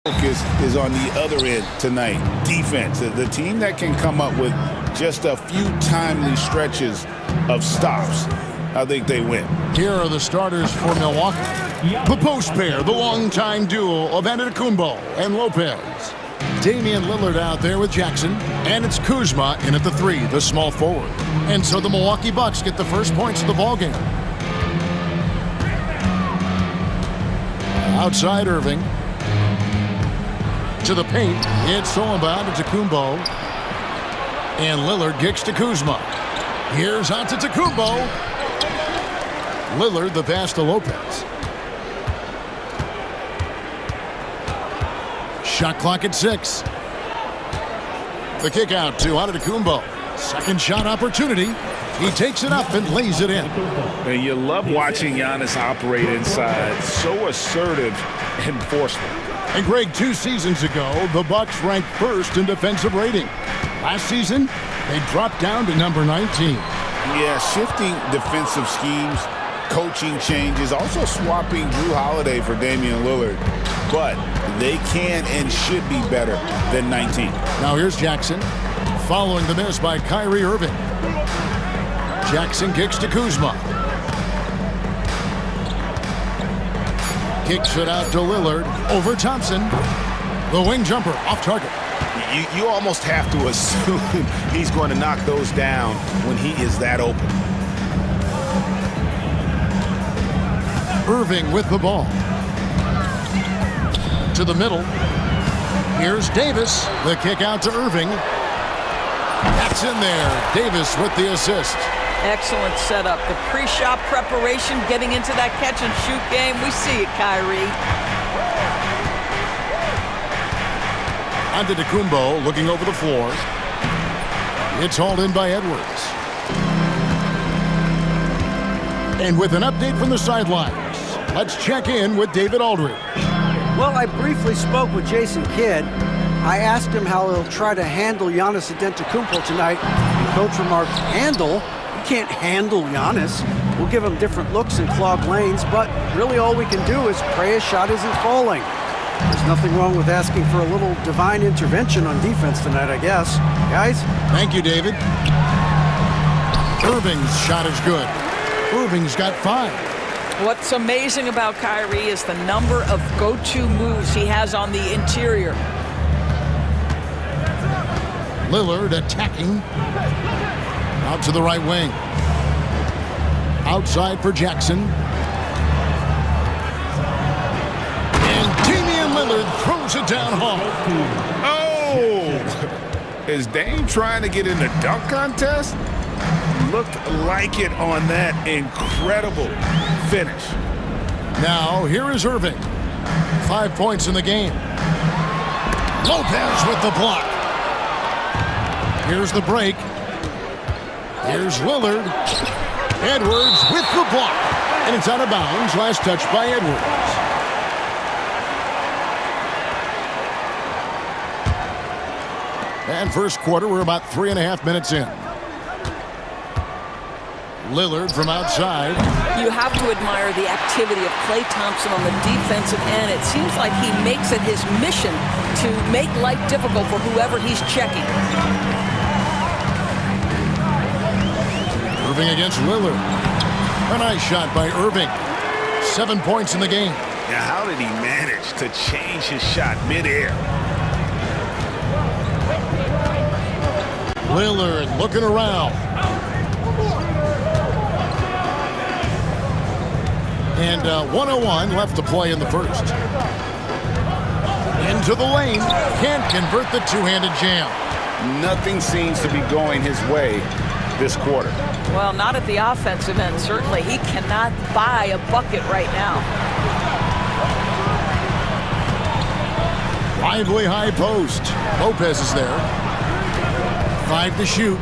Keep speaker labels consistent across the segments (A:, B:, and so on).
A: Focus is on the other end tonight. Defense, the team that can come up with just a few timely stretches of stops, I think they win.
B: Here are the starters for Milwaukee. The post pair, the longtime duo of Antetokounmpo and Lopez. Damian Lillard out there with Jackson, and it's Kuzma in at the 3, the small forward. And so the Milwaukee Bucks get the first points of the ballgame. Outside Irving. To the paint, it's stolen by Antetokounmpo. And Lillard kicks to Kuzma. Here's Antetokounmpo. Lillard the pass to Lopez. Shot clock at 6. The kick out to Antetokounmpo. Second shot opportunity. He takes it up and lays it in.
A: And you love watching Giannis operate inside. So assertive enforcement.
B: And Greg, 2 seasons ago, the Bucks ranked first in defensive rating. Last season, they dropped down to number 19.
A: Yeah, shifting defensive schemes, coaching changes, also swapping Drew Holiday for Damian Lillard. But they can and should be better than 19.
B: Now here's Jackson, following the miss by Kyrie Irving. Jackson kicks to Kuzma. Kicks it out to Lillard over Thompson. The wing jumper off target.
A: You almost have to assume he's going to knock those down when he is that open.
B: Irving with the ball. To the middle. Here's Davis. The kick out to Irving. That's in there. Davis with the assist.
C: Excellent setup. The pre-shot preparation, getting into that catch-and-shoot game. We see it, Kyrie.
B: Antetokounmpo looking over the floor. It's hauled in by Edwards. And with an update from the sidelines, let's check in with David Aldridge.
D: Well, I briefly spoke with Jason Kidd. I asked him how he'll try to handle Giannis Antetokounmpo tonight. And Coach remarked, handle? Can't handle Giannis. We'll give him different looks and clogged lanes, but really all we can do is pray his shot isn't falling. There's nothing wrong with asking for a little divine intervention on defense tonight, I guess. Guys?
B: Thank you, David. Irving's shot is good. Irving's got 5.
C: What's amazing about Kyrie is the number of go-to moves he has on the interior.
B: Lillard attacking. Out to the right wing. Outside for Jackson. And Damian Lillard throws it down hard.
A: Oh! Is Dame trying to get in the dunk contest? Looked like it on that incredible finish.
B: Now, here is Irving. 5 points in the game. Lopez with the block. Here's the break. Here's Lillard. Edwards with the block. And it's out of bounds. Last touch by Edwards. And first quarter, we're about 3.5 minutes in. Lillard from outside.
C: You have to admire the activity of Klay Thompson on the defensive end. It seems like he makes it his mission to make life difficult for whoever he's checking.
B: Irving against Lillard. A nice shot by Irving. 7 points in the game.
A: Now, how did he manage to change his shot midair?
B: Lillard looking around. And 1:01 left to play in the first. Into the lane. Can't convert the two-handed jam.
A: Nothing seems to be going his way this quarter.
C: Well, not at the offensive end, certainly. He cannot buy a bucket right now.
B: Lively high post. Lopez is there. 5 to shoot.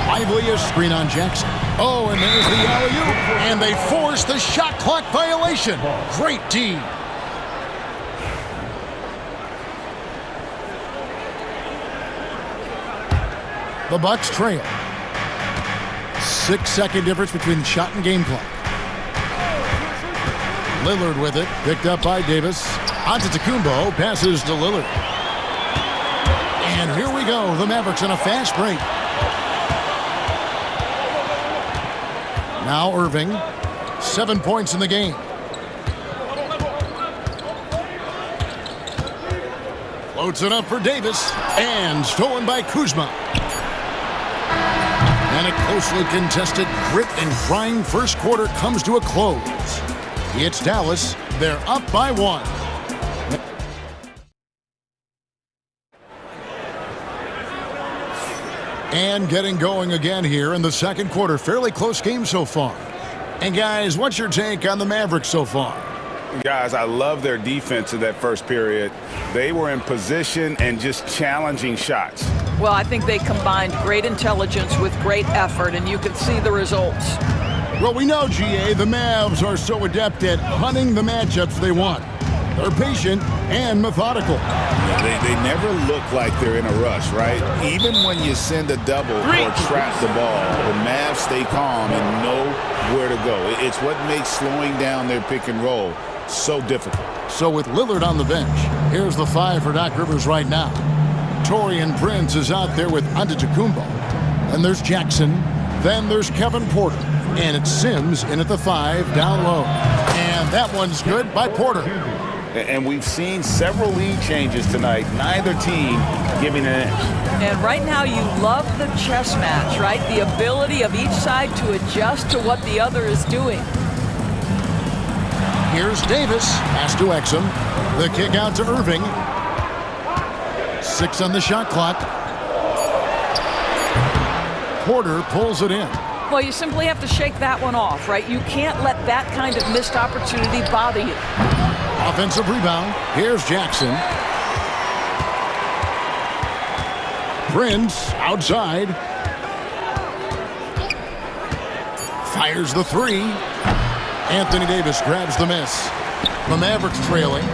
B: Lively a screen on Jackson. Oh, and there's the alley-oop. And they force the shot clock violation. Great D. The Bucks trail. 6-second difference between shot and game clock. Lillard with it, picked up by Davis. Antetokounmpo passes to Lillard. And here we go, the Mavericks on a fast break. Now Irving, 7 points in the game. Floats it up for Davis, and stolen by Kuzma. And a closely contested grit and grind first quarter comes to a close. It's Dallas. They're up by 1. And getting going again here in the second quarter. Fairly close game so far. And guys, what's your take on the Mavericks so far?
A: Guys, I love their defense in that first period. They were in position and just challenging shots.
C: Well, I think they combined great intelligence with great effort, and you can see the results.
B: Well, we know, GA, the Mavs are so adept at hunting the matchups they want. They're patient and methodical.
A: They never look like they're in a rush, right? Even when you send a double or trap the ball, the Mavs stay calm and know where to go. It's what makes slowing down their pick and roll so difficult.
B: So with Lillard on the bench, here's the 5 for Doc Rivers right now. Taurean Prince is out there with Antetokounmpo. And there's Jackson. Then there's Kevin Porter. And it's Sims in at the 5 down low. And that one's good by Porter.
A: And we've seen several lead changes tonight. Neither team giving an edge.
C: And right now you love the chess match, right? The ability of each side to adjust to what the other is doing.
B: Here's Davis. Pass to Exum. The kick out to Irving. 6 on the shot clock. Porter pulls it in.
C: Well, you simply have to shake that one off, right? You can't let that kind of missed opportunity bother you.
B: Offensive rebound. Here's Jackson. Prince outside. Fires the 3. Anthony Davis grabs the miss. The Mavericks trailing.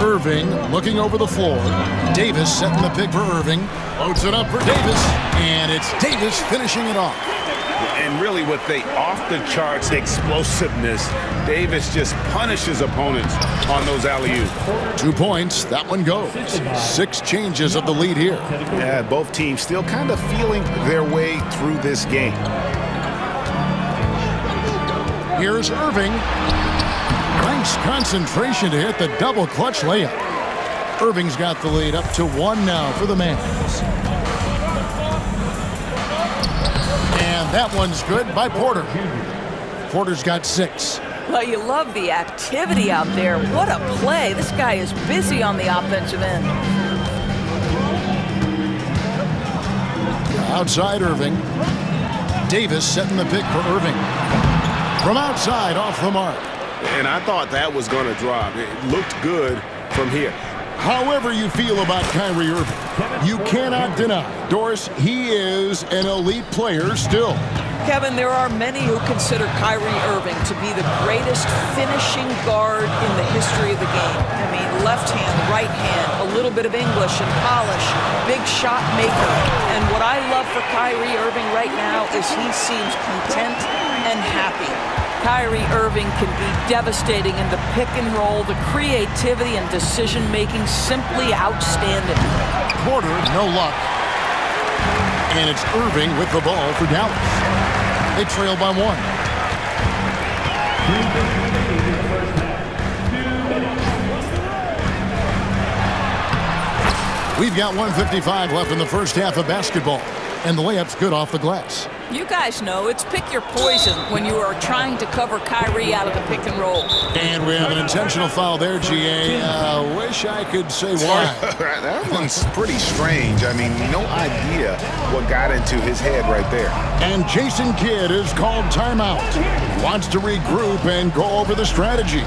B: Irving looking over the floor. Davis setting the pick for Irving. Loads it up for Davis. And it's Davis finishing it off.
A: And really with the off-the-charts explosiveness, Davis just punishes opponents on those alley-oops.
B: 2 points. That one goes. 6 changes of the lead here.
A: Yeah, both teams still kind of feeling their way through this game.
B: Here's Irving. Nice concentration to hit the double clutch layup. Irving's got the lead up to 1 now for the Mavs. And that one's good by Porter. Porter's got 6.
C: Well, you love the activity out there. What a play. This guy is busy on the offensive end.
B: Outside Irving. Davis setting the pick for Irving. From outside, off the mark.
A: And I thought that was going to drop. It looked good from here.
B: However you feel about Kyrie Irving, you cannot deny, Doris, he is an elite player still.
C: Kevin, there are many who consider Kyrie Irving to be the greatest finishing guard in the history of the game. I mean, left hand, right hand, a little bit of English and polish, big shot maker. And what I love for Kyrie Irving right now is he seems content and happy. Kyrie Irving can be devastating in the pick and roll, the creativity and decision-making simply outstanding.
B: Porter, no luck. And it's Irving with the ball for Dallas. They trail by 1. We've got 1:55 left in the first half of basketball. And the layup's good off the glass.
C: You guys know it's pick your poison when you are trying to cover Kyrie out of the pick and roll.
B: And we have an intentional foul there, GA. Wish I could say why.
A: That one's pretty strange. I mean, no idea what got into his head right there.
B: And Jason Kidd is called timeout. He wants to regroup and go over the strategy.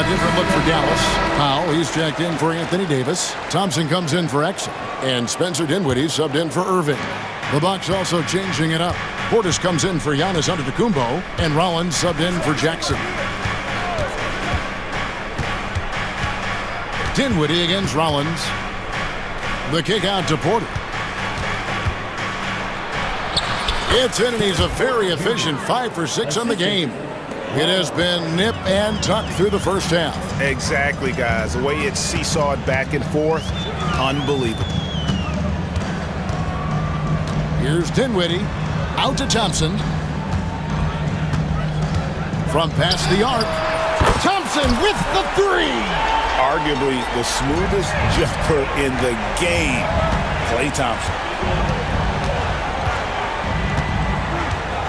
B: different look for Dallas. Powell, he's checked in for Anthony Davis. Thompson comes in for Exum. And Spencer Dinwiddie subbed in for Irving. The Bucks also changing it up. Portis comes in for Giannis Antetokounmpo. And Rollins subbed in for Jackson. Dinwiddie against Rollins. The kick out to Porter. It's in, and he's a very efficient 5 for 6 on the game. It has been nip and tuck through the first half.
A: Exactly, guys. The way it's seesawed back and forth, unbelievable.
B: Here's Dinwiddie. Out to Thompson. From past the arc. Thompson with the three.
A: Arguably the smoothest jumper in the game. Klay Thompson.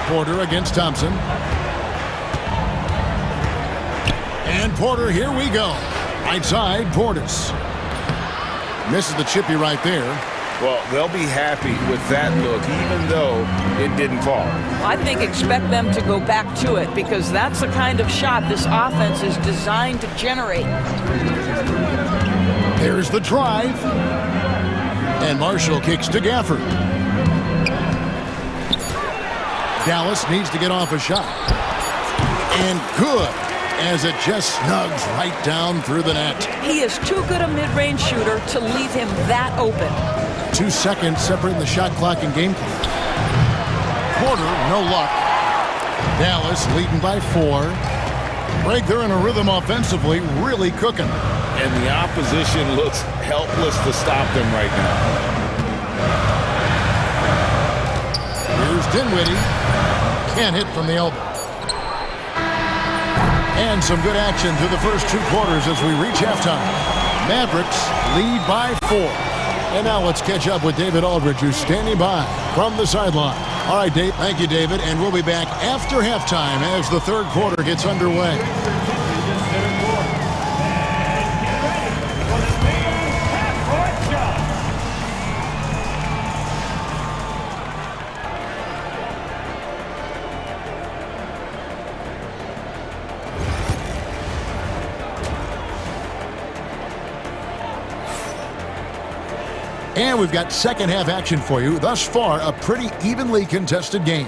B: Porter against Thompson. And Porter, here we go. Right side, Portis. Misses the chippy right there.
A: Well, they'll be happy with that look, even though it didn't fall.
C: I think expect them to go back to it because that's the kind of shot this offense is designed to generate.
B: There's the drive. And Marshall kicks to Gafford. Dallas needs to get off a shot. And good, as it just snugs right down through the net.
C: He is too good a mid-range shooter to leave him that open.
B: 2 seconds separating the shot clock and game clock. Porter, no luck. Dallas leading by 4. Greg, they're in a rhythm offensively, really cooking.
A: And the opposition looks helpless to stop them right now.
B: Here's Dinwiddie. Can't hit from the elbow. And some good action through the first 2 quarters as we reach halftime. Mavericks lead by 4. And now let's catch up with David Aldridge, who's standing by from the sideline. All right, Dave. Thank you, David. And we'll be back after halftime as the third quarter gets underway. And we've got second half action for you. Thus far, a pretty evenly contested game.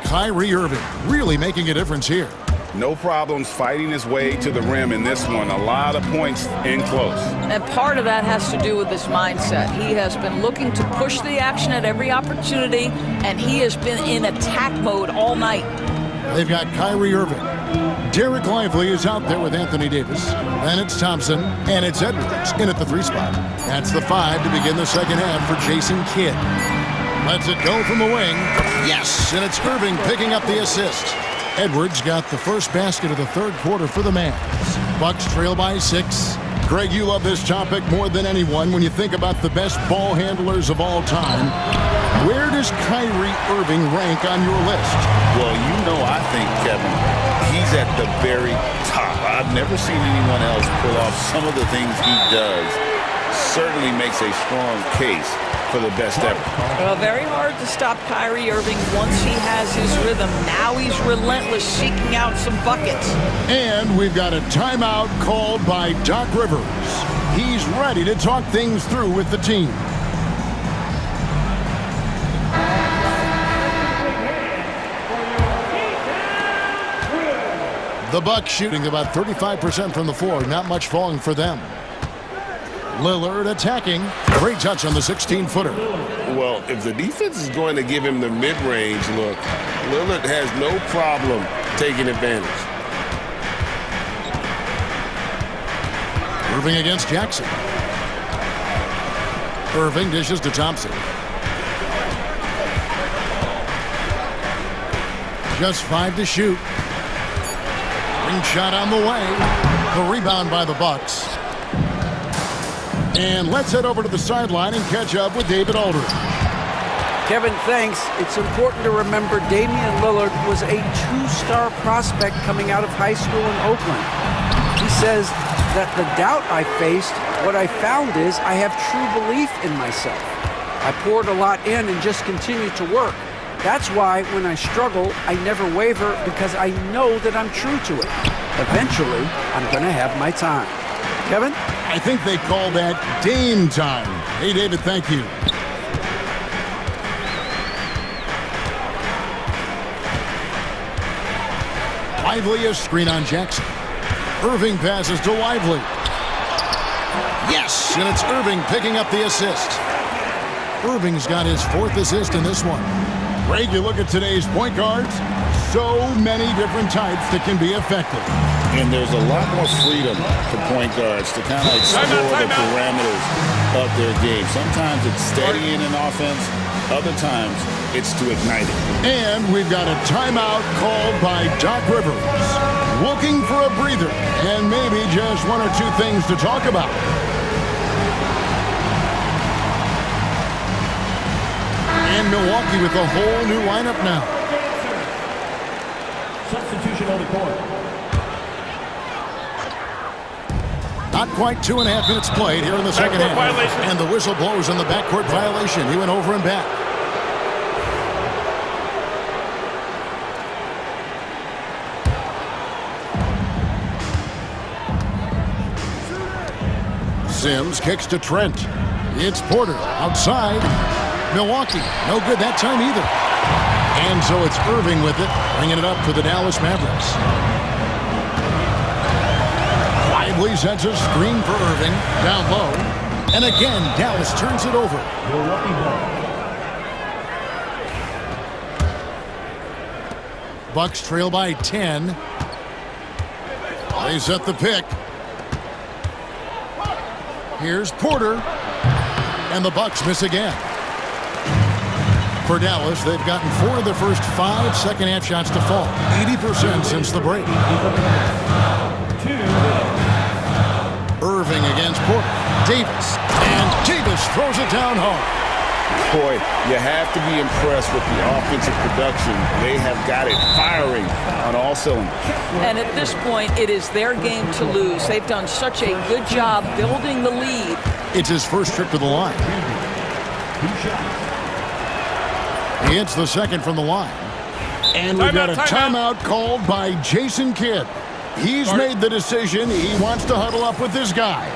B: Kyrie Irving really making a difference here.
A: No problems fighting his way to the rim in this one. A lot of points in close.
C: And part of that has to do with his mindset. He has been looking to push the action at every opportunity, and he has been in attack mode all night.
B: They've got Kyrie Irving. Derek Lively is out there with Anthony Davis. Then it's Thompson, and it's Edwards in at the 3 spot. That's the 5 to begin the second half for Jason Kidd. Lets it go from the wing. Yes, and it's Irving picking up the assist. Edwards got the first basket of the third quarter for the Mavs. Bucks trail by 6. Greg, you love this topic more than anyone when you think about the best ball handlers of all time. Where does Kyrie Irving rank on your list?
A: Well, you know, I think, Kevin, he's at the very top. I've never seen anyone else pull off some of the things he does. Certainly makes a strong case for the best ever.
C: Well, very hard to stop Kyrie Irving once he has his rhythm. Now he's relentless, seeking out some buckets.
B: And we've got a timeout called by Doc Rivers. He's ready to talk things through with the team. The Bucks shooting about 35% from the floor. Not much falling for them. Lillard attacking. Great touch on the 16-footer.
A: Well, if the defense is going to give him the mid-range look, Lillard has no problem taking advantage.
B: Irving against Jackson. Irving dishes to Thompson. Just 5 to shoot. Ring shot on the way. The rebound by the Bucks. And let's head over to the sideline and catch up with David Aldridge.
D: Kevin, thanks. It's important to remember Damian Lillard was a 2-star prospect coming out of high school in Oakland. He says that the doubt I faced, what I found is I have true belief in myself. I poured a lot in and just continued to work. That's why when I struggle, I never waver because I know that I'm true to it. Eventually, I'm going to have my time. Kevin?
B: I think they call that game time. Hey, David, thank you. Lively, a screen on Jackson. Irving passes to Lively. Yes, and it's Irving picking up the assist. Irving's got his 4th assist in this one. Greg, you look at today's point guards, so many different types that can be effective.
A: And there's a lot more freedom for point guards to kind of explore the parameters of their game. Sometimes it's steadying an offense. Other times it's to ignite it.
B: And we've got a timeout called by Doc Rivers. Looking for a breather and maybe just 1 or 2 things to talk about. And Milwaukee with a whole new lineup now.
E: Substitution on the court.
B: Not quite 2.5 minutes played here in the second half.
E: Violation.
B: And the whistle blows on the backcourt violation. He went over and back. Sims kicks to Trent. It's Porter outside. Milwaukee, no good that time either. And so it's Irving with it, bringing it up for the Dallas Mavericks. Lively sets a screen for Irving, down low. And again, Dallas turns it over. Bucks trail by 10. They set the pick. Here's Porter. And the Bucks miss again. For Dallas, they've gotten 4 of their first 5 second-half shots to fall. 80% since the break. Irving against Porter. Davis. And Davis throws it down hard.
A: Boy, you have to be impressed with the offensive production. They have got it firing on all cylinders.
C: And at this point, it is their game to lose. They've done such a good job building the lead.
B: It's his first trip to the line. He hits the second from the line. And we've got a timeout called by Jason Kidd. He's made the decision. He wants to huddle up with his guys.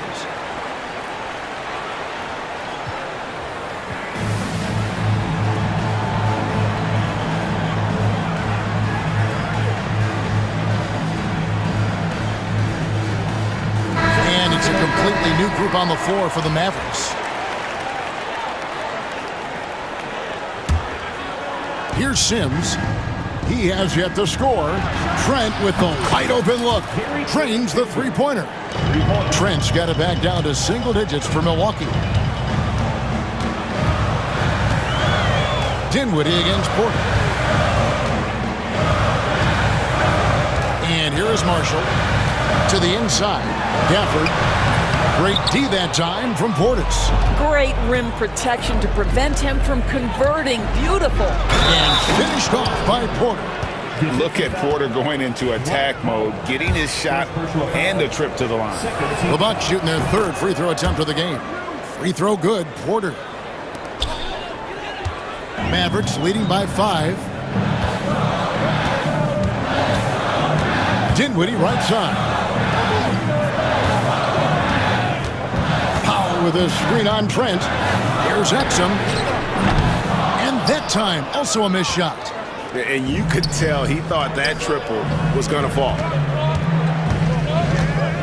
B: And it's a completely new group on the floor for the Mavericks. Here's Sims. He has yet to score. Trent with the wide open look. Trains the three-pointer. Trent's got it back down to single digits for Milwaukee. Dinwiddie against Porter. And here is Marshall. To the inside. Gafford. Great D that time from Portis.
C: Great rim protection to prevent him from converting. Beautiful.
B: And finished off by Porter.
A: Look at Porter going into attack mode, getting his shot and a trip to the line.
B: The Bucks shooting their 3rd free throw attempt of the game. Free throw good, Porter. Mavericks leading by 5. Dinwiddie right side. With a screen on Trent. Here's Exum. And that time, also a missed shot.
A: And you could tell he thought that triple was going to fall.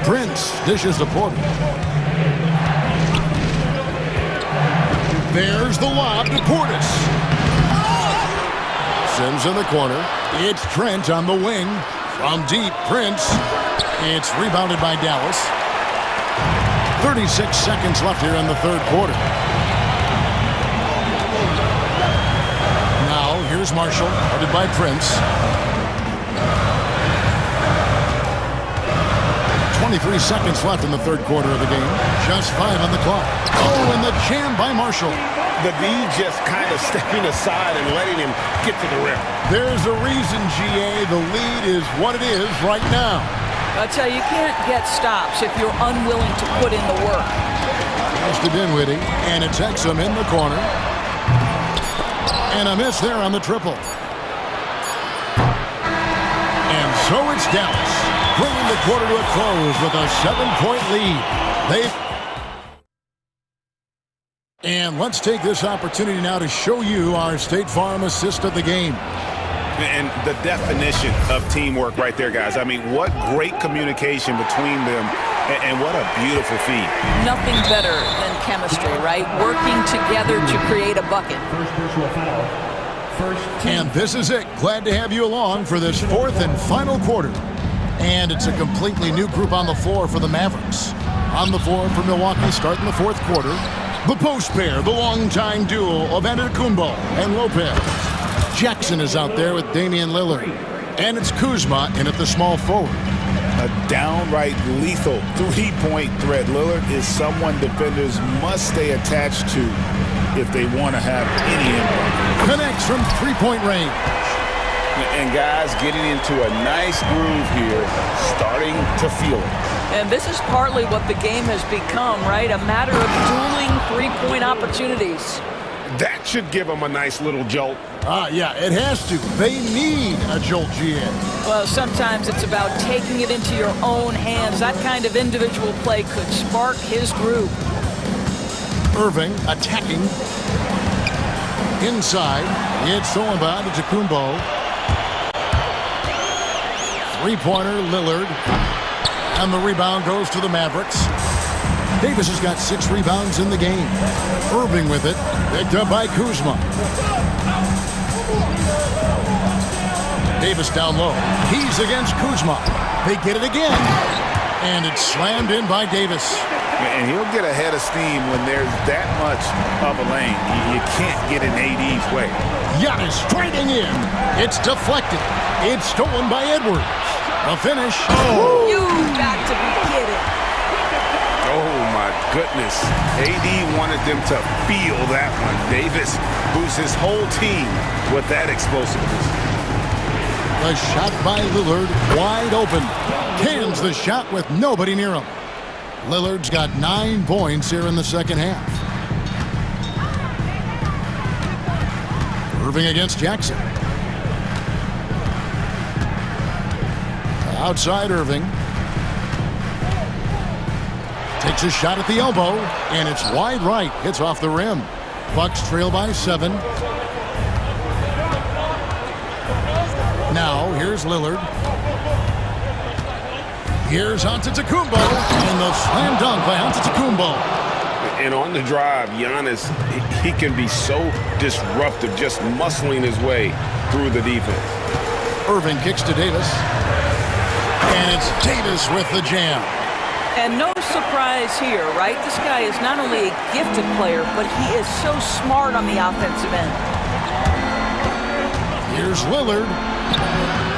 B: Prince dishes to Porter. There's the lob to Portis. Sims in the corner. It's Trent on the wing. From deep, Prince. It's rebounded by Dallas. 36 seconds left here in the 3rd quarter. Now, here's Marshall, guarded by Prince. 23 seconds left in the 3rd quarter of the game. Just 5 on the clock. Oh, and the jam by Marshall.
A: The D just kind of stepping aside and letting him get to the rim.
B: There's a reason, GA, the lead is what it is right now.
C: I tell you, you can't get stops if you're unwilling to put in the work.
B: Pass to Dinwiddie, and it's Exum in the corner. And a miss there on the triple. And so it's Dallas. bringing the quarter to a close with a 7-point lead. And let's take this opportunity now to show you our State Farm assist of the game.
A: And the definition of teamwork right there, guys. I mean, what great communication between them, and what a beautiful feed.
C: Nothing better than chemistry, right? Working together to create a bucket.
B: And this is it. Glad to have you along for this fourth and final quarter. And it's a completely new group on the floor for the Mavericks. On the floor for Milwaukee starting the fourth quarter, the post pair, the longtime duo of Antetokounmpo and Lopez. Jackson is out there with Damian Lillard. And it's Kuzma in at the small forward.
A: A downright lethal three-point threat. Lillard is someone defenders must stay attached to if they want to have any impact.
B: Connects from three-point range.
A: And guys getting into a nice groove here, starting to feel it.
C: And this is partly what the game has become, right? A matter of dueling three-point opportunities.
A: That should give them a nice little jolt.
B: Yeah, it has to. They need a jolt, GA.
C: Well, sometimes it's about taking it into your own hands. That kind of individual play could spark his group.
B: Irving attacking. Inside, it's stolen by Antetokounmpo. Three-pointer, Lillard. And the rebound goes to the Mavericks. Davis has got 6 rebounds in the game. Irving with it. Picked up by Kuzma. Davis down low. He's against Kuzma. They get it again. And it's slammed in by Davis.
A: And he'll get a head of steam when there's that much of a lane. You can't get in AD's way.
B: Giannis striking in. It's deflected. It's stolen by Edwards. A finish.
C: Oh. You've got to be kidding.
A: Oh, my goodness. AD wanted them to feel that one. Davis boosts his whole team with that explosiveness.
B: The shot by Lillard, wide open. Cans the shot with nobody near him. Lillard's got 9 points here in the second half. Irving against Jackson. Outside Irving. Takes a shot at the elbow, and it's wide right. Hits off the rim. Bucks trail by 7. Now, here's Lillard. Here's Antetokounmpo, and the slam dunk by Antetokounmpo.
A: And on the drive, Giannis, he can be so disruptive, just muscling his way through the defense.
B: Irving kicks to Davis. And it's Davis with the jam.
C: And no surprise here, right? This guy is not only a gifted player, but he is so smart on the offensive end.
B: Here's Lillard.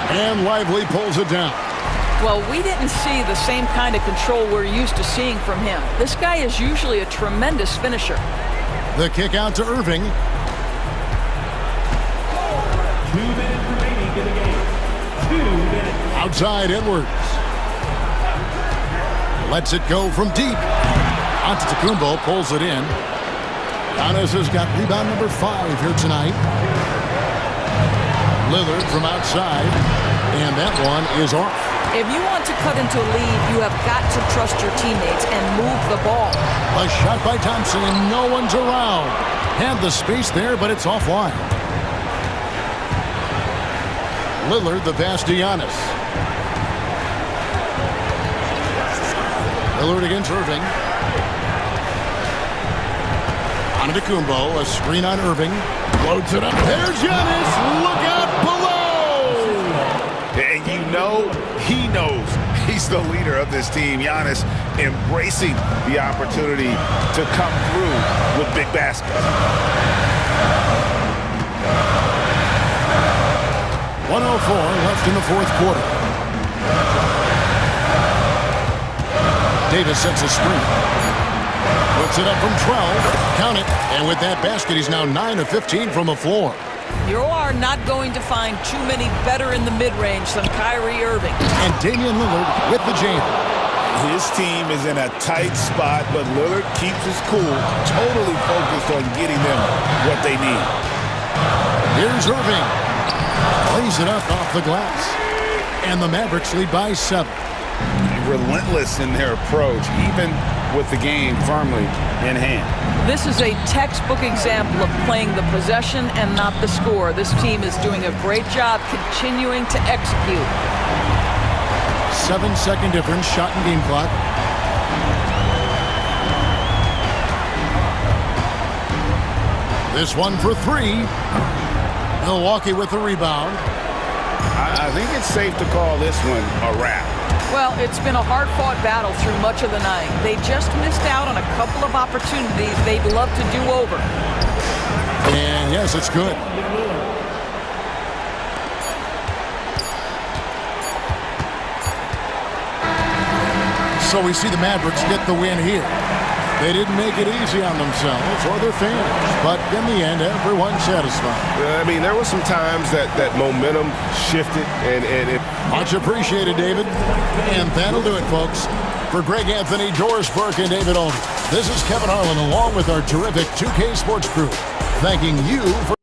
B: And Lively pulls it down.
C: Well, we didn't see the same kind of control we're used to seeing from him. This guy is usually a tremendous finisher.
B: The kick out to Irving.
E: 2 minutes remaining in the game. 2 minutes.
B: Outside Edwards. Lets it go from deep. Antetokounmpo pulls it in. Giannis has got rebound number 5 here tonight. Lillard from outside. And that one is off.
C: If you want to cut into a lead, you have got to trust your teammates and move the ball.
B: A shot by Thompson, and no one's around. Had the space there, but it's offline. Lillard, the pass to Giannis. Lillard against Irving. Antetokounmpo, a screen on Irving. Loads it up. There's Giannis. Look out below.
A: And you know, he knows he's the leader of this team. Giannis embracing the opportunity to come through with big baskets.
B: 1:04 left in the fourth quarter. Davis sets a screen. Puts it up from 12. Count it. And with that basket, he's now 9 of 15 from the floor.
C: You are not going to find too many better in the mid-range than Kyrie Irving.
B: And Damian Lillard with the jam.
A: His team is in a tight spot, but Lillard keeps his cool, totally focused on getting them what they need.
B: Here's Irving. Plays it up off the glass. And the Mavericks lead by 7.
A: Relentless in their approach, even with the game firmly in hand.
C: This is a textbook example of playing the possession and not the score. This team is doing a great job continuing to execute.
B: 7-second difference, shot and game clock. This one for 3. Milwaukee with the rebound.
A: I think it's safe to call this one a wrap.
C: Well, it's been a hard-fought battle through much of the night. They just missed out on a couple of opportunities they'd love to do over.
B: And yes, it's good. So we see the Mavericks get the win here. They didn't make it easy on themselves or their fans, but in the end, everyone's satisfied.
F: I mean, there were some times that momentum shifted, and it...
B: Much appreciated, David. And that'll do it, folks. For Greg Anthony, Doris Burke, and David Aldridge, this is Kevin Harlan along with our terrific 2K Sports crew, thanking you for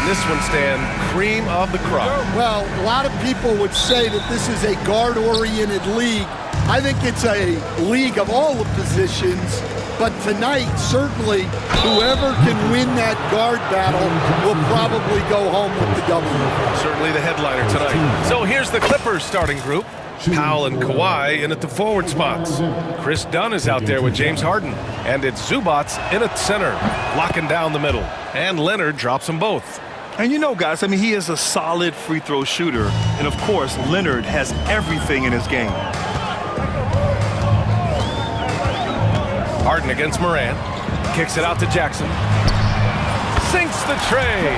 F: this one, Stan, cream of the crop.
G: Well, a lot of people would say that this is a guard-oriented league. I think it's a league of all the positions, but tonight, certainly, whoever can win that guard battle will probably go home with the W.
F: Certainly the headliner tonight. So here's the Clippers starting group. Powell and Kawhi in at the forward spots. Chris Dunn is out there with James Harden. And it's Zubats in at center, locking down the middle. And Leonard drops them both.
H: And you know, guys, I mean, he is a solid free throw shooter. And of course, Leonard has everything in his game.
F: Harden against Morant. Kicks it out to Jackson. Sinks the tray.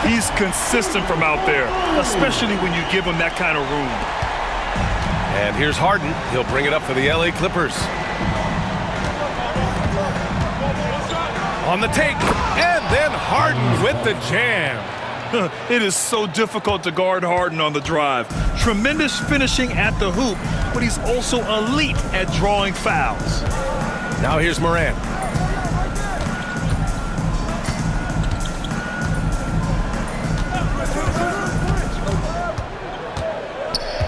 H: He's consistent from out there, especially when you give him that kind of room.
F: And here's Harden. He'll bring it up for the LA Clippers. On the take, and then Harden with the jam.
H: It is so difficult to guard Harden on the drive. Tremendous finishing at the hoop, but he's also elite at drawing fouls.
F: Now here's Morant.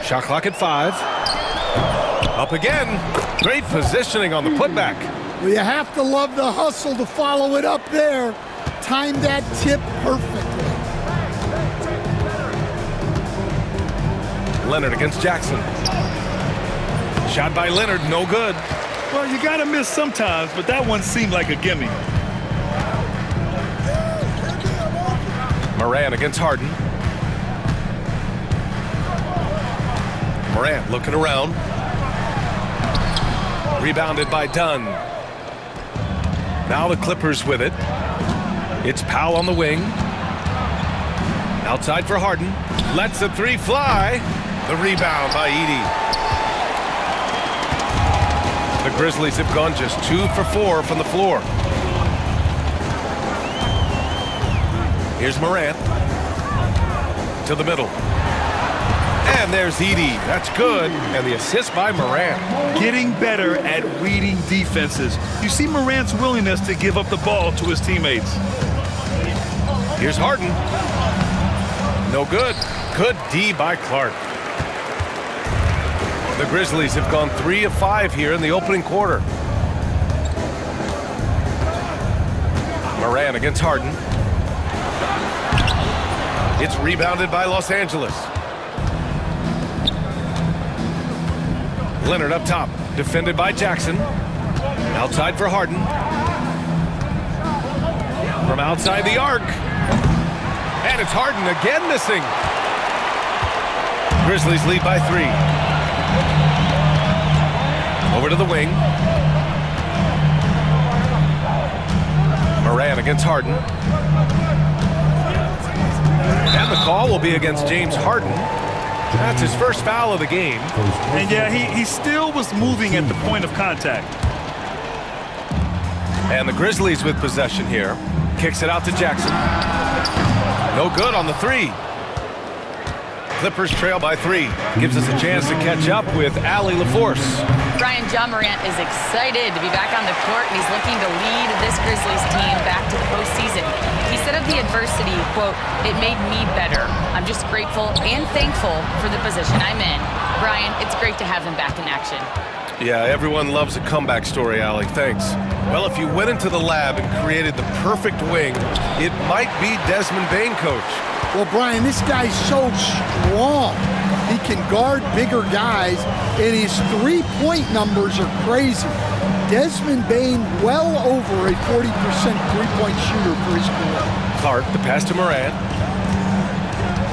F: Shot clock at 5. Up again. Great positioning on the putback.
G: Well, you have to love the hustle to follow it up there. Timed that tip perfectly.
F: Leonard against Jackson. Shot by Leonard, no good.
H: Well, you gotta miss sometimes, but that one seemed like a gimme.
F: Morant against Harden. Morant looking around. Rebounded by Dunn. Now the Clippers with it. It's Powell on the wing. Outside for Harden. Lets the three fly. The rebound by Edey. The Grizzlies have gone just 2 for 4 from the floor. Here's Morant. To the middle. And there's Edey. That's good. And the assist by Morant.
H: Getting better at reading defenses. You see Morant's willingness to give up the ball to his teammates.
F: Here's Harden. No good. Good D by Clark. The Grizzlies have gone 3 of 5 here in the opening quarter. Morant against Harden. It's rebounded by Los Angeles. Leonard up top, defended by Jackson. Outside for Harden. From outside the arc. And it's Harden again missing. Grizzlies lead by 3. Over to the wing. Morant against Harden. And the call will be against James Harden. That's his first foul of the game.
H: And yeah, he still was moving at the point of contact.
F: And the Grizzlies with possession here. Kicks it out to Jackson. No good on the 3. Clippers trail by 3. Gives us a chance to catch up with Allie LaForce.
I: Brian, John Morant is excited to be back on the court, and he's looking to lead this Grizzlies team back to the postseason. He said of the adversity, quote, "It made me better. I'm just grateful and thankful for the position I'm in." Brian, it's great to have him back in action.
F: Yeah, everyone loves a comeback story, Allie. Thanks. Well, if you went into the lab and created the perfect wing, it might be Desmond Bane, coach.
G: Well, Brian, this guy's so strong. He can guard bigger guys, and his three-point numbers are crazy. Desmond Bane, well over a 40% three-point shooter for his career.
F: Clark, the pass to Morant.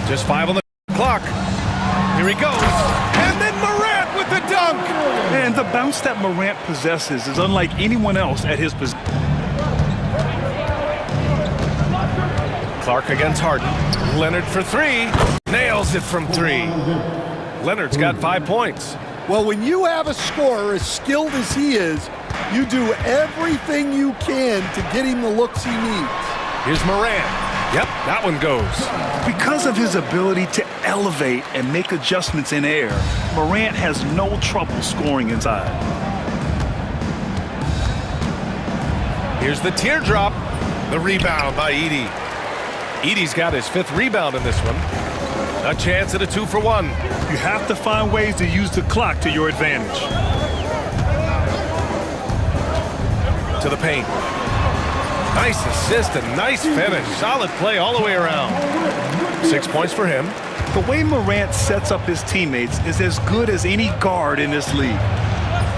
F: Just 5 on the clock. Here he goes. And then Morant with the dunk.
H: And the bounce that Morant possesses is unlike anyone else at his position.
F: Clark against Harden. Leonard for 3. Nails it from 3. Leonard's got 5 points.
G: Well, when you have a scorer as skilled as he is, you do everything you can to get him the looks he needs.
F: Here's Morant. Yep, that one goes.
H: Because of his ability to elevate and make adjustments in air, Morant has no trouble scoring inside.
F: Here's the teardrop. The rebound by Edey. Edey's got his 5th rebound in this one. A chance at a 2-for-1.
H: You have to find ways to use the clock to your advantage.
F: To the paint. Nice assist and nice finish. Solid play all the way around. 6 points for him.
H: The way Morant sets up his teammates is as good as any guard in this league.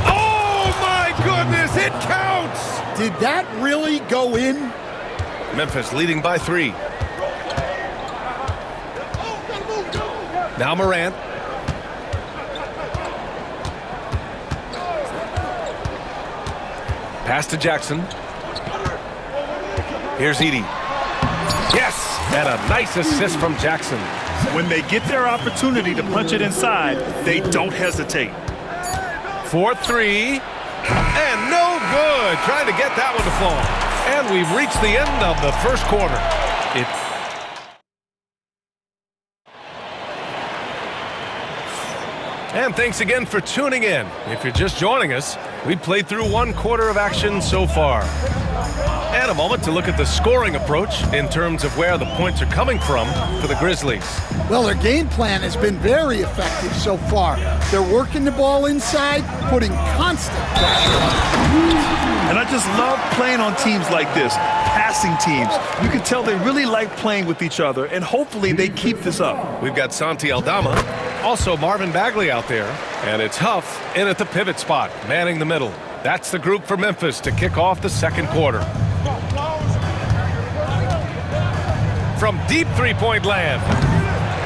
F: Oh my goodness, it counts!
G: Did that really go in?
F: Memphis leading by 3. Now Morant. Pass to Jackson. Here's Edey. Yes! And a nice assist from Jackson.
H: When they get their opportunity to punch it inside, they don't hesitate.
F: 4-3. And no good. Trying to get that one to fall. And we've reached the end of the first quarter. And thanks again for tuning in. If you're just joining us, we played through 1 quarter of action so far. And a moment to look at the scoring approach in terms of where the points are coming from for the Grizzlies.
G: Well, their game plan has been very effective so far. They're working the ball inside, putting constant pressure on it.
H: And I just love playing on teams like this, passing teams. You can tell they really like playing with each other, and hopefully they keep this up.
F: We've got Santi Aldama, also Marvin Bagley out there, and it's Huff in at the pivot spot, manning the middle. That's the group for Memphis to kick off the second quarter. From deep three-point land,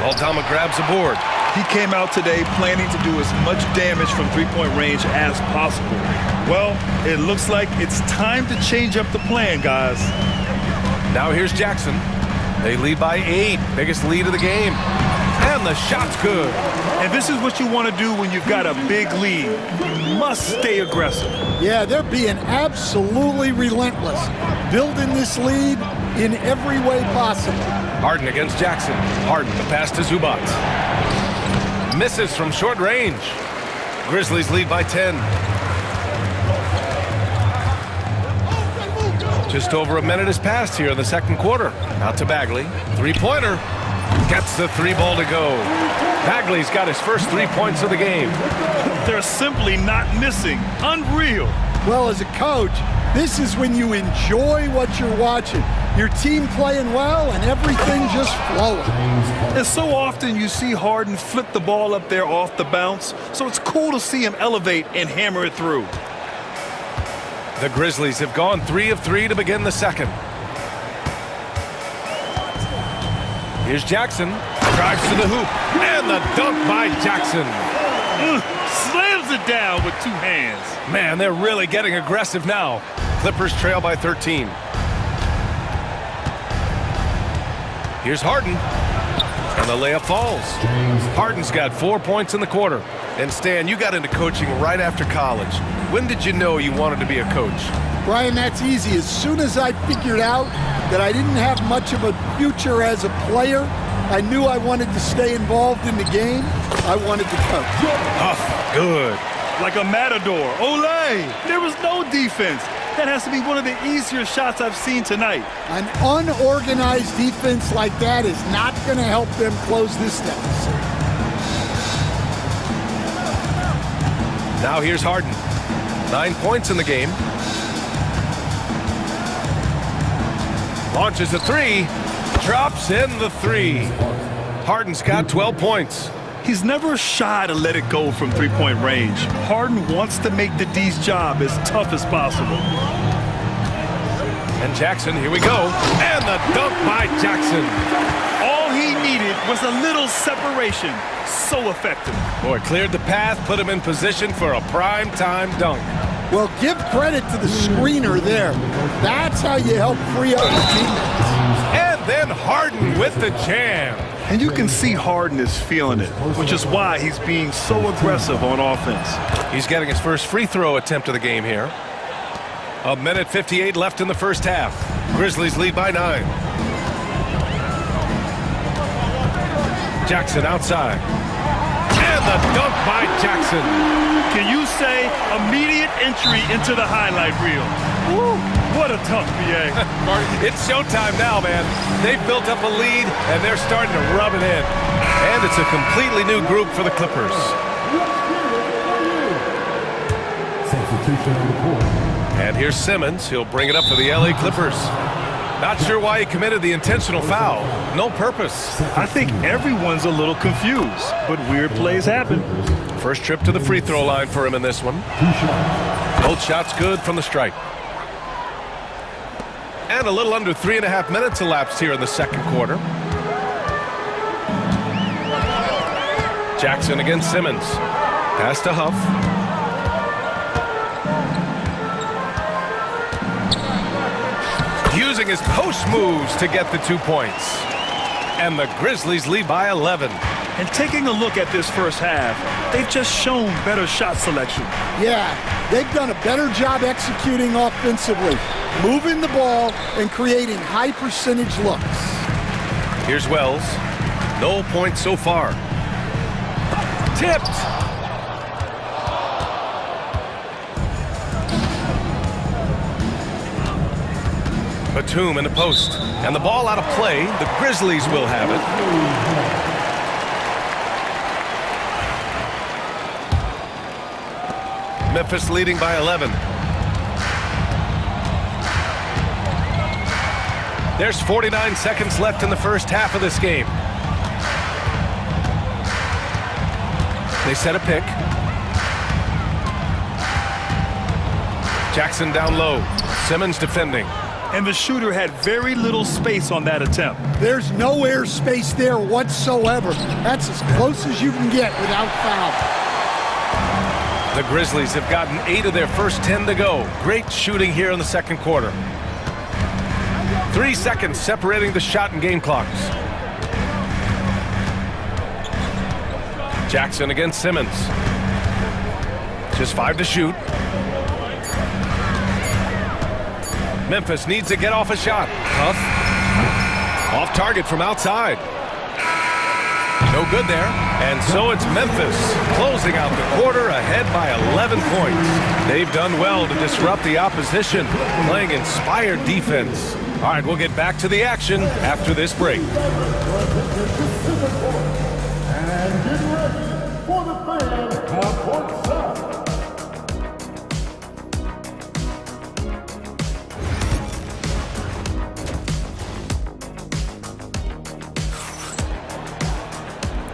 F: Aldama grabs a board.
H: He came out today planning to do as much damage from three-point range as possible. Well, it looks like it's time to change up the plan, guys.
F: Now here's Jackson. They lead by 8, biggest lead of the game. And the shot's good.
H: And this is what you want to do when you've got a big lead. You must stay aggressive.
G: Yeah, they're being absolutely relentless, building this lead in every way possible.
F: Harden against Jackson. Harden, the pass to Zubac. Misses from short range. Grizzlies lead by 10. Just over a minute has passed here in the second quarter. Out to Bagley. Three-pointer. Gets the 3-ball to go. Bagley's got his first 3 points of the game.
H: They're simply not missing. Unreal.
G: Well, as a coach, this is when you enjoy what you're watching. Your team playing well and everything just flowing.
H: And so often you see Harden flip the ball up there off the bounce, so it's cool to see him elevate and hammer it through.
F: The Grizzlies have gone 3 of 3 to begin the second. Here's Jackson. Drives to the hoop. And the dunk by Jackson.
H: Slams it down with 2 hands.
F: Man, they're really getting aggressive now. Clippers trail by 13. Here's Harden. And the layup falls. Harden's got 4 points in the quarter. And Stan, you got into coaching right after college. When did you know you wanted to be a coach?
G: Brian, that's easy. As soon as I figured out that I didn't have much of a future as a player, I knew I wanted to stay involved in the game. I wanted to coach.
F: Oh, good.
H: Like a matador. Olay! There was no defense. That has to be one of the easier shots I've seen tonight.
G: An unorganized defense like that is not going to help them close this deficit.
F: Now here's Harden. 9 points in the game. Launches a 3. Drops in the 3. Harden's got 12 points.
H: He's never shy to let it go from three-point range. Harden wants to make the D's job as tough as possible.
F: And Jackson, here we go. And the dunk by Jackson.
H: All he needed was a little separation. So effective.
F: Boy, cleared the path, put him in position for a prime-time dunk.
G: Well, give credit to the screener there. That's how you help free up your teammates.
F: And then Harden with the jam.
H: And you can see Harden is feeling it, which is why he's being so aggressive on offense.
F: He's getting his first free throw attempt of the game here. 1:58 left in the first half. Grizzlies lead by 9. Jackson outside. And the dunk by Jackson.
H: Can you say immediate entry into the highlight reel? Woo, what a dunk, BA.
F: It's showtime now, man. They've built up a lead, and they're starting to rub it in. And it's a completely new group for the Clippers. And here's Simmons. He'll bring it up for the LA Clippers. Not sure why he committed the intentional foul. No purpose.
H: I think everyone's a little confused, but weird plays happen.
F: First trip to the free throw line for him in this one. Both shots good from the stripe. And a little under 3.5 minutes elapsed here in the second quarter. Jackson against Simmons. Pass to Huff. Using his post moves to get the 2 points. And the Grizzlies lead by 11.
H: And taking a look at this first half, they've just shown better shot selection.
G: Yeah, they've done a better job executing offensively, moving the ball and creating high percentage looks.
F: Here's Wells. No points so far. Tipped. Batum in the post. And the ball out of play. The Grizzlies will have it. Memphis leading by 11. There's 49 seconds left in the first half of this game. They set a pick. Jackson down low. Simmons defending.
H: And the shooter had very little space on that attempt.
G: There's no air space there whatsoever. That's as close as you can get without foul.
F: The Grizzlies have gotten 8 of their first 10 to go. Great shooting here in the second quarter. 3 seconds separating the shot and game clocks. Jackson against Simmons. Just 5 to shoot. Memphis needs to get off a shot. Huff. Off target from outside. No good there. And so it's Memphis closing out the quarter ahead by 11 points. They've done well to disrupt the opposition, playing inspired defense. All right, we'll get back to the action after this break.
B: And get ready for the fan court side.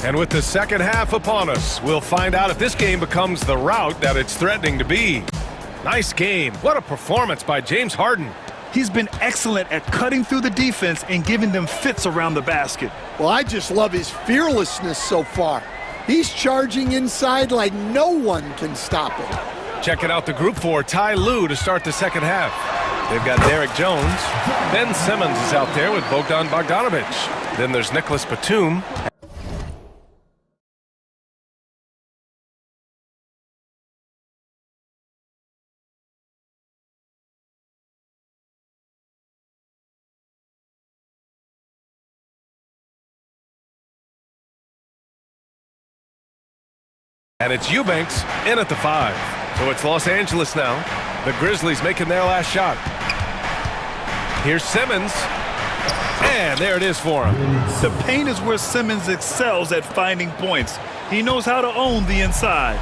F: And with the second half upon us, we'll find out if this game becomes the rout that it's threatening to be. Nice game. What a performance by James Harden.
H: He's been excellent at cutting through the defense and giving them fits around the basket.
G: Well, I just love his fearlessness so far. He's charging inside like no one can stop him.
F: Checking out the group for Ty Lue to start the second half. They've got Derek Jones. Ben Simmons is out there with Bogdan Bogdanovic. Then there's Nicholas Batum. And it's Eubanks in at the 5. So it's Los Angeles now. The Grizzlies making their last shot. Here's Simmons. And there it is for him.
H: The paint is where Simmons excels at finding points. He knows how to own the inside.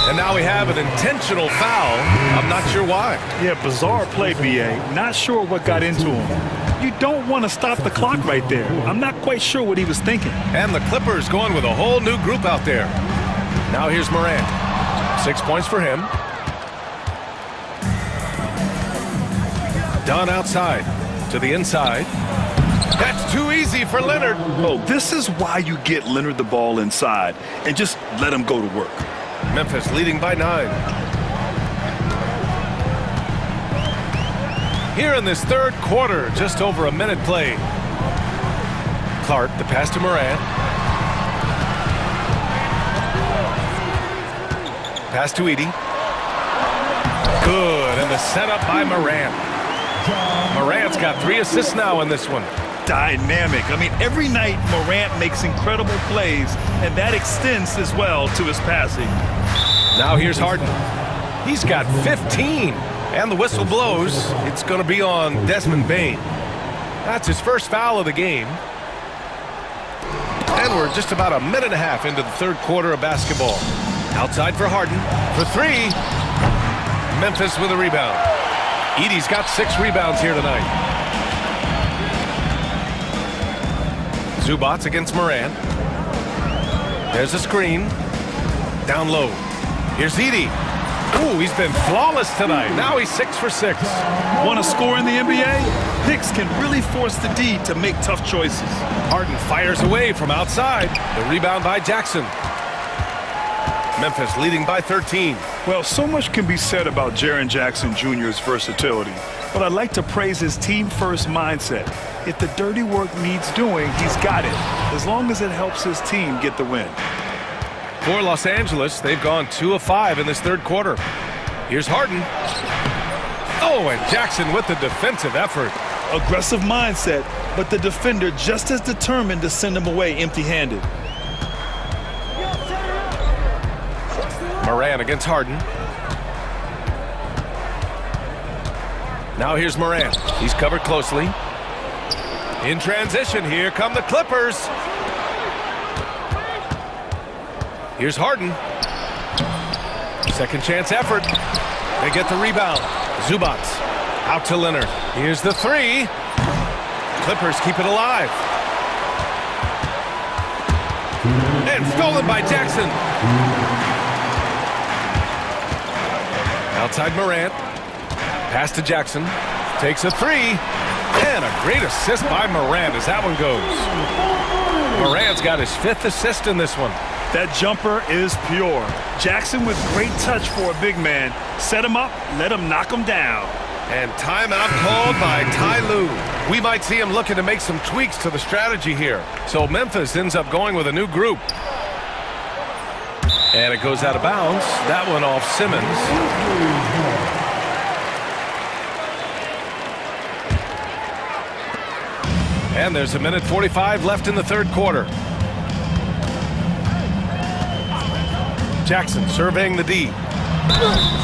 F: And now we have an intentional foul. I'm not sure why.
H: Yeah, bizarre play, BA. Not sure what got into him. You don't want to stop the clock right there. I'm not quite sure what he was thinking.
F: And the Clippers going with a whole new group out there. Now here's Morant. 6 points for him. Dunn outside to the inside. That's too easy for Leonard.
H: Oh, this is why you get Leonard the ball inside and just let him go to work.
F: Memphis leading by 9. Here in this third quarter, just over a minute played. Clark, the pass to Morant. Pass to Edey. Good, and the setup by Morant. Morant's got 3 assists now in this one.
H: dynamic. I mean, every night Morant makes incredible plays, and that extends as well to his passing.
F: Now here's Harden. He's got 15, and the whistle blows. It's going to be on Desmond Bane. That's his first foul of the game. And we're just about a minute and a half into the third quarter of basketball. Outside for Harden. For three. Memphis with a rebound. Edey's got 6 rebounds here tonight. Zubats against Morant. There's a screen. Down low. Here's Edey. Ooh, he's been flawless tonight. Now he's 6 for 6.
H: Want to score in the NBA? Picks can really force the D to make tough choices.
F: Harden fires away from outside. The rebound by Jackson. Memphis leading by 13.
H: Well, so much can be said about Jaren Jackson Jr.'s versatility, but I'd like to praise his team-first mindset. If the dirty work needs doing, he's got it, as long as it helps his team get the win.
F: For Los Angeles, they've gone 2 of 5 in this third quarter. Here's Harden. Oh, and Jackson with the defensive effort.
H: Aggressive mindset, but the defender just as determined to send him away empty-handed.
F: Morant against Harden. Now here's Morant. He's covered closely. In transition, here come the Clippers. Here's Harden. Second chance effort. They get the rebound. Zubats out to Leonard. Here's the three. Clippers keep it alive. And stolen by Jackson. Outside Morant. Pass to Jackson. Takes a three. And a great assist by Morant as that one goes. Morant's got his 5th assist in this one.
H: That jumper is pure. Jackson with great touch for a big man. Set him up, let him knock him down.
F: And timeout called by Ty Lue. We might see him looking to make some tweaks to the strategy here. So Memphis ends up going with a new group. And it goes out of bounds. That one off Simmons. And there's a minute 45 left in the third quarter. Jackson surveying the D.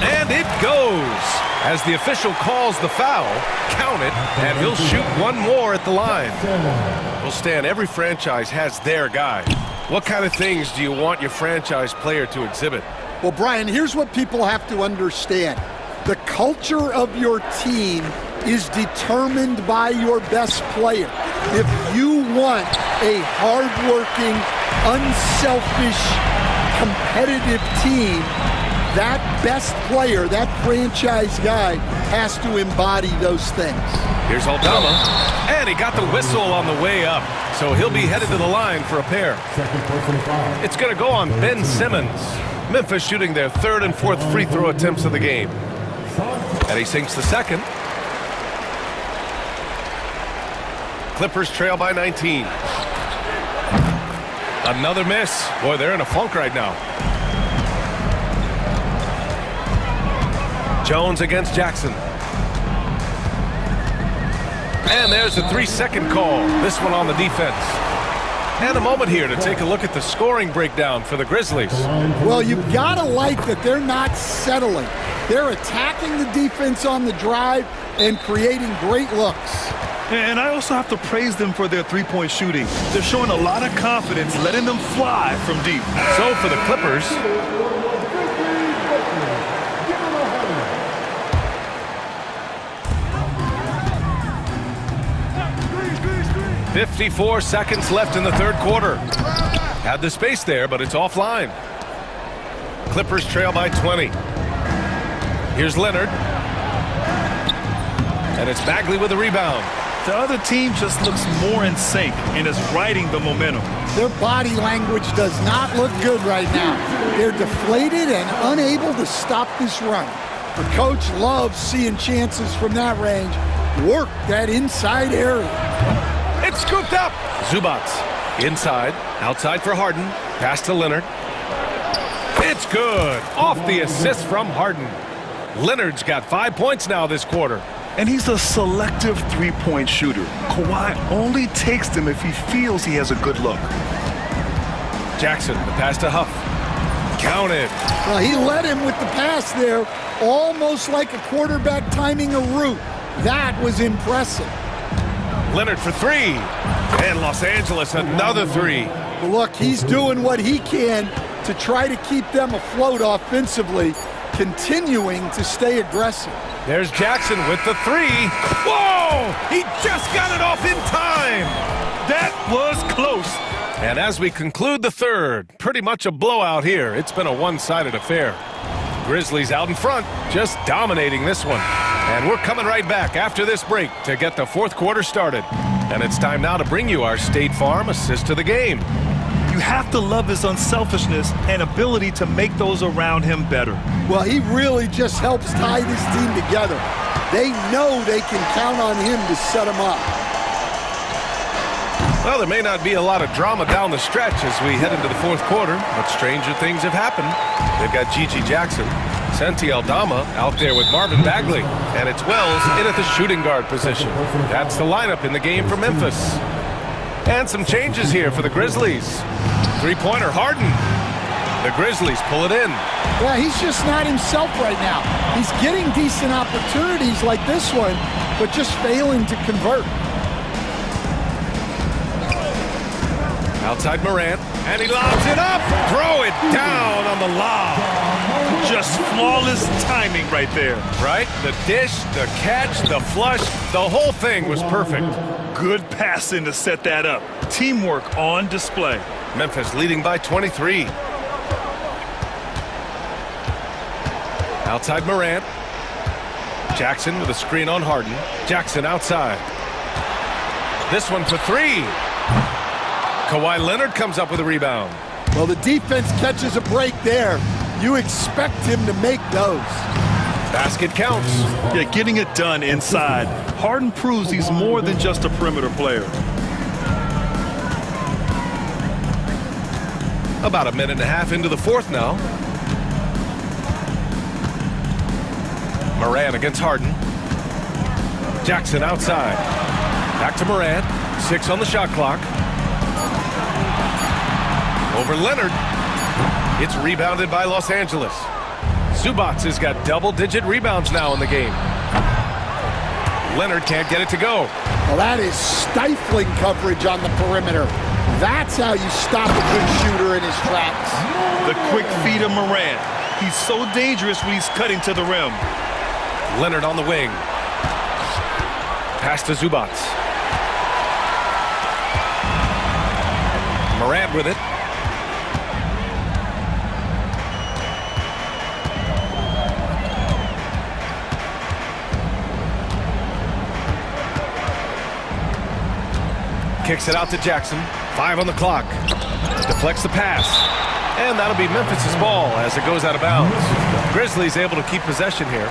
F: And it goes. As the official calls the foul, count it, and he'll shoot one more at the line. Well, Stan, every franchise has their guy. What kind of things do you want your franchise player to exhibit?
G: Well, Brian, here's what people have to understand. The culture of your team is determined by your best player. If you want a hardworking, unselfish, competitive team, that best player, that franchise guy, has to embody those things.
F: Here's Aldama, and he got the whistle on the way up, so he'll be headed to the line for a pair. It's going to go on Ben Simmons. Memphis shooting their 3rd and 4th free throw attempts of the game. And he sinks the second. Clippers trail by 19. Another miss. Boy, they're in a funk right now. Jones against Jackson. And there's a 3-second call. This one on the defense. And a moment here to take a look at the scoring breakdown for the Grizzlies.
G: Well, you've got to like that they're not settling. They're attacking the defense on the drive and creating great looks.
H: And I also have to praise them for their three-point shooting. They're showing a lot of confidence, letting them fly from deep.
F: So for the Clippers, 54 seconds left in the third quarter. Had the space there, but it's offline. Clippers trail by 20. Here's Leonard. And it's Bagley with the rebound.
H: The other team just looks more in sync and is riding the momentum.
G: Their body language does not look good right now. They're deflated and unable to stop this run. The coach loves seeing chances from that range. Work that inside area.
F: It's scooped up. Zubats inside, outside for Harden. Pass to Leonard. It's good. Off the assist from Harden. Leonard's got 5 points now this quarter.
H: And he's a selective three-point shooter. Kawhi only takes them if he feels he has a good look.
F: Jackson, the pass to Huff. Counted.
G: Well, he led him with the pass there, almost like a quarterback timing a route. That was impressive.
F: Leonard for three. And Los Angeles, another three.
G: Look, he's doing what he can to try to keep them afloat offensively, continuing to stay aggressive.
F: There's Jackson with the three. Whoa! He just got it off in time.
H: That was close.
F: And as we conclude the third, pretty much a blowout here. It's been a one-sided affair. Grizzlies out in front, just dominating this one. And we're coming right back after this break to get the fourth quarter started. And it's time now to bring you our State Farm assist to the game.
H: You have to love his unselfishness and ability to make those around him better.
G: Well, he really just helps tie this team together. They know they can count on him to set them up.
F: Well, there may not be a lot of drama down the stretch as we head into the fourth quarter, but stranger things have happened. They've got Gigi Jackson, Santi Aldama out there with Marvin Bagley, and it's Wells in at the shooting guard position. That's the lineup in the game for Memphis. And some changes here for the Grizzlies. Three-pointer, Harden. The Grizzlies pull it in.
G: Yeah, he's just not himself right now. He's getting decent opportunities like this one, but just failing to convert.
F: Outside Morant, and he lobs it up. Throw it down on the lob.
H: Just flawless timing right there.
F: Right? The dish, the catch, the flush, the whole thing was perfect.
H: Good passing to set that up. Teamwork on display.
F: Memphis leading by 23. Outside Morant. Jackson with a screen on Harden. Jackson outside. This one for three. Kawhi Leonard comes up with a rebound.
G: Well, the defense catches a break there. You expect him to make those.
F: Basket counts.
H: Yeah, getting it done inside. Harden proves he's more than just a perimeter player.
F: About a minute and a half into the fourth now. Morant against Harden. Jackson outside. Back to Morant. 6 on the shot clock. Over Leonard. It's rebounded by Los Angeles. Zubac has got double-digit rebounds now in the game. Leonard can't get it to go.
G: Well, that is stifling coverage on the perimeter. That's how you stop a good shooter in his tracks.
H: The quick feed of Morant. He's so dangerous when he's cutting to the rim.
F: Leonard on the wing. Pass to Zubac. Morant with it. Kicks it out to Jackson. 5 on the clock. Deflects the pass. And that'll be Memphis' ball as it goes out of bounds. Grizzlies able to keep possession here.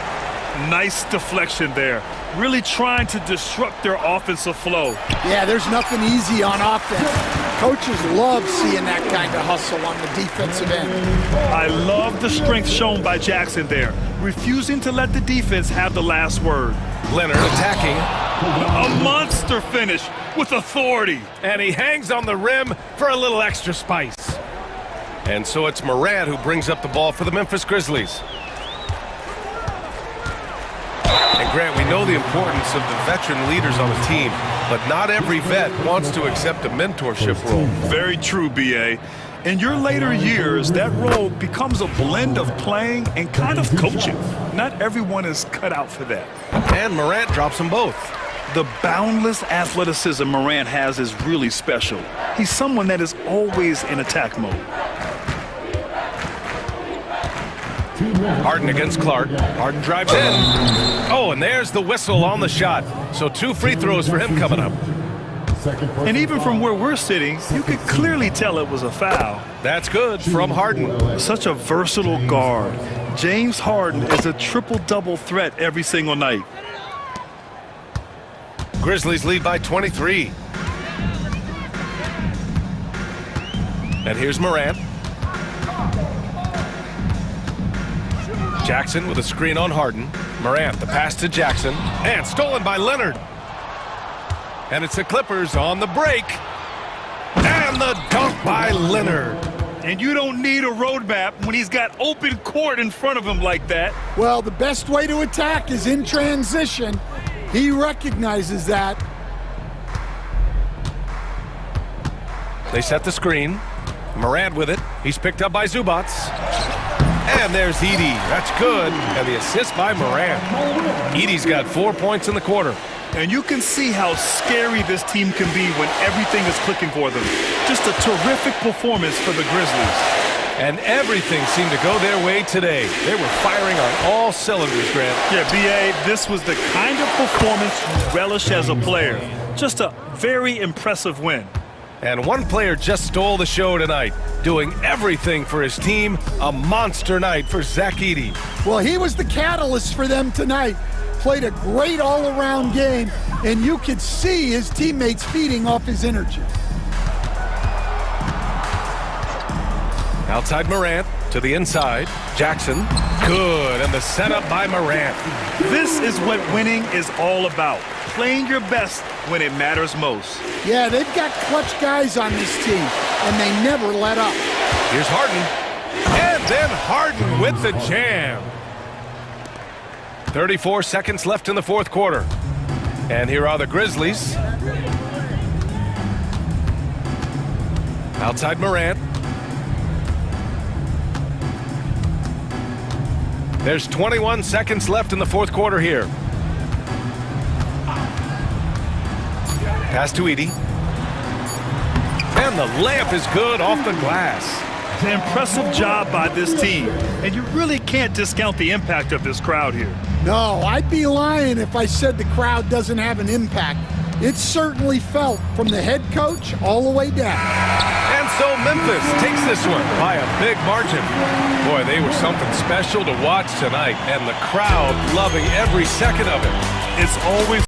H: Nice deflection there. Really trying to disrupt their offensive flow.
G: Yeah, there's nothing easy on offense. Coaches love seeing that kind of hustle on the defensive end.
H: I love the strength shown by Jackson there, refusing to let the defense have the last word.
F: Leonard attacking.
H: A monster finish with authority.
F: And he hangs on the rim for a little extra spice. And so it's Morant who brings up the ball for the Memphis Grizzlies. And Grant, we know the importance of the veteran leaders on the team, but not every vet wants to accept a mentorship role.
H: Very true, B.A. In your later years, that role becomes a blend of playing and kind of coaching. Not everyone is cut out for that.
F: And Morant drops them both.
H: The boundless athleticism Morant has is really special. He's someone that is always in attack mode.
F: Harden against Clark. Harden drives in. Oh, and there's the whistle on the shot. So 2 free throws for him coming up.
H: And even from where we're sitting, you could clearly tell it was a foul.
F: That's good from Harden.
H: Such a versatile guard. James Harden is a triple-double threat every single night.
F: Grizzlies lead by 23. And here's Morant. Jackson with a screen on Harden. Morant, the pass to Jackson, and stolen by Leonard. And it's the Clippers on the break. And the dunk by Leonard.
H: And you don't need a roadmap when he's got open court in front of him like that.
G: Well, the best way to attack is in transition. He recognizes that.
F: They set the screen. Morant with it. He's picked up by Zubats. And there's Edey. That's good. And the assist by Morant. Edey's got 4 points in the quarter.
H: And you can see how scary this team can be when everything is clicking for them. Just a terrific performance for the Grizzlies.
F: And everything seemed to go their way today. They were firing on all cylinders, Grant.
H: Yeah, B.A., this was the kind of performance you relish as a player. Just a very impressive win.
F: And one player just stole the show tonight, doing everything for his team. A monster night for Zach Edey.
G: Well, he was the catalyst for them tonight. Played a great all-around game, and you could see his teammates feeding off his energy.
F: Outside Morant, to the inside. Jackson, good, and the setup by Morant.
H: This is what winning is all about. Playing your best when it matters most.
G: Yeah, they've got clutch guys on this team, and they never let up.
F: Here's Harden, and then Harden with the jam. 34 seconds left in the fourth quarter. And here are the Grizzlies. Outside Morant. There's 21 seconds left in the fourth quarter here. Pass to Edey. And the layup is good off the glass.
H: An impressive job by this team. And you really can't discount the impact of this crowd here.
G: No, I'd be lying if I said the crowd doesn't have an impact. It's certainly felt from the head coach all the way down.
F: And so Memphis takes this one by a big margin. Boy, they were something special to watch tonight, and the crowd loving every second of it.
H: It's always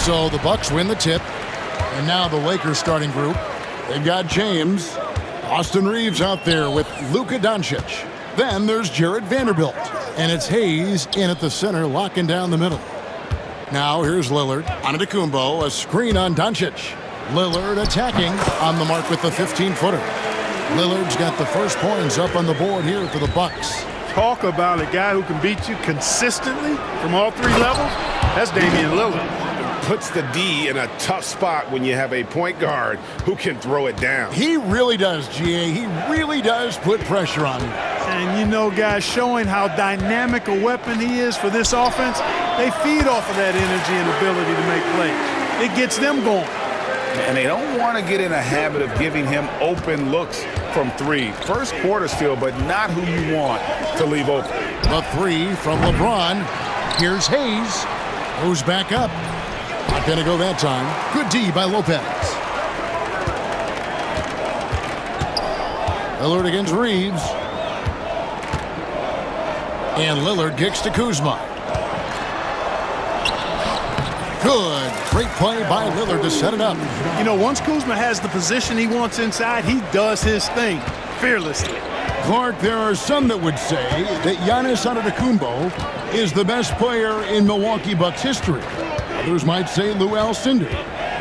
B: So the Bucks win the tip. And now the Lakers starting group. They've got James. Austin Reeves out there with Luka Doncic. Then there's Jared Vanderbilt. And it's Hayes in at the center, locking down the middle. Now here's Lillard. Antetokounmpo, a screen on Doncic. Lillard attacking on the mark with the 15-footer. Lillard's got the first points up on the board here for the Bucks.
J: Talk about a guy who can beat you consistently from all three levels. That's Damian Lillard.
K: Puts the D in a tough spot when you have a point guard who can throw it down.
B: He really does, GA. He really does put pressure on him.
J: And you know, guys, showing how dynamic a weapon he is for this offense, they feed off of that energy and ability to make plays. It gets them going.
A: And they don't want to get in a habit of giving him open looks from three. First quarter still, but not who you want to leave open.
B: The three from LeBron. Here's Hayes. Goes back up. Not going to go that time. Good D by Lopez. Lillard against Reeves. And Lillard kicks to Kuzma. Good. Great play by Lillard to set it up.
J: You know, once Kuzma has the position he wants inside, he does his thing fearlessly.
B: Clark, there are some that would say that Giannis Antetokounmpo is the best player in Milwaukee Bucks history. Others might say Lou Alcindor.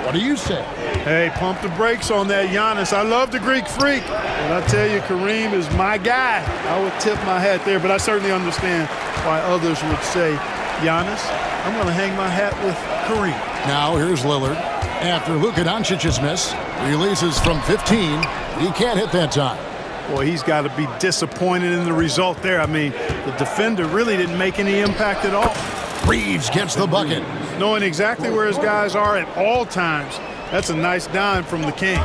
B: What do you say?
J: Hey, pump the brakes on that Giannis. I love the Greek freak. And I tell you, Kareem is my guy. I would tip my hat there, but I certainly understand why others would say, Giannis, I'm going to hang my hat with Kareem.
B: Now here's Lillard. After Luka Doncic's miss, releases from 15. He can't hit that time.
J: Boy, he's got to be disappointed in the result there. I mean, the defender really didn't make any impact at all.
B: Reeves gets the bucket.
J: Knowing exactly where his guys are at all times. That's a nice dime from the King.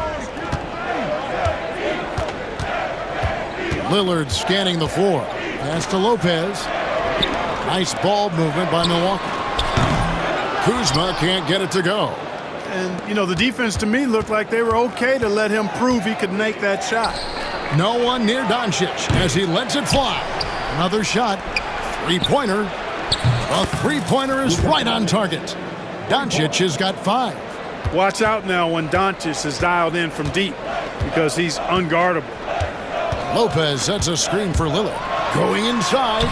B: Lillard scanning the floor. Pass to Lopez. Nice ball movement by Milwaukee. Kuzma can't get it to go.
J: And, you know, the defense to me looked like they were okay to let him prove he could make that shot.
B: No one near Doncic as he lets it fly. Another shot. Three-pointer. A three-pointer is right on target. Doncic has got 5.
J: Watch out now when Doncic is dialed in from deep because he's unguardable.
B: Lopez sets a screen for Lillard. Going inside.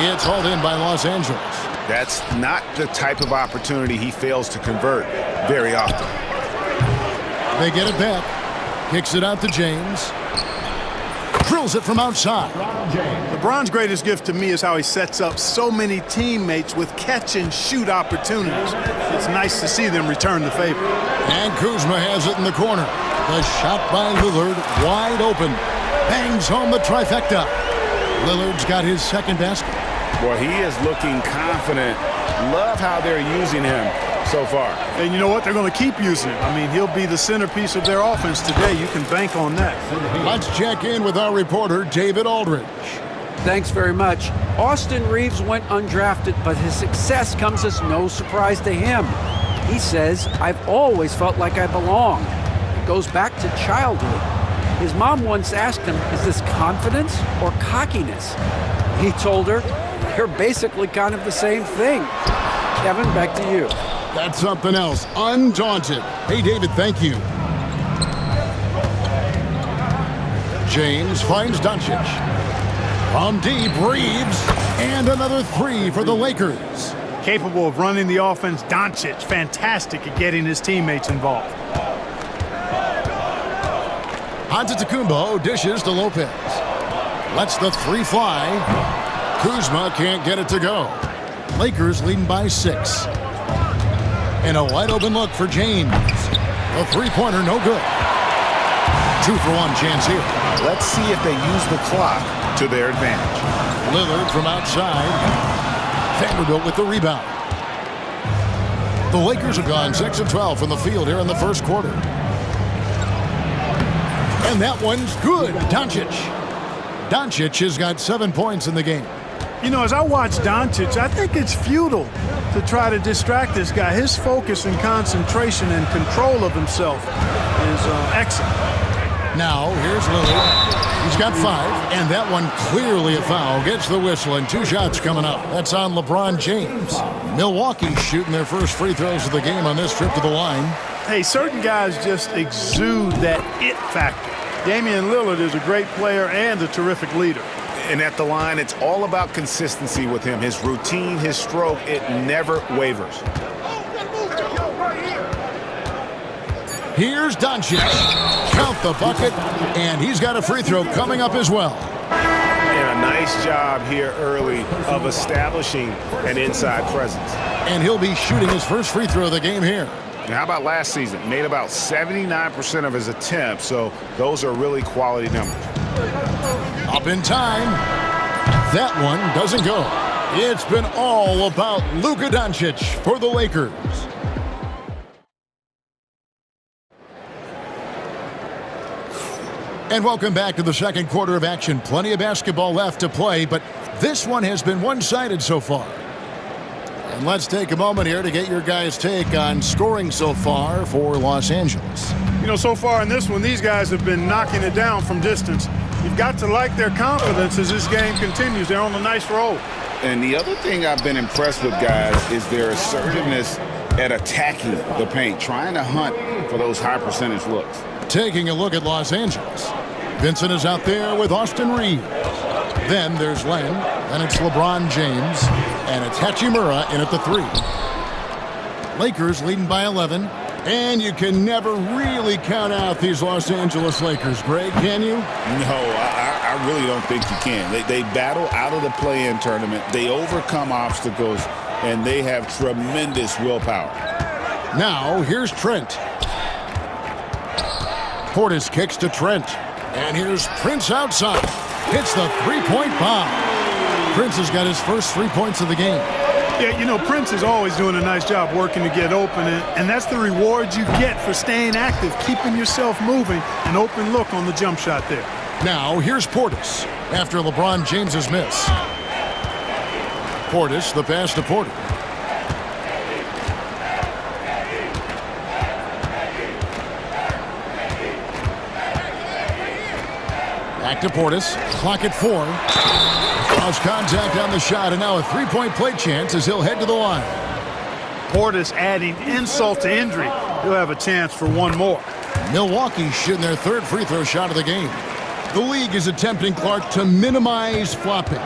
B: It's hauled in by Los Angeles.
A: That's not the type of opportunity he fails to convert very often.
B: They get it back. Kicks it out to James. Drills it from outside.
J: LeBron's greatest gift to me is how he sets up so many teammates with catch-and-shoot opportunities. It's nice to see them return the favor.
B: And Kuzma has it in the corner. The shot by Lillard, wide open. Bangs home the trifecta. Lillard's got his second basket.
A: Boy, he is looking confident. Love how they're using him so far.
J: And you know what? They're going to keep using him. I mean, he'll be the centerpiece of their offense today. You can bank on that.
B: Let's check in with our reporter, David Aldridge.
D: Thanks very much. Austin Reeves went undrafted, but his success comes as no surprise to him. He says, I've always felt like I belong. It goes back to childhood. His mom once asked him, is this confidence or cockiness? He told her, they're basically kind of the same thing. Kevin, back to you.
B: That's something else. Undaunted. Hey, David, thank you. James finds Doncic. From deep, Reeves. And another 3 for the Lakers.
J: Capable of running the offense, Doncic, fantastic at getting his teammates involved.
B: Antetokounmpo dishes to Lopez. Lets the 3 fly. Kuzma can't get it to go. Lakers leading by 6. And a wide open look for James. A three-pointer, no good. 2 for 1 chance here.
A: Let's see if they use the clock to their advantage.
B: Lillard from outside. Vanderbilt with the rebound. The Lakers have gone 6 of 12 from the field here in the first quarter. And that one's good. Doncic. Doncic has got 7 points in the game.
J: You know, as I watch Doncic, I think it's futile to try to distract this guy. His focus and concentration and control of himself is excellent.
B: Now, here's Lillard. He's got 5, and that one clearly a foul. Gets the whistle, and 2 shots coming up. That's on LeBron James. Milwaukee shooting their first free throws of the game on this trip to the line.
J: Hey, certain guys just exude that it factor. Damian Lillard is a great player and a terrific leader.
K: And at the line, it's all about consistency with him. His routine, his stroke, it never wavers.
B: Here's Doncic. Count the bucket, and he's got a free throw coming up as well.
K: And a nice job here early of establishing an inside presence.
B: And he'll be shooting his first free throw of the game here.
K: Now, how about last season? Made about 79% of his attempts, so those are really quality numbers.
B: Up in time. That one doesn't go. It's been all about Luka Doncic for the Lakers. And welcome back to the second quarter of action. Plenty of basketball left to play, but this one has been one-sided so far. And let's take a moment here to get your guys' take on scoring so far for Los Angeles.
J: You know, so far in this one, these guys have been knocking it down from distance. You've got to like their confidence as this game continues. They're on a nice roll.
A: And the other thing I've been impressed with, guys, is their assertiveness at attacking the paint, trying to hunt for those high percentage looks.
B: Taking a look at Los Angeles. Vincent is out there with Austin Reeves. Then there's Len. Then it's LeBron James. And it's Hachimura in at the 3. Lakers leading by 11. And you can never really count out these Los Angeles Lakers, Greg, can you?
A: No, I really don't think you can. They battle out of the play-in tournament. They overcome obstacles, and they have tremendous willpower.
B: Now, here's Trent. Portis kicks to Trent. And here's Prince outside. Hits the three-point bomb. Prince has got his first 3 points of the game.
J: Yeah, you know, Prince is always doing a nice job working to get open, and that's the reward you get for staying active, keeping yourself moving, an open look on the jump shot there.
B: Now, here's Portis after LeBron James's miss. Portis, the pass to Porter. Back to Portis. Clock at 4. Lost contact on the shot, and now a three-point play chance as he'll head to the line.
J: Portis adding insult to injury. He'll have a chance for one more.
B: Milwaukee shooting their third free throw shot of the game. The league is attempting, Clark, to minimize flopping.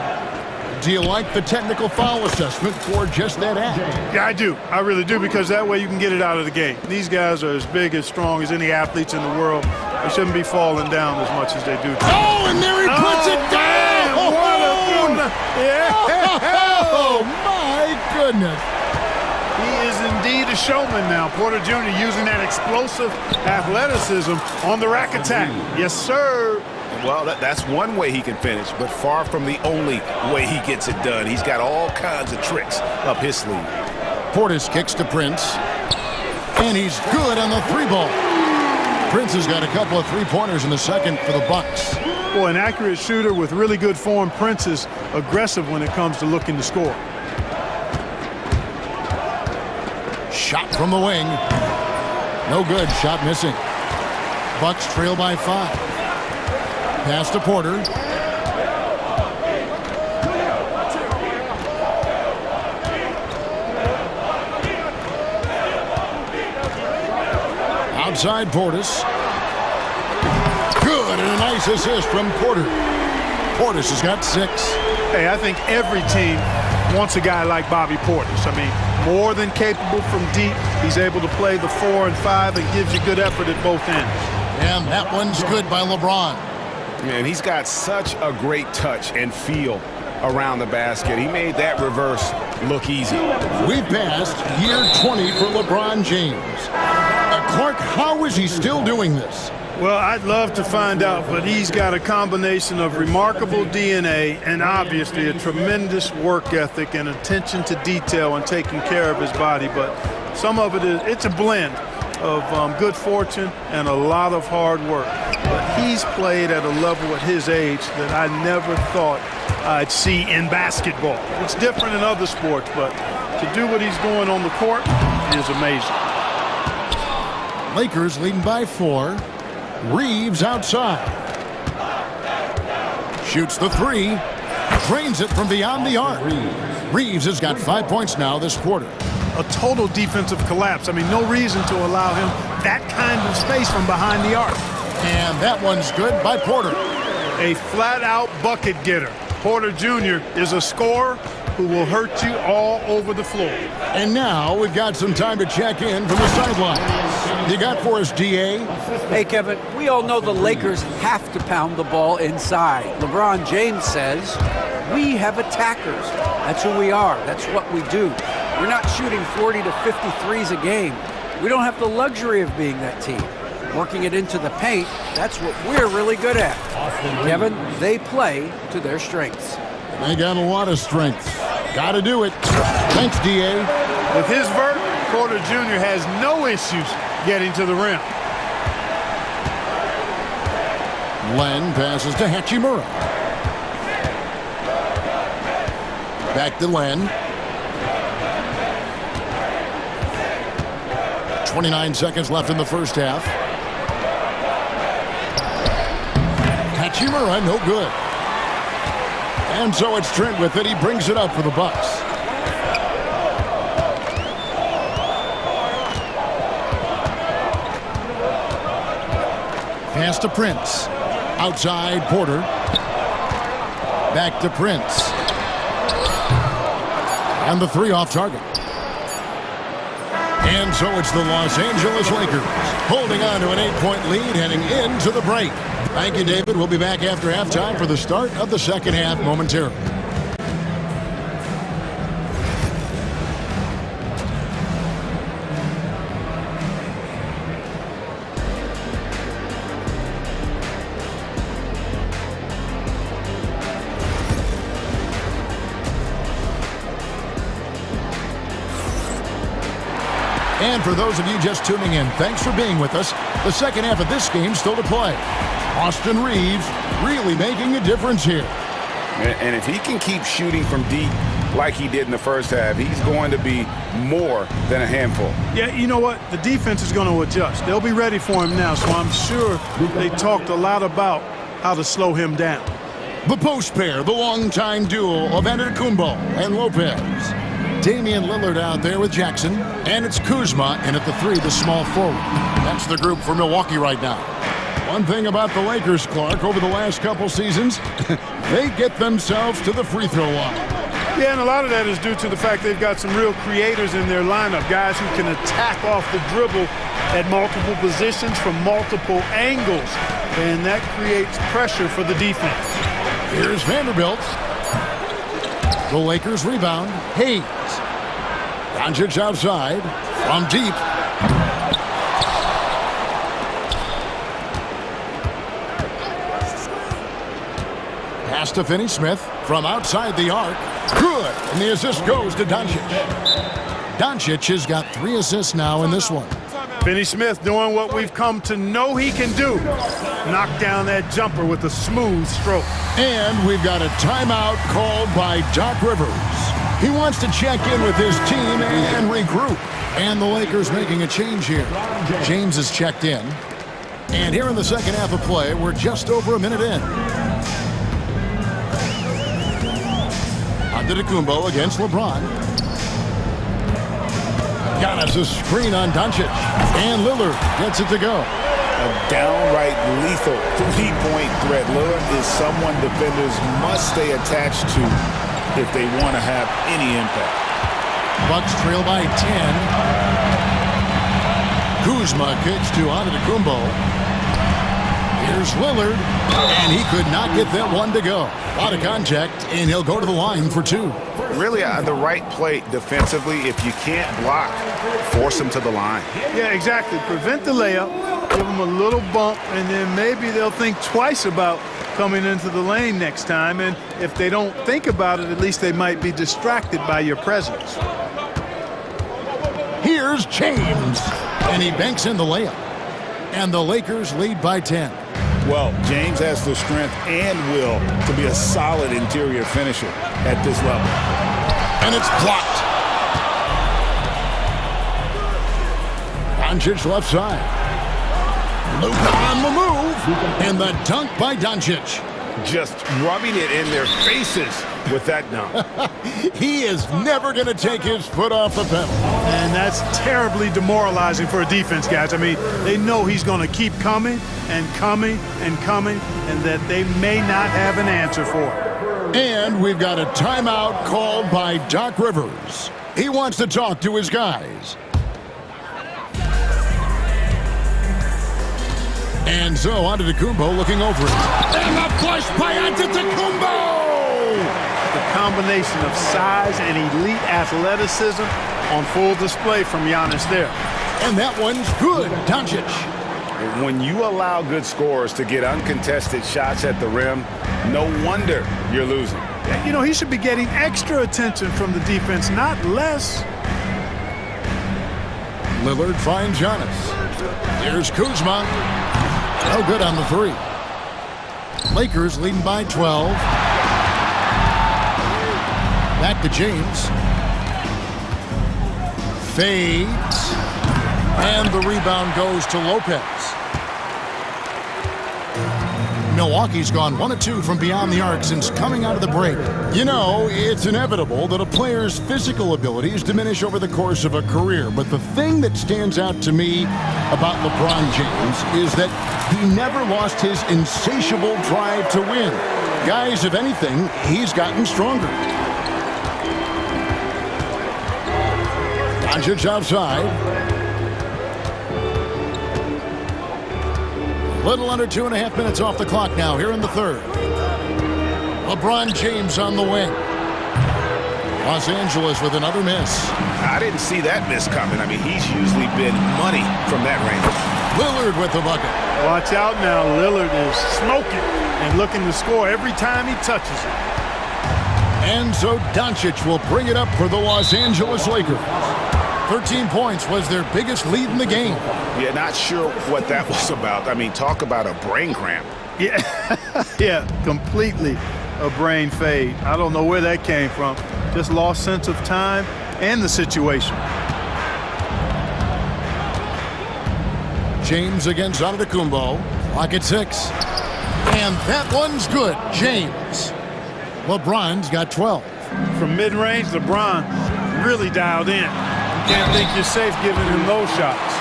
B: Do you like the technical foul assessment for just that act?
J: Yeah, I do. I really do, because that way you can get it out of the game. These guys are as big, as strong as any athletes in the world. They shouldn't be falling down as much as they do.
B: Oh, and there he puts it down!
J: Yeah.
B: Oh, my goodness.
J: He is indeed a showman now. Porter Jr. using that explosive athleticism on the rack attack. Yes, sir.
K: Well, that's one way he can finish, but far from the only way he gets it done. He's got all kinds of tricks up his sleeve.
B: Portis kicks to Prince, and he's good on the 3-ball. Prince has got a couple of three-pointers in the second for the Bucks.
J: Boy, an accurate shooter with really good form. Prince is aggressive when it comes to looking to score.
B: Shot from the wing. No good. Shot missing. Bucks trail by 5. Pass to Porter. Outside Portis. Good, and a nice assist from Porter. Portis has got 6.
J: Hey, I think every team wants a guy like Bobby Portis. I mean, more than capable from deep. He's able to play the 4 and 5 and gives you good effort at both ends.
B: And that one's good by LeBron.
K: Man, he's got such a great touch and feel around the basket. He made that reverse look easy.
B: We passed year 20 for LeBron James. Clark, how is he still doing this?
J: Well, I'd love to find out, but he's got a combination of remarkable DNA and obviously a tremendous work ethic and attention to detail and taking care of his body. But some of it's a blend of good fortune and a lot of hard work. But he's played at a level at his age that I never thought I'd see in basketball. It's different in other sports, but to do what he's doing on the court is amazing.
B: Lakers leading by 4. Reeves outside. Shoots the three. Drains it from beyond the arc. Reeves has got 5 points now this quarter.
J: A total defensive collapse. I mean, no reason to allow him that kind of space from behind the arc.
B: And that one's good by Porter.
J: A flat-out bucket getter. Porter Jr. is a scorer who will hurt you all over the floor.
B: And now we've got some time to check in from the sidelines. You got for us, DA?
D: Hey, Kevin, we all know the Lakers have to pound the ball inside. LeBron James says, we have attackers. That's who we are. That's what we do. We're not shooting 40 to 53s a game. We don't have the luxury of being that team. Working it into the paint, that's what we're really good at. Kevin, they play to their strengths.
B: They got a lot of strength. Got to do it. Thanks, DA.
J: With his vert, Porter Jr. has no issues getting to the rim.
B: Len passes to Hachimura. Back to Len. 29 seconds left in the first half. Hachimura, no good. And so it's Trent with it. He brings it up for the Bucks. Pass to Prince. Outside, Porter. Back to Prince. And the three off target. And so it's the Los Angeles Lakers holding on to an 8-point lead heading into the break. Thank you, David. We'll be back after halftime for the start of the second half momentarily. And for those of you just tuning in, thanks for being with us. The second half of this game still to play. Austin Reeves really making a difference here.
K: And if he can keep shooting from deep like he did in the first half, he's going to be more than a handful.
J: Yeah, you know what? The defense is going to adjust. They'll be ready for him now, so I'm sure they talked a lot about how to slow him down.
B: The post pair, the longtime duo of Antetokounmpo and Lopez. Damian Lillard out there with Jackson, and it's Kuzma in at the three, the small forward. That's the group for Milwaukee right now. One thing about the Lakers, Clark, over the last couple seasons, they get themselves to the free throw line.
J: Yeah, and a lot of that is due to the fact they've got some real creators in their lineup, guys who can attack off the dribble at multiple positions from multiple angles, and that creates pressure for the defense.
B: Here's Vanderbilt. The Lakers rebound. Hayes. Doncic outside. From deep. Pass to Finney-Smith. From outside the arc. Good. And the assist goes to Doncic. Doncic has got 3 assists now in this one.
J: Finney-Smith doing what we've come to know he can do. Knock down that jumper with a smooth stroke.
B: And we've got a timeout called by Doc Rivers. He wants to check in with his team and regroup. And the Lakers making a change here. James is checked in. And here in the second half of play, we're just over a minute in. Antetokounmpo against LeBron. Giannis a screen on Doncic. And Lillard gets it to go.
A: A downright lethal three-point threat. Lillard is someone defenders must stay attached to if they want to have any impact.
B: Bucks trail by 10. Kuzma kicks to Antetokounmpo. Here's Lillard, and he could not get that one to go. A lot of contact, and he'll go to the line for 2.
K: Really the right play defensively. If you can't block, force him to the line.
J: Yeah, exactly. Prevent the layup, give them a little bump, and then maybe they'll think twice about coming into the lane next time. And if they don't think about it, at least they might be distracted by your presence.
B: Here's James, and he banks in the layup. And the Lakers lead by 10.
A: Well, James has the strength and will to be a solid interior finisher at this level.
B: And it's blocked. Doncic left side. Luka on the move. And the dunk by Doncic.
K: Just rubbing it in their faces with that dunk.
B: He is never going to take his foot off the pedal.
J: And that's terribly demoralizing for a defense, guys. I mean, they know he's going to keep coming and coming and coming, and that they may not have an answer for it.
B: And we've got a timeout called by Doc Rivers. He wants to talk to his guys. And so Antetokounmpo looking over it. And the push by Antetokounmpo!
J: The combination of size and elite athleticism on full display from Giannis there.
B: And that one's good, Doncic.
K: When you allow good scorers to get uncontested shots at the rim, no wonder you're losing.
J: You know, he should be getting extra attention from the defense, not less.
B: Lillard finds Giannis. Here's Kuzma. No good on the three. Lakers leading by 12. Back to James. Fades. And the rebound goes to Lopez. Milwaukee's gone 1 of 2 from beyond the arc since coming out of the break. You know, it's inevitable that a player's physical abilities diminish over the course of a career, but the thing that stands out to me about LeBron James is that he never lost his insatiable drive to win. Guys, if anything, he's gotten stronger. Doncic outside. Little under 2.5 minutes off the clock now here in the third. LeBron James on the wing. Los Angeles with another miss.
K: I didn't see that miss coming. I mean, he's usually been money from that range.
B: Lillard with the bucket.
J: Watch out now. Lillard is smoking and looking to score every time he touches it.
B: And so Doncic will bring it up for the Los Angeles Lakers. 13 points was their biggest lead in the game.
K: Yeah, not sure what that was about. I mean, talk about a brain cramp.
J: Yeah, yeah, completely a brain fade. I don't know where that came from. Just lost sense of time and the situation.
B: James against Antetokounmpo. Clock at 6. And that one's good. James. LeBron's got 12.
J: From mid-range, LeBron really dialed in. You can't think you're safe giving him those shots.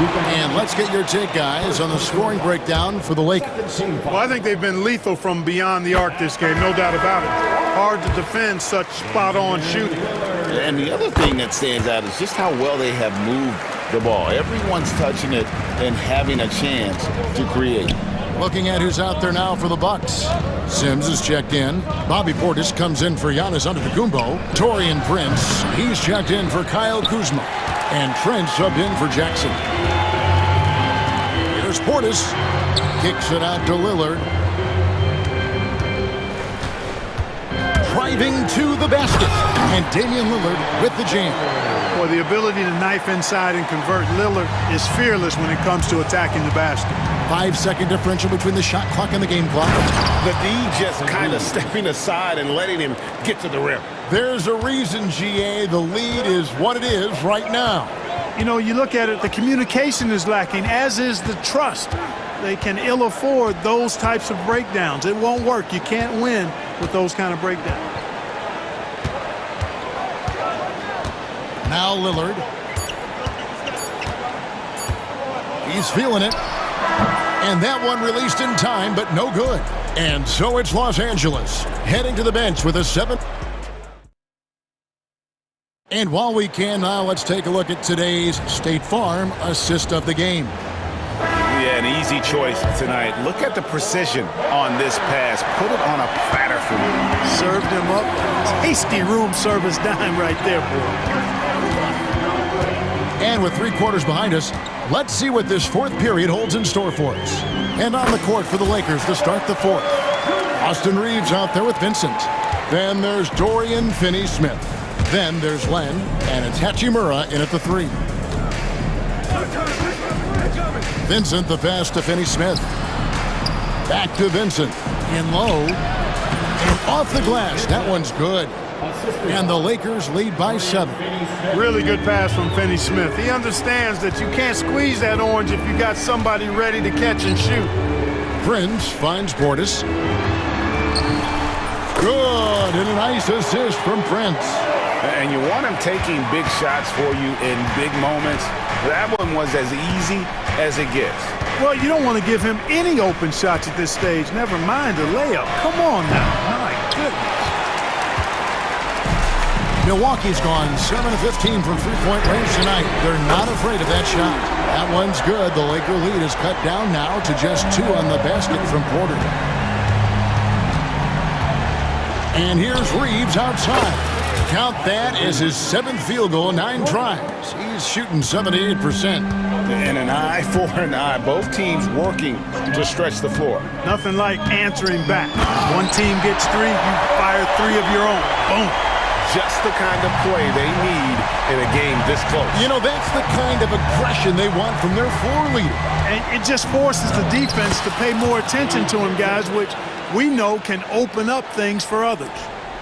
B: And let's get your take, guys, on the scoring breakdown for the Lakers.
J: Well, I think they've been lethal from beyond the arc this game, no doubt about it. Hard to defend such spot-on shooting.
A: And the other thing that stands out is just how well they have moved the ball. Everyone's touching it and having a chance to create.
B: Looking at who's out there now for the Bucks. Sims is checked in. Bobby Portis comes in for Giannis Antetokounmpo. Taurean Prince, he's checked in for Kyle Kuzma. And Trent subbed in for Jackson. Here's Portis. Kicks it out to Lillard. Driving to the basket. And Damian Lillard with the jam.
J: Boy, the ability to knife inside and convert. Lillard is fearless when it comes to attacking the basket.
B: 5-second differential between the shot clock and the game clock.
K: The D just kind of stepping aside and letting him get to the rim.
B: There's a reason, GA, the lead is what it is right now.
J: You know, you look at it, the communication is lacking, as is the trust. They can ill afford those types of breakdowns. It won't work. You can't win with those kind of breakdowns.
B: Now Lillard. He's feeling it. And that one released in time, but no good. And so it's Los Angeles heading to the bench with a 7. And while we can now, let's take a look at today's State Farm assist of the game.
K: Yeah, an easy choice tonight. Look at the precision on this pass. Put it on a platter for you.
J: Served him up. Tasty room service dime right there, boy.
B: And with 3 quarters behind us, let's see what this fourth period holds in store for us. And on the court for the Lakers to start the fourth. Austin Reeves out there with Vincent. Then there's Dorian Finney-Smith. Then there's Len, and it's Hachimura in at the 3. Vincent the pass to Finney-Smith. Back to Vincent. In low. And off the glass. That one's good. And the Lakers lead by 7.
J: Really good pass from Finney Smith. He understands that you can't squeeze that orange if you got somebody ready to catch and shoot.
B: Prince finds Portis. Good, and a nice assist from Prince.
K: And you want him taking big shots for you in big moments. That one was as easy as it gets.
J: Well, you don't want to give him any open shots at this stage. Never mind a layup. Come on now. My goodness.
B: Milwaukee's gone 7 of 15 from three-point range tonight. They're not afraid of that shot. That one's good. The Laker lead is cut down now to just 2 on the basket from Porter. And here's Reeves outside. Count that as his 7th field goal, 9 tries. He's shooting 78%.
K: And an eye for an eye. Both teams working to stretch the floor.
J: Nothing like answering back. One team gets 3, you fire 3 of your own. Boom.
K: Just the kind of play they need in a game this close.
B: You know, that's the kind of aggression they want from their floor leader.
J: And it just forces the defense to pay more attention to him, guys, which we know can open up things for others.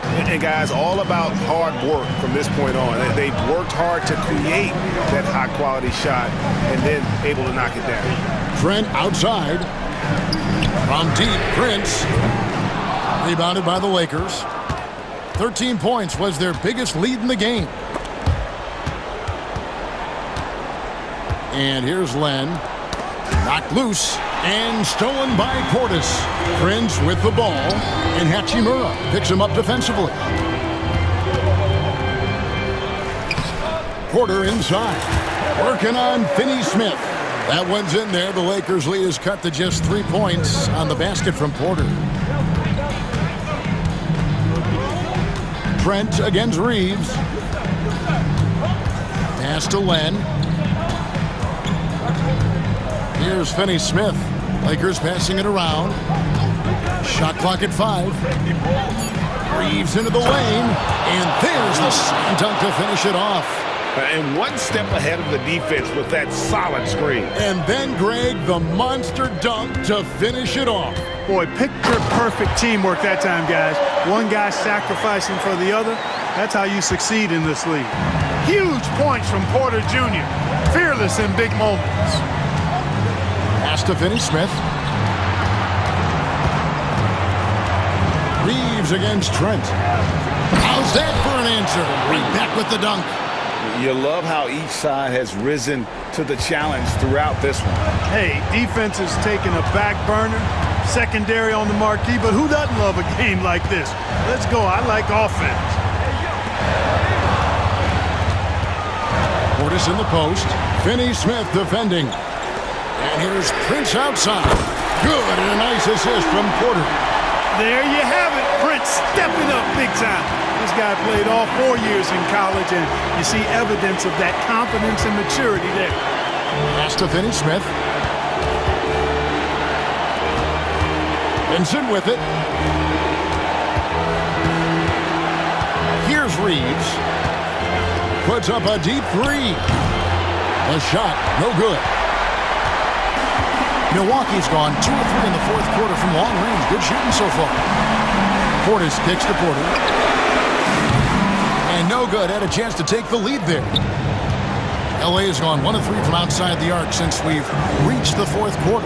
K: And guys, all about hard work from this point on. They've worked hard to create that high-quality shot and then able to knock it down.
B: Trent outside. From deep, Prince. Rebounded by the Lakers. 13 points was their biggest lead in the game. And here's Len. Knocked loose and stolen by Portis. Prince with the ball, and Hachimura picks him up defensively. Porter inside, working on Finney Smith. That one's in there. The Lakers' lead is cut to just 3 points on the basket from Porter. Trent against Reeves. Pass to Len. Here's Finney Smith. Lakers passing it around. Shot clock at 5. Reeves into the lane. And there's the slam dunk to finish it off.
K: And one step ahead of the defense with that solid screen.
B: And then, Greg, the monster dunk to finish it off.
J: Boy, picture-perfect teamwork that time, guys. One guy sacrificing for the other. That's how you succeed in this league. Huge points from Porter Jr. Fearless in big moments.
B: Pass to Finney Smith. Reeves against Trent. How's that for an answer? Right back with the dunk.
K: You love how each side has risen to the challenge throughout this one.
J: Hey, defense is taking a back burner, secondary on the marquee, but who doesn't love a game like this? Let's go. I like offense.
B: Portis in the post. Finney Smith defending. And here's Prince outside. Good, and a nice assist from Porter.
J: There you have it. Prince stepping up big time. This guy played all 4 years in college, and you see evidence of that confidence and maturity there.
B: Pass to Finney Smith. Vincent with it. Here's Reeves. Puts up a deep 3. A shot, no good. Milwaukee's gone 2 of 3 in the fourth quarter from long range. Good shooting so far. Portis kicks to Porter. And no good. Had a chance to take the lead there. LA has gone 1 of 3 from outside the arc since we've reached the fourth quarter.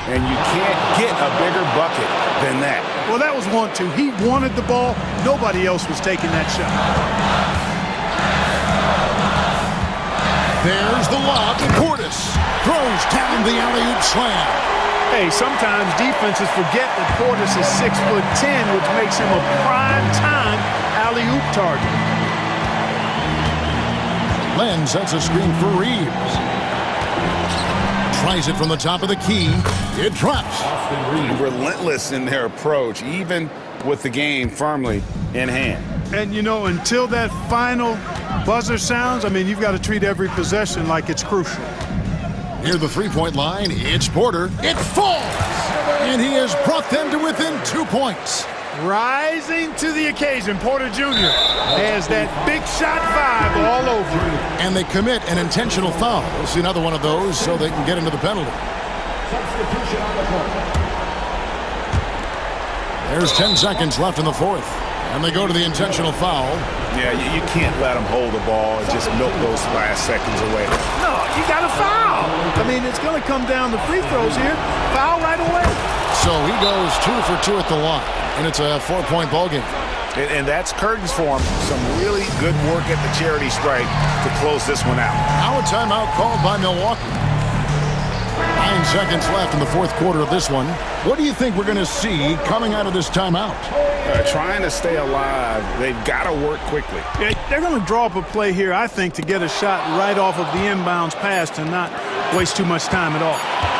K: And you can't get a bigger bucket than that.
J: Well, that was 1-2. He wanted the ball. Nobody else was taking that shot.
B: There's the lob. Portis throws down the alley-oop slam.
J: Hey, sometimes defenses forget that Portis is 6'10", which makes him a prime-time alley-oop target.
B: Len sets a screen for Reeves. Tries it from the top of the key. It drops.
K: Relentless in their approach, even with the game firmly in hand.
J: And, you know, until that final buzzer sounds, I mean, you've got to treat every possession like it's crucial.
B: Near the three-point line, it's Porter. It falls! And he has brought them to within 2 points.
J: Rising to the occasion, Porter Jr. has that big shot vibe all over.
B: And they commit an intentional foul. We'll see another one of those so they can get into the penalty. There's 10 seconds left in the fourth. And they go to the intentional foul.
A: Yeah, you can't let them hold the ball and just milk those last seconds away.
J: No, you got to foul. I mean, it's going to come down to free throws here. Foul right away.
B: So he goes 2 for 2 at the line, and it's a 4-point ball game.
A: And that's curtains for him. Some really good work at the charity stripe to close this one out.
B: Now a timeout called by Milwaukee. 9 seconds left in the fourth quarter of this one. What do you think we're going to see coming out of this timeout?
A: Trying to stay alive. They've got to work quickly.
J: Yeah, they're going to draw up a play here, I think, to get a shot right off of the inbounds pass to not waste too much time at all.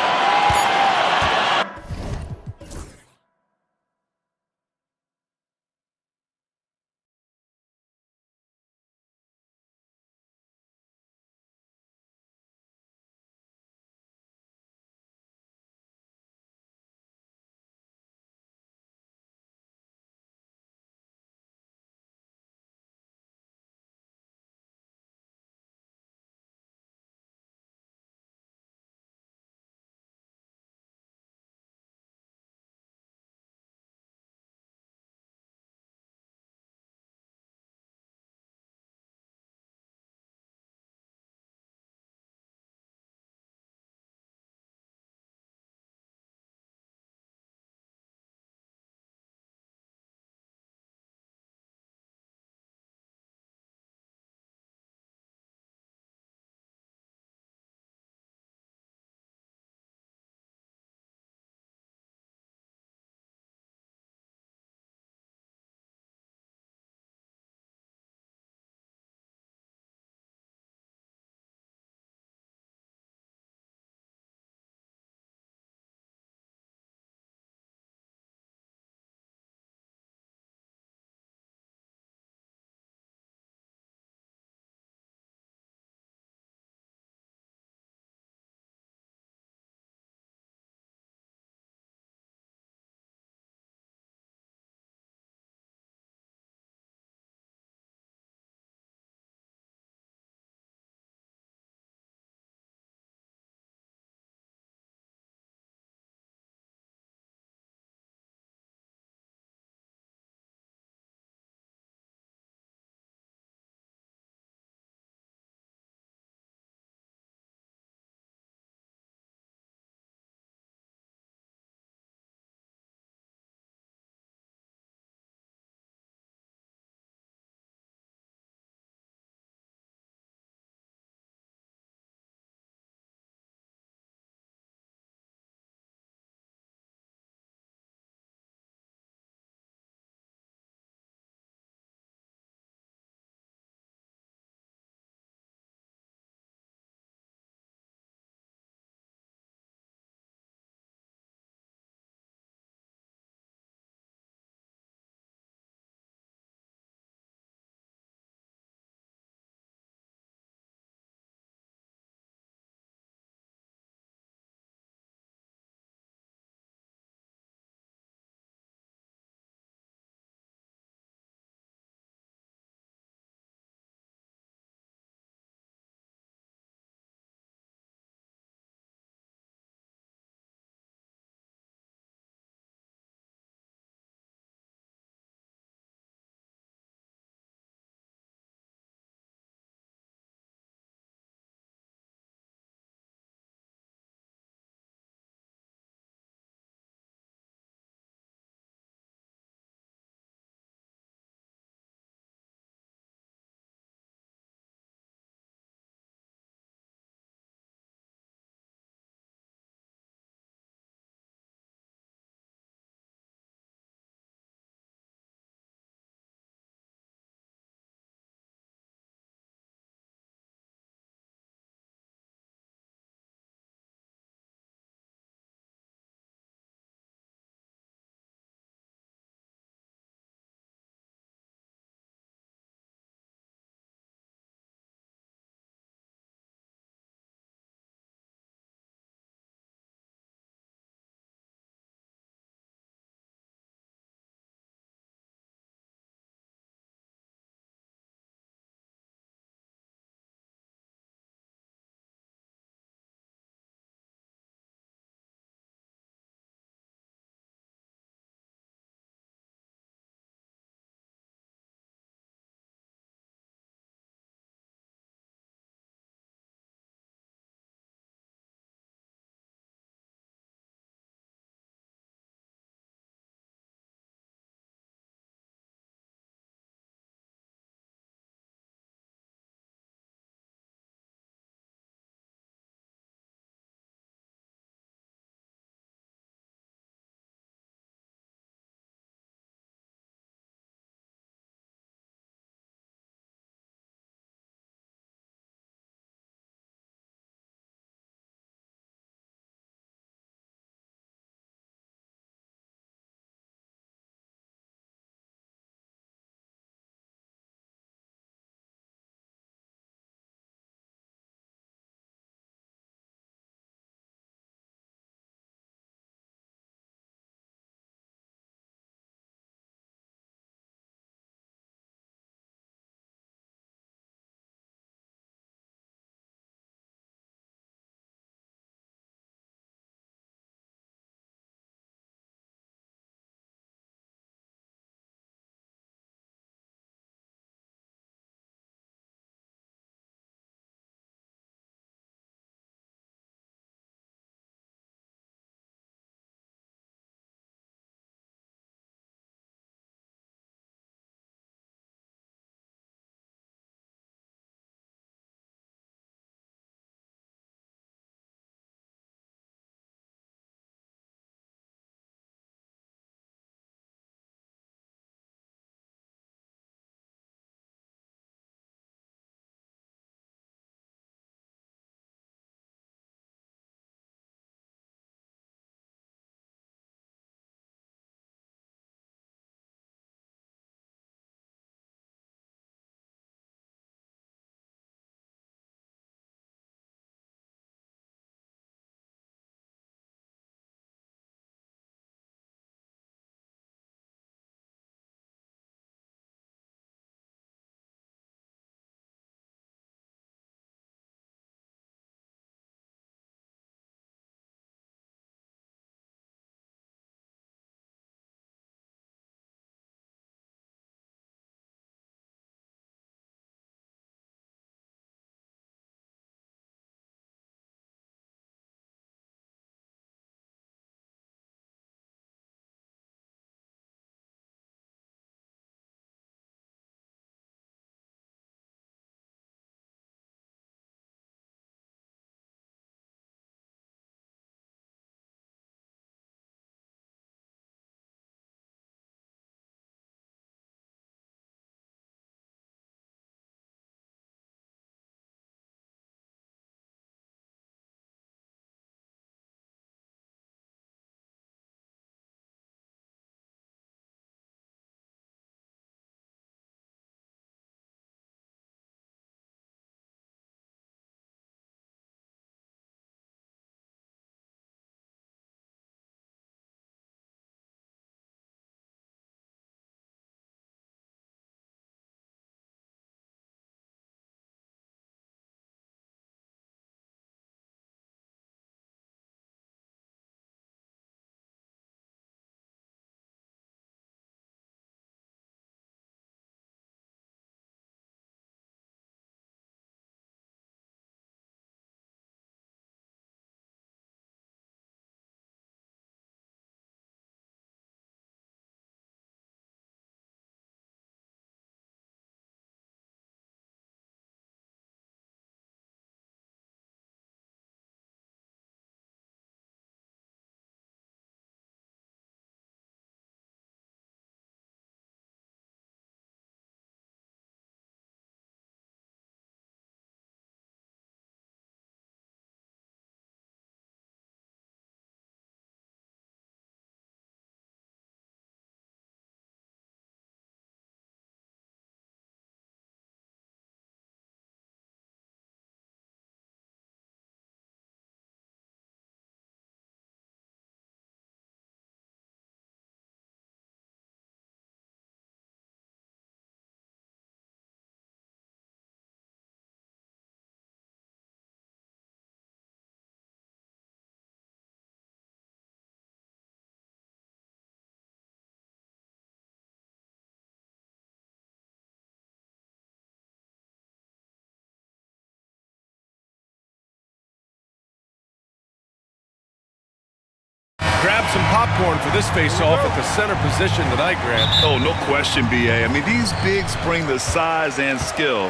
F: some popcorn for this face-off at the center position tonight, Grant.
H: Oh, no question, B.A. I mean, these bigs bring the size and skill.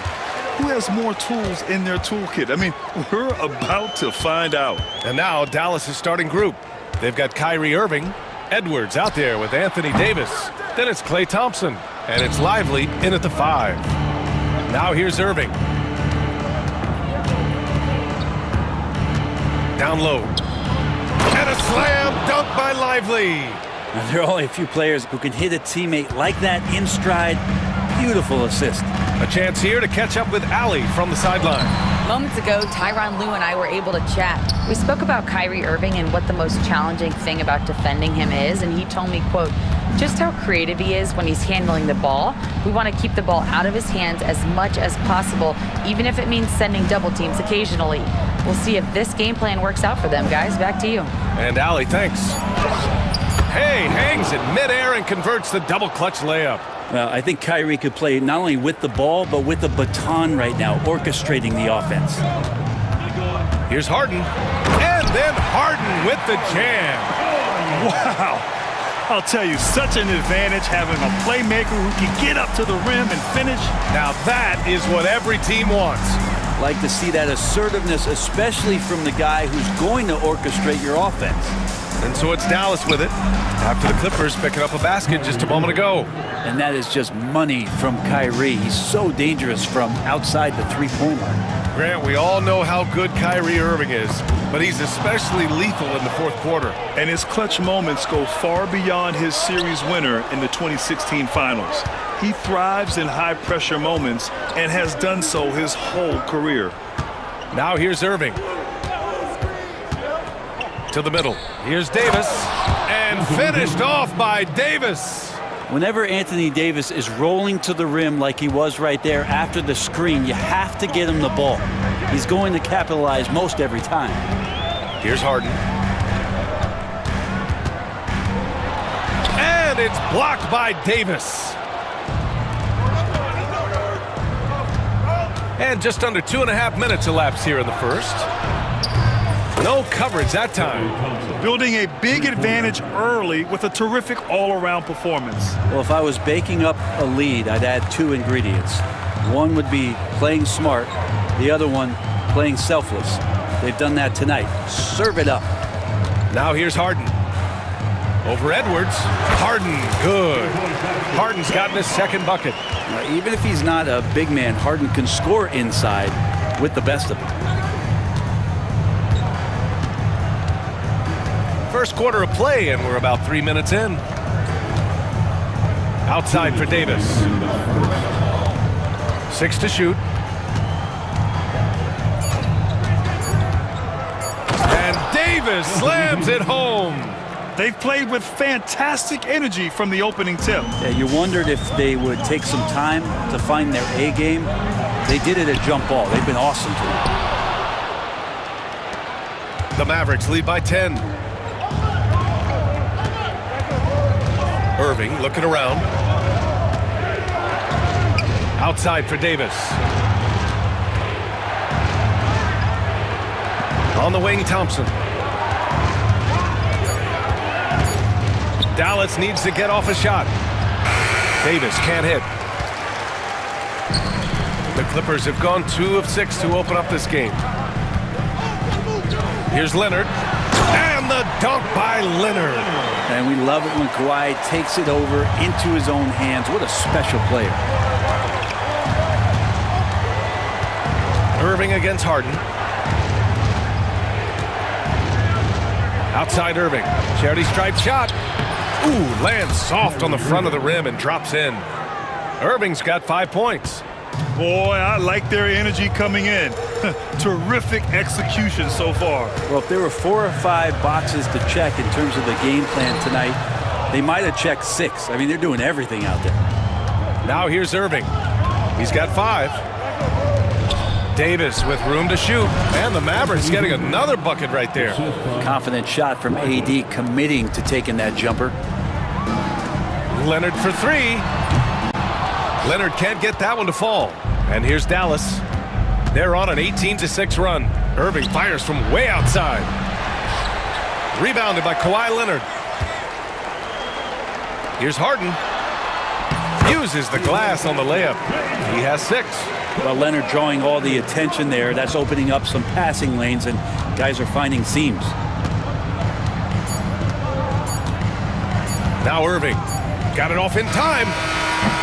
H: Who has more tools in their toolkit? I mean, we're about to find out.
F: And now Dallas' starting group. They've got Kyrie Irving, Edwards out there with Anthony Davis. Then it's Klay Thompson, and it's Lively in at the 5. Now here's Irving. Down low. And a slam dunk by Lively.
L: Now, there are only a few players who can hit a teammate like that in stride. Beautiful assist.
F: A chance here to catch up with Allie from the sideline.
I: Moments ago, Tyronn Lue and I were able to chat. We spoke about Kyrie Irving and what the most challenging thing about defending him is, and he told me, quote, just how creative he is when he's handling the ball. We want to keep the ball out of his hands as much as possible, even if it means sending double teams occasionally. We'll see if this game plan works out for them, guys. Back to you.
F: And Allie, thanks. Hey, hangs in midair and converts the double clutch layup.
L: Well, I think Kyrie could play not only with the ball, but with the baton right now, orchestrating the offense.
F: Here's Harden. And then Harden with the jam.
H: Wow. I'll tell you, such an advantage having a playmaker who can get up to the rim and finish.
F: Now that is what every team wants.
L: Like to see that assertiveness, especially from the guy who's going to orchestrate your offense.
F: And so it's Dallas with it after the Clippers picking up a basket just a moment ago.
L: And that is just money from Kyrie. He's so dangerous from outside the three-point line.
F: Grant, we all know how good Kyrie Irving is, but he's especially lethal in the fourth quarter.
H: And his clutch moments go far beyond his series winner in the 2016 finals. He thrives in high-pressure moments and has done so his whole career.
F: Now here's Irving. To the middle. Here's Davis. And finished off by Davis.
L: Whenever Anthony Davis is rolling to the rim like he was right there after the screen, you have to get him the ball. He's going to capitalize most every time.
F: Here's Harden. And it's blocked by Davis. And just under 2.5 minutes elapsed here in the first. No coverage that time.
H: Building a big advantage early with a terrific all-around performance.
L: Well, if I was baking up a lead, I'd add 2 ingredients. One would be playing smart, the other one playing selfless. They've done that tonight. Serve it up.
F: Now here's Harden. Over Edwards. Harden, good. Harden's gotten his second bucket.
L: Even if he's not a big man, Harden can score inside with the best of them.
F: First quarter of play, and we're about 3 minutes in. Outside for Davis. 6 to shoot. And Davis slams it home.
H: They've played with fantastic energy from the opening tip.
L: Yeah, you wondered if they would take some time to find their A game. They did it at jump ball. They've been awesome tonight.
F: The Mavericks lead by 10. Irving looking around. Outside for Davis. On the wing, Thompson. Dallas needs to get off a shot. Davis can't hit. The Clippers have gone 2 of 6 to open up this game. Here's Leonard. And the dunk by Leonard.
L: And we love it when Kawhi takes it over into his own hands. What a special player.
F: Irving against Harden. Outside Irving. Charity stripe shot. Ooh, lands soft on the front of the rim and drops in. Irving's got 5 points.
H: Boy, I like their energy coming in. Terrific execution so far.
L: Well, if there were 4 or 5 boxes to check in terms of the game plan tonight, they might have checked 6. I mean, they're doing everything out there.
F: Now here's Irving. He's got 5. Davis with room to shoot. And the Mavericks getting another bucket right there.
L: Confident shot from AD, committing to taking that jumper.
F: Leonard for 3. Leonard can't get that one to fall. And here's Dallas. They're on an 18-6 run. Irving fires from way outside. Rebounded by Kawhi Leonard. Here's Harden. Uses the glass on the layup. He has 6.
L: Well, Leonard drawing all the attention there. That's opening up some passing lanes, and guys are finding seams.
F: Now Irving. Got it off in time.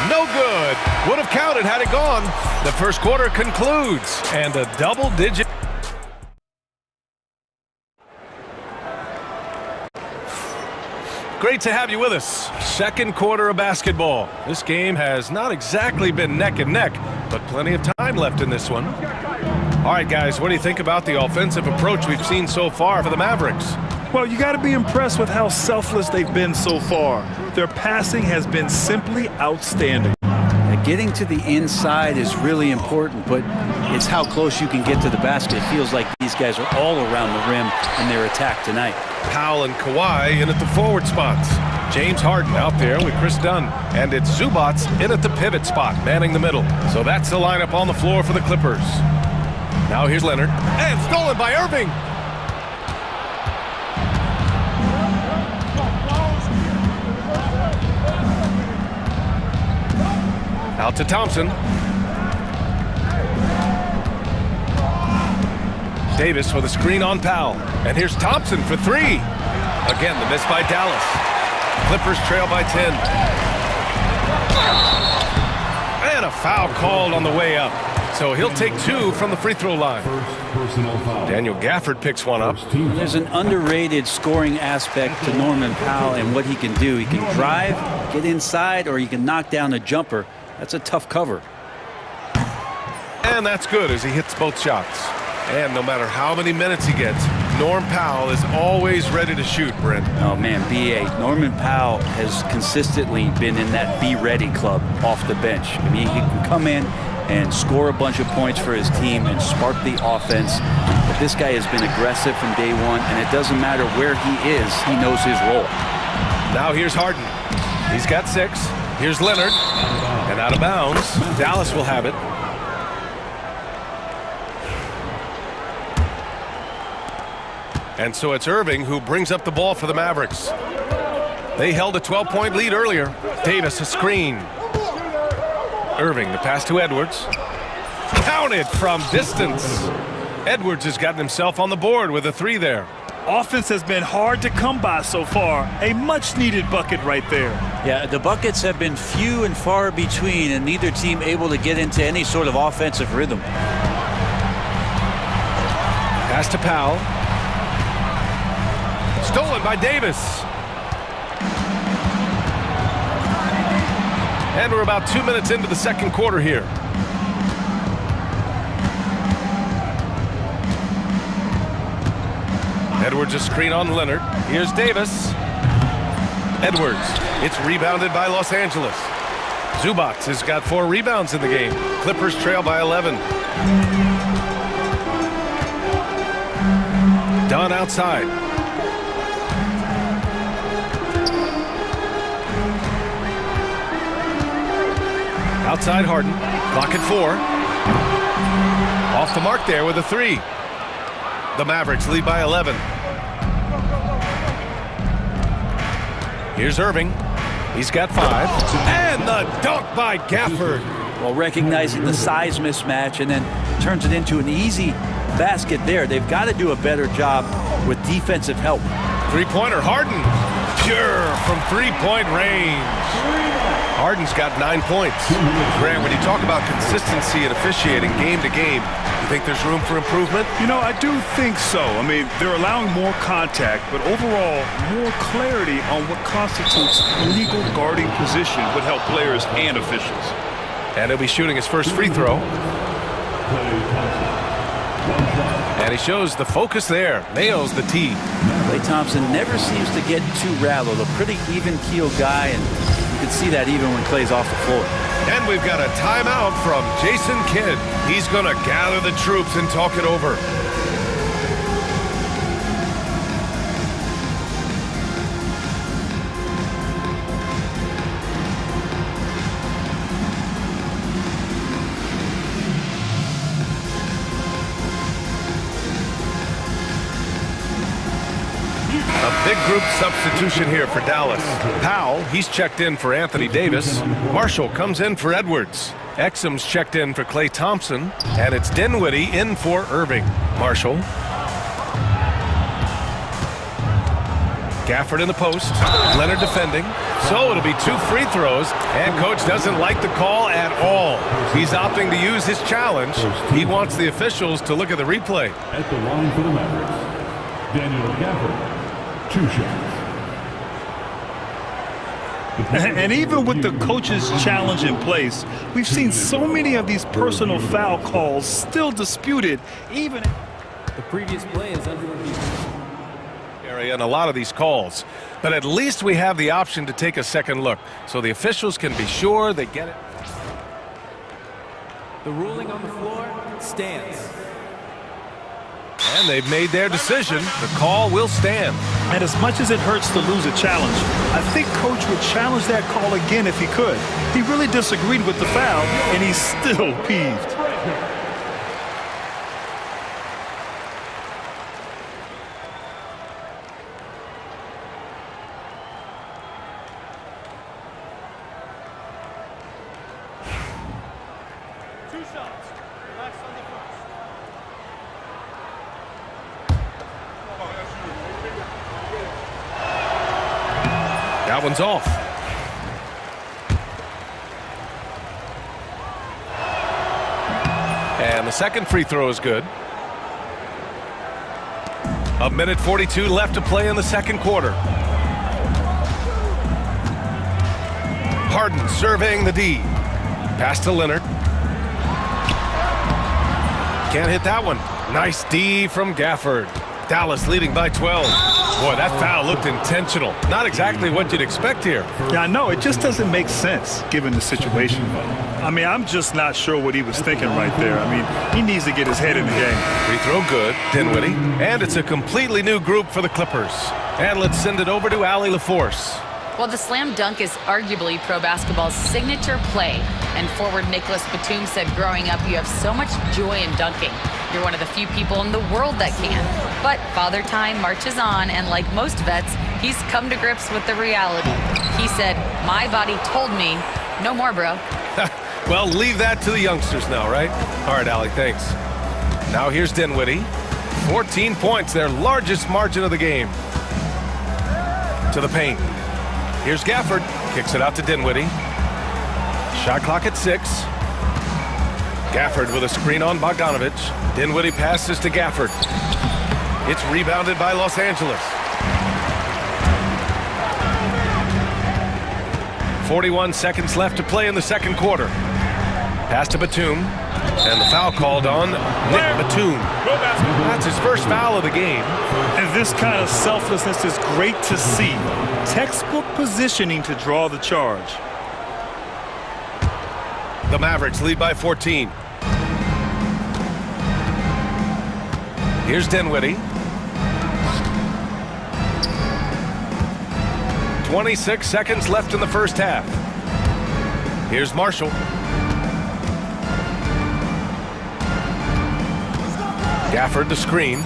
F: No good. Would have counted had it gone. The first quarter concludes, and a double-digit. Great to have you with us. Second quarter of basketball. This game has not exactly been neck and neck, but plenty of time left in this one. All right, guys, what do you think about the offensive approach we've seen so far for the Mavericks?
H: Well, you got to be impressed with how selfless they've been so far. Their passing has been simply outstanding.
L: Getting to the inside is really important, but it's how close you can get to the basket. It feels like these guys are all around the rim in their attack tonight.
F: Powell and Kawhi in at the forward spots. James Harden out there with Chris Dunn. And it's Zubats in at the pivot spot, manning the middle. So that's the lineup on the floor for the Clippers. Now here's Leonard. And stolen by Irving. Out to Thompson. Davis with a screen on Powell. And here's Thompson for 3. Again, the miss by Dallas. Clippers trail by 10. And a foul called on the way up. So he'll take 2 from the free throw line. Daniel Gafford picks one up.
L: There's an underrated scoring aspect to Norman Powell and what he can do. He can drive, get inside, or he can knock down a jumper. That's a tough cover.
F: And that's good as he hits both shots. And no matter how many minutes he gets, Norm Powell is always ready to shoot, Brent.
L: Oh, man, B.A. Norman Powell has consistently been in that Be Ready club off the bench. I mean, he can come in and score a bunch of points for his team and spark the offense. But this guy has been aggressive from day one, and it doesn't matter where he is, he knows his role.
F: Now here's Harden. He's got 6. Here's Leonard. And out of bounds. Dallas will have it. And so it's Irving who brings up the ball for the Mavericks. They held a 12-point lead earlier. Davis a screen. Irving the pass to Edwards. Counted from distance. Edwards has gotten himself on the board with a 3 there.
H: Offense has been hard to come by so far. A much-needed bucket right there.
L: Yeah, the buckets have been few and far between, and neither team able to get into any sort of offensive rhythm.
F: Pass to Powell. Stolen by Davis. And we're about 2 minutes into the second quarter here. Edwards a screen on Leonard. Here's Davis. Edwards. It's rebounded by Los Angeles. Zubats has got 4 rebounds in the game. Clippers trail by 11. Dunn outside. Outside Harden. Clock at 4. Off the mark there with a 3. The Mavericks lead by 11. Here's Irving. He's got 5. And the dunk by Gafford.
L: Well, recognizing the size mismatch and then turns it into an easy basket there. They've got to do a better job with defensive help.
F: Three-pointer, Harden. Pure from three-point range. Harden's got 9 points. Grant, when you talk about consistency and officiating game to game, you think there's room for improvement?
H: You know, I do think so. I mean, they're allowing more contact, but overall, more clarity on what constitutes legal guarding position would help players and officials.
F: And he'll be shooting his first free throw. And he shows the focus there. Nails the tee.
L: Klay Thompson never seems to get too rattled. A pretty even-keeled guy, and you can see that even when Klay's off the floor.
F: And we've got a timeout from Jason Kidd. He's going to gather the troops and talk it over. A Big group substitution here for Dallas. Powell, he's checked in for Anthony Davis. Marshall comes in for Edwards. Exum's checked in for Klay Thompson. And it's Dinwiddie in for Irving. Marshall. Gafford in the post. Leonard defending. So it'll be 2 free throws. And coach doesn't like the call at all. He's opting to use his challenge. He wants the officials to look at the replay.
E: At the line for the Mavericks, Daniel Gafford, 2 shots.
H: And even with the coach's challenge in place, we've seen so many of these personal foul calls still disputed, even
M: the previous play is under review.
F: And a lot of these calls, but at least we have the option to take a second look so the officials can be sure they get it.
M: The ruling on the floor stands.
F: And they've made their decision. The call will stand.
H: And as much as it hurts to lose a challenge, I think coach would challenge that call again if he could. He really disagreed with the foul, and he's still peeved.
F: That one's off. And the second free throw is good. 1:42 left to play in the second quarter. Harden surveying the D. Pass to Leonard. Can't hit that one. Nice D from Gafford. Dallas leading by 12. Boy, that foul looked intentional. Not exactly what you'd expect here.
H: Yeah, I know. It just doesn't make sense given the situation. I mean, I'm just not sure what he was thinking right there. I mean, he needs to get his head in the game.
F: Free throw good, Dinwiddie. And it's a completely new group for the Clippers. And let's send it over to Allie LaForce.
I: Well, the slam dunk is arguably pro basketball's signature play. And forward Nicholas Batum said growing up, you have so much joy in dunking. You're one of the few people in the world that can. But Father Time marches on, and like most vets, he's come to grips with the reality. He said, my body told me, no more, bro.
F: Well, leave that to the youngsters now, right? All right, Allie, thanks. Now here's Dinwiddie. 14 points, their largest margin of the game. To the paint. Here's Gafford. Kicks it out to Dinwiddie. Shot clock at 6. Gafford with a screen on Bogdanovich. Dinwiddie passes to Gafford. It's rebounded by Los Angeles. 41 seconds left to play in the second quarter. Pass to Batum. And the foul called on Nick Batum. That's his first foul of the game.
H: And this kind of selflessness is great to see. Textbook positioning to draw the charge.
F: The Mavericks lead by 14. Here's Dinwiddie. 26 seconds left in the first half. Here's Marshall. Gafford the screen.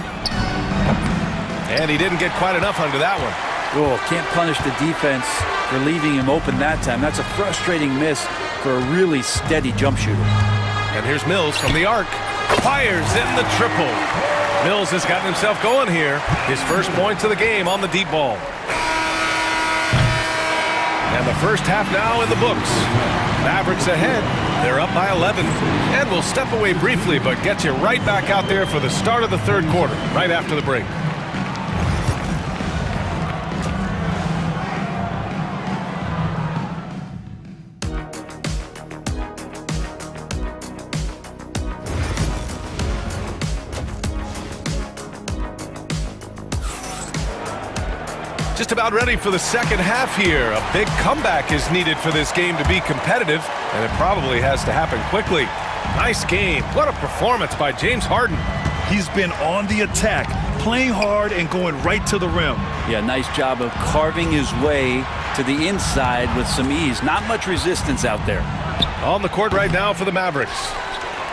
F: And he didn't get quite enough under that one.
L: Oh, can't punish the defense for leaving him open that time. That's a frustrating miss for a really steady jump shooter.
F: And here's Mills from the arc. Fires in the triple. Mills has gotten himself going here. His first points of the game on the deep ball. And the first half now in the books. Mavericks ahead. They're up by 11. And we'll step away briefly, but get you right back out there for the start of the third quarter, right after the break. Just about ready for the second half here. A big comeback is needed for this game to be competitive, and it probably has to happen quickly. Nice game. What a performance by James Harden.
H: He's been on the attack, playing hard and going right to the rim.
L: Yeah, nice job of carving his way to the inside with some ease. Not much resistance out there.
F: On the court right now for the Mavericks.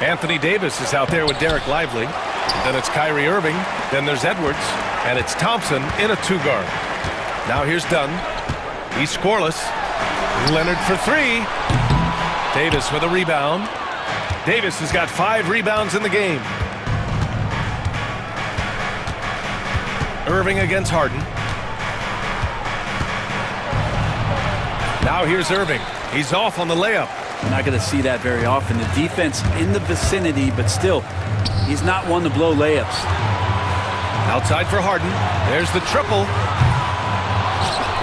F: Anthony Davis is out there with Derek Lively. And then it's Kyrie Irving. Then there's Edwards. And it's Thompson in a 2-guard. Now here's Dunn. He's scoreless. Leonard for three. Davis with a rebound. Davis has got 5 rebounds in the game. Irving against Harden. Now here's Irving. He's off on the layup.
L: You're not going to see that very often. The defense in the vicinity, but still, he's not one to blow layups.
F: Outside for Harden. There's the triple.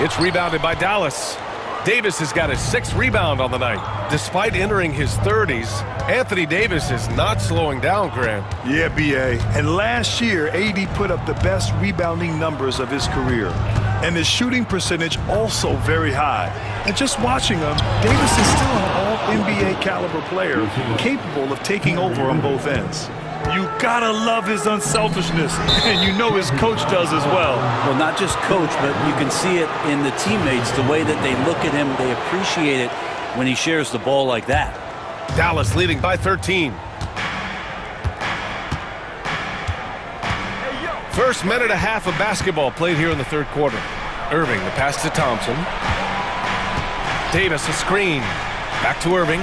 F: It's rebounded by Dallas. Davis has got his 6th rebound on the night. Despite entering his 30s, Anthony Davis is not slowing down, Grant.
H: Yeah, B.A. And last year, AD put up the best rebounding numbers of his career. And his shooting percentage also very high. And just watching him, Davis is still an all-NBA caliber player, capable of taking over on both ends. You gotta love his unselfishness, and you know his coach does as well.
L: Well, not just coach, but you can see it in the teammates, the way that they look at him, they appreciate it when he shares the ball like that.
F: Dallas leading by 13. First minute and a half of basketball played here in the third quarter. Irving, the pass to Thompson. Davis, a screen. Back to Irving.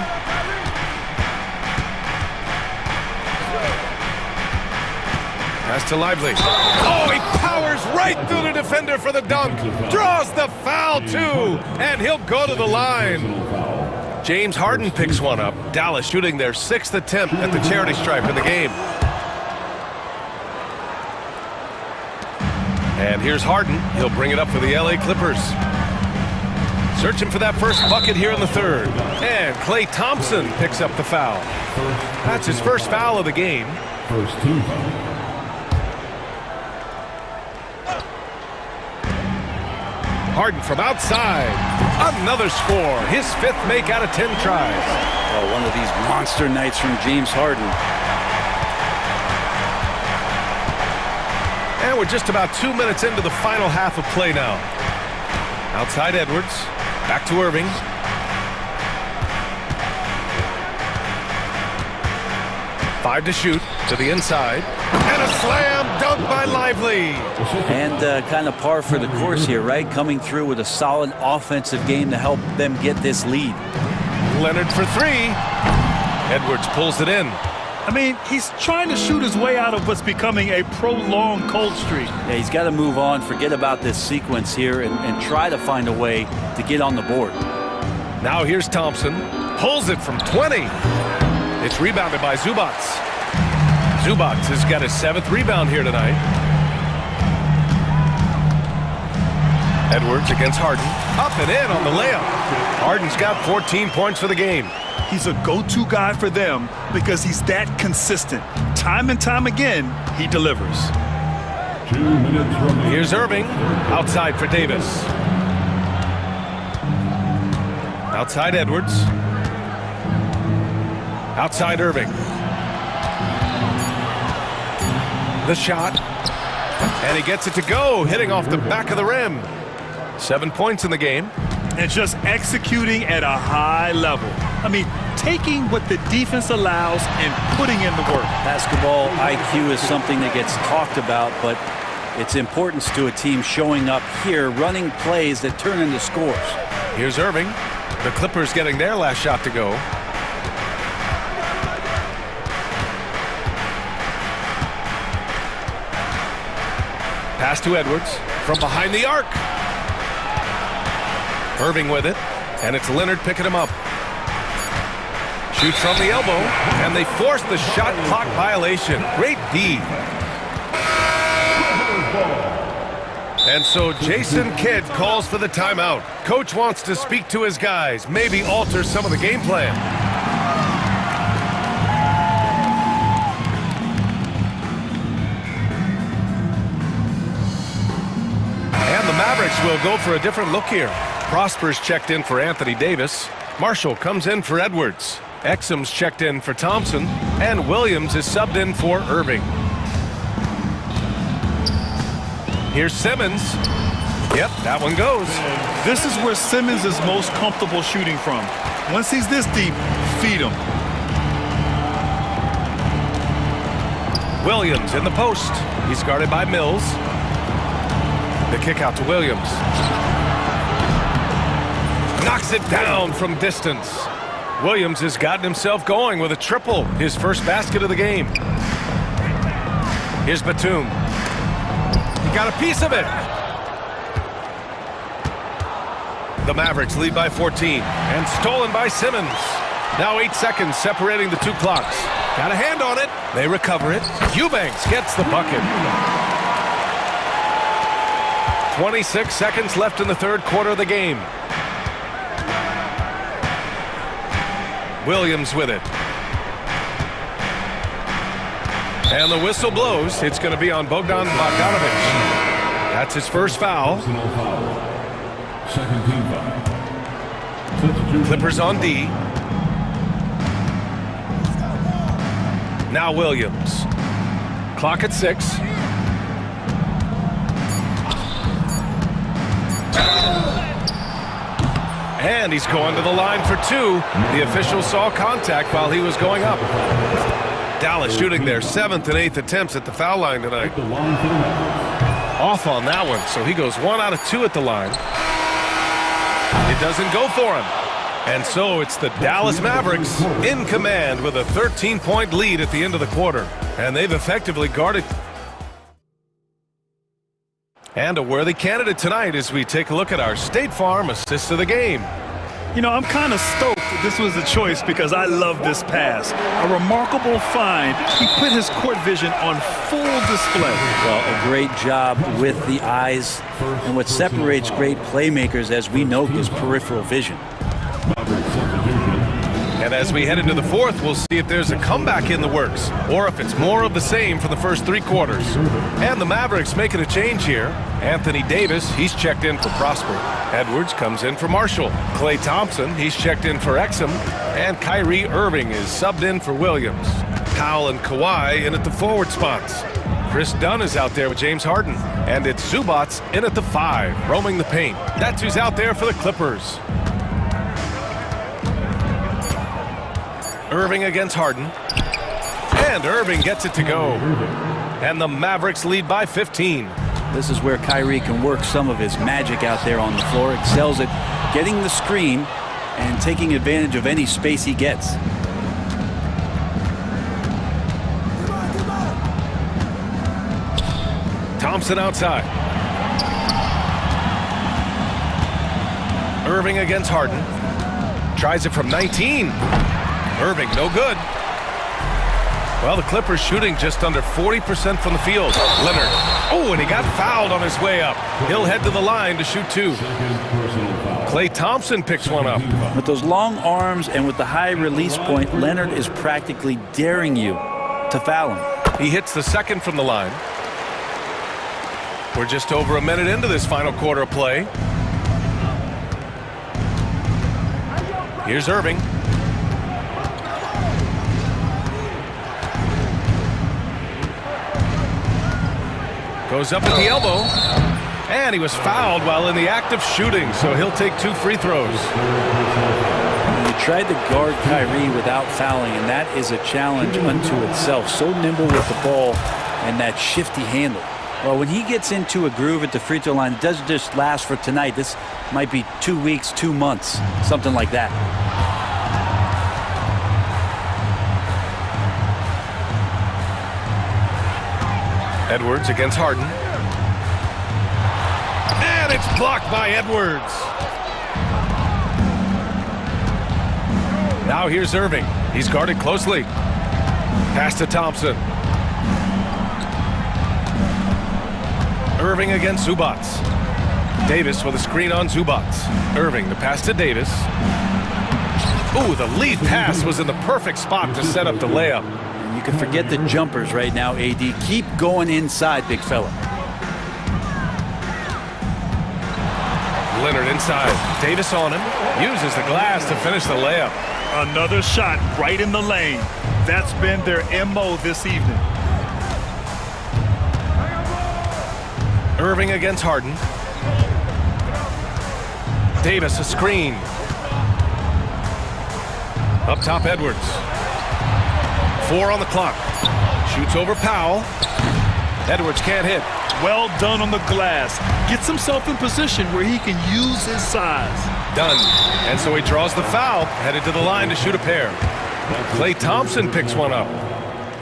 F: Pass to Lively. Oh, he powers right through the defender for the dunk. Draws the foul, too. And he'll go to the line. James Harden picks one up. Dallas shooting their 6th attempt at the charity stripe in the game. And here's Harden. He'll bring it up for the LA Clippers. Searching for that first bucket here in the third. And Klay Thompson picks up the foul. That's his first foul of the game.
E: First team.
F: Harden from outside. Another score. His 5th make out of 10 tries.
L: Oh, one of these monster nights from James Harden.
F: And we're just about 2 minutes into the final half of play now. Outside Edwards. Back to Irving. Five to shoot. To the inside. And a slam dunk by Lively.
L: And kind of par for the course here, right? Coming through with a solid offensive game to help them get this lead.
F: Leonard for three. Edwards pulls it in.
H: I mean, he's trying to shoot his way out of what's becoming a prolonged cold streak.
L: Yeah, he's got to move on, forget about this sequence here, and try to find a way to get on the board.
F: Now here's Thompson. Pulls it from 20. It's rebounded by Zubats. Zubats has got his 7th rebound here tonight. Edwards against Harden. Up and in on the layup. Harden's got 14 points for the game.
H: He's a go-to guy for them because he's that consistent. Time and time again, he delivers.
E: 2 minutes remaining.
F: Here's Irving. Outside for Davis. Outside Edwards. Outside Irving. The shot. And he gets it to go, hitting off the back of the rim. 7 points in the game.
H: And just executing at a high level. I mean, taking what the defense allows and putting in the work.
L: Basketball IQ is something that gets talked about, but its importance to a team showing up here, running plays that turn into scores.
F: Here's Irving. The Clippers getting their last shot to go. Pass to Edwards from behind the arc. Irving with it, and it's Leonard picking him up. Shoots from the elbow, and they force the shot clock violation. Great D. And so Jason Kidd calls for the timeout. Coach wants to speak to his guys, maybe alter some of the game plan. And the Mavericks will go for a different look here. Prosper's checked in for Anthony Davis. Marshall comes in for Edwards. Exum's checked in for Thompson. And Williams is subbed in for Irving. Here's Simmons. Yep, that one goes.
H: This is where Simmons is most comfortable shooting from. Once he's this deep, feed him.
F: Williams in the post. He's guarded by Mills. The kick out to Williams. Knocks it down from distance. Williams has gotten himself going with a triple, his first basket of the game. Here's Batum. He got a piece of it. The Mavericks lead by 14, and stolen by Simmons. Now 8 seconds separating the two clocks. Got a hand on it. They recover it. Eubanks gets the bucket. 26 seconds left in the third quarter of the game. Williams with it. And the whistle blows. It's going to be on Bogdan Bogdanovic. That's his first foul.
E: Second team foul.
F: Clippers on D. Now Williams. Clock at 6. And he's going to the line for 2. The official saw contact while he was going up. Dallas shooting their 7th and 8th attempts at the foul line tonight. Off on that one, so he goes 1 out of 2 at the line. It doesn't go for him. And so it's the Dallas Mavericks in command with a 13-point lead at the end of the quarter. And they've effectively guarded. And a worthy candidate tonight as we take a look at our State Farm assist of the game.
H: You know, I'm kind of stoked that this was the choice because I love this pass. A remarkable find. He put his court vision on full display.
L: Well, a great job with the eyes. And what separates great playmakers, as we know, is peripheral vision.
F: And as we head into the fourth, we'll see if there's a comeback in the works or if it's more of the same for the first 3 quarters. And the Mavericks making a change here. Anthony Davis, he's checked in for Prosper. Edwards comes in for Marshall. Klay Thompson, he's checked in for Exum. And Kyrie Irving is subbed in for Williams. Powell and Kawhi in at the forward spots. Chris Dunn is out there with James Harden. And it's Zubats in at the 5, roaming the paint. That's who's out there for the Clippers. Irving against Harden. And Irving gets it to go. And the Mavericks lead by 15.
L: This is where Kyrie can work some of his magic out there on the floor. Excels at getting the screen and taking advantage of any space he gets.
F: Thompson outside. Irving against Harden. Tries it from 19. Irving, no good. Well, the Clippers shooting just under 40% from the field. Leonard. Oh, and he got fouled on his way up. He'll head to the line to shoot 2. Klay Thompson picks one up.
L: With those long arms and with the high release point, Leonard is practically daring you to foul him.
F: He hits the second from the line. We're just over a minute into this final quarter of play. Here's Irving. Goes up at the elbow. And he was fouled while in the act of shooting, so he'll take 2 free throws.
L: You tried to guard Kyrie without fouling, and that is a challenge unto itself. So nimble with the ball and that shifty handle. Well, when he gets into a groove at the free throw line, it doesn't just last for tonight. This might be 2 weeks, 2 months, something like that.
F: Edwards against Harden. And it's blocked by Edwards. Now here's Irving. He's guarded closely. Pass to Thompson. Irving against Zubats. Davis with a screen on Zubats. Irving, the pass to Davis. Ooh, the lead pass was in the perfect spot to set up the layup.
L: You can forget the jumpers right now, AD. Keep going inside, big fella.
F: Leonard inside. Davis on him. Uses the glass to finish the layup.
H: Another shot right in the lane. That's been their MO this evening.
F: Irving against Harden. Davis a screen. Up top, Edwards. 4 on the clock. Shoots over Powell. Edwards can't hit.
H: Well done on the glass. Gets himself in position where he can use his size.
F: Done. And so he draws the foul, headed to the line to shoot a pair. Klay Thompson picks one up.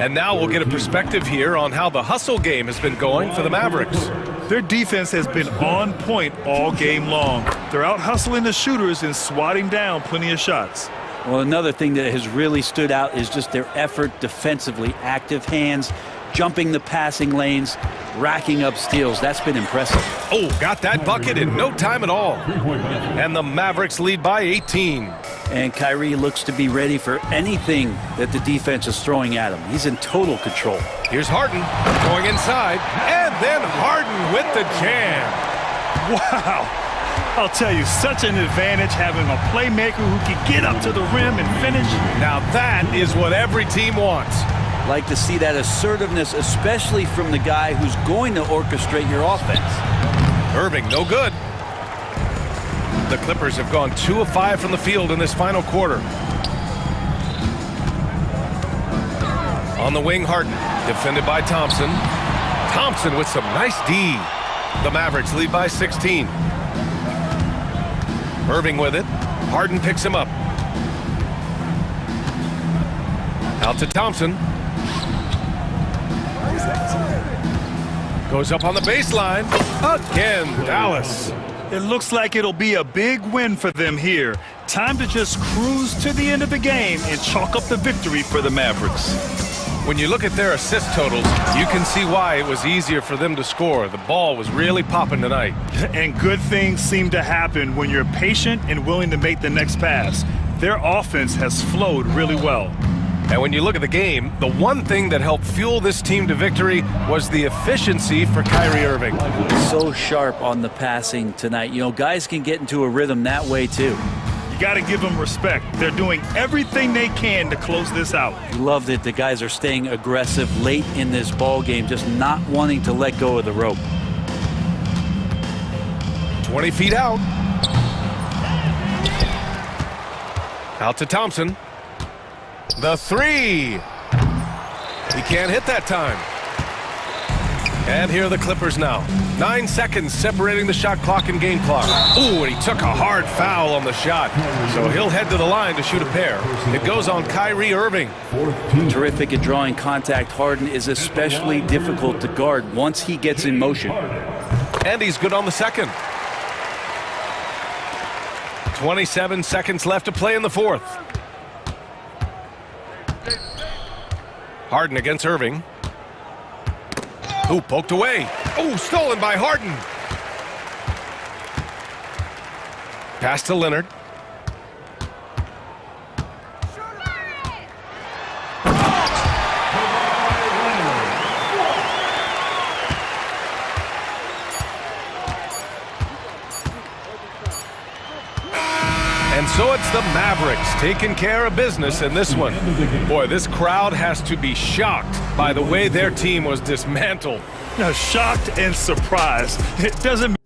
F: And now we'll get a perspective here on how the hustle game has been going for the Mavericks.
H: Their defense has been on point all game long. They're out hustling the shooters and swatting down plenty of shots.
L: Well, another thing that has really stood out is just their effort defensively. Active hands, jumping the passing lanes, racking up steals. That's been impressive.
F: Oh, got that bucket in no time at all. And the Mavericks lead by 18.
L: And Kyrie looks to be ready for anything that the defense is throwing at him. He's in total control.
F: Here's Harden going inside, and then Harden with the jam.
H: Wow. I'll tell you, such an advantage having a playmaker who can get up to the rim and finish.
F: Now that is what every team wants.
L: Like to see that assertiveness, especially from the guy who's going to orchestrate your offense.
F: Irving, no good. The Clippers have gone 2 of 5 from the field in this final quarter. On the wing, Harden, defended by Thompson. Thompson with some nice D. The Mavericks lead by 16. Irving with it. Harden picks him up. Out to Thompson. Goes up on the baseline. Again, Dallas.
H: It looks like it'll be a big win for them here. Time to just cruise to the end of the game and chalk up the victory for the Mavericks.
F: When you look at their assist totals, you can see why it was easier for them to score. The ball was really popping tonight.
H: And good things seem to happen when you're patient and willing to make the next pass. Their offense has flowed really well.
F: And when you look at the game, the one thing that helped fuel this team to victory was the efficiency for Kyrie Irving.
L: So sharp on the passing tonight. You know, guys can get into a rhythm that way too.
H: You got to give them respect. They're doing everything they can to close this out.
L: Love that the guys are staying aggressive late in this ball game, just not wanting to let go of the rope.
F: 20 feet out. Out to Thompson. The three. He can't hit that time. And here are the Clippers now. 9 seconds separating the shot clock and game clock. Ooh, and he took a hard foul on the shot. So he'll head to the line to shoot a pair. It goes on Kyrie Irving.
L: Terrific at drawing contact. Harden is especially difficult to guard once he gets in motion.
F: And he's good on the second. 27 seconds left to play in the fourth. Harden against Irving. Ooh, poked away. Oh, stolen by Harden. Pass to Leonard. And so it's the Mavericks taking care of business in this one. Boy, this crowd has to be shocked by the way their team was dismantled.
H: Now, shocked and surprised. It doesn't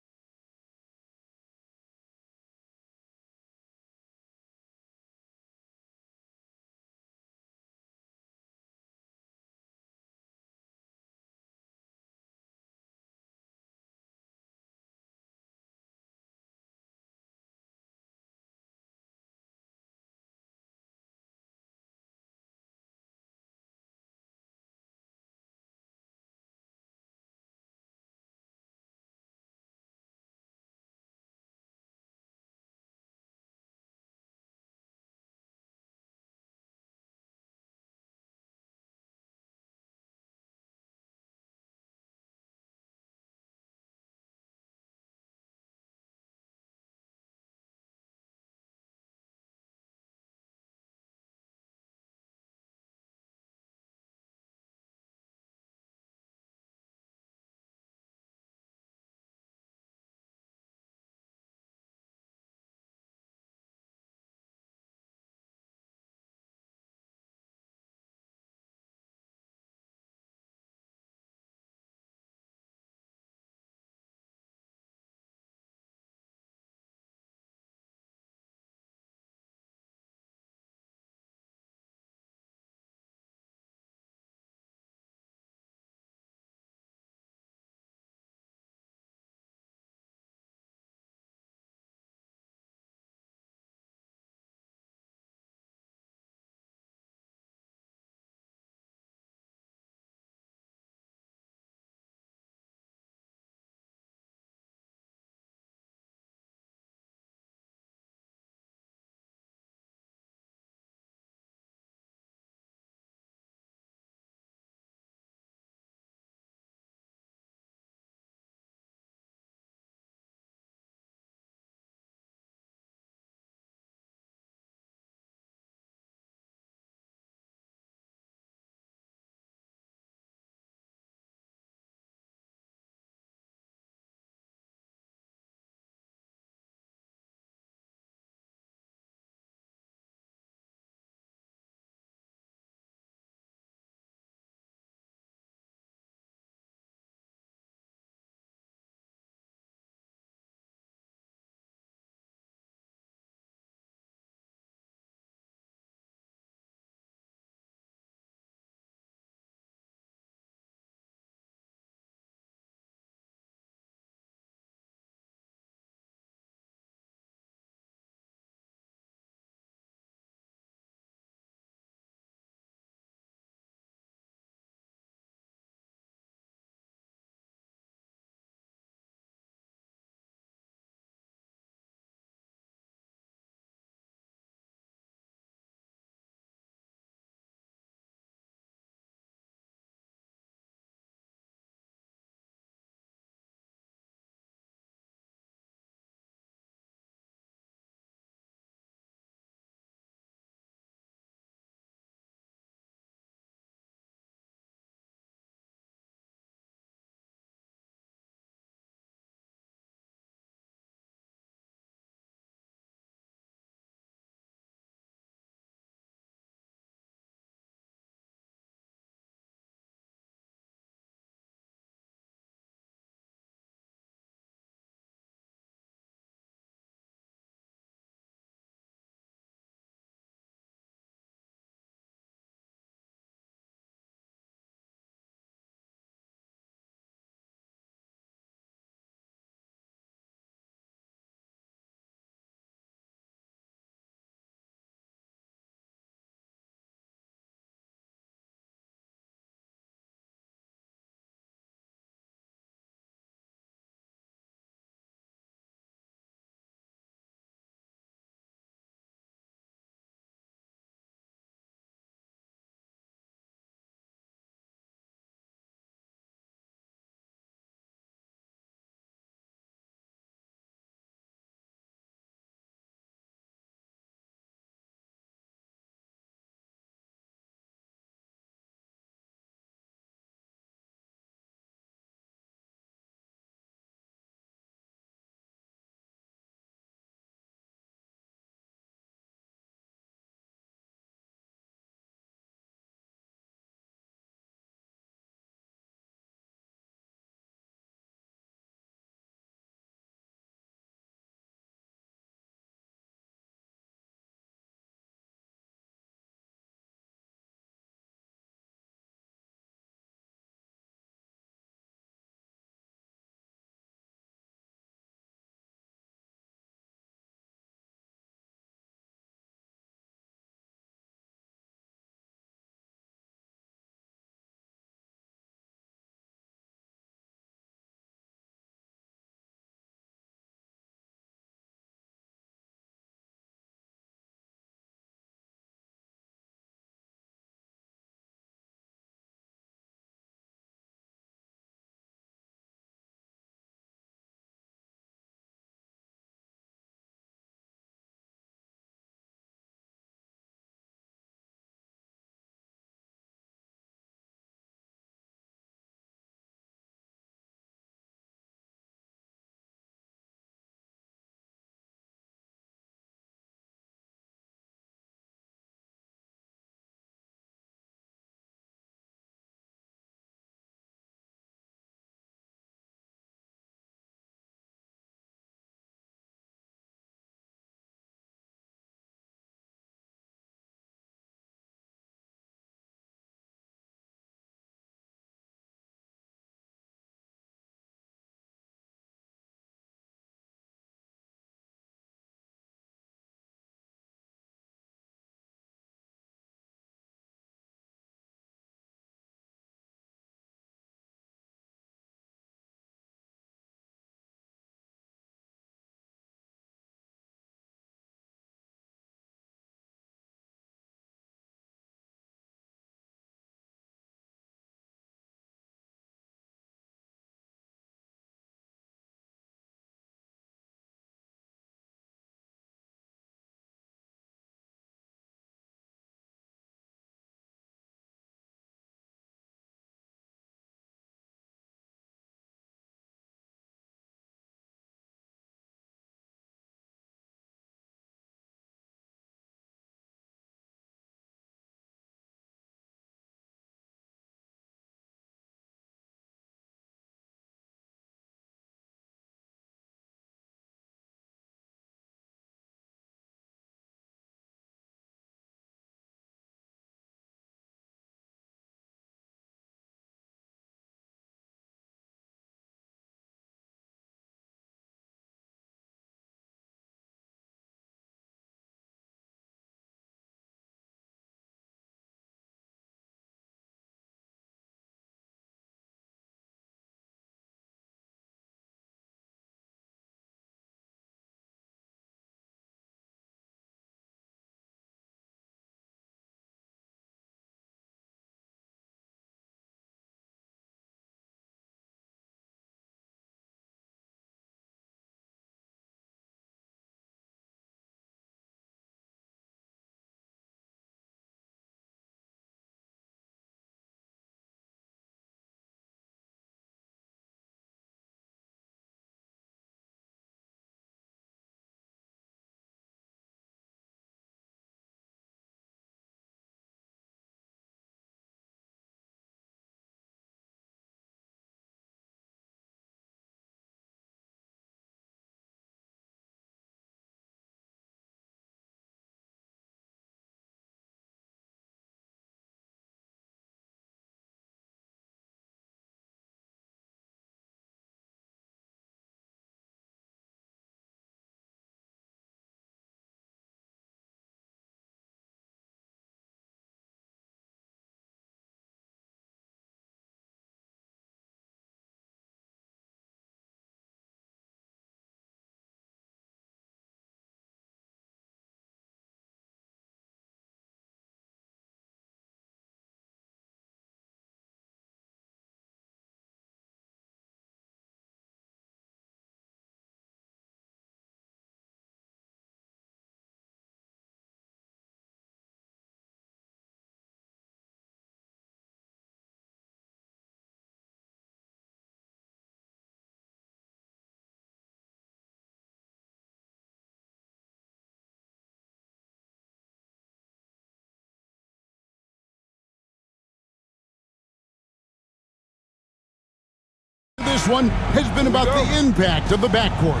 B: this one has been about the impact of the backcourt.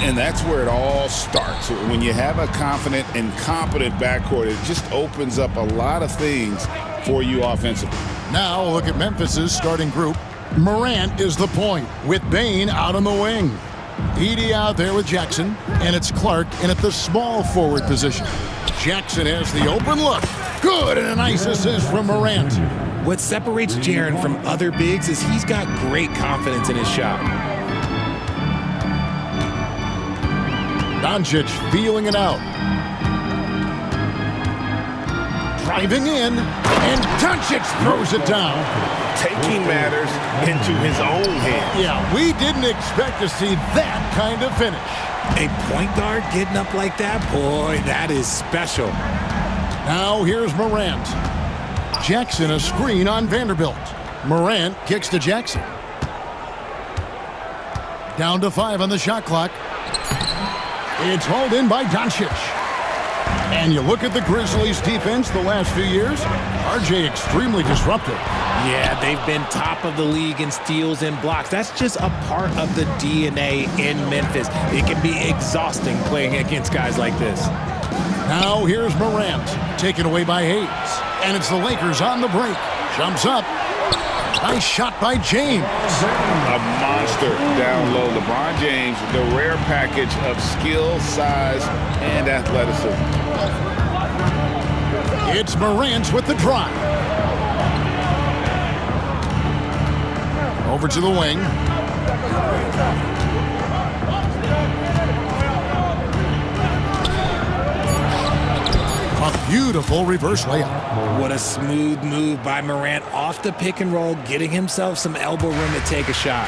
A: And that's where it all starts. When you have a confident and competent backcourt, it just opens up a lot of things for you offensively.
B: Now look at Memphis's starting group. Morant is the point with Bain out on the wing. Edey out there with Jackson, and it's Clark in at the small forward position. Jackson has the open look. Good, and a nice assist from Morant.
N: What separates Jaren from other bigs is he's got great confidence in his shot.
B: Doncic feeling it out. Driving in, and Doncic throws it down.
K: Taking matters into his own hands.
B: Yeah, we didn't expect to see that kind of finish.
N: A point guard getting up like that, boy, that is special.
B: Now here's Morant. Jackson a screen on Vanderbilt. Morant kicks to Jackson. Down to 5 on the shot clock. It's hauled in by Doncic. And you look at the Grizzlies' defense the last few years, RJ extremely disruptive.
N: Yeah, they've been top of the league in steals and blocks. That's just a part of the DNA in Memphis. It can be exhausting playing against guys like this.
B: Now here's Morant, taken away by Hayes. And it's the Lakers on the break. Jumps up. Nice shot by James.
A: A monster down low. LeBron James, the rare package of skill, size, and athleticism.
B: It's Morant with the drive. Over to the wing. A beautiful reverse layup.
N: What a smooth move by Morant off the pick and roll, getting himself some elbow room to take a shot.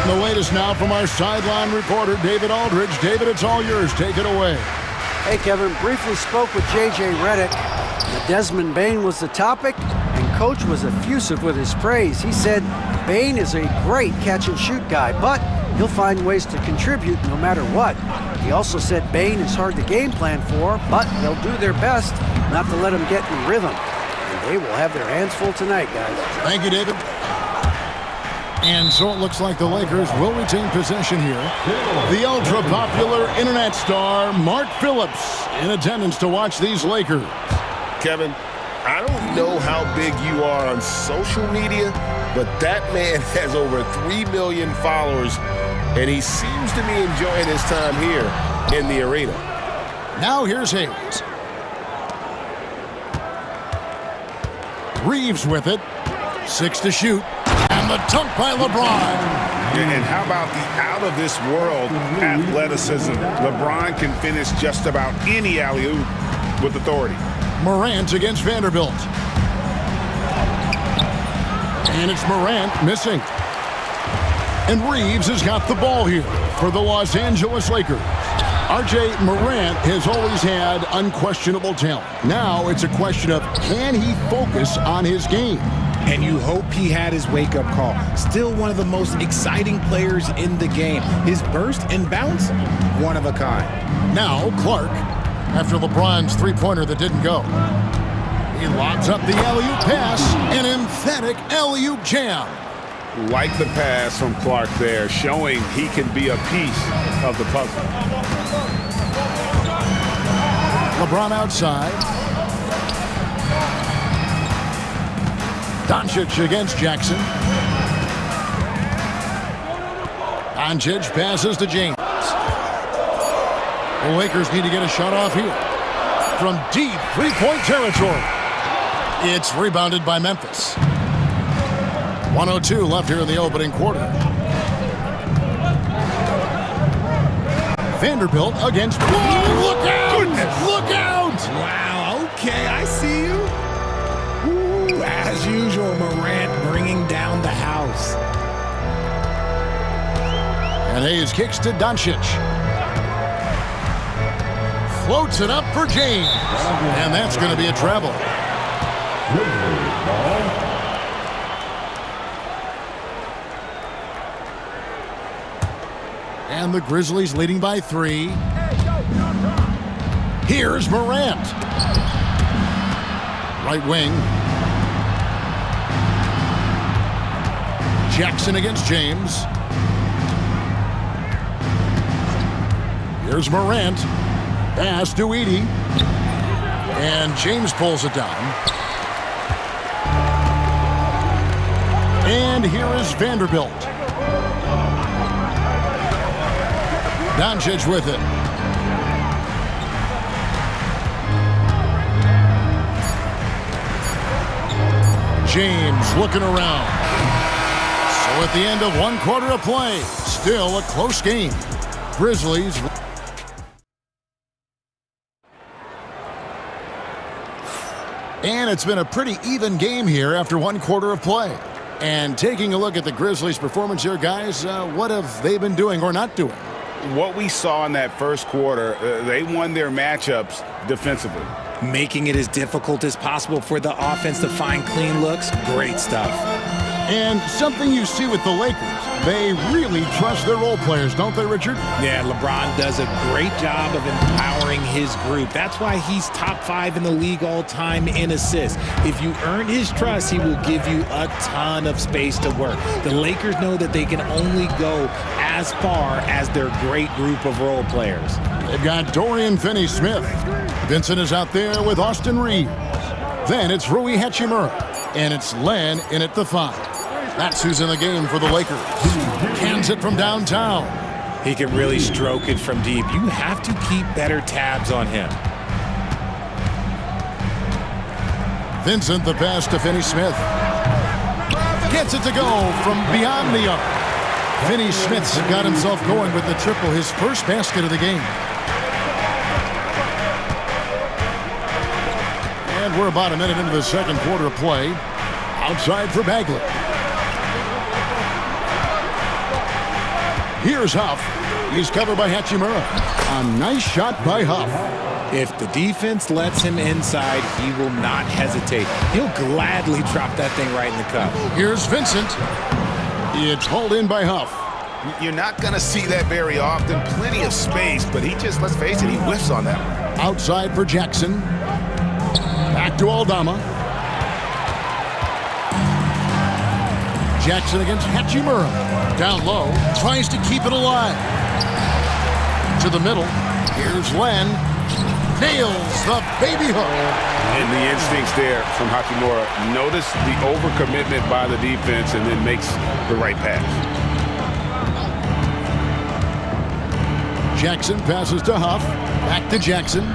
B: And the latest now from our sideline reporter, David Aldridge. David, it's all yours. Take it away.
D: Hey, Kevin, briefly spoke with J.J. Redick. Desmond Bain was the topic, and Coach was effusive with his praise. He said Bain is a great catch-and-shoot guy, but he'll find ways to contribute no matter what. He also said Bain is hard to game plan for, but they'll do their best not to let him get in rhythm. And they will have their hands full tonight, guys.
B: Thank you, David. And so it looks like the Lakers will retain possession here. The ultra-popular internet star, Mark Phillips, in attendance to watch these Lakers.
K: Kevin, I don't know how big you are on social media, but that man has over 3 million followers, and he seems to be enjoying his time here in the arena.
B: Now here's Hayes. Reeves with it. 6 to shoot. And the dunk by LeBron.
A: And how about the out-of-this-world athleticism? LeBron can finish just about any alley-oop with authority.
B: Morant against Vanderbilt. And it's Morant missing. And Reeves has got the ball here for the Los Angeles Lakers. RJ, Morant has always had unquestionable talent. Now it's a question of, can he focus on his game?
N: And you hope he had his wake-up call. Still one of the most exciting players in the game. His burst and bounce, one of a kind.
B: Now Clark, after LeBron's three-pointer that didn't go. He lobs up the alley-oop pass, an emphatic alley-oop jam.
A: Like the pass from Clark there, showing he can be a piece of the puzzle.
B: LeBron outside. Doncic against Jackson. Doncic passes to James. The Lakers need to get a shot off here. From deep three-point territory. It's rebounded by Memphis. 1:02 left here in the opening quarter. Vanderbilt against... Whoa, look out! Goodness. Look out!
N: Wow, okay, I see you. Ooh, as usual, Morant bringing down the house.
B: And Hayes kicks to Doncic. Floats it up for James. And that's going to be a travel. And the Grizzlies leading by 3. Here's Morant. Right wing. Jackson against James. Here's Morant. Pass to Edey. And James pulls it down. And here is Vanderbilt. Doncic with it. James looking around. So at the end of 1 quarter of play, still a close game. Grizzlies. And it's been a pretty even game here after 1 quarter of play. And taking a look at the Grizzlies' performance here, guys, what have they been doing or not doing?
A: What we saw in that first quarter, they won their matchups defensively.
N: Making it as difficult as possible for the offense to find clean looks. Great stuff.
B: And something you see with the Lakers, they really trust their role players, don't they, Richard?
N: Yeah, LeBron does a great job of empowering his group. That's why he's top 5 in the league all time in assists. If you earn his trust, he will give you a ton of space to work. The Lakers know that they can only go as far as their great group of role players.
B: They've got Dorian Finney-Smith. Vincent is out there with Austin Reeves. Then it's Rui Hachimura. And it's Len in at the 5. That's who's in the game for the Lakers. Cans it from downtown.
N: He can really stroke it from deep. You have to keep better tabs on him.
B: Vincent, the pass to Finney-Smith. Gets it to go from beyond the arc. Finney-Smith's got himself going with the triple, his first basket of the game. And we're about a minute into the second quarter of play. Outside for Bagley. Here's Huff. He's covered by Hachimura. A nice shot by Huff.
N: If the defense lets him inside, he will not hesitate. He'll gladly drop that thing right in the cup.
B: Here's Vincent. It's hauled in by Huff.
A: You're not going to see that very often. Plenty of space, but he just, let's face it, he whiffs on that one.
B: Outside for Jackson. Back to Aldama. Jackson against Hachimura. Down low. Tries to keep it alive. To the middle. Here's Len. Nails the baby hook.
A: And the instincts there from Hachimura. Notice the overcommitment by the defense and then makes the right pass.
B: Jackson passes to Huff. Back to Jackson.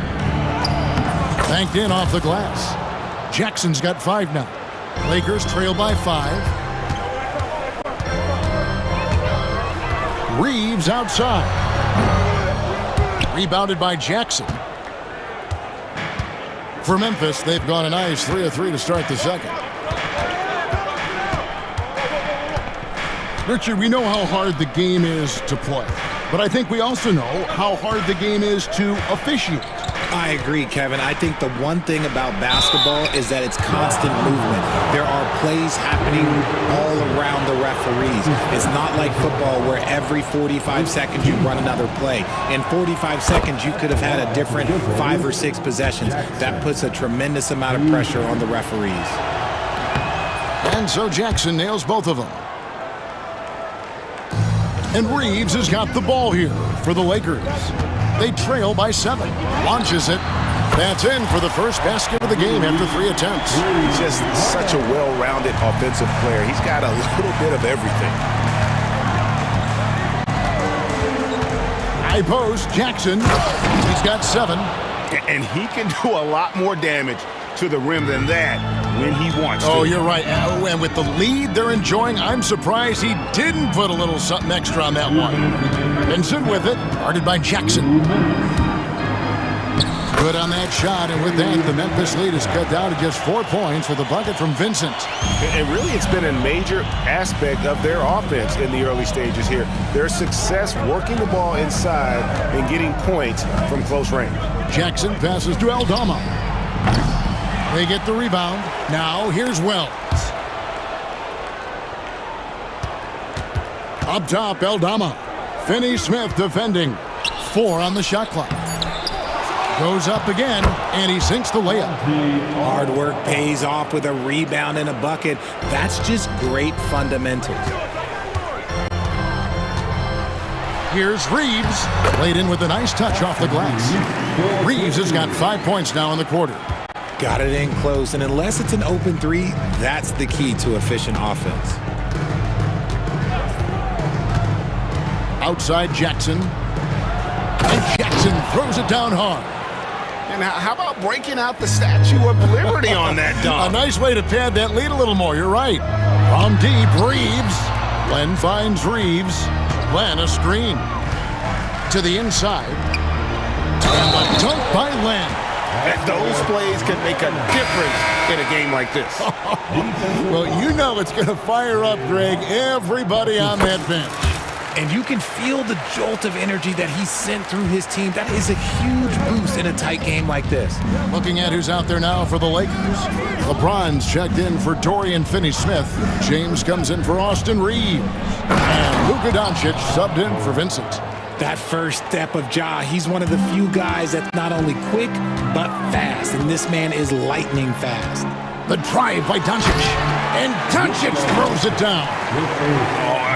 B: Banked in off the glass. Jackson's got 5 now. Lakers trail by 5. Reeves outside. Rebounded by Jackson. For Memphis, they've gone a nice 3 of 3 to start the second. Richard, we know how hard the game is to play, but I think we also know how hard the game is to officiate.
N: I agree, Kevin. I think the one thing about basketball is that it's constant movement. There are plays happening all around the referees. It's not like football where every 45 seconds you run another play. In 45 seconds, you could have had a different 5 or 6 possessions. That puts a tremendous amount of pressure on the referees.
B: And so Jackson nails both of them. And Reeves has got the ball here for the Lakers. They trail by 7. Launches it. That's in for the first basket of the game after 3 attempts.
A: He's just such a well-rounded offensive player. He's got a little bit of everything.
B: High post, Jackson. He's got 7.
A: And he can do a lot more damage to the rim than that when he wants to.
B: Oh, you're right. And with the lead they're enjoying, I'm surprised he didn't put a little something extra on that one. Vincent with it, guarded by Jackson. Good on that shot, and with that, the Memphis lead is cut down to just 4 points with a bucket from Vincent.
A: And really, it's been a major aspect of their offense in the early stages here. Their success working the ball inside and getting points from close range.
B: Jackson passes to Aldama. They get the rebound. Now, here's Wells. Up top, Aldama. Finney-Smith defending. 4 on the shot clock. Goes up again, and he sinks the layup.
N: Hard work pays off with a rebound and a bucket. That's just great fundamentals.
B: Here's Reeves, laid in with a nice touch off the glass. Reeves has got 5 points now in the quarter.
N: Got it in close, and unless it's an open three, that's the key to efficient offense.
B: Outside Jackson. And Jackson throws it down hard.
K: And how about breaking out the Statue of Liberty on that dunk?
B: A nice way to pad that lead a little more, you're right. From deep, Reeves. Len finds Reeves. Len a screen. To the inside. And the dunk by Len.
K: And those plays can make a difference in a game like this.
B: Well, you know it's going to fire up, Greg, everybody on that bench.
N: And you can feel the jolt of energy that he sent through his team. That is a huge boost in a tight game like this.
B: Looking at who's out there now for the Lakers. LeBron's checked in for Dorian Finney-Smith. James comes in for Austin Reeves. And Luka Doncic subbed in for Vincent.
N: That first step of Ja, he's one of the few guys that's not only quick, but fast. And this man is lightning fast.
B: The drive by Doncic. And Doncic throws it down.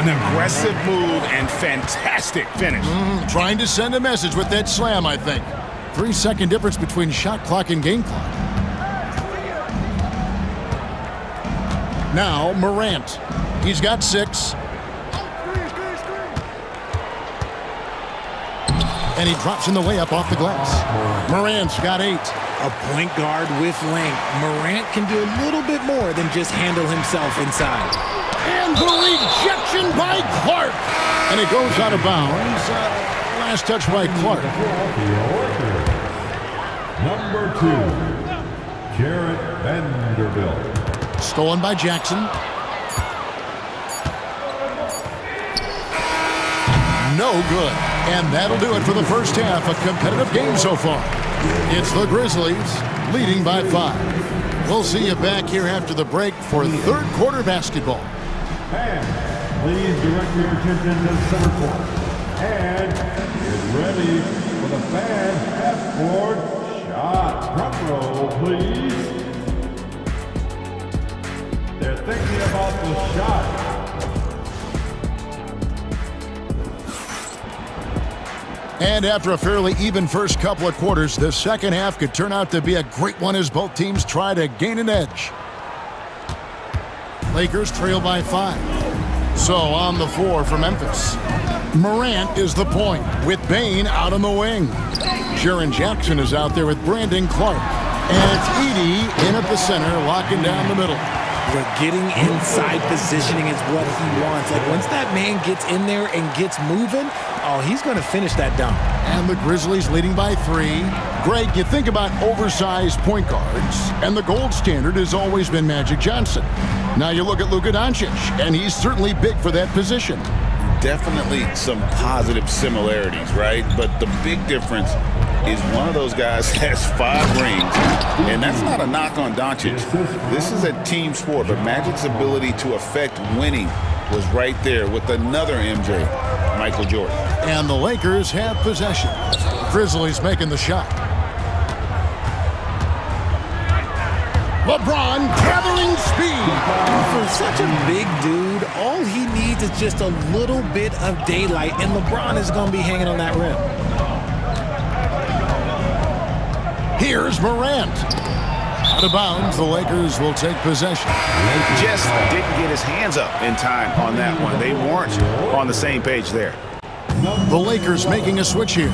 K: An aggressive move and fantastic finish.
B: Trying to send a message with that slam, I think. 3-second difference between shot clock and game clock. Now Morant. He's got 6. And he drops in the layup off the glass. Morant's got 8.
N: A point guard with length. Morant can do a little bit more than just handle himself inside.
B: And the rejection by Clark. And it goes out of bounds. Last touch by Clark.
E: Number 2, Jarrett Vanderbilt.
B: Stolen by Jackson. No good. And that'll do it for the first half. A competitive game so far. It's the Grizzlies leading by 5. We'll see you back here after the break for third quarter basketball.
E: And please direct your attention to center court. And get ready for the fan half-court shot. Drum roll, please. They're thinking about the shot.
B: And after a fairly even first couple of quarters, the second half could turn out to be a great one as both teams try to gain an edge. Lakers trail by 5. So on the floor for Memphis. Morant is the point with Bane out on the wing. Jaren Jackson is out there with Brandon Clark. And it's Edey in at the center, locking down the middle.
N: But getting inside positioning is what he wants. Like once that man gets in there and gets moving, oh, he's going to finish that dunk.
B: And the Grizzlies leading by 3. Greg, you think about oversized point guards, and the gold standard has always been Magic Johnson. Now you look at Luka Doncic, and he's certainly big for that position.
A: Definitely some positive similarities, right? But the big difference is one of those guys has 5 rings, and that's not a knock on Doncic. This is a team sport, but Magic's ability to affect winning was right there with another MJ, Michael Jordan.
B: And the Lakers have possession. Grizzlies making the shot. LeBron gathering speed.
N: For such a big dude, all he needs is just a little bit of daylight, and LeBron is going to be hanging on that rim.
B: Here's Morant. Out of bounds, the Lakers will take possession.
A: Just didn't get his hands up in time on that one. They weren't on the same page there.
B: The Lakers making a switch here.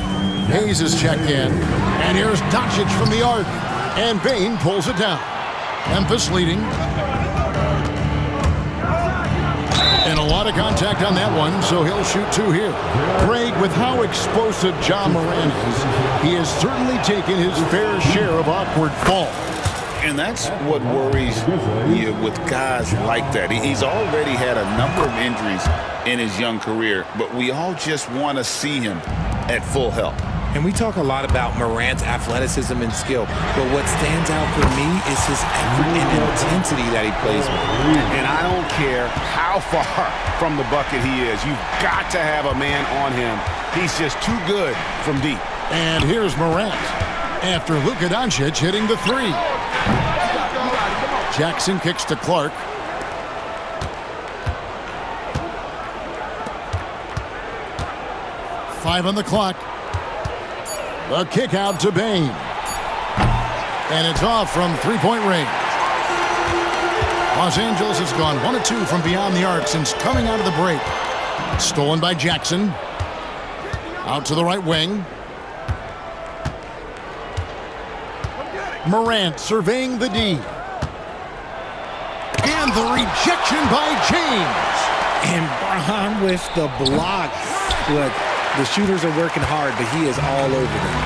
B: Hayes is checked in. And here's Doncic from the arc. And Bane pulls it down. Memphis leading. And a lot of contact on that one, so he'll shoot 2 here. Greg, with how explosive Ja Morant is, he has certainly taken his fair share of awkward falls.
A: And that's what worries you with guys like that. He's already had a number of injuries in his young career, but we all just want to see him at full health.
N: And we talk a lot about Morant's athleticism and skill, but what stands out for me is his effort and intensity that he plays with.
K: And I don't care how far from the bucket he is. You've got to have a man on him. He's just too good from deep.
B: And here's Morant. after Luka Doncic hitting the three. Jackson kicks to Clark. Five on the clock. The kick out to Bain. And it's off from three-point range. Los Angeles has gone 1 of 2 from beyond the arc since coming out of the break. Stolen by Jackson. Out to the right wing. Morant surveying the D. And the rejection by James.
N: And Braun with the block. Look, the shooters are working hard, but he is all over them.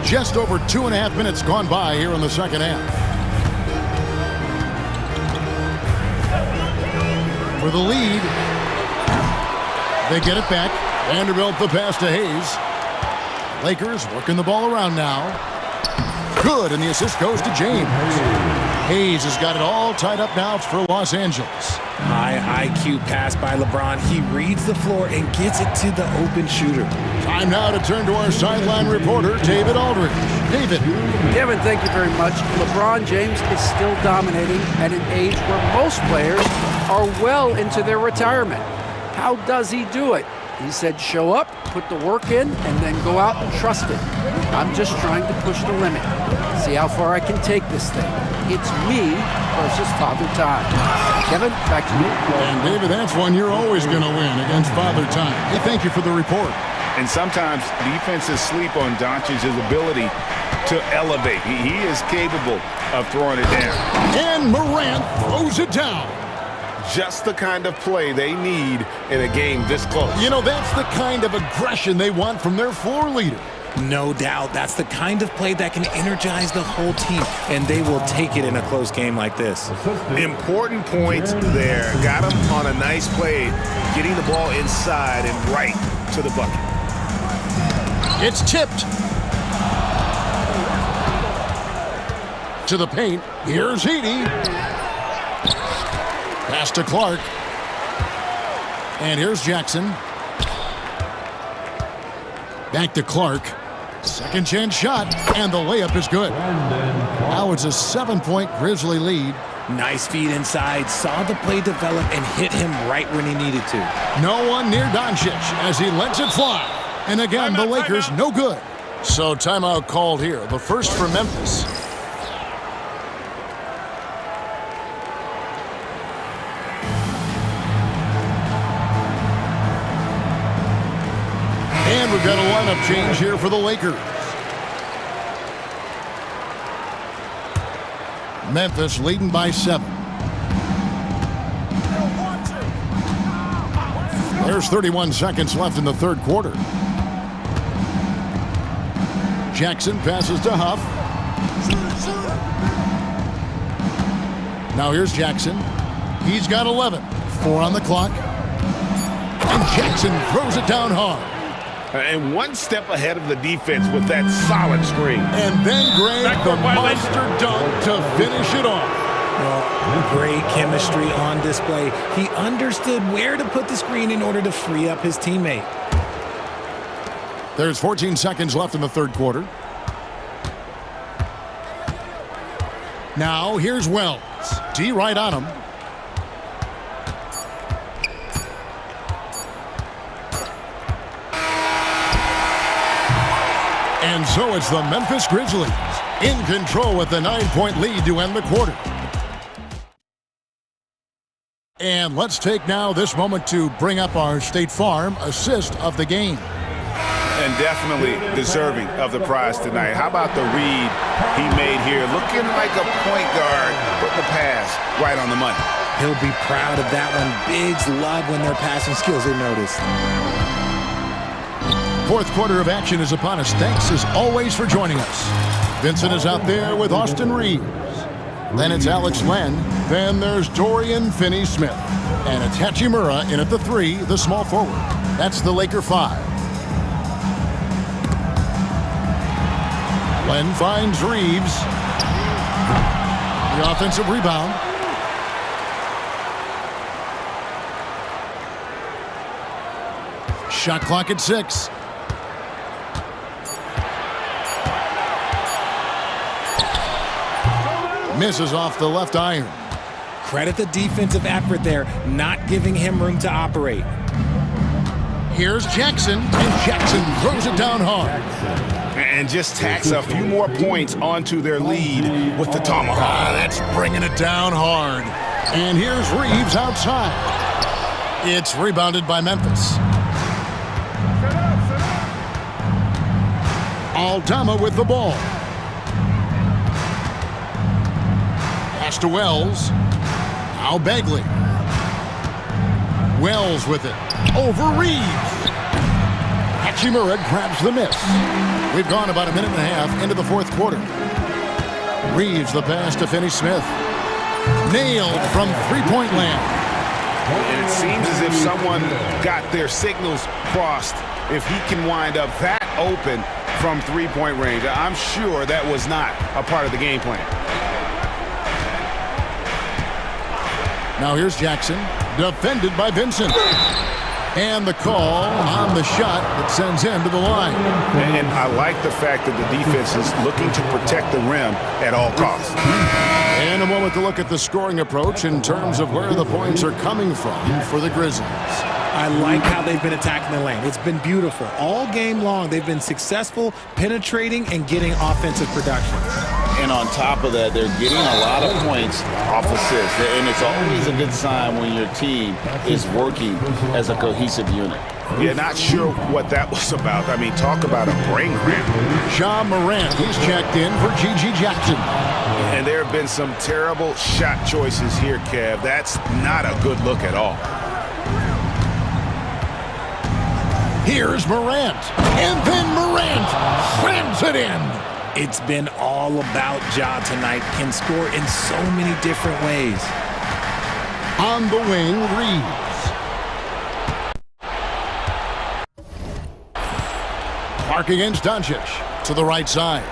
B: Just over 2.5 minutes gone by here in the second half. For the lead. They get it back. Vanderbilt the pass to Hayes. Lakers working the ball around now. Good, and the assist goes to James. Hayes has got it all tied up now for Los Angeles.
N: High IQ pass by LeBron. He reads the floor and gets it to the open shooter.
B: Time now to turn to our sideline reporter, David Aldridge. David.
D: Kevin, thank you very much. LeBron James is still dominating at an age where most players are well into their retirement. How does he do it? He said, show up, put the work in, and then go out and trust it. I'm just trying to push the limit. See how far I can take this thing. It's me versus Father Time. Kevin, back to you.
B: And David, that's one you're always going to win against Father Time. Hey, thank you for the report.
A: And sometimes defenses sleep on Doncic's ability to elevate. He is capable of throwing it down.
B: And Morant throws it down.
A: Just the kind of play they need in a game this close.
B: You know, that's the kind of aggression they want from their floor leader.
N: No doubt. That's the kind of play that can energize the whole team, and they will take it in a close game like this.
K: Important points there. Got him on a nice play, getting the ball inside and right to the bucket.
B: It's tipped. To the paint. Here's Heaney. Pass to Clark. And here's Jackson. Back to Clark. Second chance shot, and the layup is good. Now it's a 7-point Grizzly lead.
N: Nice feed inside, saw the play develop, and hit him right when he needed to.
B: No one near Doncic as he lets it fly. And again, the Lakers no good. So timeout called here. The first for Memphis. And we've got a lineup change here for the Lakers. Memphis leading by 7. There's 31 seconds left in the third quarter. Jackson passes to Huff. Now here's Jackson. He's got 11. 4 on the clock. And Jackson throws it down hard.
A: And one step ahead of the defense with that solid screen.
B: And then Greg, the monster dunk to finish it off.
N: Well, great chemistry on display. He understood where to put the screen in order to free up his teammate.
B: There's 14 seconds left in the third quarter. Now here's Wells. D right on him. And so it's the Memphis Grizzlies in control with the 9-point lead to end the quarter. And let's take now this moment to bring up our State Farm assist of the game.
A: And definitely deserving of the prize tonight. How about the read he made here? Looking like a point guard, putting the pass right on the money.
N: He'll be proud of that one. Bigs love when their passing skills are noticed.
B: Fourth quarter of action is upon us. Thanks as always for joining us. Vincent is out there with Austin Reeves. Then it's Alex Len. Then there's Dorian Finney-Smith. And it's Hachimura in at the 3, the small forward. That's the Laker 5. Len finds Reeves. The offensive rebound. Shot clock at 6. Misses off the left iron.
N: Credit the defensive effort there, not giving him room to operate.
B: Here's Jackson, and Jackson throws it down hard.
A: And just tacks a few more points onto their lead with the tomahawk.
B: That's bringing it down hard. And here's Reeves outside. It's rebounded by Memphis. Aldama with the ball. Pass to Wells. Now Bagley. Wells with it. Over Reeves. Hachimura grabs the miss. We've gone about a minute and a half into the fourth quarter. Reeves the pass to Finney Smith. Nailed from three-point land.
A: And it seems as if someone got their signals crossed. If he can wind up that open from three-point range, I'm sure that was not a part of the game plan.
B: Now here's Jackson, defended by Vincent. And the call on the shot that sends him to the line.
A: And I like the fact that the defense is looking to protect the rim at all costs.
B: And a moment to look at the scoring approach in terms of where the points are coming from for the Grizzlies.
N: I like how they've been attacking the lane. It's been beautiful. All game long, they've been successful penetrating and getting offensive production.
A: And on top of that, they're getting a lot of points off assists. And it's always a good sign when your team is working as a cohesive unit. Yeah, not sure what that was about. I mean, talk about a brain cramp.
B: Ja Morant, he's checked in for G.G. Jackson.
A: And there have been some terrible shot choices here, Kev. That's not a good look at all.
B: Here's Morant, and then Morant slams it in.
N: It's been all about Ja tonight. Can score in so many different ways.
B: On the wing, Reeves. Clark against Doncic to the right side.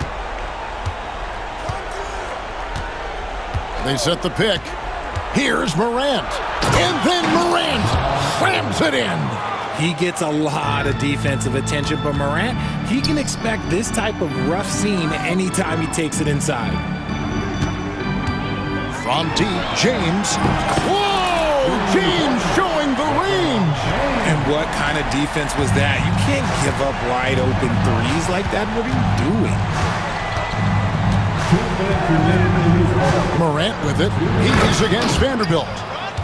B: They set the pick. Here's Morant, and then Morant slams it in.
N: He gets a lot of defensive attention, but Morant, he can expect this type of rough scene anytime he takes it inside.
B: From deep, James. Whoa! James showing the range.
N: And what kind of defense was that? You can't give up wide open threes like that. What are you doing?
B: Morant with it. He's against Vanderbilt.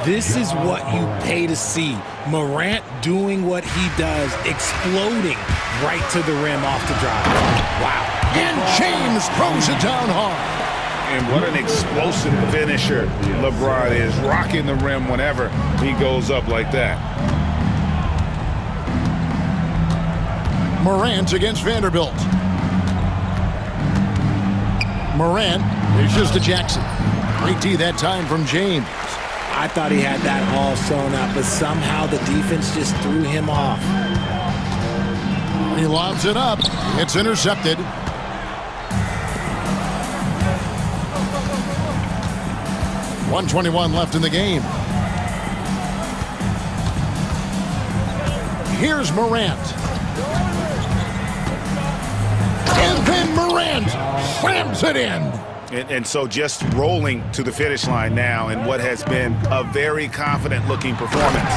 N: This is what you pay to see. Morant doing what he does, exploding right to the rim off the drive. Wow.
B: And James throws it down hard.
A: And what an explosive finisher LeBron is, rocking the rim whenever he goes up like that.
B: Morant against Vanderbilt. Morant dishes to Jackson. Great D that time from James.
N: I thought he had that all sewn up, but somehow the defense just threw him off.
B: He lobs it up. It's intercepted. .121 left in the game. Here's Morant. And then Morant slams it in.
A: And so just rolling to the finish line now in what has been a very confident-looking performance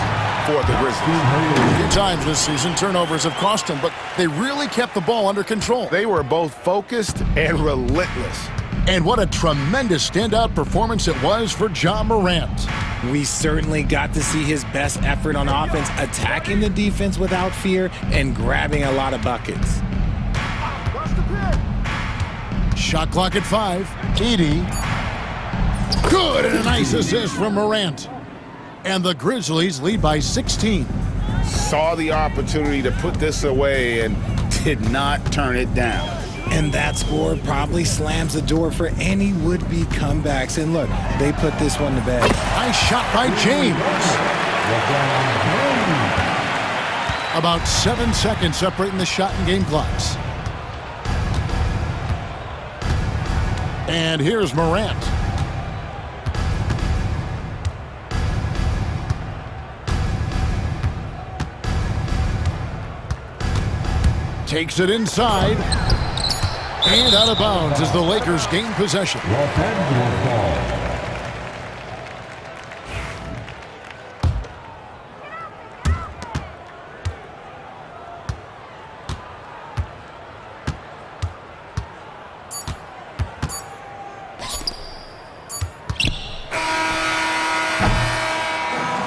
A: for the Grizzlies.
B: A few times this season, turnovers have cost them, but they really kept the ball under control.
A: They were both focused and relentless.
B: And what a tremendous standout performance it was for Ja Morant.
N: We certainly got to see his best effort on offense, attacking the defense without fear and grabbing a lot of buckets.
B: Shot clock at 5. 80. Good, and a nice assist from Morant. And the Grizzlies lead by 16.
A: Saw the opportunity to put this away and did not turn it down.
N: And that score probably slams the door for any would-be comebacks. And look, they put this one to bed.
B: Nice shot by James. About 7 seconds separating the shot and game clocks. And here's Morant. Takes it inside. And out of bounds as the Lakers gain possession.
E: Los Angeles ball.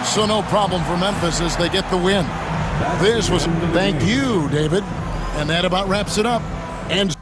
B: So no problem for Memphis as they get the win. This was, thank you, David. And that about wraps it up. And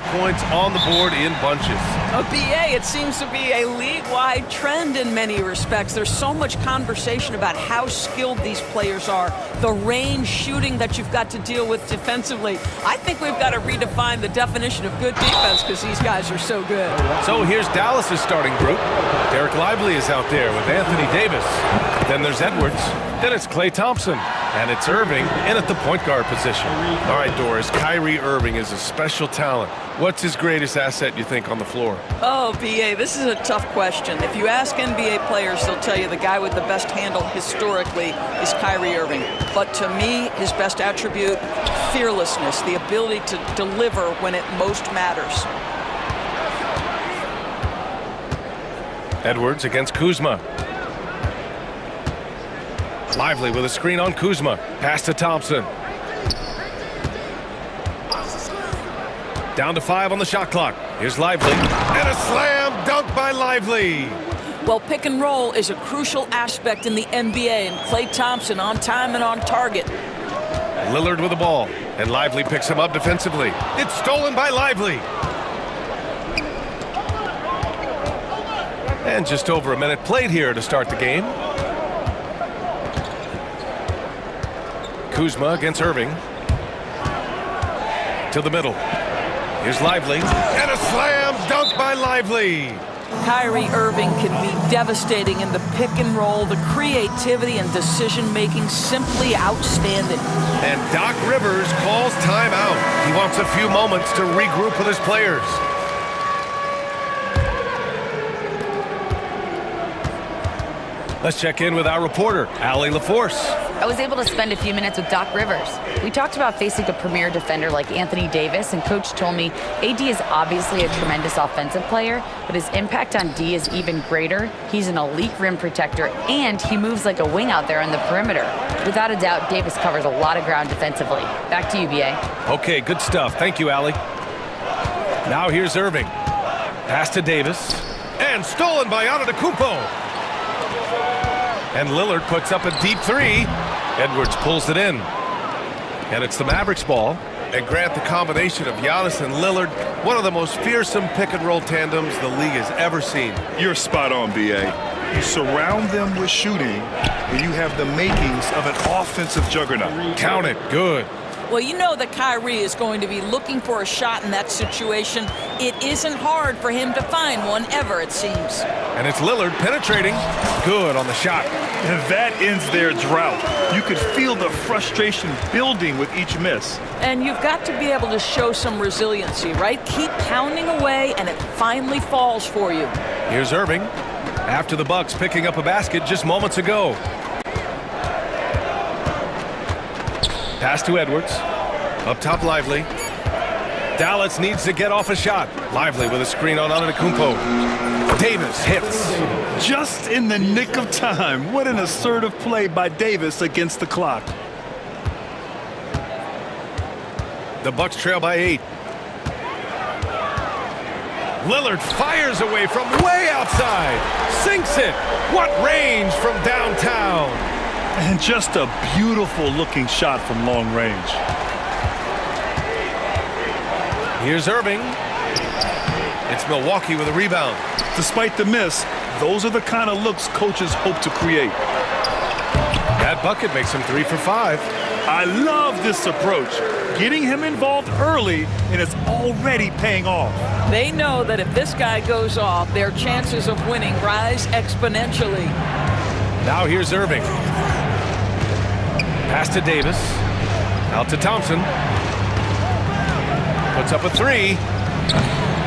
F: points on the board in bunches.
C: BA, it seems to be a league-wide trend in many respects. There's so much conversation about how skilled these players are, the range shooting that you've got to deal with defensively. I think we've got to redefine the definition of good defense because these guys are so good.
F: So here's Dallas's starting group. Derek Lively is out there with Anthony Davis. Then there's Edwards. Then it's Klay Thompson. And it's Irving in at the point guard position. All right, Doris, Kyrie Irving is a special talent. What's his greatest asset, you think, on the floor?
C: Oh, BA, this is a tough question. If you ask NBA players, they'll tell you the guy with the best handle historically is Kyrie Irving. But to me, his best attribute, fearlessness, the ability to deliver when it most matters.
F: Edwards against Kuzma. Lively with a screen on Kuzma. Pass to Thompson. Down to 5 on the shot clock. Here's Lively. And a slam dunk by Lively.
C: Well, pick and roll is a crucial aspect in the NBA, and Klay Thompson on time and on target.
F: Lillard with the ball. And Lively picks him up defensively. It's stolen by Lively. And just over a minute played here to start the game. Kuzma against Irving. To the middle. Here's Lively. And a slam dunk by Lively.
C: Kyrie Irving can be devastating in the pick and roll. The creativity and decision-making simply outstanding.
F: And Doc Rivers calls timeout. He wants a few moments to regroup with his players. Let's check in with our reporter, Allie LaForce.
I: I was able to spend a few minutes with Doc Rivers. We talked about facing a premier defender like Anthony Davis, and Coach told me AD is obviously a tremendous offensive player, but his impact on D is even greater. He's an elite rim protector, and he moves like a wing out there on the perimeter. Without a doubt, Davis covers a lot of ground defensively. Back to you, BA.
F: Okay, good stuff. Thank you, Allie. Now here's Irving. Pass to Davis. And stolen by Antetokounmpo. And Lillard puts up a deep three. Edwards pulls it in. And it's the Mavericks ball. And Grant, the combination of Giannis and Lillard, one of the most fearsome pick-and-roll tandems the league has ever seen.
H: You're spot on, B.A. You surround them with shooting, and you have the makings of an offensive juggernaut.
F: Count it. Good.
C: Well, you know that Kyrie is going to be looking for a shot in that situation. It isn't hard for him to find one ever, it seems.
F: And it's Lillard penetrating. Good on the shot.
H: And that ends their drought. You could feel the frustration building with each miss.
C: And you've got to be able to show some resiliency, right? Keep pounding away, and it finally falls for you.
F: Here's Irving. After the Bucks picking up a basket just moments ago. Pass to Edwards. Up top, Lively. Dallas needs to get off a shot. Lively with a screen on Antetokounmpo. Davis hits.
H: Just in the nick of time. What an assertive play by Davis against the clock.
F: The Bucks trail by 8. Lillard fires away from way outside. Sinks it. What range from downtown.
H: And just a beautiful looking shot from long range.
F: Here's Irving. It's Milwaukee with a rebound.
H: Despite the miss, those are the kind of looks coaches hope to create.
F: That bucket makes him 3 for 5.
H: I love this approach. Getting him involved early, and it's already paying off.
C: They know that if this guy goes off, their chances of winning rise exponentially.
F: Now here's Irving. Pass to Davis. Out to Thompson. Puts up a 3.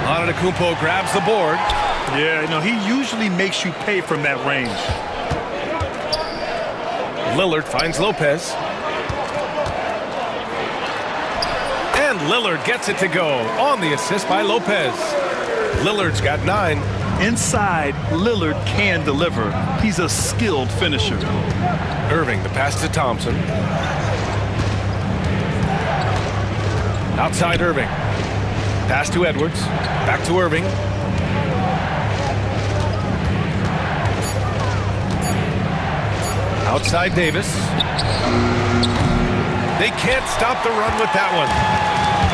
F: Antetokounmpo grabs the board.
H: Yeah, no, he usually makes you pay from that range.
F: Lillard finds Lopez. And Lillard gets it to go on the assist by Lopez. Lillard's got 9.
H: Inside, Lillard can deliver. He's a skilled finisher.
F: Irving, the pass to Thompson. Outside Irving. Pass to Edwards. Back to Irving. Outside Davis. They can't stop the run with that one.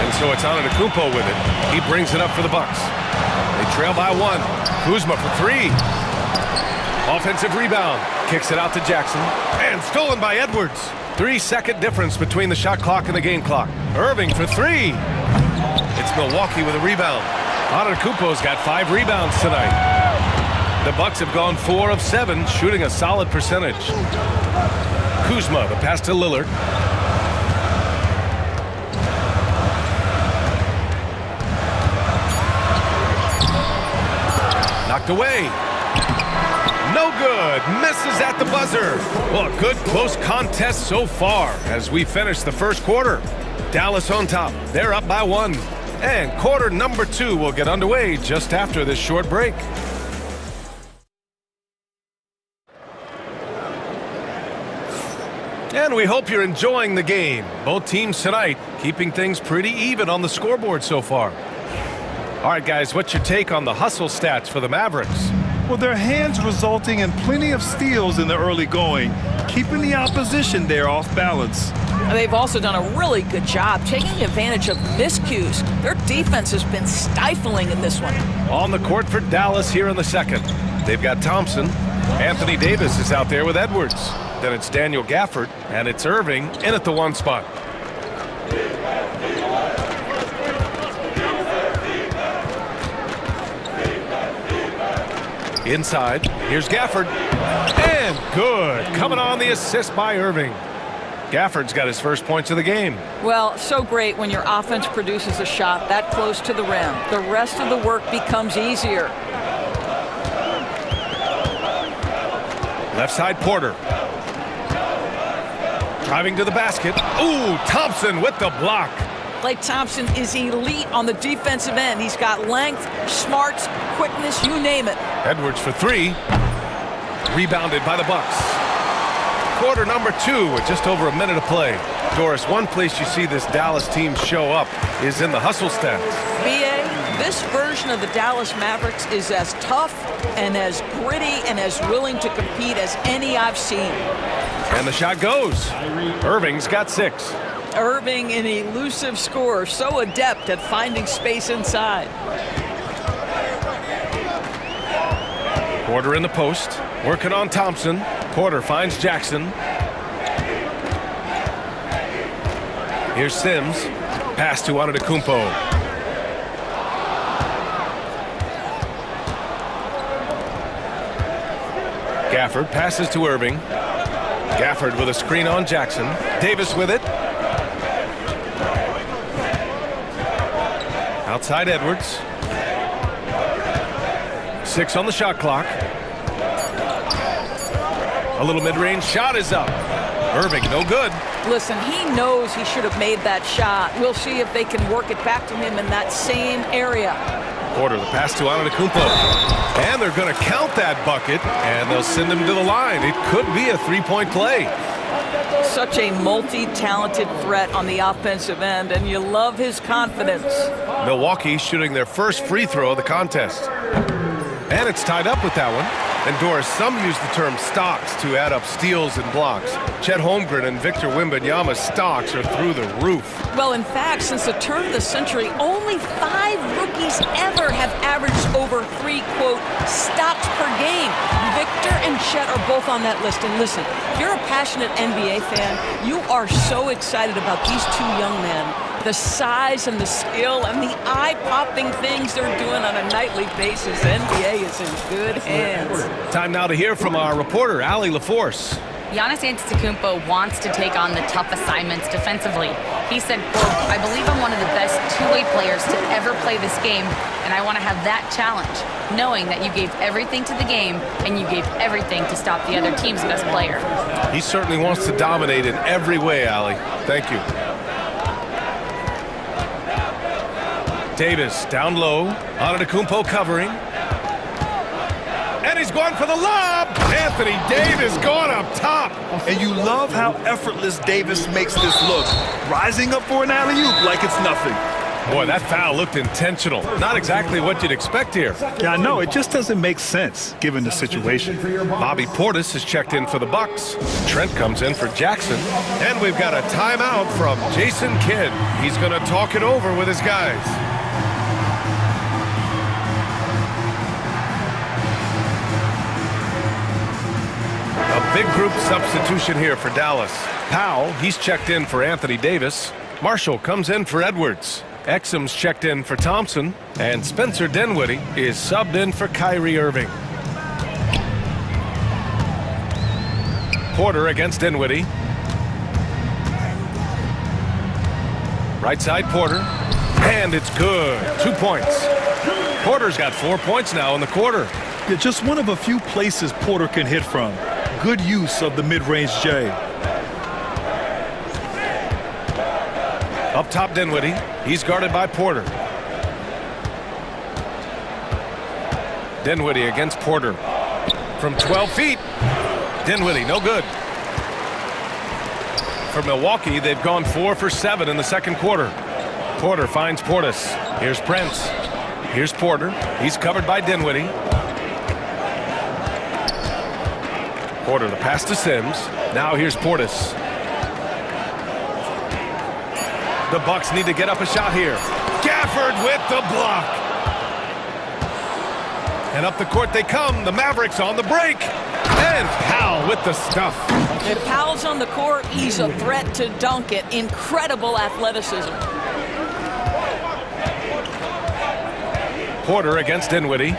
F: And so it's Antetokounmpo with it. He brings it up for the Bucks. They trail by 1. Kuzma for 3. Offensive rebound. Kicks it out to Jackson. And stolen by Edwards. 3-second difference between the shot clock and the game clock. Irving for 3. It's Milwaukee with a rebound. Antetokounmpo's got 5 rebounds tonight. The Bucks have gone 4 of 7, shooting a solid percentage. Kuzma, the pass to Lillard. Knocked away. No good. Misses at the buzzer. Well, a good close contest so far as we finish the first quarter. Dallas on top. They're up by 1. And quarter number 2 will get underway just after this short break. And we hope you're enjoying the game. Both teams tonight keeping things pretty even on the scoreboard so far. All right, guys, what's your take on the hustle stats for the Mavericks?
H: Well, their hands resulting in plenty of steals in the early going, keeping the opposition there off balance.
C: They've also done a really good job taking advantage of miscues. Their defense has been stifling in this one.
F: On the court for Dallas here in the second. They've got Thompson. Anthony Davis is out there with Edwards. Then it's Daniel Gafford, and it's Irving in at the 1 spot. Inside, here's Gafford. And good. Coming on the assist by Irving. Gafford's got his first points of the game.
C: Well, so great when your offense produces a shot that close to the rim. The rest of the work becomes easier.
F: Left side, Porter. Driving to the basket. Ooh, Thompson with the block.
C: Klay Thompson is elite on the defensive end. He's got length, smarts, quickness, you name it.
F: Edwards for 3. Rebounded by the Bucks. Quarter number 2 with just over a minute of play. Doris, one place you see this Dallas team show up is in the hustle stats.
C: B.A., this version of the Dallas Mavericks is as tough and as gritty and as willing to compete as any I've seen.
F: And the shot goes. Irving's got 6.
C: Irving, an elusive scorer, so adept at finding space inside.
F: Porter in the post, working on Thompson. Porter finds Jackson. Here's Sims. Pass to Antetokounmpo. Gafford passes to Irving. Gafford with a screen on Jackson. Davis with it. Outside Edwards. 6 on the shot clock. A little mid-range shot is up. Irving, no good.
C: Listen, he knows he should have made that shot. We'll see if they can work it back to him in that same area.
F: Porter, the pass to Antetokounmpo. And they're going to count that bucket, and they'll send him to the line. It could be a 3-point play.
C: Such a multi-talented threat on the offensive end, and you love his confidence.
F: Milwaukee shooting their first free throw of the contest. And it's tied up with that one. And Doris, some use the term stocks to add up steals and blocks. Chet Holmgren and Victor Wembanyama's stocks are through the roof.
C: Well, in fact, since the turn of the century, only 5 rookies ever have averaged over 3, quote, stocks per game. Victor and Chet are both on that list. And listen, if you're a passionate NBA fan, you are so excited about these 2 young men. The size and the skill and the eye-popping things they're doing on a nightly basis. NBA is in good hands.
F: Time now to hear from our reporter, Allie LaForce.
I: Giannis Antetokounmpo wants to take on the tough assignments defensively. He said, quote, I believe I'm one of the best two-way players to ever play this game, and I want to have that challenge, knowing that you gave everything to the game and you gave everything to stop the other team's best player.
F: He certainly wants to dominate in every way, Allie. Thank you. Davis down low. Antetokounmpo covering. And he's going for the lob. Anthony Davis going up top.
H: And you love how effortless Davis makes this look. Rising up for an alley-oop like it's nothing.
F: Boy, that foul looked intentional. Not exactly what you'd expect here.
H: Yeah, I know. It just doesn't make sense given the situation.
F: Bobby Portis has checked in for the Bucks. Trent comes in for Jackson. And we've got a timeout from Jason Kidd. He's going to talk it over with his guys. A big group substitution here for Dallas. Powell, he's checked in for Anthony Davis. Marshall comes in for Edwards. Exum's checked in for Thompson. And Spencer Dinwiddie is subbed in for Kyrie Irving. Porter against Dinwiddie. Right side Porter. And it's good. 2 points. Porter's got 4 points now in the quarter.
H: Yeah, just one of a few places Porter can hit from. Good use of the mid-range J.
F: Up top Dinwiddie. He's guarded by Porter. Dinwiddie against Porter. From 12 feet. Dinwiddie, no good. For Milwaukee, they've gone 4 for 7 in the second quarter. Porter finds Portis. Here's Prince. Here's Porter. He's covered by Dinwiddie. Porter, the pass to Sims. Now here's Portis. The Bucks need to get up a shot here. Gafford with the block. And up the court they come. The Mavericks on the break. And Powell with the stuff.
C: If Powell's on the court, he's a threat to dunk it. Incredible athleticism.
F: Porter against Dinwiddie.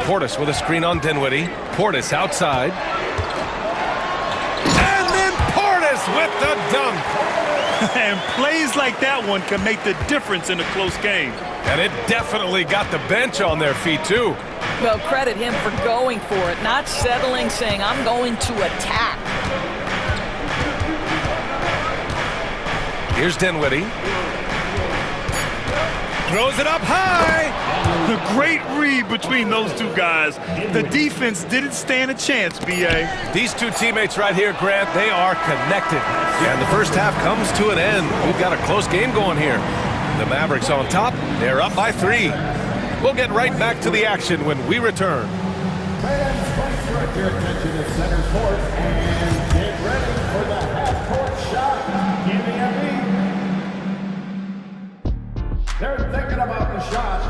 F: Portis with a screen on Dinwiddie. Portis outside. And then Portis with the dunk.
H: And plays like that one can make the difference in a close game.
F: And it definitely got the bench on their feet, too.
C: Well, credit him for going for it, not settling, saying, I'm going to attack.
F: Here's Dinwiddie. Throws it up high.
H: A great read between those two guys. The defense didn't stand a chance, B.A.
F: These two teammates right here, Grant, they are connected. And the first half comes to an end. We've got a close game going here. The Mavericks on top. They're up by 3. We'll get right back to the action when we return.
E: Fans, please direct your attention to center court and get ready for the half-court shot. Give me a beat. They're thinking about the shot.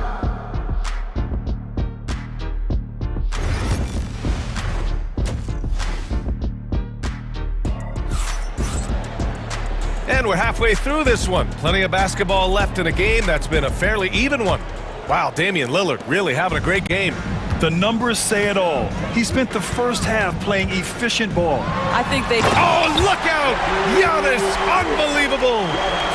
F: And we're halfway through this one. Plenty of basketball left in a game that's been a fairly even one. Wow, Damian Lillard really having a great game.
H: The numbers say it all. He spent the first half playing efficient ball.
C: I think they...
F: Oh, look out! Giannis, unbelievable!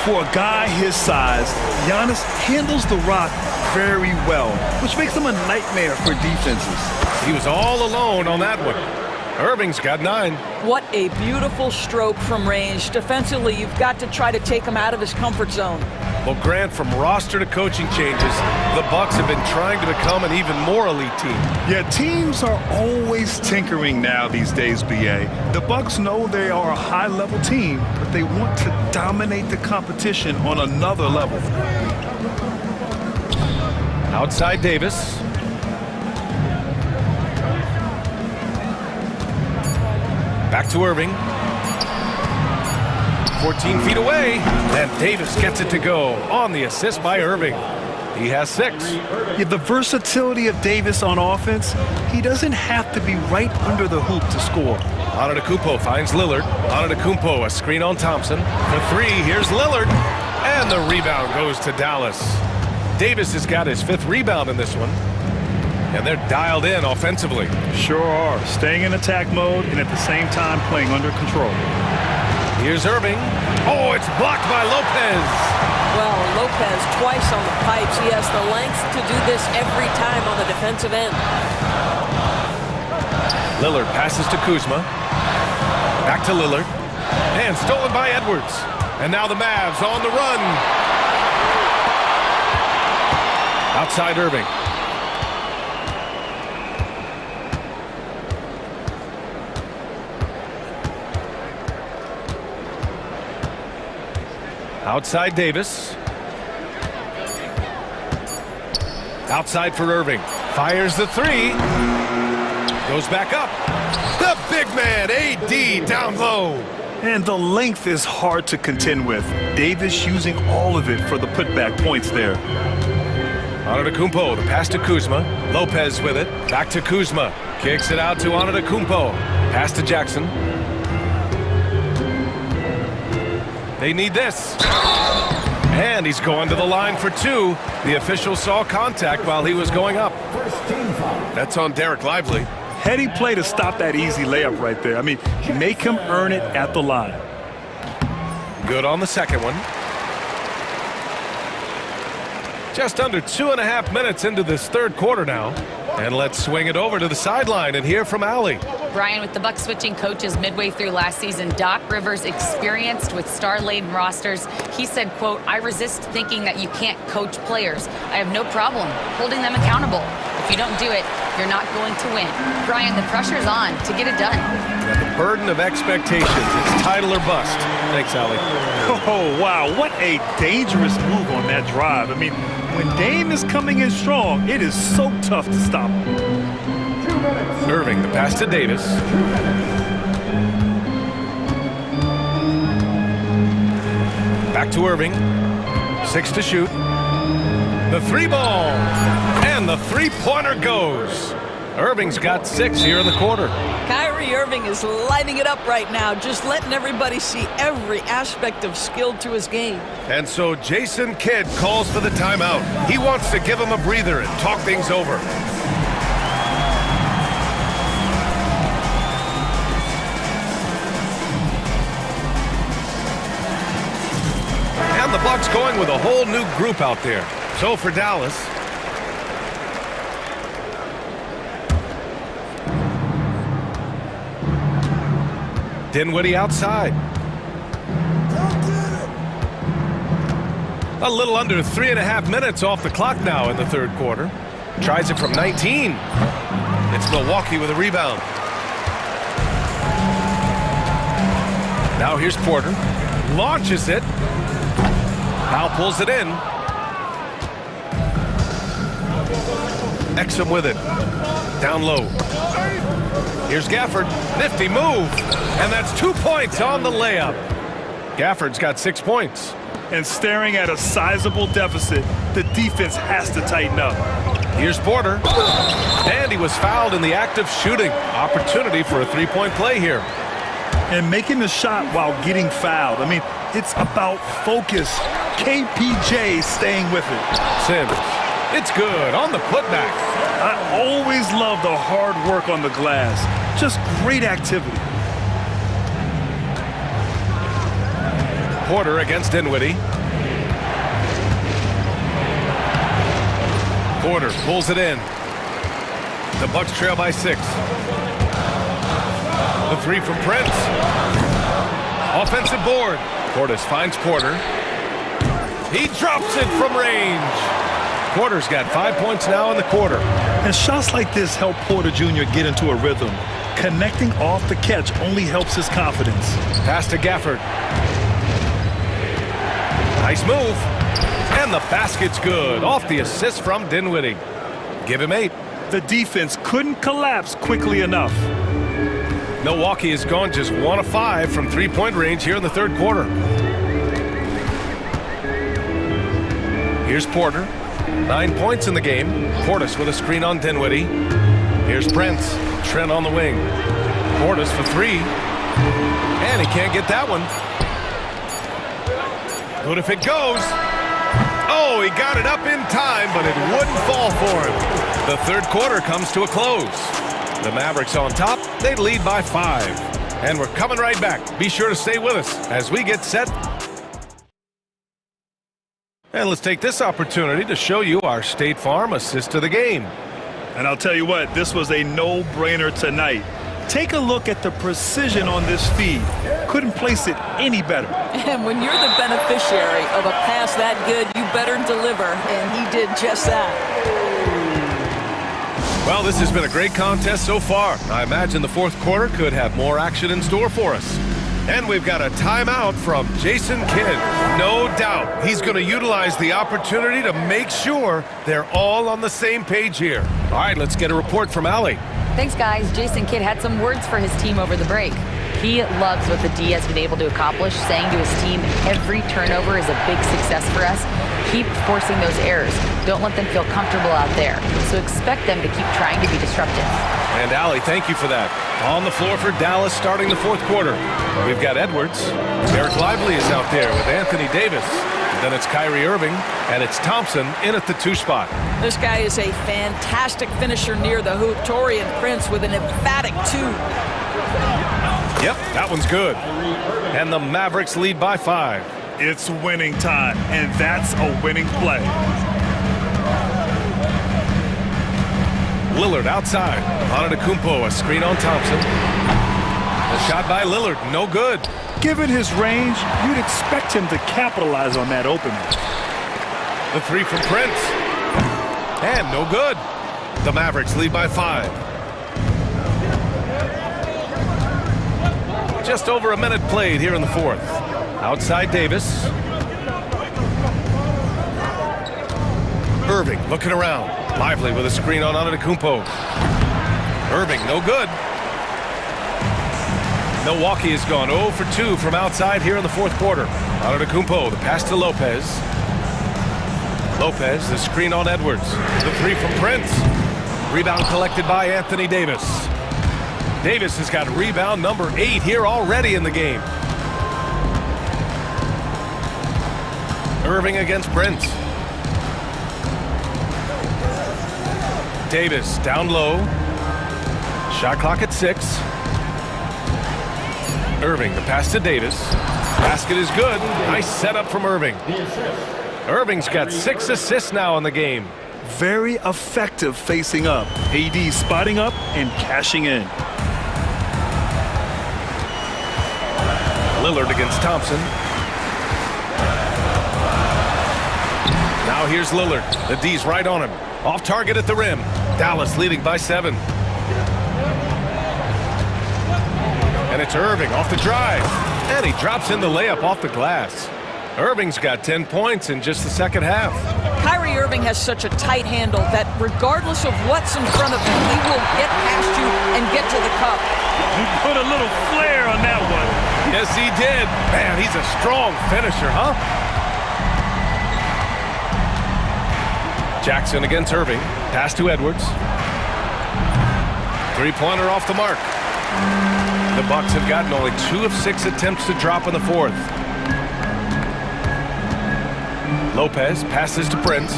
H: For a guy his size, Giannis handles the rock very well, which makes him a nightmare for defenses.
F: He was all alone on that one. Irving's got 9.
C: What a beautiful stroke from range. Defensively, you've got to try to take him out of his comfort zone.
F: Well, Grant, from roster to coaching changes, the Bucks have been trying to become an even more elite team.
H: Yeah, teams are always tinkering now these days, B.A. The Bucks know they are a high-level team, but they want to dominate the competition on another level.
F: Outside Davis. Back to Irving. 14 feet away. And Davis gets it to go on the assist by Irving. He has 6.
H: Yeah, the versatility of Davis on offense, he doesn't have to be right under the hoop to score.
F: Antetokounmpo finds Lillard. Antetokounmpo, a screen on Thompson. For 3, here's Lillard. And the rebound goes to Dallas. Davis has got his 5th rebound in this one. And they're dialed in offensively.
H: Sure are. Staying in attack mode and at the same time playing under control.
F: Here's Irving. Oh, it's blocked by Lopez.
C: Well, Lopez twice on the pipes. He has the length to do this every time on the defensive end.
F: Lillard passes to Kuzma. Back to Lillard. And stolen by Edwards. And now the Mavs on the run. Outside Irving. Outside Davis. Outside for Irving. Fires the three. Goes back up. The big man, AD, down low.
H: And the length is hard to contend with. Davis using all of it for the putback points there.
F: Antetokounmpo, the pass to Kuzma. Lopez with it. Back to Kuzma. Kicks it out to Antetokounmpo. Pass to Jackson. They need this. And he's going to the line for two. The official saw contact while he was going up. That's on Derek Lively.
H: Heady play to stop that easy layup right there. I mean, make him earn it at the line.
F: Good on the second one. Just under 2.5 minutes into this third quarter now. And let's swing it over to the sideline and hear from Allie.
I: Brian, with the Bucks switching coaches midway through last season, Doc Rivers, experienced with star-laden rosters, he said, quote, "I resist thinking that you can't coach players. I have no problem holding them accountable. If you don't do it, you're not going to win." Brian, the pressure's on to get it done.
F: Yeah, the burden of expectations. It's title or bust. Thanks, Allie.
H: Oh, wow. What a dangerous move on that drive. I mean, when Dame is coming in strong, it is so tough to stop him.
F: Irving, the pass to Davis. Back to Irving. 6 to shoot. The three ball. And the three-pointer goes. Irving's got 6 here in the quarter.
C: Kyrie Irving is lighting it up right now, just letting everybody see every aspect of skill to his game.
F: And so Jason Kidd calls for the timeout. He wants to give him a breather and talk things over. And the Bucks going with a whole new group out there. So for Dallas, Dinwiddie outside. A little under 3.5 minutes off the clock now in the third quarter. Tries it from 19. It's Milwaukee with a rebound. Now here's Porter. Launches it. Powell pulls it in. Exum with it. Down low. Here's Gafford. Nifty move. And that's 2 points on the layup. Gafford's got 6 points.
H: And staring at a sizable deficit, the defense has to tighten up.
F: Here's Porter. And he was fouled in the act of shooting. Opportunity for a three-point play here.
H: And making the shot while getting fouled. I mean, it's about focus. KPJ staying with it.
F: Sims. It's good on the putback.
H: I always love the hard work on the glass. Just great activity.
F: Porter against Dinwiddie. Porter pulls it in. The Bucks trail by 6. The three from Prince. Offensive board. Portis finds Porter. He drops it from range. Porter's got 5 points now in the quarter.
H: And shots like this help Porter Jr. get into a rhythm. Connecting off the catch only helps his confidence.
F: Pass to Gafford. Nice move. And the basket's good. Off the assist from Dinwiddie. Give him 8.
H: The defense couldn't collapse quickly enough.
F: Milwaukee has gone just 1 of 5 from three-point range here in the third quarter. Here's Porter. 9 points in the game. Portis with a screen on Dinwiddie. Here's Prince. Trent on the wing. Portis for 3. And he can't get that one. Good if it goes. Oh, he got it up in time, but it wouldn't fall for him. The third quarter comes to a close. The Mavericks on top. They lead by 5. And we're coming right back. Be sure to stay with us as we get set. And let's take this opportunity to show you our State Farm assist to the game.
H: And I'll tell you what, this was a no-brainer tonight. Take a look at the precision on this feed. Couldn't place it any better.
C: And when you're the beneficiary of a pass that good, you better deliver. And he did just that.
F: Well, this has been a great contest so far. I imagine the fourth quarter could have more action in store for us. And we've got a timeout from Jason Kidd. No doubt he's going to utilize the opportunity to make sure they're all on the same page here. All right, let's get a report from Allie.
I: Thanks, guys. Jason Kidd had some words for his team over the break. He loves what the D has been able to accomplish, saying to his team, every turnover is a big success for us. Keep forcing those errors. Don't let them feel comfortable out there. So expect them to keep trying to be disruptive.
F: And Allie, thank you for that. On the floor for Dallas starting the fourth quarter. We've got Edwards. Eric Lively is out there with Anthony Davis. Then it's Kyrie Irving, and it's Thompson in at the 2 spot.
C: This guy is a fantastic finisher near the hoop. Taurean Prince with an emphatic 2.
F: Yep, that one's good. And the Mavericks lead by 5.
H: It's winning time, and that's a winning play.
F: Lillard outside. Antetokounmpo, a screen on Thompson. A shot by Lillard, no good.
H: Given his range, you'd expect him to capitalize on that opening.
F: The 3 from Prince. And no good. The Mavericks lead by 5. Just over a minute played here in the fourth. Outside Davis. Irving looking around. Lively with a screen on Antetokounmpo. Irving, no good. Milwaukee has gone 0 for 2 from outside here in the fourth quarter. Antetokounmpo, the pass to Lopez. Lopez, the screen on Edwards. The 3 from Prince. Rebound collected by Anthony Davis. Davis has got rebound number 8 here already in the game. Irving against Prince. Davis down low. Shot clock at 6. Irving, the pass to Davis. Basket is good. Nice setup from Irving. Irving's got 6 assists now in the game.
H: Very effective facing up. AD spotting up and cashing in.
F: Lillard against Thompson. Now here's Lillard. The D's right on him. Off target at the rim. Dallas leading by 7. And it's Irving off the drive. And he drops in the layup off the glass. Irving's got 10 points in just the second half.
C: Kyrie Irving has such a tight handle that regardless of what's in front of him, he will get past you and get to the cup.
H: He put a little flair on that one.
F: Yes, he did. Man, he's a strong finisher, huh? Jackson against Irving. Pass to Edwards. 3-pointer off the mark. The Bucks have gotten only 2 of 6 attempts to drop in the fourth. Lopez passes to Prince.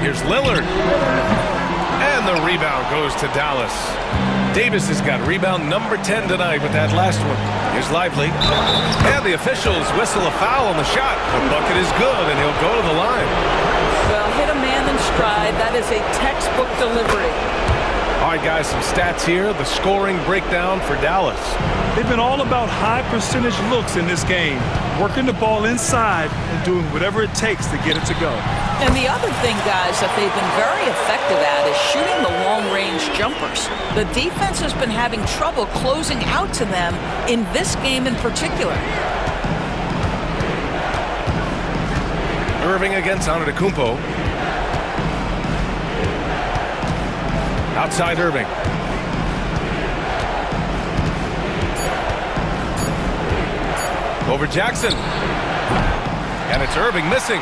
F: Here's Lillard. And the rebound goes to Dallas. Davis has got rebound number 10 tonight with that last one. Here's Lively. And the officials whistle a foul on the shot. The bucket is good, and he'll go to the line.
C: Well, hit a man in stride. That is a textbook delivery.
F: All right, guys, some stats here. The scoring breakdown for Dallas.
H: They've been all about high percentage looks in this game, working the ball inside and doing whatever it takes to get it to go.
C: And the other thing, guys, that they've been very effective at is shooting the long-range jumpers. The defense has been having trouble closing out to them in this game in particular.
F: Irving against Antetokounmpo. Outside Irving. Over Jackson. And it's Irving missing.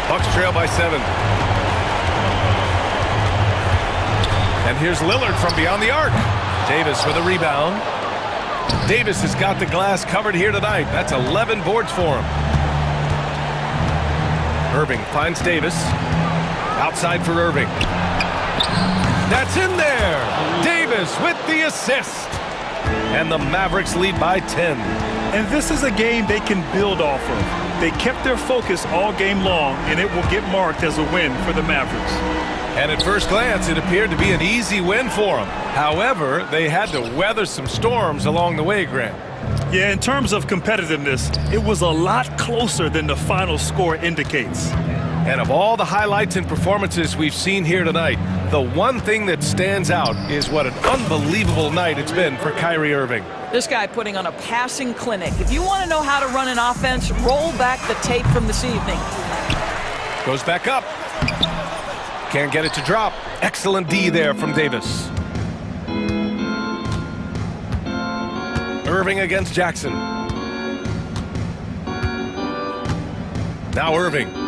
F: Bucks trail by 7. And here's Lillard from beyond the arc. Davis with a rebound. Davis has got the glass covered here tonight. That's 11 boards for him. Irving finds Davis. Outside for Irving. That's in there. Davis with the assist. And the Mavericks lead by 10.
H: And this is a game they can build off of. They kept their focus all game long, and it will get marked as a win for the Mavericks.
F: And at first glance, it appeared to be an easy win for them. However, they had to weather some storms along the way, Grant.
H: Yeah, in terms of competitiveness, it was a lot closer than the final score indicates.
F: And of all the highlights and performances we've seen here tonight, the one thing that stands out is what an unbelievable night it's been for Kyrie Irving.
C: This guy putting on a passing clinic. If you want to know how to run an offense, roll back the tape from this evening.
F: Goes back up. Can't get it to drop. Excellent D there from Davis. Irving against Jackson. Now Irving.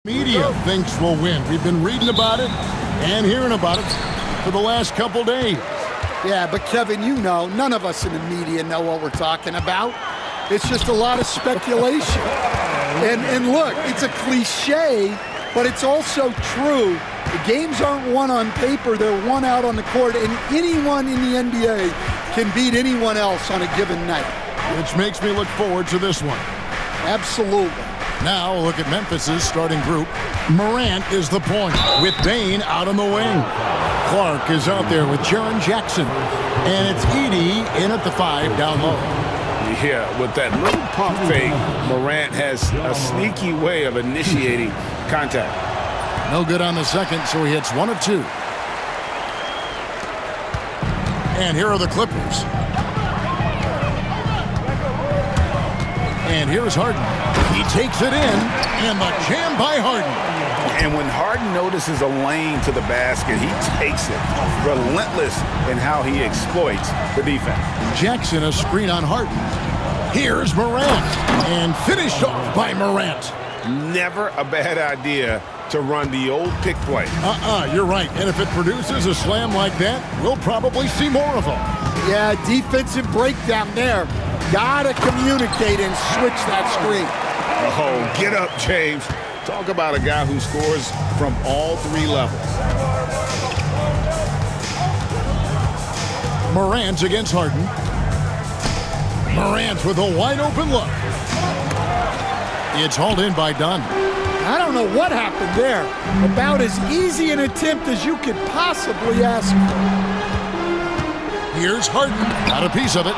B: Media thinks will win. We've been reading about it and hearing about it for the last couple days.
G: Yeah, but Kevin, you know, none of us in the media know what we're talking about. It's just a lot of speculation. And look, it's a cliche, but it's also true. The games aren't won on paper, they're won out on the court, and anyone in the NBA can beat anyone else on a given night.
B: Which makes me look forward to this one.
G: Absolutely.
B: Now look at Memphis's starting group. Morant is the point, with Bane out on the wing. Clark is out there with Jaren Jackson. And it's Edey in at the 5 down low.
A: Yeah, with that little pump fake, Morant has a sneaky way of initiating contact.
B: No good on the second, so he hits 1 of 2. And here are the Clippers. And here's Harden. He takes it in, and the jam by Harden.
A: And when Harden notices a lane to the basket, he takes it. Relentless in how he exploits the defense.
B: Jackson, a screen on Harden. Here's Morant, and finished off by Morant.
A: Never a bad idea to run the old pick play.
B: You're right. And if it produces a slam like that, we'll probably see more of them.
G: Yeah, defensive breakdown there. Gotta communicate and switch that screen.
A: Oh, get up, James. Talk about a guy who scores from all 3 levels.
B: Morant against Harden. Morant with a wide open look. It's hauled in by Dunn.
G: I don't know what happened there. About as easy an attempt as you could possibly ask for.
B: Here's Harden. Got a piece of it.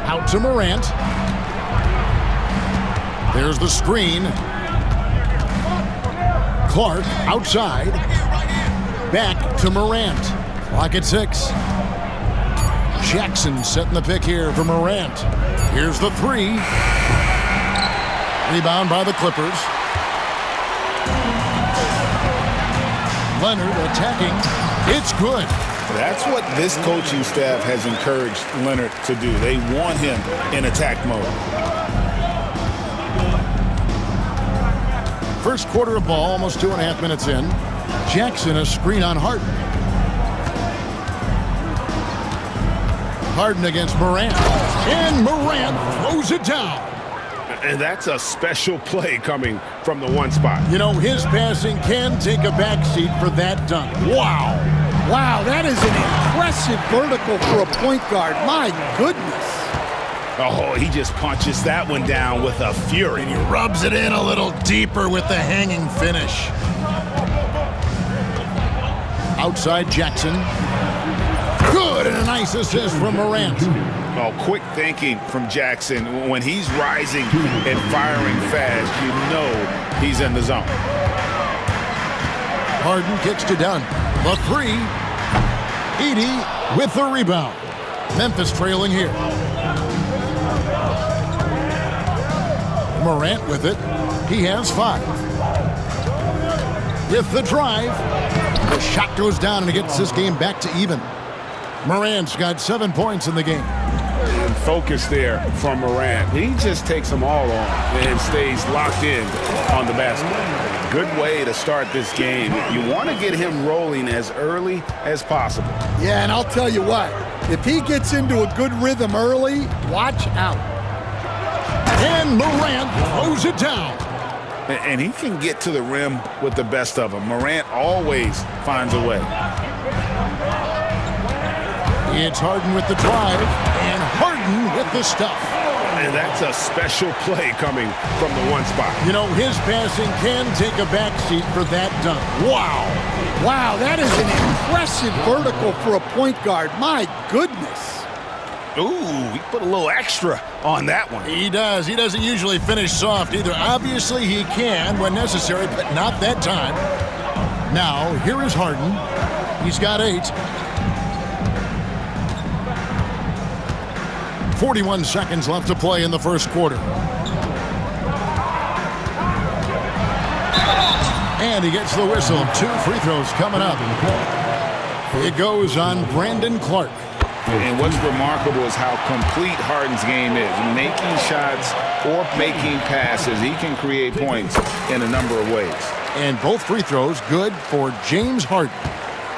B: Out to Morant. There's the screen. Clark outside. Back to Morant. Clock at 6. Jackson setting the pick here for Morant. Here's the 3. Rebound by the Clippers. Leonard attacking. It's good.
A: That's what this coaching staff has encouraged Leonard to do. They want him in attack mode.
B: First quarter of ball, almost 2.5 minutes in. Jackson, a screen on Harden. Harden against Morant. And Morant throws it down.
A: And that's a special play coming from the 1 spot.
B: You know, his passing can take a backseat for that dunk. Wow.
G: Wow, that is an impressive vertical for a point guard. My goodness.
A: Oh, he just punches that one down with a fury.
B: And he rubs it in a little deeper with the hanging finish. Outside Jackson. Good, and a nice assist from Morant.
A: Oh, quick thinking from Jackson. When he's rising and firing fast, you know he's in the zone.
B: Harden kicks to Dunn. The 3. Edey with the rebound. Memphis trailing here. Morant with it. He has 5. With the drive. The shot goes down and it gets this game back to even. Morant's got 7 points in the game.
A: And focus there from Morant. He just takes them all on and stays locked in on the basket. Good way to start this game. You want to get him rolling as early as possible.
G: Yeah, and I'll tell you what. If he gets into a good rhythm early, watch out.
B: And Morant throws it down.
A: And he can get to the rim with the best of them. Morant always finds a way.
B: It's Harden with the drive, and Harden with the stuff.
A: And that's a special play coming from the 1 spot.
B: You know, his passing can take a backseat for that dunk. Wow.
G: Wow, that is an impressive vertical for a point guard. My goodness.
A: Ooh, he put a little extra on that one.
B: He does. He doesn't usually finish soft either. Obviously, he can when necessary, but not that time. Now, here is Harden. He's got 8. 41 seconds left to play in the first quarter. And he gets the whistle. 2 free throws coming up. It goes on Brandon Clark.
A: And what's remarkable is how complete Harden's game is. Making shots or making passes, he can create points in a number of ways.
B: And both free throws good for James Harden.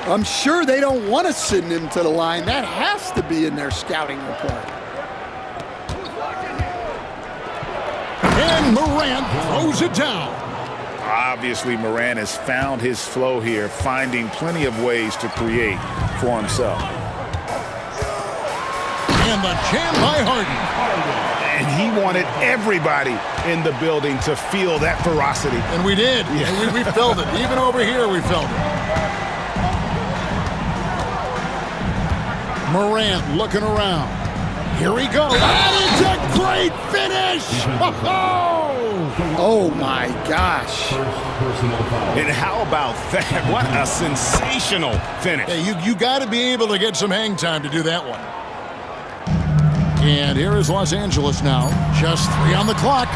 G: I'm sure they don't want to send him to the line. That has to be in their scouting report.
B: And Morant throws it down.
A: Obviously, Morant has found his flow here, finding plenty of ways to create for himself.
B: And the jam by Harden.
A: And he wanted everybody in the building to feel that ferocity.
B: And we did. Yeah. And we felt it. Even over here, we felt it. Morant looking around. Here we go. And it's a great finish.
G: Oh, my gosh.
A: And how about that? What a sensational finish.
B: Hey, you got to be able to get some hang time to do that one. And here is Los Angeles now. Just 3 on the clock.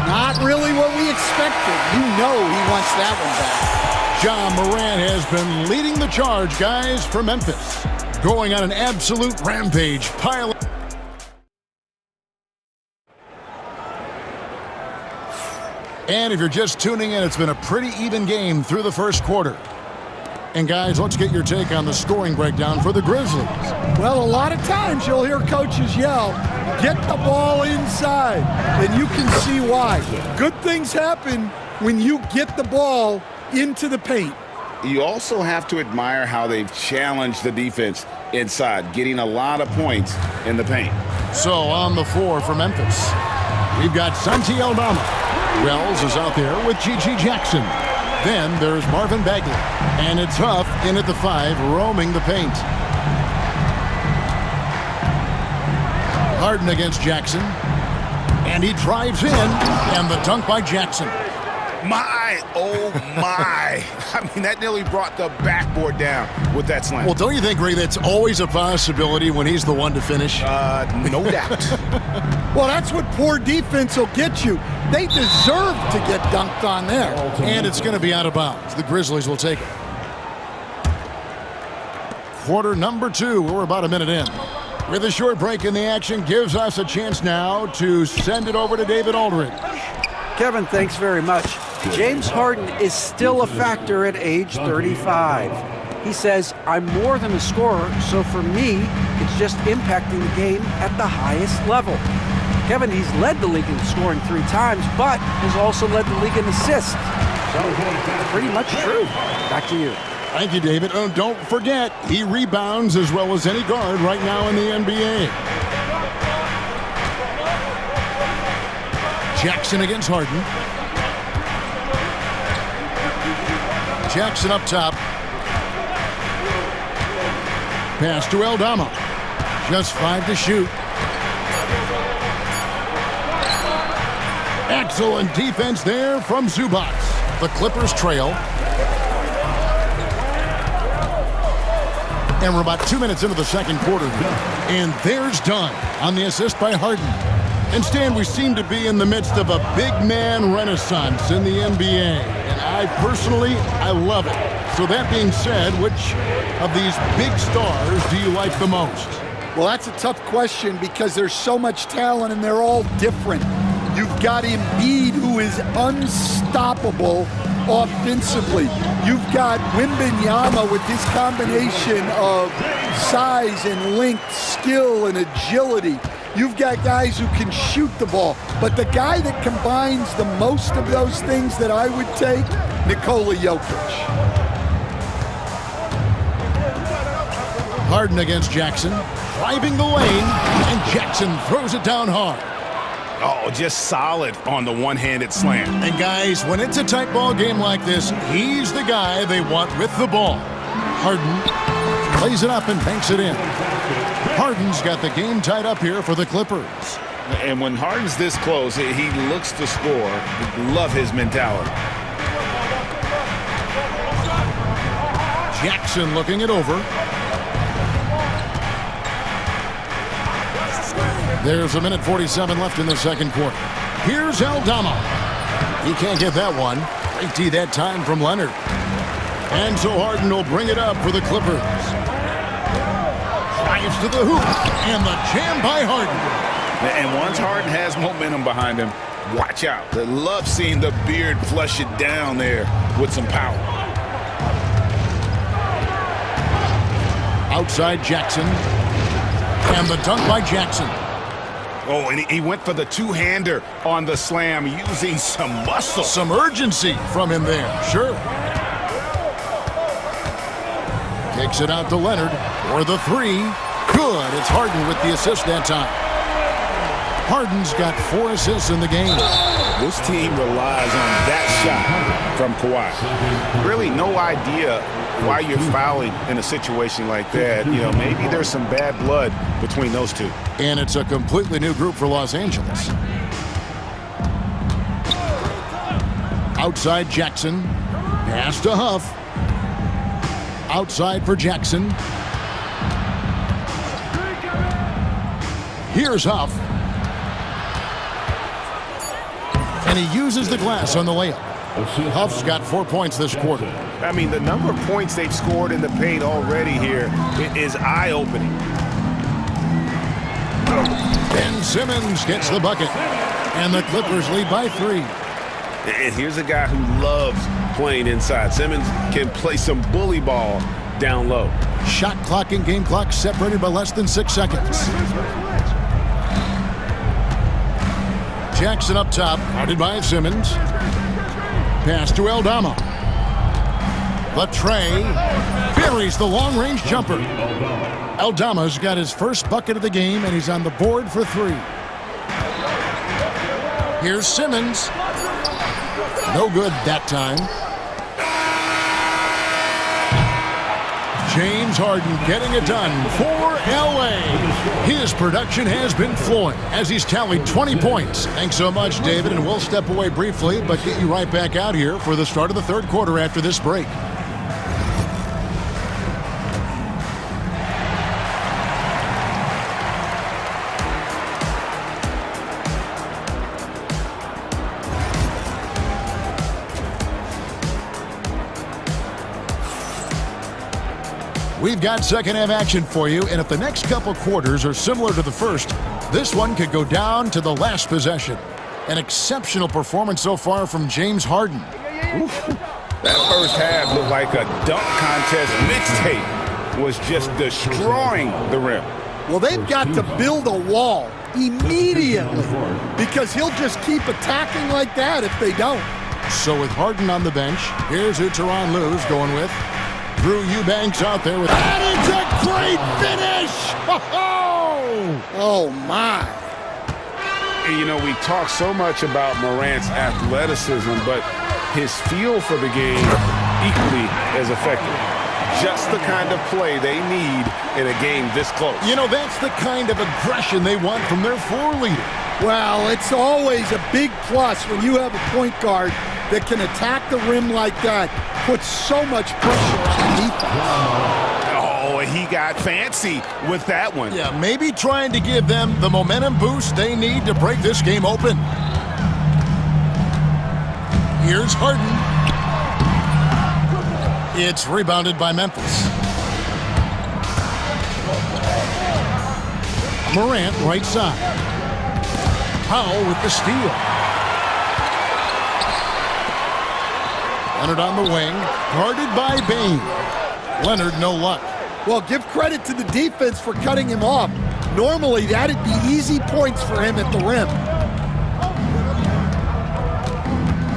G: Not really what we expected. You know he wants that one back.
B: Ja Morant has been leading the charge, guys, for Memphis. Going on an absolute rampage. Pile. And if you're just tuning in, it's been a pretty even game through the first quarter. And guys, let's get your take on the scoring breakdown for the Grizzlies.
G: Well, a lot of times you'll hear coaches yell, get the ball inside, and you can see why. Good things happen when you get the ball into the paint.
A: You also have to admire how they've challenged the defense inside, getting a lot of points in the paint.
B: So on the floor for Memphis, we've got Santi Aldama. Wells is out there with G.G. Jackson. Then there's Marvin Bagley. And it's Huff in at the 5, roaming the paint. Harden against Jackson. And he drives in. And the dunk by Jackson.
A: My, oh my. I mean, that nearly brought the backboard down with that slam.
B: Well, don't you think, Ray, that's always a possibility when he's the one to finish?
A: No doubt.
G: Well, that's what poor defense will get you. They deserve to get dunked on there.
B: And it's going to be out of bounds. The Grizzlies will take it. Quarter number 2. We're about a minute in. With a short break in the action, gives us a chance now to send it over to David Aldridge.
D: Kevin, thanks very much. James Harden is still a factor at age 35. He says, I'm more than a scorer, so for me, it's just impacting the game at the highest level. Kevin, he's led the league in scoring 3 times, but has also led the league in assists. So, pretty much true. Back to you.
B: Thank you, David. Oh, don't forget, he rebounds as well as any guard right now in the NBA. Jackson against Harden. Jackson up top. Pass to Aldama. Just 5 to shoot. Excellent defense there from Zubac. The Clippers trail. And we're about 2 minutes into the second quarter. And there's Dunn on the assist by Harden. And Stan, we seem to be in the midst of a big man renaissance in the NBA. And I love it. So that being said, which of these big stars do you like the most?
G: Well, that's a tough question because there's so much talent and they're all different. You've got Embiid, who is unstoppable offensively. You've got Wembanyama with his combination of size and length, skill and agility. You've got guys who can shoot the ball. But the guy that combines the most of those things that I would take, Nikola Jokic.
B: Harden against Jackson. Driving the lane, and Jackson throws it down hard.
A: Oh, just solid on the one-handed slam.
B: And guys, when it's a tight ball game like this, he's the guy they want with the ball. Harden plays it up and banks it in. Harden's got the game tied up here for the Clippers.
A: And when Harden's this close, he looks to score. Love his mentality.
B: Jackson looking it over. There's a minute 47 left in the second quarter. Here's Aldama. He can't get that one. Great D that time from Leonard. And so Harden will bring it up for the Clippers. drives to the hoop, and the jam by Harden.
A: And once Harden has momentum behind him, watch out. I love seeing the beard flush it down there with some power.
B: Outside Jackson. And the dunk by Jackson.
A: Oh, and he went for the two-hander on the slam using some muscle.
B: Some urgency from him there, sure. Kicks it out to Leonard for the three. Good. It's Harden with the assist that time. Harden's got 4 assists in the game.
A: This team relies on that shot from Kawhi. Really no idea why you're fouling in a situation like that. You know, maybe there's some bad blood between those two.
B: And it's a completely new group for Los Angeles. Outside Jackson. Pass to Huff. Outside for Jackson. Here's Huff. And he uses the glass on the layup. Huff's got 4 points this quarter.
A: I mean, the number of points they've scored in the paint already here is eye-opening.
B: Ben Simmons gets the bucket. And the Clippers lead by 3.
A: And here's a guy who loves playing inside. Simmons can play some bully ball down low.
B: Shot clock and game clock separated by less than 6 seconds. Jackson up top, guarded by Simmons. Pass to Aldama. The tray buries the long-range jumper. Aldama's got his first bucket of the game, and he's on the board for 3. Here's Simmons. No good that time. James Harden getting it done for LA. His production has been flowing as he's tallied 20 points. Thanks so much, David, and we'll step away briefly, but get you right back out here for the start of the third quarter after this break. We've got second half action for you, and if the next couple quarters are similar to the first, this one could go down to the last possession. An exceptional performance so far from James Harden.
A: Oof. That first half looked like a dunk contest mixtape. Was just destroying the rim.
G: Well, they've got to build a wall immediately because he'll just keep attacking like that if they don't.
B: So with Harden on the bench, here's who Tyronn Lue's going with. Drew Eubanks out there with...
G: That is a great finish! Oh, my.
A: You know, we talk so much about Morant's athleticism, but his feel for the game equally as effective. Just the kind of play they need in a game this close.
B: You know, that's the kind of aggression they want from their floor leader.
G: Well, it's always a big plus when you have a point guard that can attack the rim like that, puts so much pressure on the defense.
A: Oh, he got fancy with that one.
B: Yeah, maybe trying to give them the momentum boost they need to break this game open. Here's Harden. It's rebounded by Memphis. Morant right side. Powell with the steal. Leonard on the wing, guarded by Bane. Leonard, no luck.
G: Well, give credit to the defense for cutting him off. Normally, that'd be easy points for him at the rim.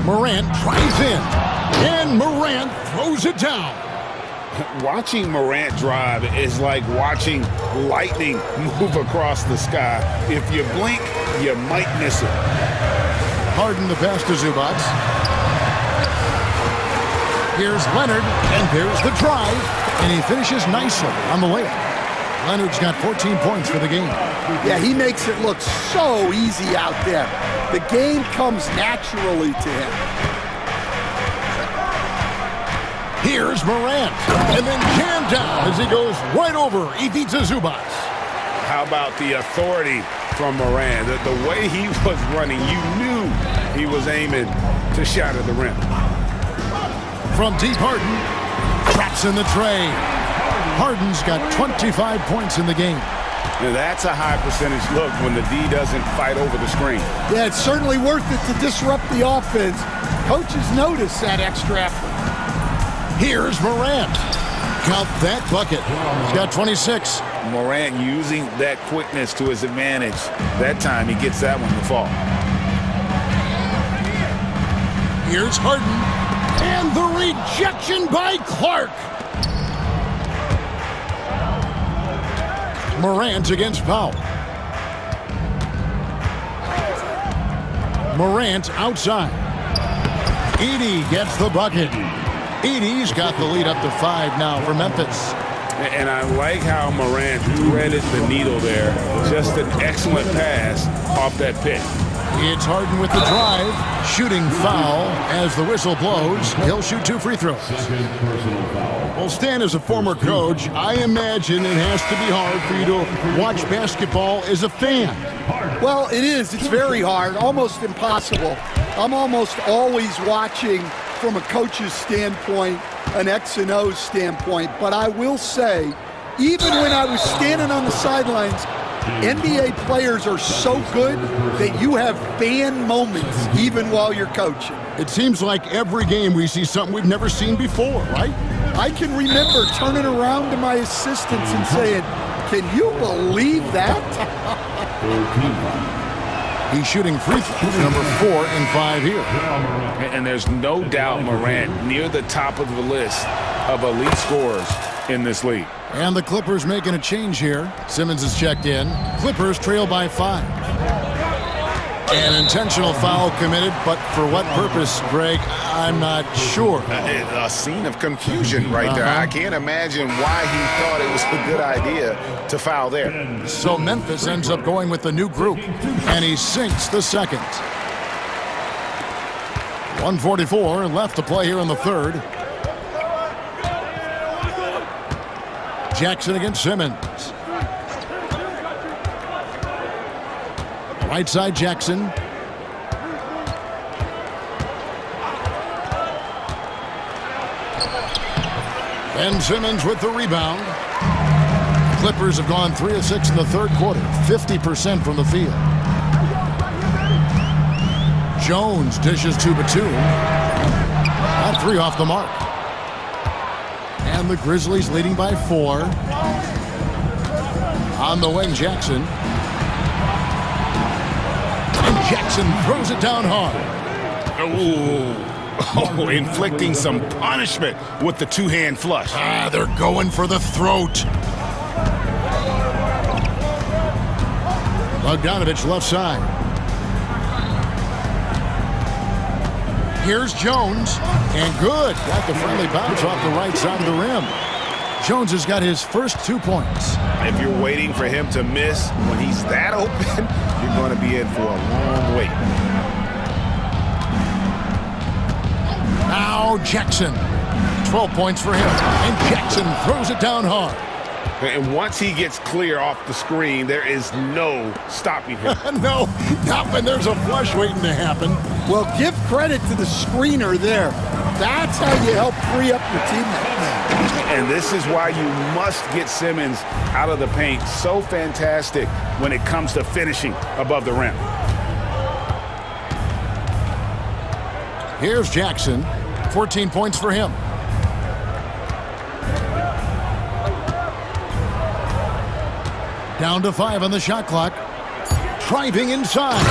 B: Morant drives in, and Morant throws it down.
A: Watching Morant drive is like watching lightning move across the sky. If you blink, you might miss it.
B: Harden the pass to Zubac. Here's Leonard, and there's the drive, and he finishes nicely on the layup. Leonard's got 14 points for the game.
G: Yeah, he makes it look so easy out there. The game comes naturally to him.
B: Here's Morant, and then jammed down as he goes right over Ivica Zubac.
A: How about the authority from Morant? The way he was running, you knew he was aiming to shatter the rim.
B: From deep, Harden traps in the tray. Harden's got 25 points in the game.
A: Now that's a high percentage look when the D doesn't fight over the screen.
G: Yeah, it's certainly worth it to disrupt the offense. Coaches notice that extra effort.
B: Here's Morant. Count that bucket. He's got 26.
A: Morant using that quickness to his advantage. That time he gets that one to fall.
B: Here's Harden. And the rejection by Clark. Morant against Powell. Morant outside. Edey gets the bucket. Edey's got the lead up to 5 now for Memphis.
A: And I like how Morant threaded the needle there. Just an excellent pass off that pick.
B: It's Harden with the drive. Shooting foul as the whistle blows. He'll shoot 2 free throws. Well, Stan, as a former coach, I imagine it has to be hard for you to watch basketball as a fan.
G: Well, it is. It's very hard, almost impossible. I'm almost always watching from a coach's standpoint, an X and O standpoint. But I will say, even when I was standing on the sidelines, NBA players are so good that you have fan moments even while you're coaching.
B: It seems like every game we see something we've never seen before, right?
G: I can remember turning around to my assistants and saying, can you believe that?
B: He's shooting free throws, number 4 and 5 here.
A: And there's no doubt Morant near the top of the list of elite scorers in this league.
B: And the Clippers making a change here. Simmons is checked in. Clippers trail by 5. An intentional foul committed, but for what purpose, Greg, I'm not sure.
A: A scene of confusion right there. I can't imagine why he thought it was a good idea to foul there.
B: So Memphis ends up going with the new group, and he sinks the second. 1:44 left to play here in the third. Jackson against Simmons. Right side Jackson. Ben Simmons with the rebound. Clippers have gone 3 of 6 in the third quarter, 50% from the field. Jones dishes to Batum. That 3 off the mark. And the Grizzlies leading by 4. On the wing, Jackson. And Jackson throws it down hard.
A: Oh, inflicting some punishment with the two-hand flush.
B: They're going for the throat. Bogdanovich left side. Here's Jones, and good. Got the friendly bounce off the right side of the rim. Jones has got his first 2 points.
A: If you're waiting for him to miss when he's that open, you're going to be in for a long wait.
B: Now Jackson. 12 points for him, and Jackson throws it down hard.
A: And once he gets clear off the screen, there is no stopping him.
B: No, not when there's a flush waiting to happen.
G: Well, give credit to the screener there. That's how you help free up your teammates.
A: And this is why you must get Simmons out of the paint. So fantastic when it comes to finishing above the rim.
B: Here's Jackson. 14 points for him. Down to 5 on the shot clock. Driving inside.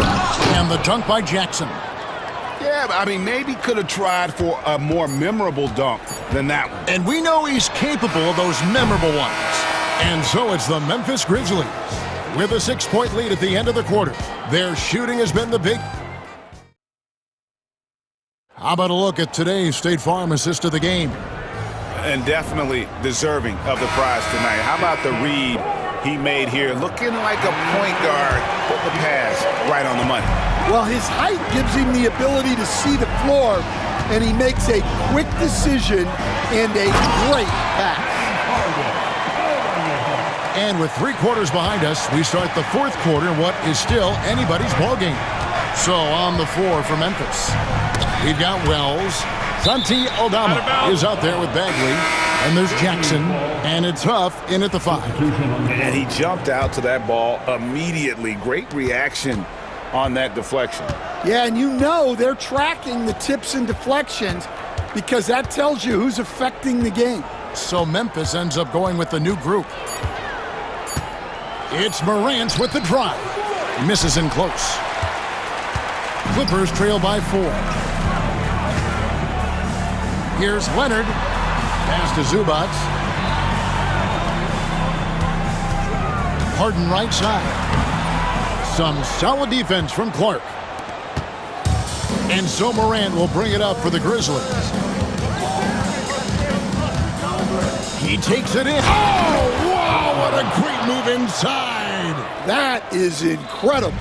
B: And the dunk by Jackson.
A: Yeah, I mean, maybe could have tried for a more memorable dunk than that one.
B: And we know he's capable of those memorable ones. And so it's the Memphis Grizzlies with a 6-point lead at the end of the quarter. Their shooting has been the big. How about a look at today's State Farm assist of the game?
A: And definitely deserving of the prize tonight. How about the read he made here? Looking like a point guard, put the pass right on the money.
G: Well, his height gives him the ability to see the floor, and he makes a quick decision and a great pass.
B: And with 3 quarters behind us, we start the fourth quarter in what is still anybody's ball game. So on the floor for Memphis, we've got Wells. Santi Aldama is out there with Bagley. And there's Jackson, and it's Huff in at the 5.
A: And he jumped out to that ball immediately. Great reaction on that deflection.
G: Yeah, and you know they're tracking the tips and deflections because that tells you who's affecting the game.
B: So Memphis ends up going with the new group. It's Morant with the drive. Misses in close. Clippers trail by 4. Here's Leonard. Pass to Zubats. Harden right side. Some solid defense from Clark. And so Morant will bring it up for the Grizzlies. He takes it in. Oh, wow, what a great move inside.
G: That is incredible.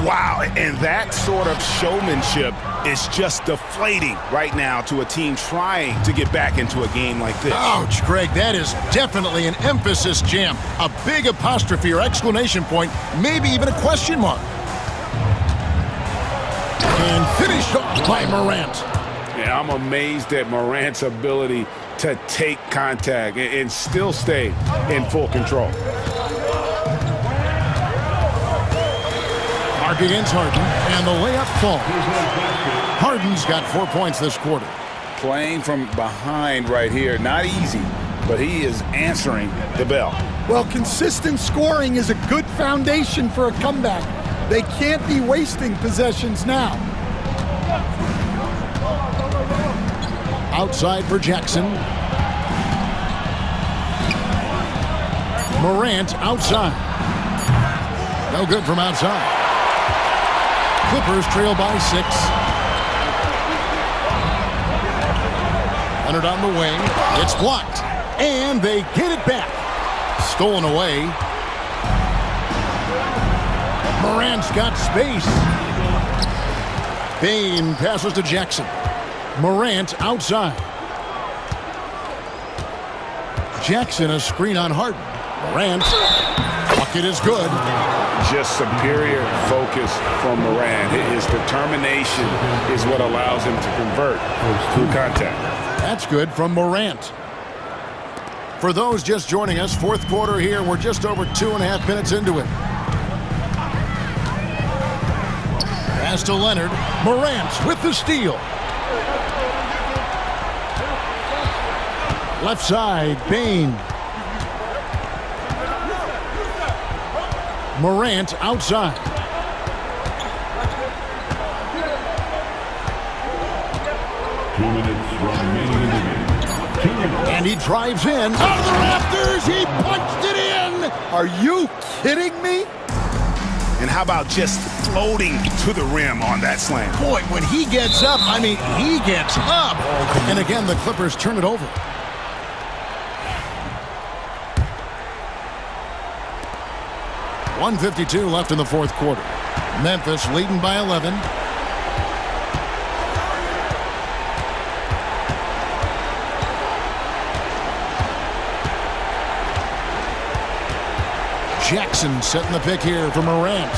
A: Wow, and that sort of showmanship is just deflating right now to a team trying to get back into a game like this.
B: Ouch, Greg, that is definitely an emphasis jam. A big apostrophe or exclamation point, maybe even a question mark. And finished off by Morant.
A: Yeah, I'm amazed at Morant's ability to take contact and still stay in full control.
B: Mark against Harden, and the layup falls. Harden's got 4 points this quarter.
A: Playing from behind right here, not easy, but he is answering the bell.
G: Well, consistent scoring is a good foundation for a comeback. They can't be wasting possessions now.
B: Outside for Jackson. Morant outside. No good from outside. Clippers trail by 6. Leonard on the wing. It's blocked. And they get it back. Stolen away. Morant's got space. Bane passes to Jackson. Morant outside. Jackson a screen on Harden. Morant. Bucket is good.
A: Just superior focus from Morant. His determination is what allows him to convert through contact.
B: That's good from Morant. For those just joining us, fourth quarter here. We're just over 2.5 minutes into it. Pass to Leonard. Morant with the steal. Left side, Bane. Morant outside. And he drives in. Out of the rafters, he punched it in.
G: Are you kidding me?
A: And how about just floating to the rim on that slam?
B: Boy, when he gets up, I mean, he gets up. And again, the Clippers turn it over. .152 left in the fourth quarter. Memphis leading by 11. Jackson setting the pick here for Morant.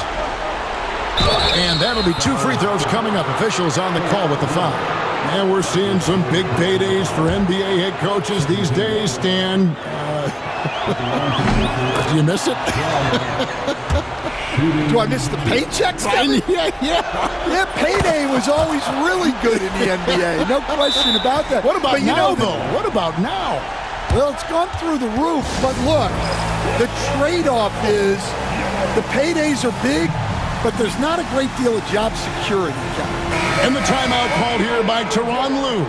B: And that'll be 2 free throws coming up. Officials on the call with the foul. And we're seeing some big paydays for NBA head coaches these days, Stan. Do you miss it?
G: Do I miss the paychecks? Yeah, payday was always really good in the NBA. No question about that.
B: What about now, though? What about now?
G: Well, it's gone through the roof. But look, the trade-off is the paydays are big, but there's not a great deal of job security.
B: And the timeout called here by Tyronn Lue.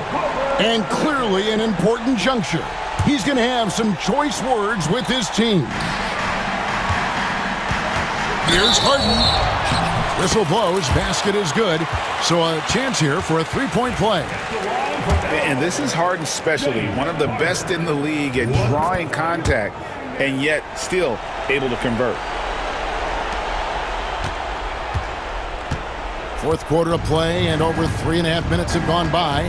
B: And clearly an important juncture. He's going to have some choice words with his team. Here's Harden. Whistle blows. Basket is good. So a chance here for a three-point play.
A: And this is Harden's specialty. One of the best in the league at drawing contact and yet still able to convert.
B: Fourth quarter of play and over 3.5 minutes have gone by.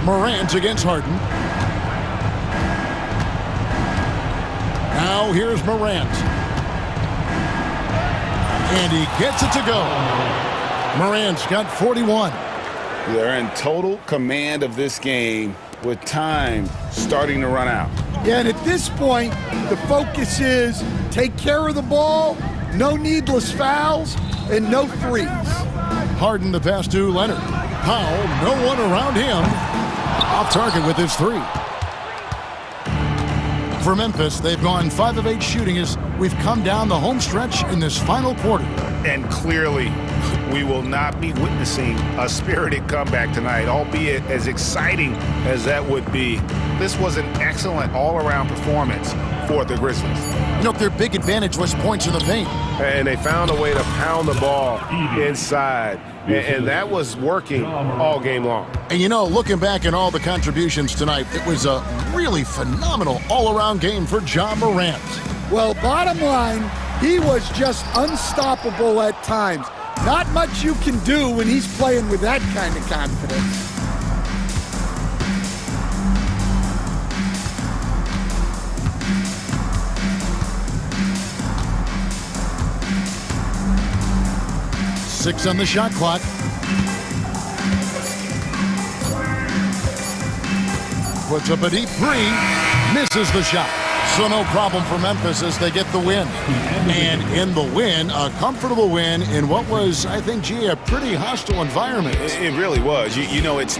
B: Morant against Harden. Now here's Morant. And he gets it to go. Morant's got 41.
A: They're in total command of this game with time starting to run out.
G: Yeah, and at this point, the focus is take care of the ball, no needless fouls, and no threes.
B: Harden the pass to Leonard. Powell, no one around him. Off target with his three. For Memphis, they've gone 5 of 8 shooting as we've come down the home stretch in this final quarter.
A: And clearly, we will not be witnessing a spirited comeback tonight, albeit as exciting as that would be. This was an excellent all-around performance for the Grizzlies.
B: You know, their big advantage was points in the paint.
K: And they found a way to pound the ball inside. And that was working all game long.
B: And you know, looking back at all the contributions tonight, it was a really phenomenal all-around game for Ja Morant.
G: Well, bottom line, he was just unstoppable at times. Not much you can do when he's playing with that kind of confidence.
B: Six on the shot clock. Puts up a deep three, misses the shot. So no problem for Memphis as they get the win. And in the win, a comfortable win in what was, I think, G, a pretty hostile environment.
A: It really was. You know, it's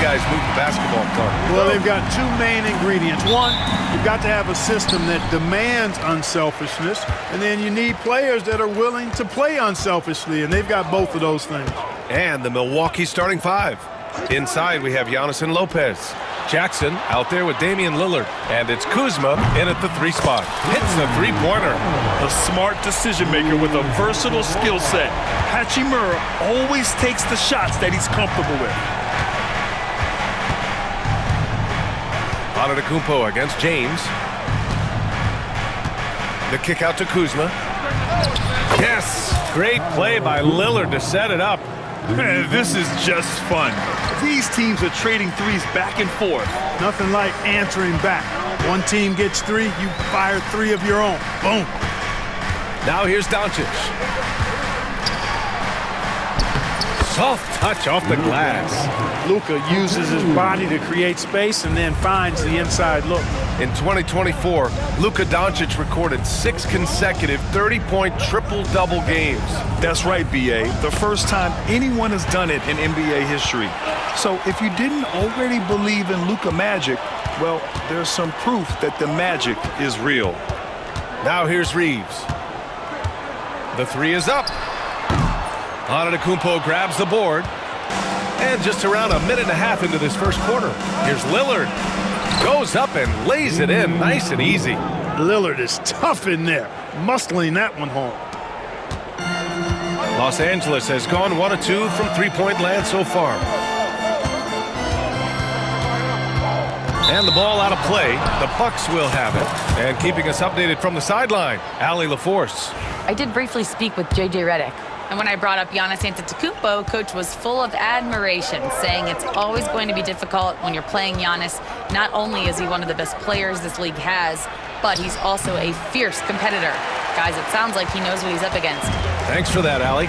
F: guys move the basketball, Clark?
J: Well, they've got two main ingredients. One, you've got to have a system that demands unselfishness, and then you need players that are willing to play unselfishly, and they've got both of those things.
F: And the Milwaukee starting five. Inside, we have Giannis and Lopez. Jackson out there with Damian Lillard. And it's Kuzma in at the three spot. Hits a three-pointer.
H: A smart decision maker with a versatile skill set. Hachimura always takes the shots that he's comfortable with.
F: Antetokounmpo against James. The kick out to Kuzma. Yes! Great play by Lillard to set it up.
H: Man, this is just fun. These teams are trading threes back and forth.
J: Nothing like answering back. One team gets three, you fire three of your own. Boom.
F: Now here's Doncic. Soft touch off the glass.
J: Luka uses his body to create space and then finds the inside look.
F: In 2024, Luka Doncic recorded 6 consecutive 30-point triple-double games.
H: That's right, B.A. The first time anyone has done it in NBA history. So if you didn't already believe in Luka magic, well, there's some proof that the magic is real.
F: Now here's Reeves. The three is up. Antetokounmpo grabs the board. And just around a minute and a half into this first quarter, here's Lillard. Goes up and lays it in nice and easy.
J: Lillard is tough in there, muscling that one home.
F: Los Angeles has gone 1 of 2 from three-point land so far. And the ball out of play. The Bucks will have it. And keeping us updated from the sideline, Allie LaForce.
I: I did briefly speak with J.J. Redick. And when I brought up Giannis Antetokounmpo, Coach was full of admiration, saying it's always going to be difficult when you're playing Giannis. Not only is he one of the best players this league has, but he's also a fierce competitor. Guys, it sounds like he knows what he's up against.
F: Thanks for that, Allie.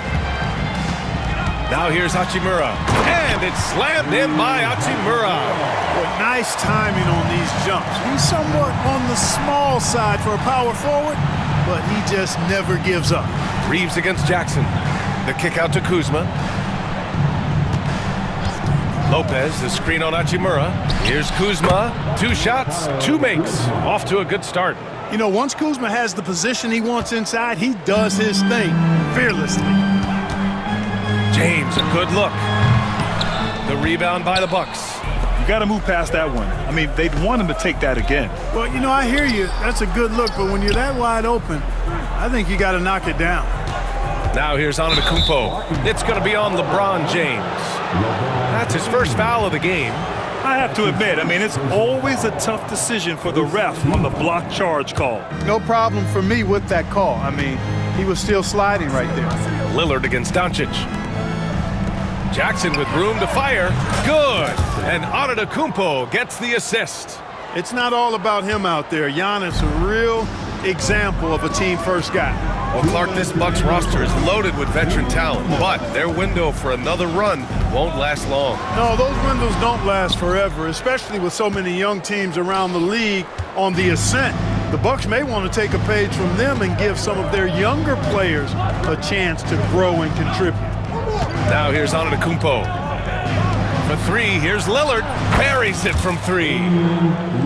F: Now here's Hachimura. And it's slammed in by Hachimura.
J: Well, nice timing on these jumps. He's somewhat on the small side for a power forward, but he just never gives up.
F: Reeves against Jackson. The kick out to Kuzma. Lopez, the screen on Hachimura. Here's Kuzma. 2 shots, 2 makes. Off to a good start.
J: You know, once Kuzma has the position he wants inside, he does his thing fearlessly.
F: James, a good look. The rebound by the Bucks.
H: You got to move past that one. I mean, they'd want him to take that again.
J: Well, you know, I hear you. That's a good look, but when you're that wide open, I think you got to knock it down.
F: Now here's Antetokounmpo. It's going to be on LeBron James. That's his first foul of the game.
H: I have to admit, I mean, it's always a tough decision for the ref on the block charge call.
J: No problem for me with that call. I mean, he was still sliding right there.
F: Lillard against Doncic. Jackson with room to fire. Good. And Antetokounmpo gets the assist.
J: It's not all about him out there. Giannis, a real example of a team-first guy.
F: Well, Clark, this Bucks roster is loaded with veteran talent, but their window for another run won't last long.
J: No, those windows don't last forever, especially with so many young teams around the league on the ascent. The Bucks may want to take a page from them and give some of their younger players a chance to grow and contribute.
F: Now here's Antetokounmpo. For 3, here's Lillard. Buries it from 3.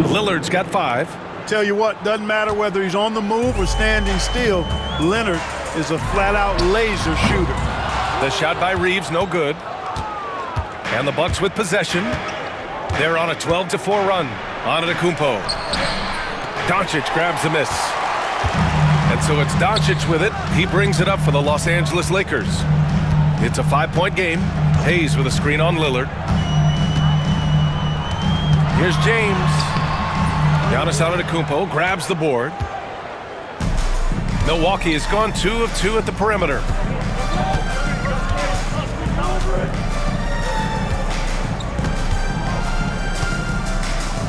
F: Lillard's got 5.
J: Tell you what, doesn't matter whether he's on the move or standing still, Leonard is a flat-out laser shooter.
F: The shot by Reeves, no good. And the Bucks with possession. They're on a 12-4 run. Antetokounmpo. Doncic grabs the miss. And so it's Doncic with it. He brings it up for the Los Angeles Lakers. It's a 5-point game. Hayes with a screen on Lillard. Here's James. Giannis Antetokounmpo grabs the board. Milwaukee has gone 2 of 2 at the perimeter.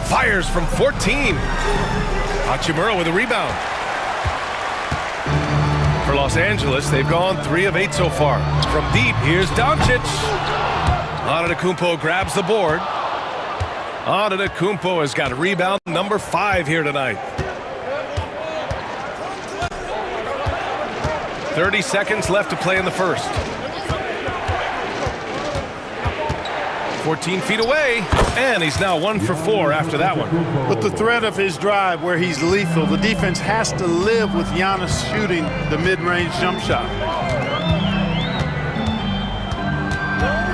F: Fires from 14. Hachimura with a rebound. For Los Angeles, they've gone 3 of 8 so far. From deep, here's Doncic. Antetokounmpo grabs the board. Antetokounmpo has got rebound number 5 here tonight. 30 seconds left to play in the first. 14 feet away, and he's now 1 for 4 after that one.
J: With the threat of his drive where he's lethal, the defense has to live with Giannis shooting the mid-range jump shot.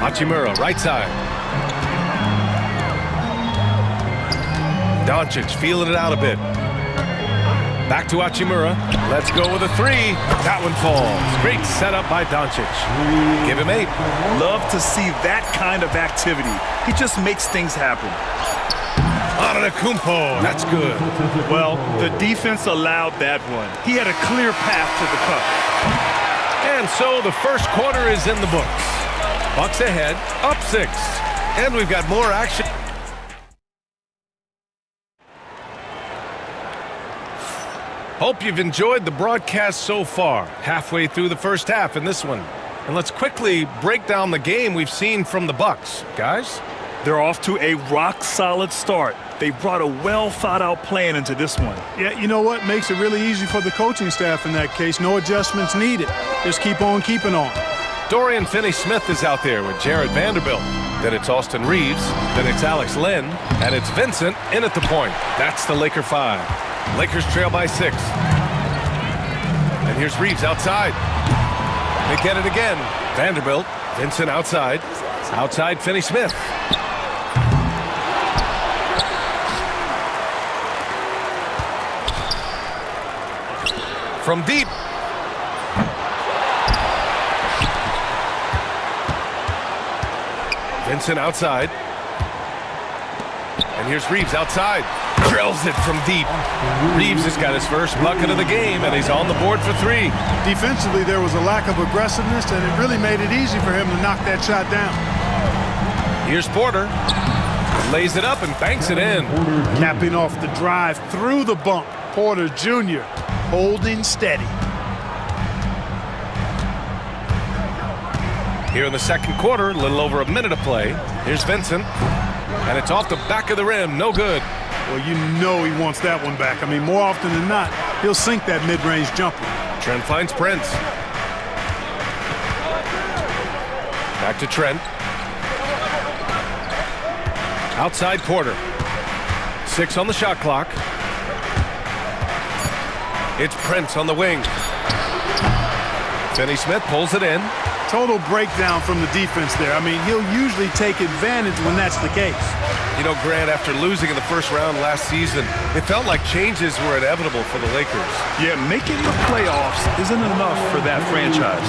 F: Hachimura, right side. Doncic feeling it out a bit. Back to Hachimura. Let's go with a 3. That one falls. Great setup by Doncic. Give him 8.
H: Love to see that kind of activity. He just makes things happen.
F: Antetokounmpo. That's good.
H: Well, the defense allowed that one. He had a clear path to the cup.
F: And so the first quarter is in the books. Bucks ahead, up 6. And we've got more action. Hope you've enjoyed the broadcast so far. Halfway through the first half in this one. And let's quickly break down the game we've seen from the Bucks. Guys?
H: They're off to a rock-solid start. They brought a well-thought-out plan into this one.
J: Yeah, you know what? Makes it really easy for the coaching staff in that case. No adjustments needed. Just keep on keeping on.
F: Dorian Finney-Smith is out there with Jared Vanderbilt. Then it's Austin Reeves. Then it's Alex Len. And it's Vincent in at the point. That's the Laker 5. Lakers trail by 6. And here's Reeves outside. They get it again. Vanderbilt. Vincent outside. Outside Finney-Smith. From deep. Vincent outside. And here's Reeves outside. Drills it from deep. Reeves has got his first bucket of the game, and he's on the board for 3.
J: Defensively, there was a lack of aggressiveness, and it really made it easy for him to knock that shot down.
F: Here's Porter. Lays it up and banks it in.
J: Capping off the drive through the bump. Porter Jr. holding steady.
F: Here in the second quarter, a little over a minute to play. Here's Vincent. And it's off the back of the rim. No good.
J: Well, you know he wants that one back. I mean, more often than not, he'll sink that mid-range jumper.
F: Trent finds Prince. Back to Trent. Outside Porter. 6 on the shot clock. It's Prince on the wing. Finney-Smith pulls it in.
J: Total breakdown from the defense there. I mean, he'll usually take advantage when that's the case.
F: You know, Grant, after losing in the first round last season, it felt like changes were inevitable for the Lakers.
H: Yeah, making the playoffs isn't enough for that franchise.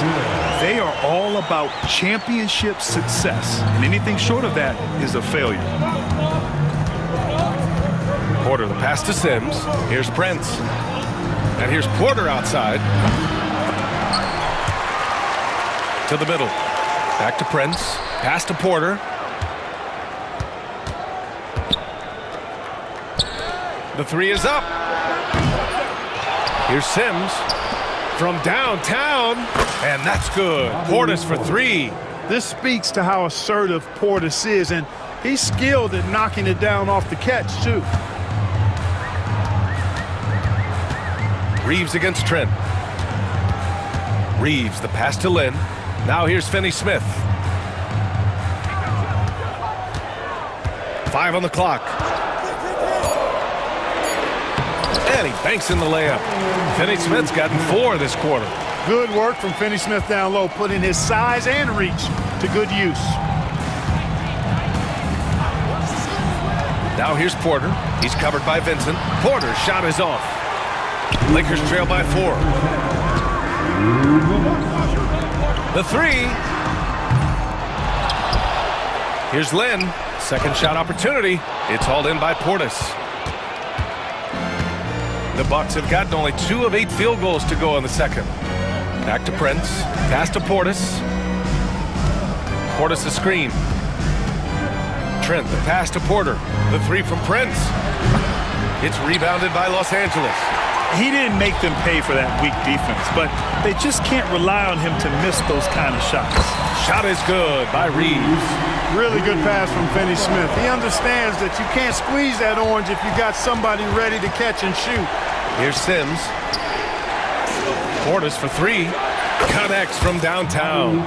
H: They are all about championship success, and anything short of that is a failure.
F: Porter, the pass to Sims. Here's Prince. And here's Porter outside. To the middle. Back to Prince. Pass to Porter. The 3 is up. Here's Sims from downtown. And that's good. Portis for 3.
J: This speaks to how assertive Portis is, and he's skilled at knocking it down off the catch, too.
F: Reeves against Trent. Reeves, the pass to Lynn. Now here's Finney-Smith. 5 on the clock. And he banks in the layup. Finney-Smith's gotten 4 this quarter.
J: Good work from Finney-Smith down low, putting his size and reach to good use.
F: Now here's Porter. He's covered by Vincent. Porter's shot is off. Lakers trail by 4. The 3. Here's Lynn. Second shot opportunity. It's hauled in by Portis. The Bucks have gotten only 2 of 8 field goals to go in the second. Back to Prince. Pass to Portis. Portis a screen. Trent, the pass to Porter. The 3 from Prince. It's rebounded by Los Angeles.
H: He didn't make them pay for that weak defense, but they just can't rely on him to miss those kind of shots.
F: Shot is good by Reeves.
J: Really good pass from Finney-Smith. He understands that you can't squeeze that orange if you got somebody ready to catch and shoot.
F: Here's Sims. Portis for 3. Connects from downtown.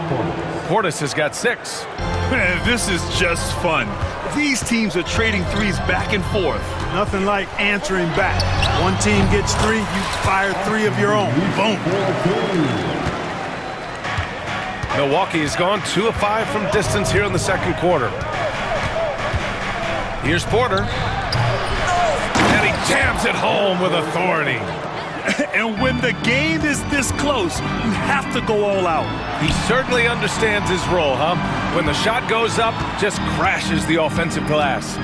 F: Portis has got 6.
H: Man, this is just fun. These teams are trading threes back and forth.
J: Nothing like answering back. One team gets 3, you fire 3 of your own. Boom.
F: Milwaukee has gone 2 of 5 from distance here in the second quarter. Here's Porter. And he jams it home with authority.
H: And when the game is this close, you have to go all out.
F: He certainly understands his role, huh? When the shot goes up, just crashes the offensive glass.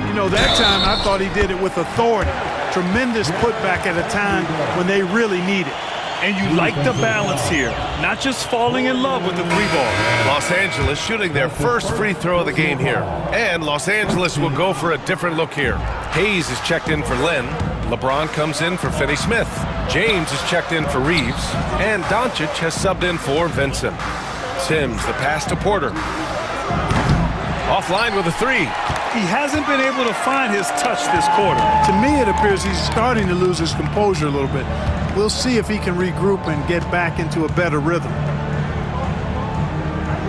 J: You know, that time I thought he did it with authority. Tremendous putback at a time when they really need it.
H: And you like the balance here, not just falling in love with the 3-ball.
F: Los Angeles shooting their first free throw of the game here. And Los Angeles will go for a different look here. Hayes is checked in for Len. LeBron comes in for Finney-Smith. James is checked in for Reeves. And Doncic has subbed in for Vincent. Sims, the pass to Porter. Offline with a 3.
H: He hasn't been able to find his touch this quarter.
J: To me, it appears he's starting to lose his composure a little bit. We'll see if he can regroup and get back into a better rhythm.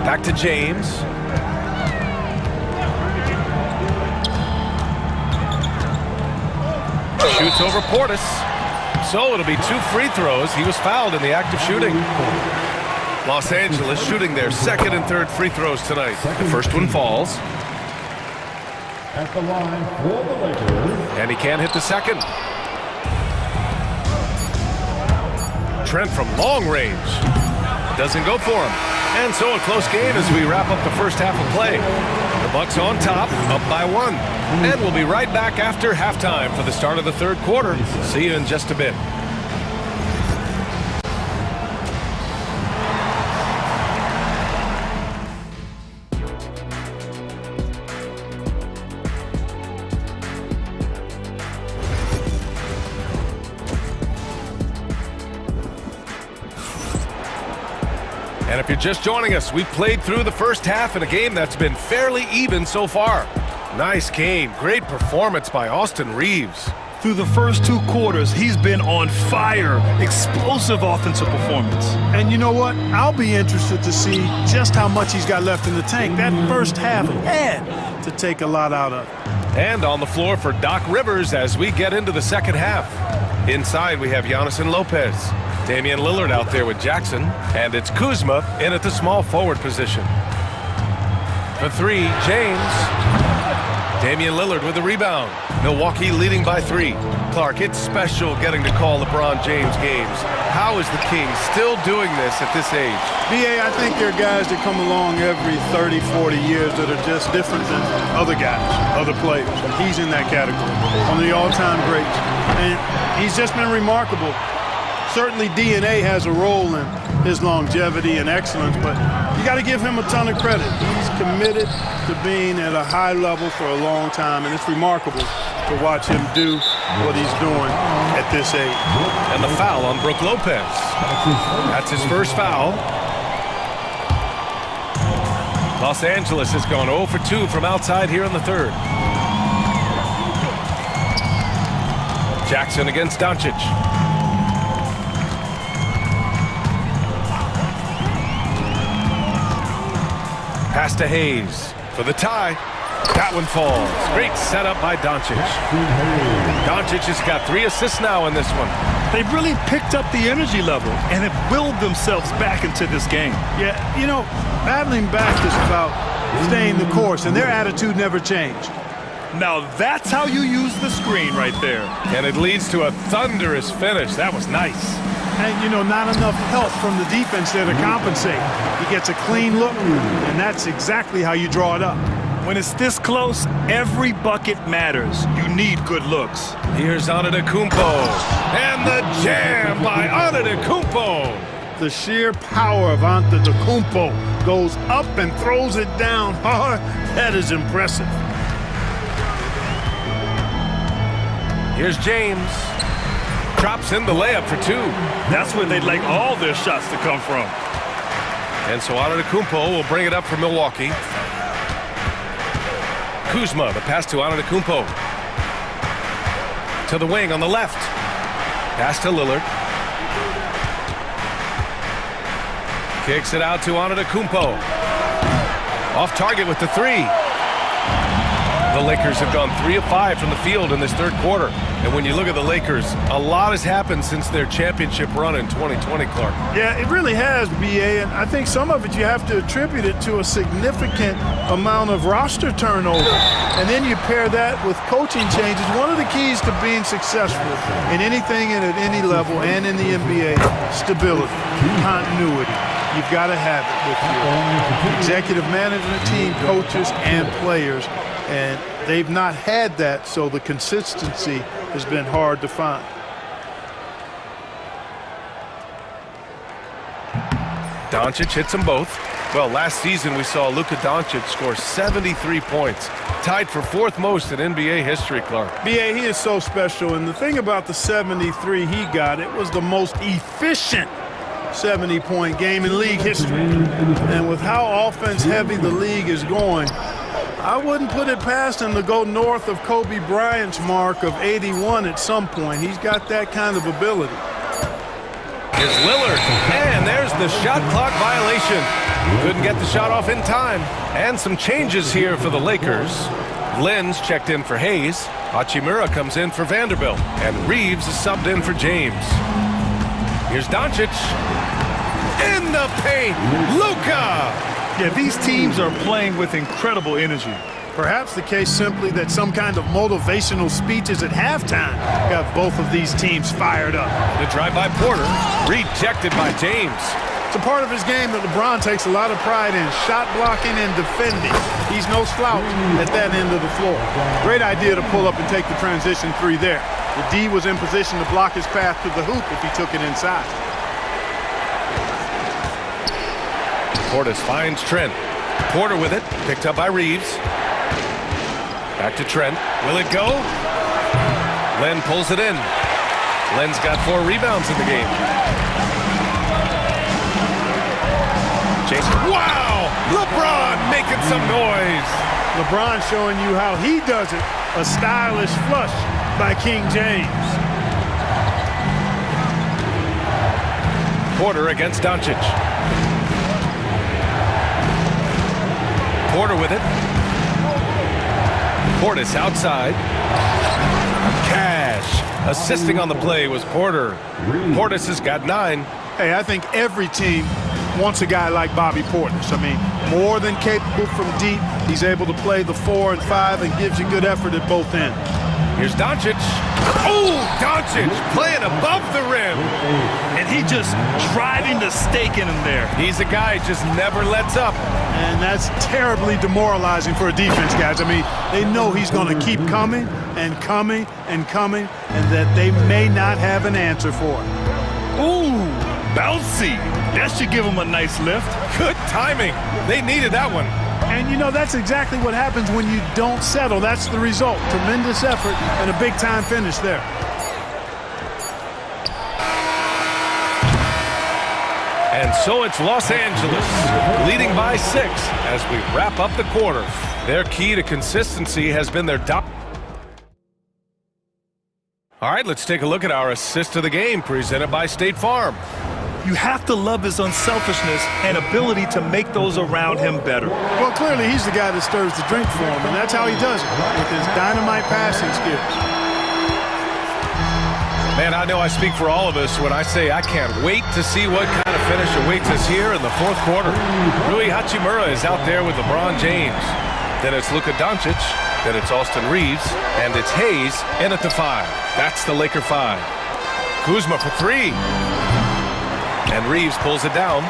F: Back to James. Shoots over Portis. So it'll be 2 free throws. He was fouled in the act of shooting. Los Angeles shooting their second and third free throws tonight. The first one falls.
E: At the line for the Lakers.
F: And he can't hit the second. Trent from long range. Doesn't go for him. And so a close game as we wrap up the first half of play. The Bucks on top, up by 1. And we'll be right back after halftime for the start of the third quarter. See you in just a bit. And if you're just joining us, we've played through the first half in a game that's been fairly even so far. Nice game. Great performance by Austin Reeves.
H: Through the first 2 quarters, he's been on fire. Explosive offensive performance.
J: And you know what? I'll be interested to see just how much he's got left in the tank. That first half had to take a lot out of.
F: And on the floor for Doc Rivers as we get into the second half. Inside, we have Giannis and Lopez. Damian Lillard out there with Jackson. And it's Kuzma in at the small forward position. For 3, James. Damian Lillard with the rebound. Milwaukee leading by 3. Clark, it's special getting to call LeBron James games. How is the King still doing this at this age?
J: B.A., I think there are guys that come along every 30, 40 years that are just different than other guys, other players. And he's in that category. One of the all-time greats. And he's just been remarkable. Certainly DNA has a role in his longevity and excellence, but you got to give him a ton of credit. He's committed to being at a high level for a long time, and it's remarkable to watch him do what he's doing at this age.
F: And the foul on Brook Lopez. That's his first foul. Los Angeles has gone 0 for 2 from outside here in the third. Jackson against Doncic. Pass to Hayes for the tie. That one falls. Great setup by Doncic. Doncic has got 3 assists now in this one.
H: They've really picked up the energy level and have willed themselves back into this game.
J: Yeah, you know, battling back is about staying the course, and their attitude never changed.
H: Now that's how you use the screen right there.
F: And it leads to a thunderous finish. That was nice.
J: And, you know, not enough help from the defense there to compensate. He gets a clean look, and that's exactly how you draw it up.
H: When it's this close, every bucket matters. You need good looks.
F: Here's Antetokounmpo. And the jam by Antetokounmpo.
J: The sheer power of Antetokounmpo goes up and throws it down hard. That is impressive.
F: Here's James. Drops in the layup for 2.
H: That's where they'd like all their shots to come from.
F: And so Antetokounmpo will bring it up for Milwaukee. Kuzma, the pass to Antetokounmpo. To the wing on the left. Pass to Lillard. Kicks it out to Antetokounmpo. Off target with the three. The Lakers have gone 3 of 5 from the field in this third quarter. And when you look at the Lakers, a lot has happened since their championship run in 2020, Clark.
J: Yeah, it really has, B.A., and I think some of it you have to attribute it to a significant amount of roster turnover. And then you pair that with coaching changes. One of the keys to being successful in anything and at any level and in the NBA, stability, continuity. You've got to have it with your executive management team, coaches, and players. And they've not had that, so the consistency has been hard to find.
F: Doncic hits them both. Well, last season we saw Luka Doncic score 73 points, tied for 4th most in NBA history, Clark.
J: B.A., he is so special, and the thing about the 73 he got, it was the most efficient 70-point game in league history. And with how offense-heavy the league is going, I wouldn't put it past him to go north of Kobe Bryant's mark of 81 at some point. He's got that kind of ability.
F: Here's Lillard, and there's the shot clock violation. Couldn't get the shot off in time. And some changes here for the Lakers. Lynn's checked in for Hayes. Hachimura comes in for Vanderbilt. And Reeves is subbed in for James. Here's Doncic. In the paint, Luka!
H: Yeah, these teams are playing with incredible energy.
J: Perhaps the case simply that some kind of motivational speeches at halftime got both of these teams fired up.
F: The drive by Porter, rejected by James.
J: It's a part of his game that LeBron takes a lot of pride in, shot blocking and defending. He's no slouch at that end of the floor. Great idea to pull up and take the transition three there. The D was in position to block his path to the hoop if he took it inside.
F: Portis finds Trent. Porter with it, picked up by Reeves. Back to Trent. Will it go? Len pulls it in. Len's got 4 rebounds in the game. Jason. Wow! LeBron making some noise.
J: LeBron showing you how he does it. A stylish flush by King James.
F: Porter against Doncic. Porter with it. Portis outside. Cash. Assisting on the play was Porter. Portis has got 9.
J: Hey, I think every team wants a guy like Bobby Portis. I mean, more than capable from deep. He's able to play the 4 and 5 and gives you good effort at both ends.
F: Here's Doncic. Oh, Doncic playing above the rim.
H: And he just driving the stake in him there.
F: He's a guy who just never lets up.
J: And that's terribly demoralizing for a defense, guys. I mean, they know he's going to keep coming and coming and coming, and that they may not have an answer for it.
H: Ooh, bouncy. That should give him a nice lift.
F: Good timing. They needed that one.
J: And, you know, that's exactly what happens when you don't settle. That's the result. Tremendous effort and a big-time finish there.
F: And so it's Los Angeles leading by 6 as we wrap up the quarter. Their key to consistency has been their All right, let's take a look at our assist of the game presented by State Farm.
H: You have to love his unselfishness and ability to make those around him better.
J: Well, clearly he's the guy that stirs the drink for him, and that's how he does it, with his dynamite passing skills.
F: Man, I know I speak for all of us when I say I can't wait to see what kind of finish awaits us here in the 4th quarter. Rui Hachimura is out there with LeBron James. Then it's Luka Doncic. Then it's Austin Reeves. And it's Hayes in at the 5. That's the Laker 5. Kuzma for 3. And Reeves pulls it down.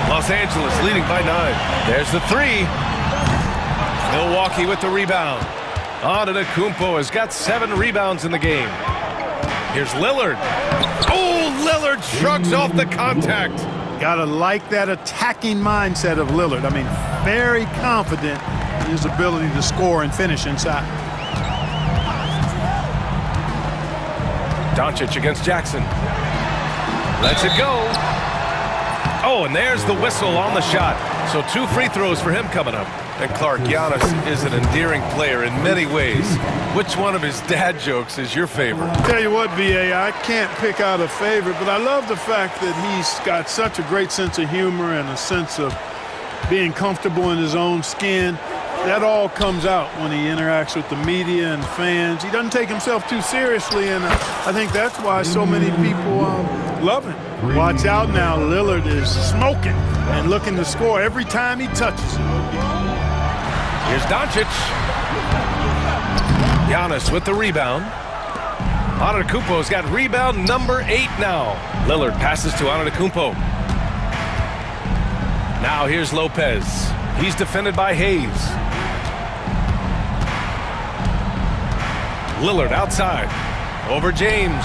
F: Los Angeles leading by 9. There's the 3. Milwaukee with the rebound. Antetokounmpo has got 7 rebounds in the game. Here's Lillard. Oh, Lillard shrugs off the contact.
J: Gotta like that attacking mindset of Lillard. I mean, very confident in his ability to score and finish inside.
F: Doncic against Jackson. Lets it go. Oh, and there's the whistle on the shot. So 2 free throws for him coming up. And Clark, Giannis is an endearing player in many ways. Which one of his dad jokes is your favorite?
J: Tell you what, B.A., I can't pick out a favorite, but I love the fact that he's got such a great sense of humor and a sense of being comfortable in his own skin. That all comes out when he interacts with the media and fans. He doesn't take himself too seriously, and I think that's why so many people love him. Watch out now. Lillard is smoking and looking to score every time he touches it.
F: Here's Doncic. Giannis with the rebound. Antetokounmpo's got rebound number 8 now. Lillard passes to Antetokounmpo. Now here's Lopez. He's defended by Hayes. Lillard outside. Over James.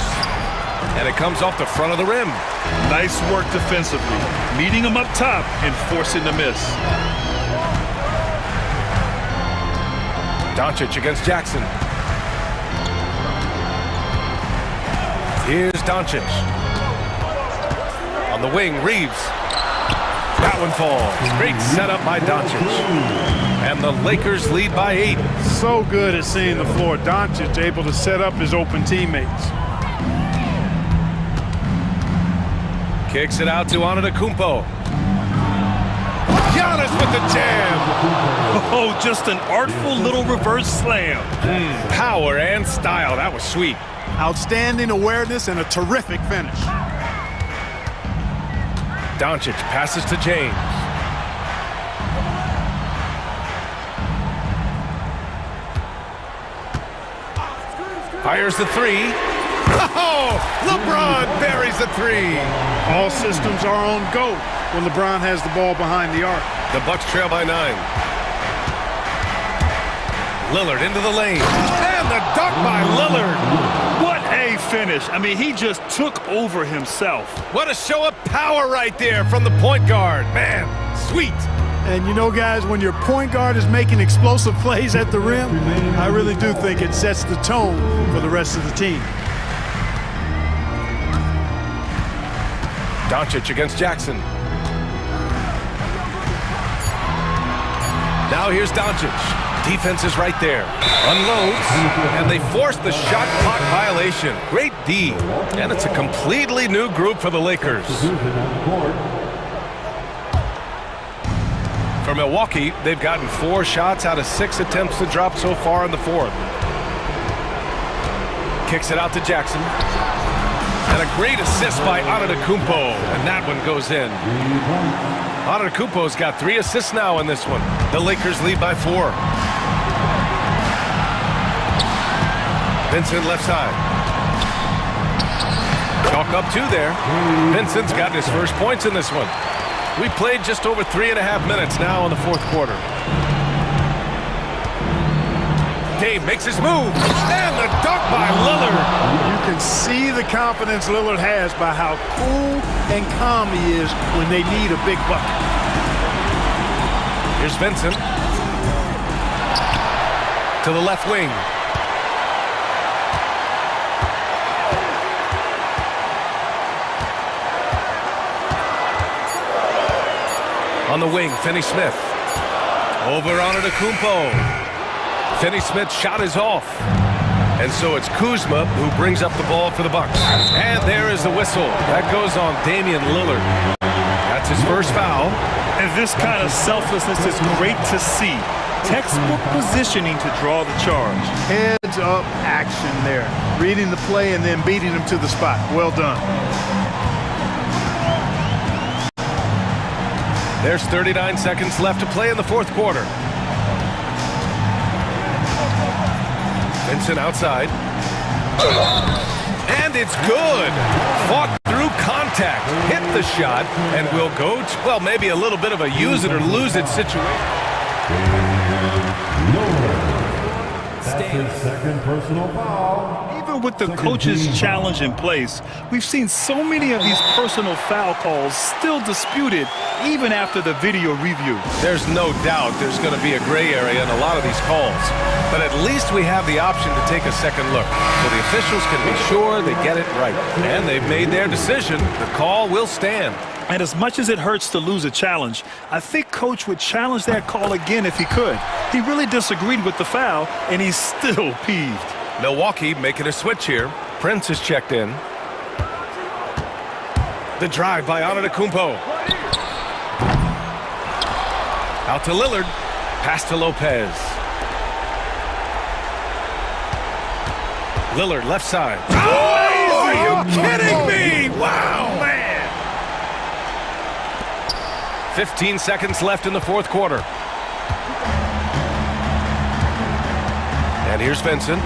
F: And it comes off the front of the rim.
H: Nice work defensively. Meeting him up top and forcing the miss.
F: Doncic against Jackson. Here's Doncic. On the wing, Reeves. That one falls. Great setup by Doncic. And the Lakers lead by 8.
J: So good at seeing the floor. Doncic able to set up his open teammates.
F: Kicks it out to Antetokounmpo. Giannis with the jam.
H: Oh, just an artful little reverse slam.
F: Power and style. That was sweet.
J: Outstanding awareness and a terrific finish.
F: Doncic passes to James. Fires the 3. Oh, LeBron buries the 3.
J: All systems are on go when LeBron has the ball behind the arc.
F: The Bucks trail by 9. Lillard into the lane. And the dunk by Lillard.
H: What a finish. I mean, he just took over himself.
F: What a show of power right there from the point guard. Man, sweet.
J: And you know, guys, when your point guard is making explosive plays at the rim, I really do think it sets the tone for the rest of the team.
F: Doncic against Jackson. Now here's Doncic. Defense is right there. Unloads, and they force the shot clock violation. Great D, and it's a completely new group for the Lakers. For Milwaukee, they've gotten 4 shots out of 6 attempts to drop so far in the 4th. Kicks it out to Jackson. And a great assist by Antetokounmpo, and that one goes in. Antetokounmpo's got 3 assists now in this one. The Lakers lead by 4. Vincent left side. Chalk up 2 there. Vincent's gotten his first points in this one. We played just over 3.5 minutes now in the 4th quarter. Dave makes his move, and the dunk by Lillard.
J: You can see the confidence Lillard has by how cool and calm he is when they need a big bucket.
F: Here's Vincent. To the left wing. On the wing, Finney-Smith. Over Antetokounmpo. Finney-Smith's shot is off. And so it's Kuzma who brings up the ball for the Bucks. And there is the whistle. That goes on Damian Lillard. That's his first foul.
H: And this kind of selflessness is great to see. Textbook positioning to draw the charge.
J: Heads up action there. Reading the play and then beating him to the spot. Well done.
F: There's 39 seconds left to play in the 4th quarter. Vincent outside. And it's good. Fought through contact. Hit the shot and will go to, well, maybe a little bit of a use it or lose it situation.
E: That's his second personal foul.
H: Even with the coach's challenge in place, we've seen so many of these personal foul calls still disputed even after the video review.
F: There's no doubt there's going to be a gray area in a lot of these calls. But at least we have the option to take a second look, so the officials can be sure they get it right. And they've made their decision. The call will stand.
H: And as much as it hurts to lose a challenge, I think Coach would challenge that call again if he could. He really disagreed with the foul, and he's still peeved.
F: Milwaukee making a switch here. Prince is checked in. The drive by Antetokounmpo. Out to Lillard. Pass to Lopez. Lillard, left side. Oh, are you kidding me? Wow, man. 15 seconds left in the fourth quarter. And here's Vincent.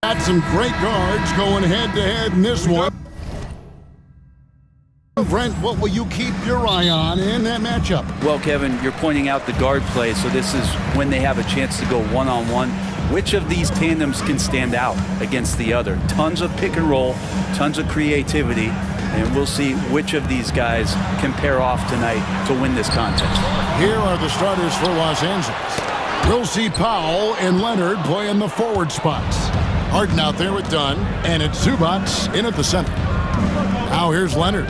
B: Got some great guards going head-to-head in this one. Brent, what will you keep your eye on in that matchup?
L: Well, Kevin, you're pointing out the guard play, so this is when they have a chance to go one-on-one. Which of these tandems can stand out against the other? Tons of pick and roll, tons of creativity, and we'll see which of these guys can pair off tonight to win this contest.
B: Here are the starters for Los Angeles. We'll see Powell and Leonard play in the forward spots. Harden out there with Dunn, and it's Zubats in at the center. Now here's Leonard.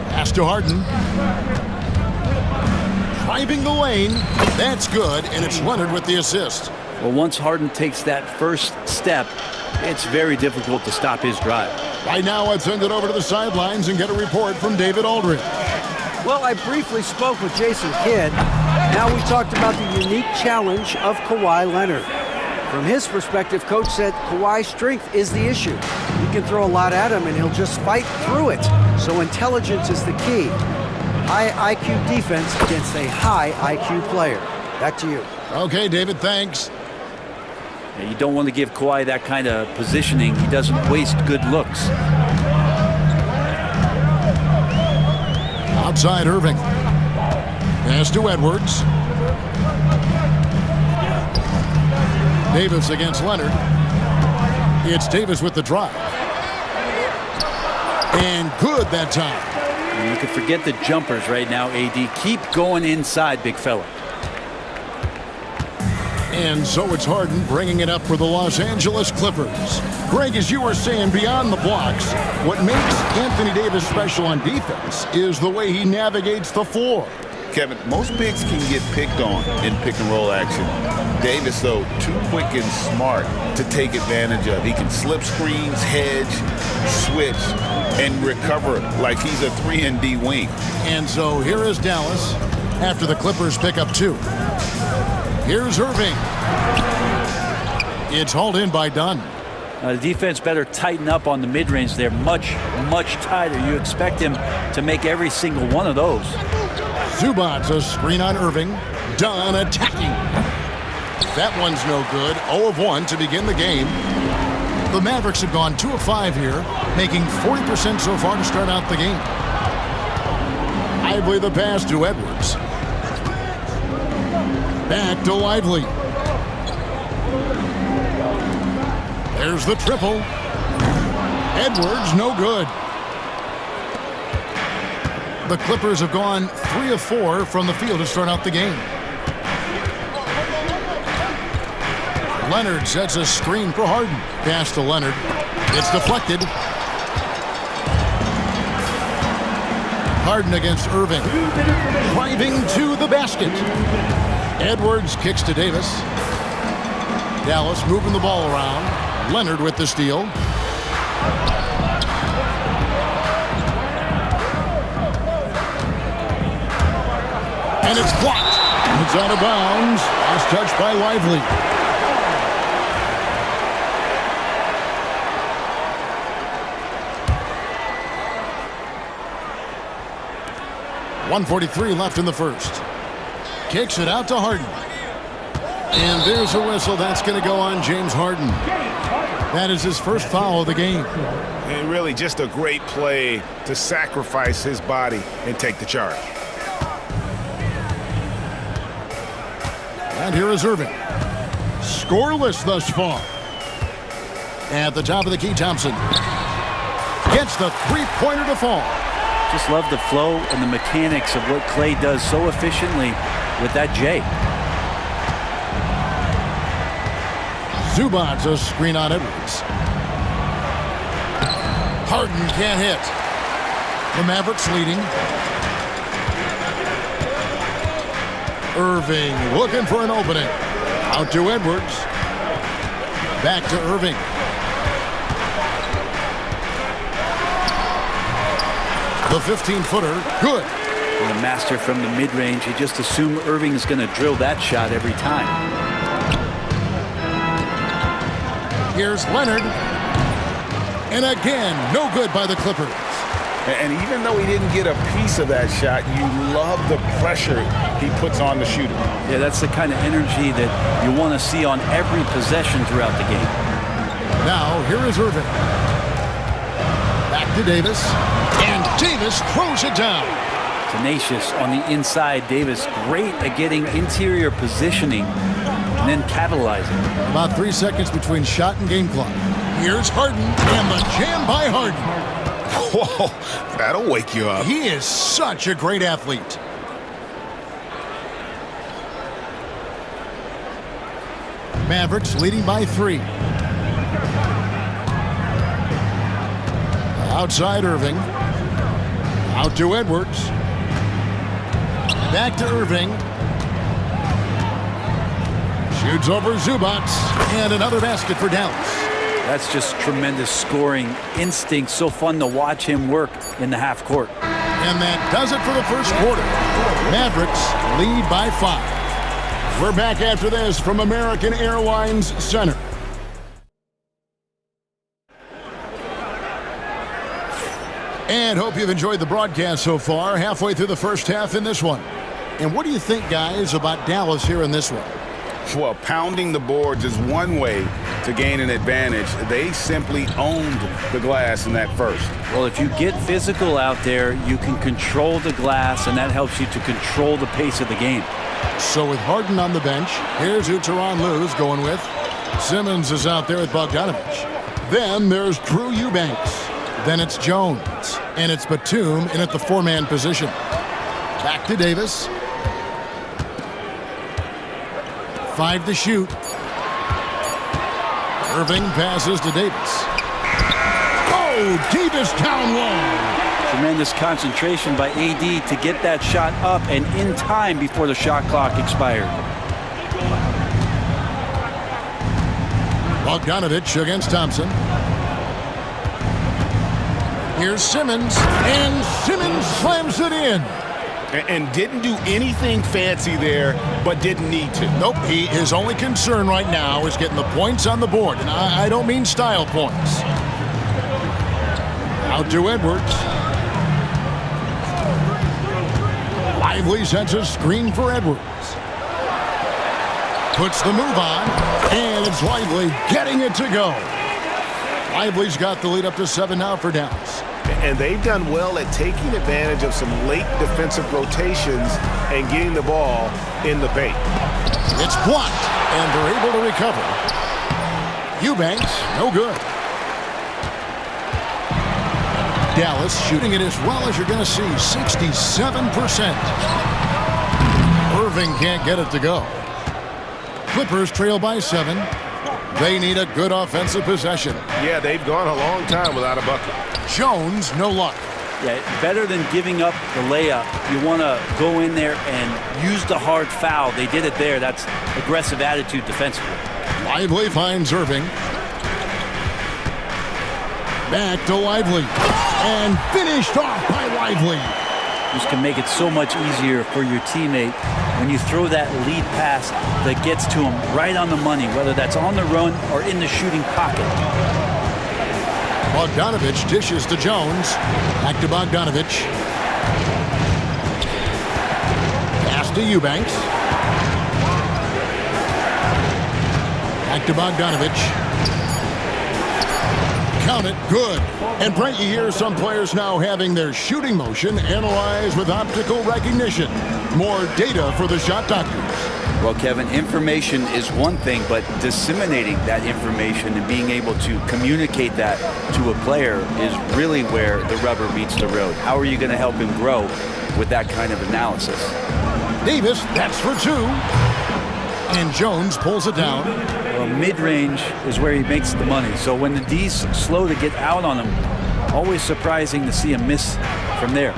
B: Pass to Harden. Driving the lane. That's good, and it's Leonard with the assist.
L: Well, once Harden takes that first step, it's very difficult to stop his drive.
B: Right now, let's send it over to the sidelines and get a report from David Aldridge.
D: Well, I briefly spoke with Jason Kidd. Now we talked about the unique challenge of Kawhi Leonard. From his perspective, Coach said Kawhi's strength is the issue. You can throw a lot at him and he'll just fight through it. So intelligence is the key. High IQ defense against a high IQ player. Back to you.
B: Okay, David, thanks.
L: You don't want to give Kawhi that kind of positioning. He doesn't waste good looks.
B: Outside Irving. Pass to Edwards. Davis against Leonard. It's Davis with the drive. And good that time.
L: You can forget the jumpers right now, AD. Keep going inside, big fella.
B: And so it's Harden bringing it up for the Los Angeles Clippers. Greg, as you were saying, beyond the blocks, what makes Anthony Davis special on defense is the way he navigates the floor.
A: Kevin, most bigs can get picked on in pick-and-roll action. Davis, though, too quick and smart to take advantage of. He can slip screens, hedge, switch, and recover like he's a 3-and-D wing.
B: And so here is Dallas after the Clippers pick up 2. Here's Irving. It's hauled in by Dunn.
L: The defense better tighten up on the mid-range there. Much, much tighter. You expect him to make every single one of those.
B: Zubats a screen on Irving. Dunn attacking. That one's no good. 0 of 1 to begin the game. The Mavericks have gone 2 of 5 here, making 40% so far to start out the game. Lively the pass to Edwards. Back to Lively. There's the triple. Edwards, no good. The Clippers have gone 3 of 4 from the field to start out the game. Leonard sets a screen for Harden. Pass to Leonard. It's deflected. Harden against Irving. Driving to the basket. Edwards kicks to Davis. Dallas moving the ball around. Leonard with the steal. And it's blocked. It's out of bounds. Last touch by Lively. .143 left in the first. Kicks it out to Harden. And there's a whistle. That's going to go on James Harden. That is his first foul of the game.
A: And really just a great play to sacrifice his body and take the charge.
B: And here is Irving. Scoreless thus far. At the top of the key, Thompson gets the three-pointer to fall.
L: Just love the flow and the mechanics of what Clay does so efficiently with that J.
B: Zubats a screen on Edwards. Harden can't hit. The Mavericks leading. Irving looking for an opening. Out to Edwards. Back to Irving. The 15-footer, good.
L: And the master from the mid-range. You just assume Irving is going to drill that shot every time.
B: Here's Leonard. And again, no good by the Clippers.
A: And even though he didn't get a piece of that shot, you love the pressure he puts on the shooter.
L: Yeah, that's the kind of energy that you want to see on every possession throughout the game.
B: Now, here is Irving. Back to Davis. And Davis throws it down.
L: Tenacious on the inside. Davis great at getting interior positioning and then capitalizing.
B: About 3 seconds between shot and game clock. Here's Harden, and the jam by Harden.
A: Whoa, that'll wake you up.
B: He is such a great athlete. Mavericks leading by 3. Outside Irving. Out to Edwards. Back to Irving. Shoots over Zubats. And another basket for Dallas.
L: That's just tremendous scoring instinct. So fun to watch him work in the half court.
B: And that does it for the first quarter. Mavericks lead by 5. We're back after this from American Airlines Center. And hope you've enjoyed the broadcast so far. Halfway through the first half in this one. And what do you think, guys, about Dallas here in this one?
A: Well, pounding the boards is one way to gain an advantage. They simply owned the glass in that first.
L: Well, if you get physical out there, you can control the glass, and that helps you to control the pace of the game.
B: So with Harden on the bench, here's who Tyronn Lue's going with. Simmons is out there with Bogdanovich. Then there's Drew Eubanks. Then it's Jones. And it's Batum in at the 4-man position. Back to Davis. 5 to shoot. Irving passes to Davis. Oh, Davis down low.
L: Tremendous concentration by AD to get that shot up and in time before the shot clock expired.
B: Bogdanovich against Thompson. Here's Simmons, and Simmons slams it in.
A: And didn't do anything fancy there, but didn't need to.
B: Nope, his only concern right now is getting the points on the board. And I don't mean style points. Out to Edwards. Lively sets a screen for Edwards. Puts the move on, and it's Lively getting it to go. Lively's got the lead up to 7 now for Dallas.
A: And they've done well at taking advantage of some late defensive rotations and getting the ball in the paint.
B: It's blocked, and they're able to recover. Eubanks, no good. Dallas shooting it as well as you're going to see, 67%. Irving can't get it to go. Clippers trail by 7. They need a good offensive possession.
A: Yeah, they've gone a long time without a bucket.
B: Jones, no luck.
L: Yeah, better than giving up the layup, you want to go in there and use the hard foul. They did it there. That's aggressive attitude defensively.
B: Lively finds Irving. Back to Lively. And finished off by Lively.
L: This can make it so much easier for your teammate when you throw that lead pass that gets to him right on the money, whether that's on the run or in the shooting pocket.
B: Bogdanovich dishes to Jones. Back to Bogdanovich. Pass to Eubanks. Back to Bogdanovich. Count it, good. And Brent, you hear some players now having their shooting motion analyzed with optical recognition. More data for the shot doctors.
L: Well, Kevin, information is one thing, but disseminating that information and being able to communicate that to a player is really where the rubber meets the road. How are you going to help him grow with that kind of analysis?
B: Davis, that's for 2. And Jones pulls it down.
L: Well, mid-range is where he makes the money. So when the D's slow to get out on him, always surprising to see him miss from there.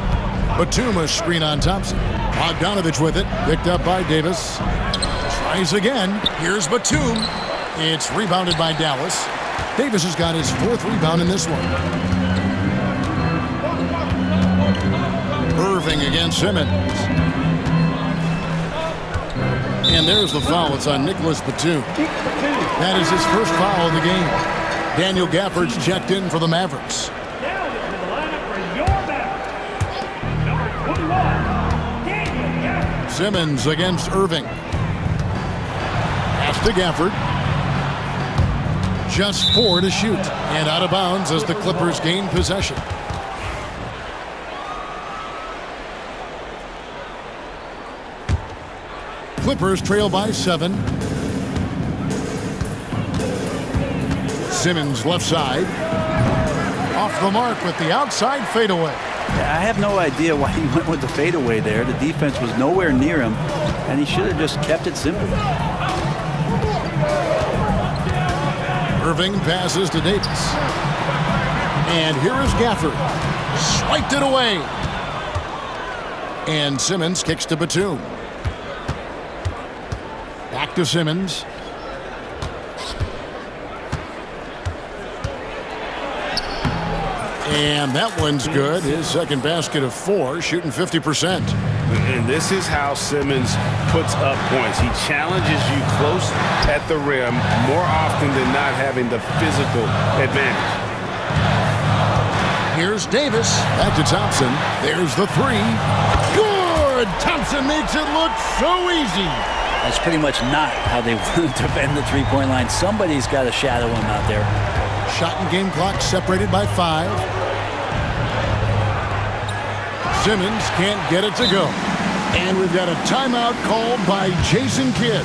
B: Batum screen on Thompson. Bogdanovich with it, picked up by Davis. Tries again. Here's Batum. It's rebounded by Dallas. Davis has got his 4th rebound in this one. Irving against Simmons. And there's the foul. It's on Nicholas Batum. That is his first foul of the game. Daniel Gafford's checked in for the Mavericks.
E: Now into the lineup for your Mavericks.
B: Simmons against Irving. Pass to Gafford. Just 4 to shoot. And out of bounds as the Clippers gain possession. Clippers trail by 7. Simmons left side. Off the mark with the outside fadeaway.
L: I have no idea why he went with the fadeaway there. The defense was nowhere near him, and he should have just kept it simple.
B: Irving passes to Davis. And here is Gafford. Swiped it away. And Simmons kicks to Batum. Back to Simmons. And that one's good. His second basket of 4, shooting 50%.
K: And this is how Simmons puts up points. He challenges you close at the rim more often than not, having the physical advantage.
B: Here's Davis. Back to Thompson. There's the 3. Good! Thompson makes it look so easy.
L: That's pretty much not how they want to defend the three-point line. Somebody's got to shadow him out there.
B: Shot and game clock separated by 5. Simmons can't get it to go. And we've got a timeout called by Jason Kidd.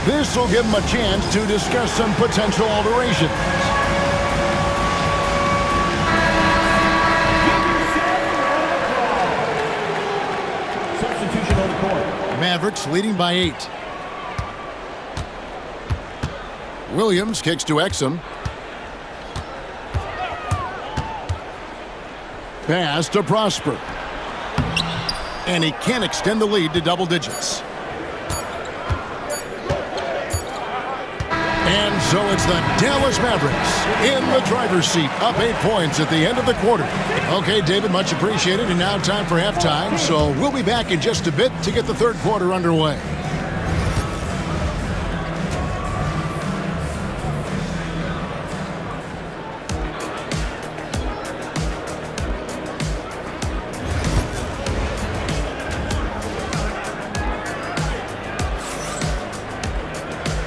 B: This will give him a chance to discuss some potential alterations.
E: Substitution on the court.
B: Mavericks leading by 8. Williams kicks to Exum. Pass to Prosper. And he can't extend the lead to double digits. And so it's the Dallas Mavericks in the driver's seat, up 8 points at the end of the quarter. Okay, David, much appreciated. And now time for halftime. So we'll be back in just a bit to get the third quarter underway.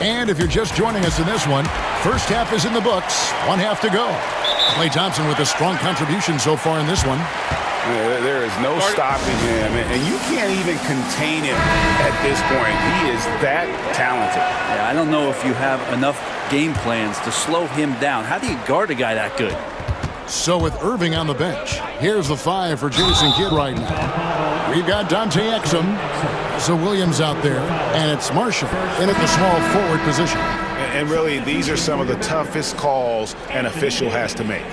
B: And if you're just joining us in this one, first half is in the books. 1 half to go. Klay Thompson with a strong contribution so far in this one.
A: There is no stopping him, and you can't even contain him at this point. He is that talented.
L: Yeah, I don't know if you have enough game plans to slow him down. How do you guard a guy that good?
B: So with Irving on the bench, here's the 5 for Jason Kidd right now. We've got Dante Exum. So Williams out there, and it's Marshall in at the small forward position.
A: And really, these are some of the toughest calls an official has to make.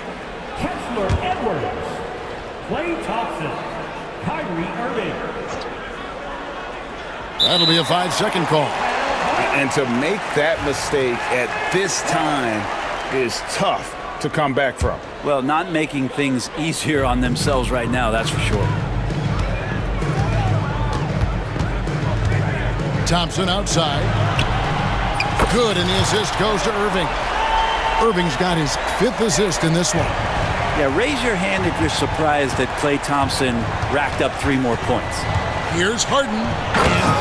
E: Kessler Edwards, Klay Thompson, Kyrie Irving.
B: That'll be a 5-second call.
A: And to make that mistake at this time is tough to come back from.
L: Well, not making things easier on themselves right now, that's for sure.
B: Thompson outside. Good, and the assist goes to Irving. Irving's got his 5th assist in this one.
L: Yeah, raise your hand if you're surprised that Klay Thompson racked up 3 more points.
B: Here's Harden, and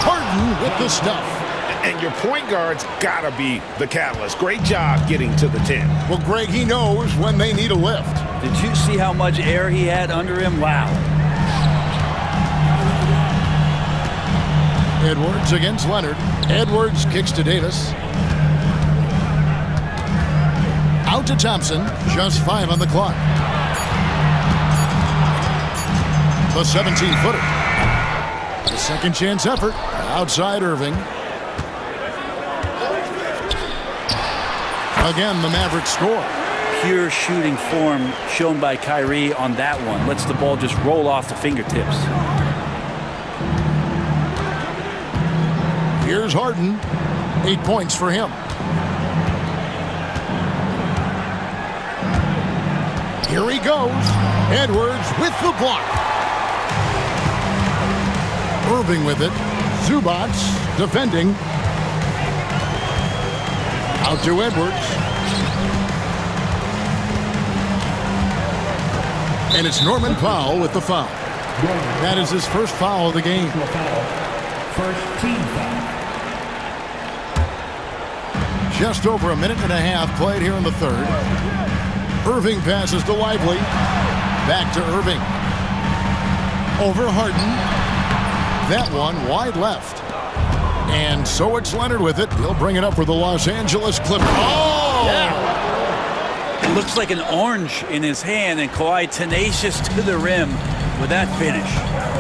B: Harden with the stuff.
A: And your point guard's got to be the catalyst. Great job getting to the 10.
B: Well, Greg, he knows when they need a lift.
L: Did you see how much air he had under him? Wow.
B: Edwards against Leonard. Edwards kicks to Davis. Out to Thompson. Just 5 on the clock. The 17-footer. The second chance effort. Outside Irving. Again, the Mavericks score.
L: Pure shooting form shown by Kyrie on that one. Lets the ball just roll off the fingertips.
B: Here's Harden. 8 points for him. Here he goes. Edwards with the block. Irving with it. Zubac defending. Out to Edwards. And it's Norman Powell with the foul. That is his first foul of the game.
E: First team foul.
B: Just over a minute and a half played here in the third. Irving passes to Lively. Back to Irving. Over Harden. That one wide left. And so it's Leonard with it. He'll bring it up for the Los Angeles Clippers. Oh!
L: Yeah. It looks like an orange in his hand, and Kawhi tenacious to the rim with that finish.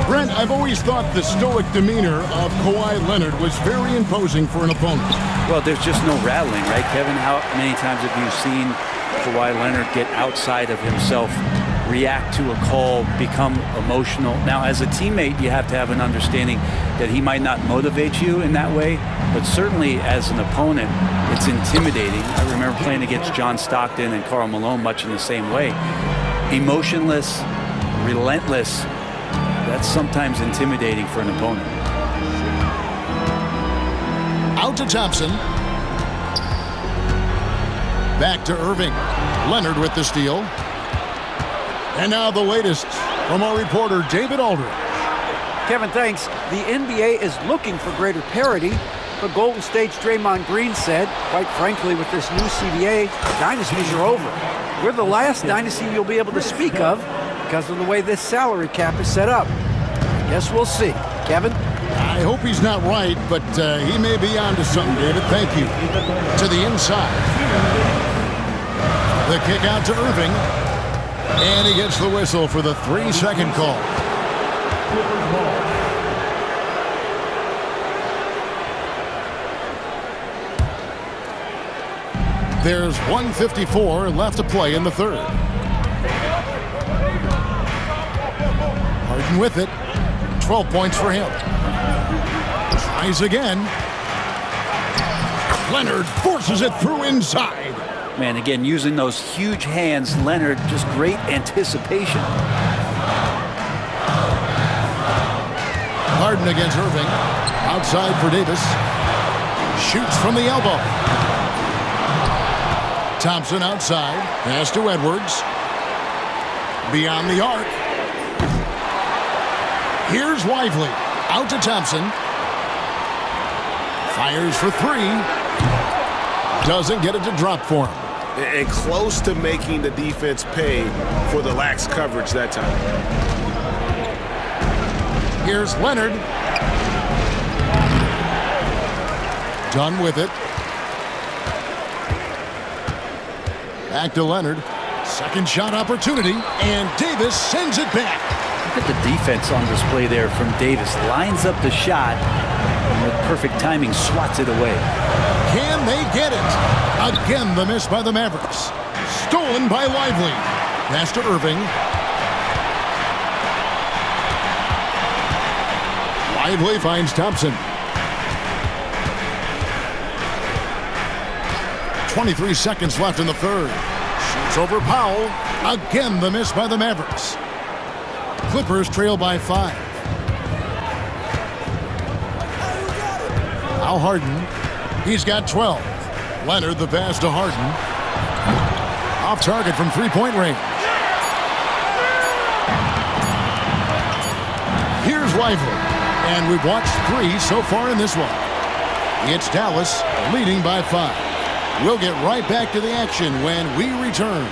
B: Brent, I've always thought the stoic demeanor of Kawhi Leonard was very imposing for an opponent.
L: Well, there's just no rattling, right, Kevin? How many times have you seen Kawhi Leonard get outside of himself, react to a call, become emotional? Now, as a teammate, you have to have an understanding that he might not motivate you in that way, but certainly as an opponent, it's intimidating. I remember playing against John Stockton and Karl Malone much in the same way. Emotionless, relentless, that's sometimes intimidating for an opponent.
B: Out to Thompson. Back to Irving. Leonard with the steal. And now the latest from our reporter, David Aldridge.
D: Kevin, thanks. The NBA is looking for greater parity, but Golden State's Draymond Green said, quite frankly, with this new CBA, dynasties are over. We're the last dynasty you'll be able to speak of because of the way this salary cap is set up. I guess we'll see. Kevin?
B: I hope he's not right, but he may be onto something, David. Thank you. To the inside. The kick out to Irving. And he gets the whistle for the 3-second call. There's 1:54 left to play in the third. Harden with it. 12 points for him. Tries again. Leonard forces it through inside.
L: Man, again, using those huge hands, Leonard, just great anticipation.
B: Harden against Irving. Outside for Davis. Shoots from the elbow. Thompson outside. Pass to Edwards. Beyond the arc. Here's Lively. Out to Thompson. Fires for three. Doesn't get it to drop for him.
K: And close to making the defense pay for the lax coverage that time.
B: Here's Leonard. Done with it. Back to Leonard. Second shot opportunity. And Davis sends it back.
L: Look at the defense on display there from Davis. Lines up the shot. And with perfect timing, swats it away.
B: Can they get it? Again, the miss by the Mavericks. Stolen by Lively. Pass to Irving. Lively finds Thompson. 23 seconds left in the third. Shoots over Powell. Again, the miss by the Mavericks. Clippers trail by 5. Now Harden. He's got 12. Leonard the pass to Harden. Off target from three-point range. Here's Lively. And we've watched 3 so far in this one. It's Dallas leading by 5. We'll get right back to the action when we return.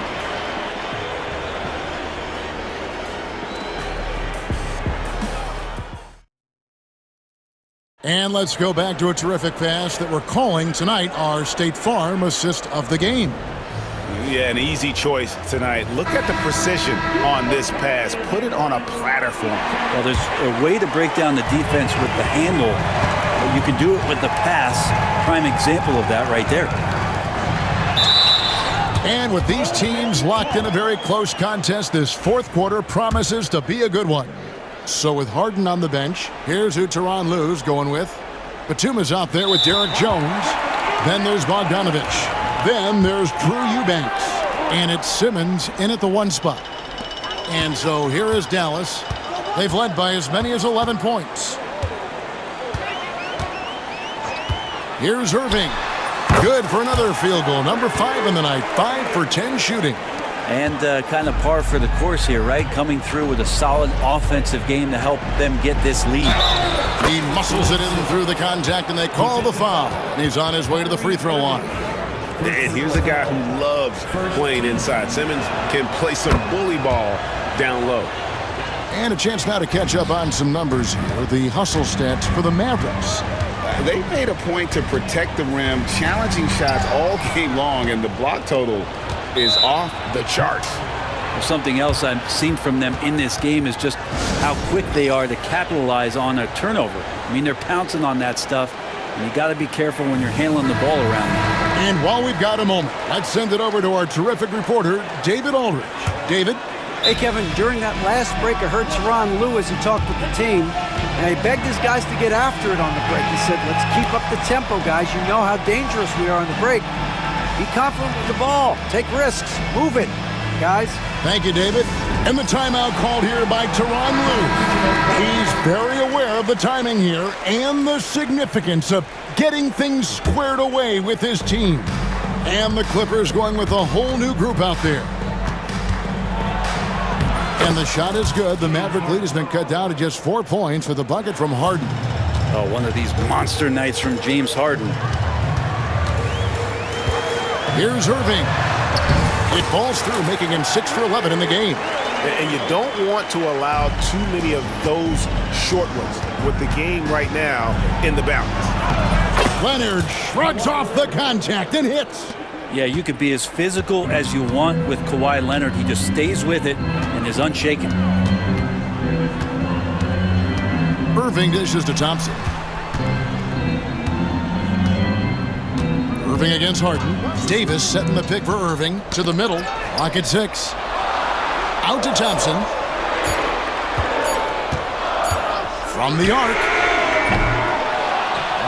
B: And let's go back to a terrific pass that we're calling tonight our State Farm assist of the game.
A: Yeah, an easy choice tonight. Look at the precision on this pass. Put it on a platform.
L: Well, there's a way to break down the defense with the handle, but you can do it with the pass. Prime example of that right there.
B: And with these teams locked in a very close contest, this fourth quarter promises to be a good one. So with Harden on the bench, here's who Tyronn Lue's going with. Batuma's out there with Derek Jones. Then there's Bogdanovich. Then there's Drew Eubanks. And it's Simmons in at the 1 spot. And so here is Dallas. They've led by as many as 11 points. Here's Irving. Good for another field goal. Number 5 in the night. 5 for 10 shooting.
L: And kind of par for the course here, right? Coming through with a solid offensive game to help them get this lead.
B: He muscles it in through the contact, and they call the foul. And he's on his way to the free throw line.
K: And here's a guy who loves playing inside. Simmons can play some bully ball down low.
B: And a chance now to catch up on some numbers here. The hustle stats for the Mavericks.
A: They made a point to protect the rim, challenging shots all game long, and the block total is off the charts.
L: Well, something else I've seen from them in this game is just how quick they are to capitalize on a turnover. I mean, they're pouncing on that stuff, and you got to be careful when you're handling the ball around them.
B: And while we've got a moment, let's send it over to our terrific reporter, David Aldridge. David?
D: Hey, Kevin, during that last break, I heard Teron Lewis, he talked with the team, and he begged his guys to get after it on the break. He said, let's keep up the tempo, guys. You know how dangerous we are on the break. Be confident with the ball. Take risks. Move it, guys.
B: Thank you, David. And the timeout called here by Teron Lewis. He's very aware of the timing here and the significance of getting things squared away with his team. And the Clippers going with a whole new group out there. And the shot is good. The Maverick lead has been cut down to just 4 points with a bucket from Harden.
L: Oh, one of these monster nights from James Harden.
B: Here's Irving. It falls through, making him 6 for 11 in the game.
K: And you don't want to allow too many of those short ones with the game right now in the balance.
B: Leonard shrugs off the contact and hits.
L: Yeah, you could be as physical as you want with Kawhi Leonard. He just stays with it and is unshaken.
B: Irving dishes to Thompson. Irving against Harden. Davis setting the pick for Irving to the middle. Clock at 6. Out to Thompson. From the arc.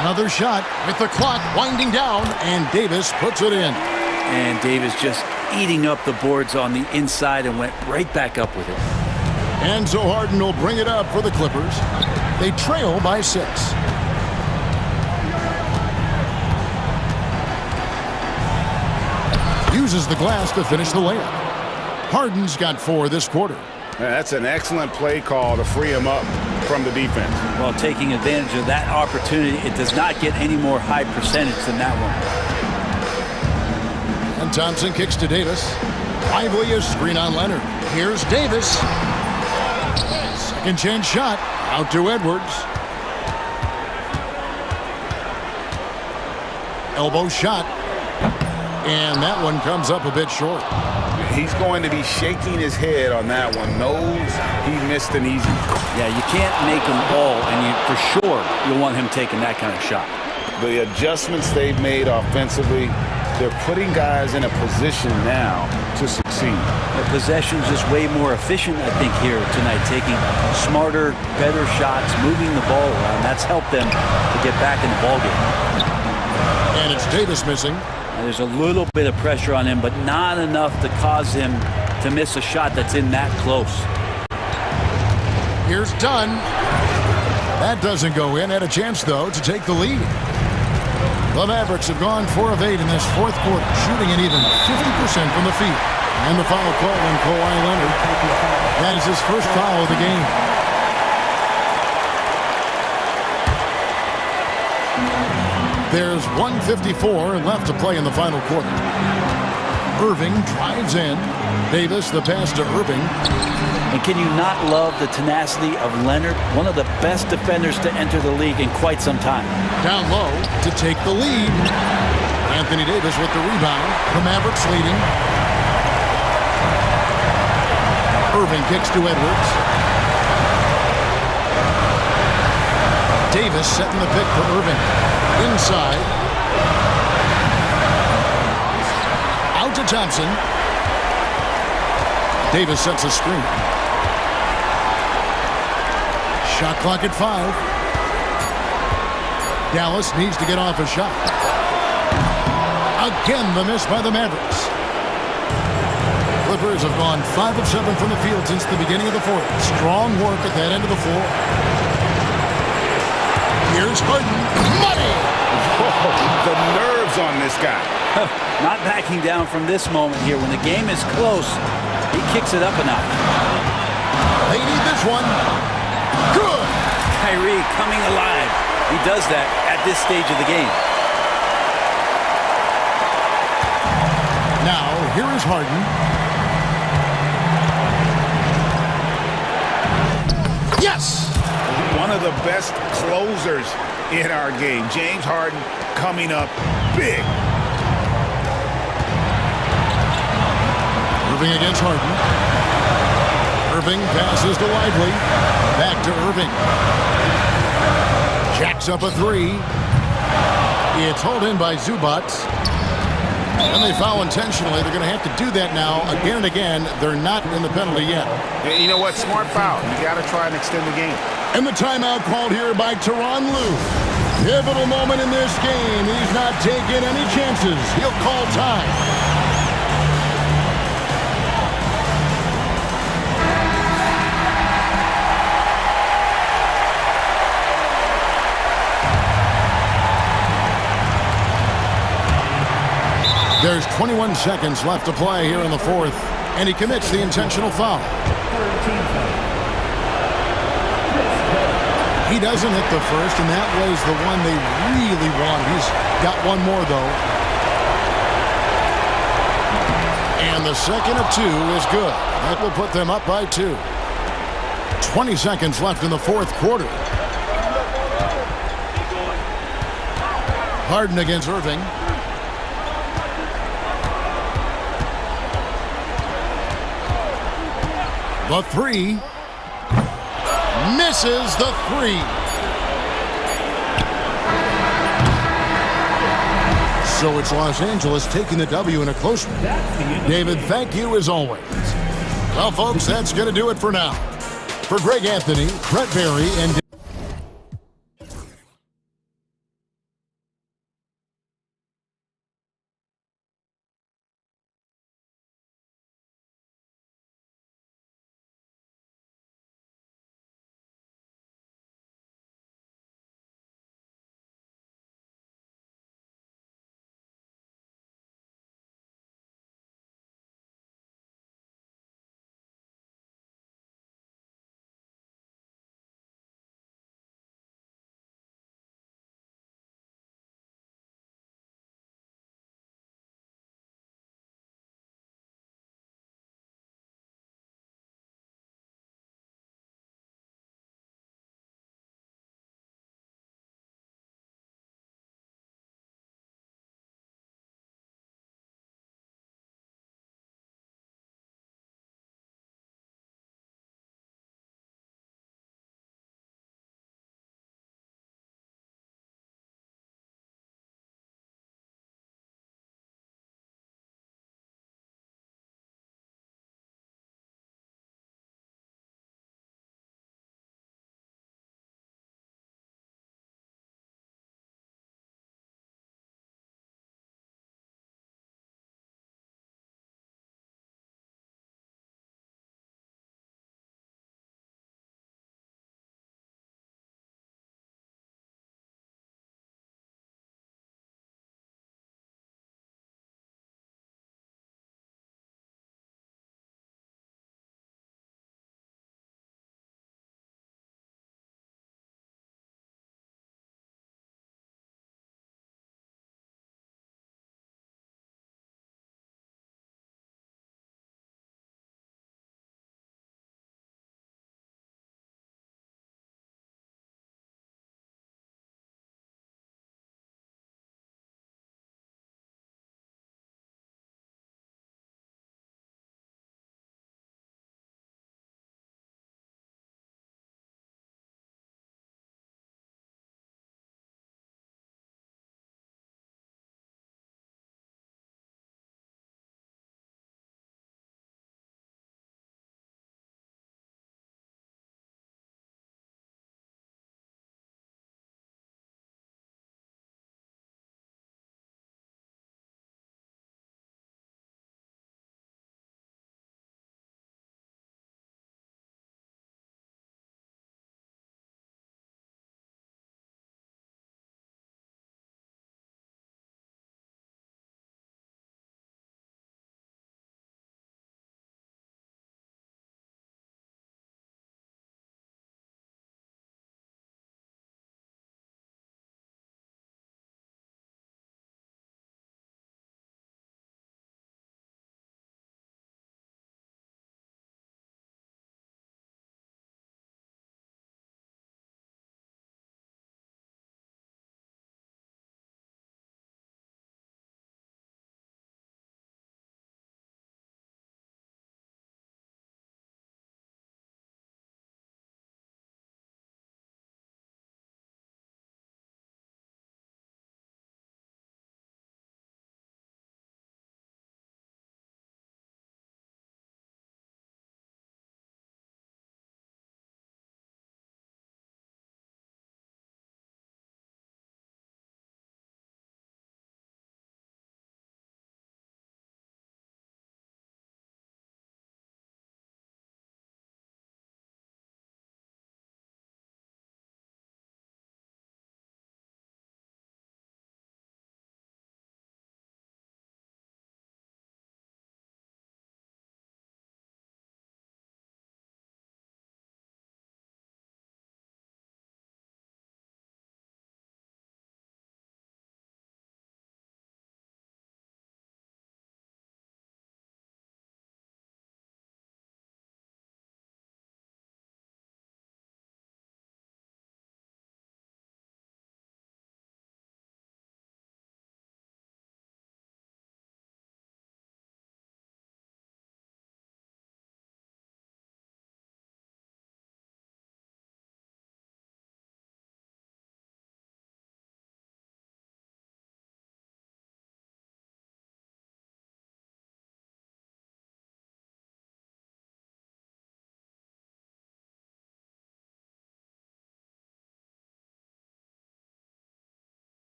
B: Another shot with the clock winding down, and Davis puts it in.
L: And Davis just eating up the boards on the inside and went right back up with it.
B: And so Harden will bring it up for the Clippers. They trail by 6. Uses the glass to finish the layup. Harden's got 4 this quarter.
A: That's an excellent play call to free him up from the defense.
L: Well, taking advantage of that opportunity, it does not get any more high percentage than that one.
B: And Thompson kicks to Davis. Lively a screen on Leonard. Here's Davis. Second chance shot. Out to Edwards. Elbow shot. And that one comes up a bit short.
A: He's going to be shaking his head on that one. Knows he missed an easy.
L: Yeah, you can't make them all, and for sure you'll want him taking that kind of shot.
A: The adjustments they've made offensively, they're putting guys in a position now to succeed.
L: The possession's just way more efficient, I think, here tonight, taking smarter, better shots, moving the ball around. That's helped them to get back in the ballgame.
B: And it's Davis missing.
L: There's a little bit of pressure on him, but not enough to cause him to miss a shot that's in that close.
B: Here's Dunn. That doesn't go in. Had a chance, though, to take the lead. The Mavericks have gone 4 of 8 in this fourth quarter, shooting an even 50% from the field. And the foul call on Kawhi Leonard. That is his first foul of the game. There's 1:54 left to play in the final quarter. Irving drives in. Davis, the pass to Irving.
L: And can you not love the tenacity of Leonard? One of the best defenders to enter the league in quite some time.
B: Down low to take the lead. Anthony Davis with the rebound. The Mavericks leading. Irving kicks to Edwards. Davis setting the pick for Irving. Inside. Out to Thompson. Davis sets a screen. Shot clock at 5. Dallas needs to get off a shot. Again, the miss by the Mavericks. Clippers have gone 5 of 7 from the field since the beginning of the fourth. Strong work at that end of the floor. Here's Harden. Money!
K: The nerves
A: on this guy.
L: Not backing down from this moment here. When the game is close, he kicks it up a notch.
B: They need this one. Good.
L: Kyrie coming alive. He does that at this stage of the game.
B: Now, here is Harden. Yes!
A: One of the best closers in our game. James Harden coming up big.
B: Irving against Harden. Irving passes to Lively. Back to Irving. Jacks up a three. It's hauled in by Zubats. And they foul intentionally. They're going to have to do that now again and again. They're not in the penalty yet.
A: You know what? Smart foul. You got to try and extend the game.
B: And the timeout called here by Tyronn Lue. Pivotal moment in this game. He's not taking any chances. He'll call time. There's 21 seconds left to play here in the fourth, and he commits the intentional foul. He doesn't hit the first, and that was the one they really want. He's got one more, though. And the second of two is good. That will put them up by 2. 20 seconds left in the fourth quarter. Harden against Irving. The three. Misses the three. So it's Los Angeles taking the W in a close one. David, thank you as always. Well, folks, that's going to do it for now. For Greg Anthony, Brett Barry, and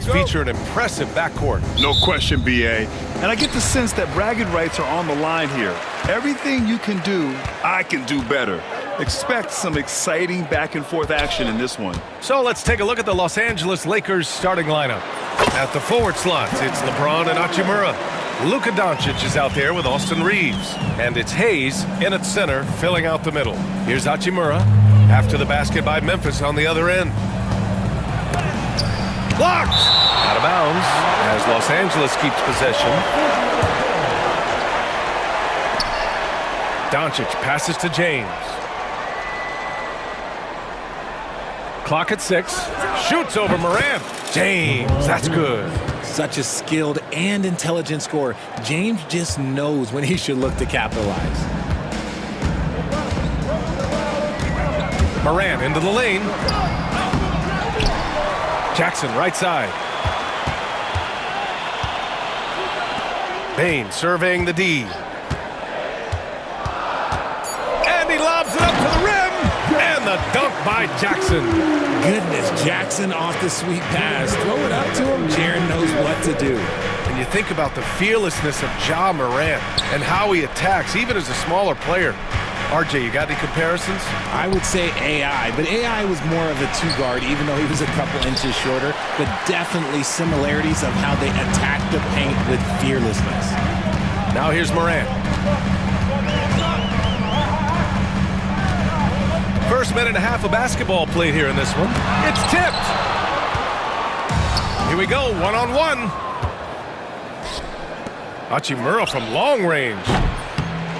F: feature an impressive backcourt.
H: No question, B.A. And I get the sense that bragging rights are on the line here. Everything you can do, I can do better. Expect some exciting back-and-forth action in this one.
F: So let's take a look at the Los Angeles Lakers starting lineup. At the forward slots, it's LeBron and Hachimura. Luka Doncic is out there with Austin Reeves. And it's Hayes in at center, filling out the middle. Here's Hachimura. After the basket by Memphis on the other end. Blocked! Out of bounds as Los Angeles keeps possession. Doncic passes to James. Clock at 6. Shoots over Morant. James, that's good.
N: Such a skilled and intelligent scorer. James just knows when he should look to capitalize.
F: Morant into the lane. Jackson right side. Bain surveying the D. And he lobs it up to the rim. And the dunk by Jackson.
N: Goodness, Jackson off the sweet pass. Throw it up to him. Jaren knows what to do.
F: And you think about the fearlessness of Ja Morant and how he attacks, even as a smaller player. RJ, you got any comparisons?
N: I would say AI, but AI was more of a two-guard, even though he was a couple inches shorter, but definitely similarities of how they attack the paint with fearlessness.
F: Now here's Morant. First minute and a half of basketball played here in this one. It's tipped. Here we go, one-on-one. Hachimura from long range.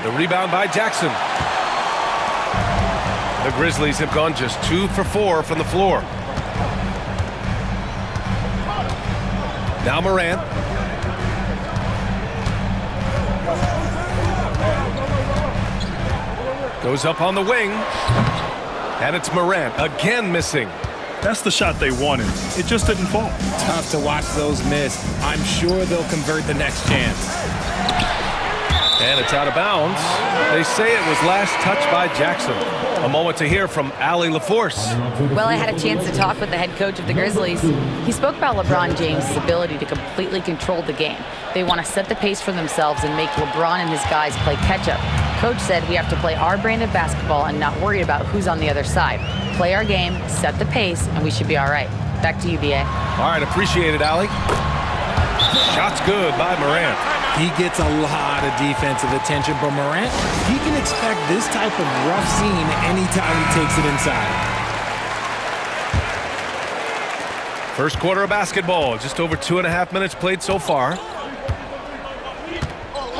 F: The rebound by Jackson. The Grizzlies have gone just 2 for 4 from the floor. Now Morant. Goes up on the wing. And it's Morant again missing.
H: That's the shot they wanted. It just didn't fall.
N: Tough to watch those miss. I'm sure they'll convert the next chance.
F: And it's out of bounds. They say it was last touched by Jackson. A moment to hear from Allie LaForce.
I: Well, I had a chance to talk with the head coach of the Grizzlies. He spoke about LeBron James' ability to completely control the game. They want to set the pace for themselves and make LeBron and his guys play catch-up. Coach said we have to play our brand of basketball and not worry about who's on the other side. Play our game, set the pace, and we should be all right. Back to you, B.A.
F: All right, appreciate it, Allie. Shot's good by Morant.
N: He gets a lot of defensive attention, but Morant, he can expect this type of rough scene anytime he takes it inside.
F: First quarter of basketball, just over 2.5 minutes played so far.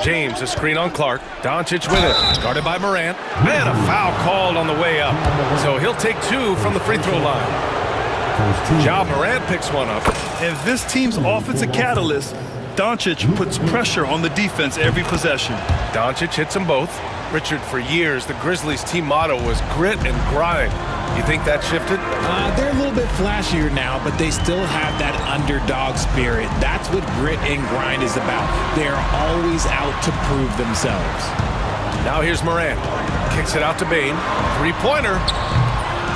F: James, a screen on Clark. Doncic with it, guarded by Morant. And a foul called on the way up. So he'll take 2 from the free throw line. Ja Morant picks one up.
H: And this team's offensive catalyst, Doncic puts pressure on the defense every possession.
F: Doncic hits them both. Richard, for years, the Grizzlies' team motto was grit and grind. You think that shifted?
N: They're a little bit flashier now, but they still have that underdog spirit. That's what grit and grind is about. They're always out to prove themselves.
F: Now here's Morant. Kicks it out to Bain. Three-pointer.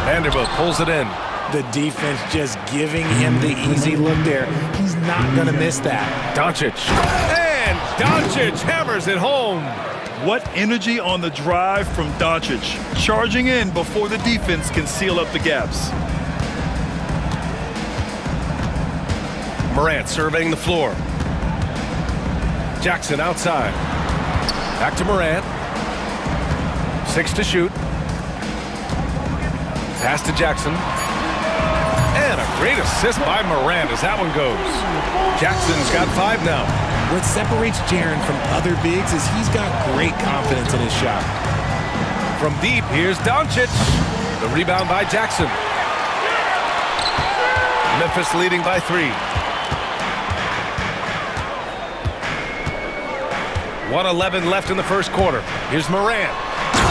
F: Vanderbilt pulls it in.
N: The defense just giving him the easy look there. He's not going to miss that.
F: Doncic. And Doncic hammers it home.
H: What energy on the drive from Doncic. Charging in before the defense can seal up the gaps.
F: Morant surveying the floor. Jackson outside. Back to Morant. 6 to shoot. Pass to Jackson. And a great assist by Morant as that one goes. Jackson's got 5 now.
N: What separates Jaren from other bigs is he's got great confidence in his shot.
F: From deep, here's Doncic. The rebound by Jackson. Memphis leading by 3. 1:11 left in the first quarter. Here's Morant.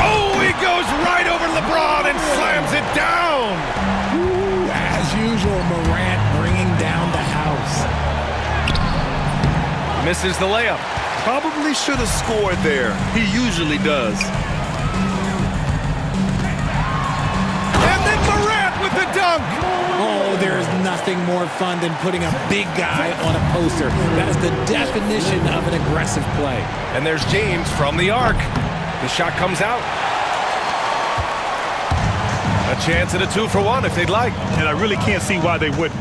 F: Oh, he goes right over LeBron and slams it down.
N: Ooh, as usual, Morant bringing down the house.
F: Misses the layup.
H: Probably should have scored there. He usually does.
F: And then Morant with the dunk.
N: Oh, there's nothing more fun than putting a big guy on a poster. That is the definition of an aggressive play.
F: And there's James from the arc. The shot comes out. A chance at a 2-for-1 if they'd like.
H: And I really can't see why they wouldn't.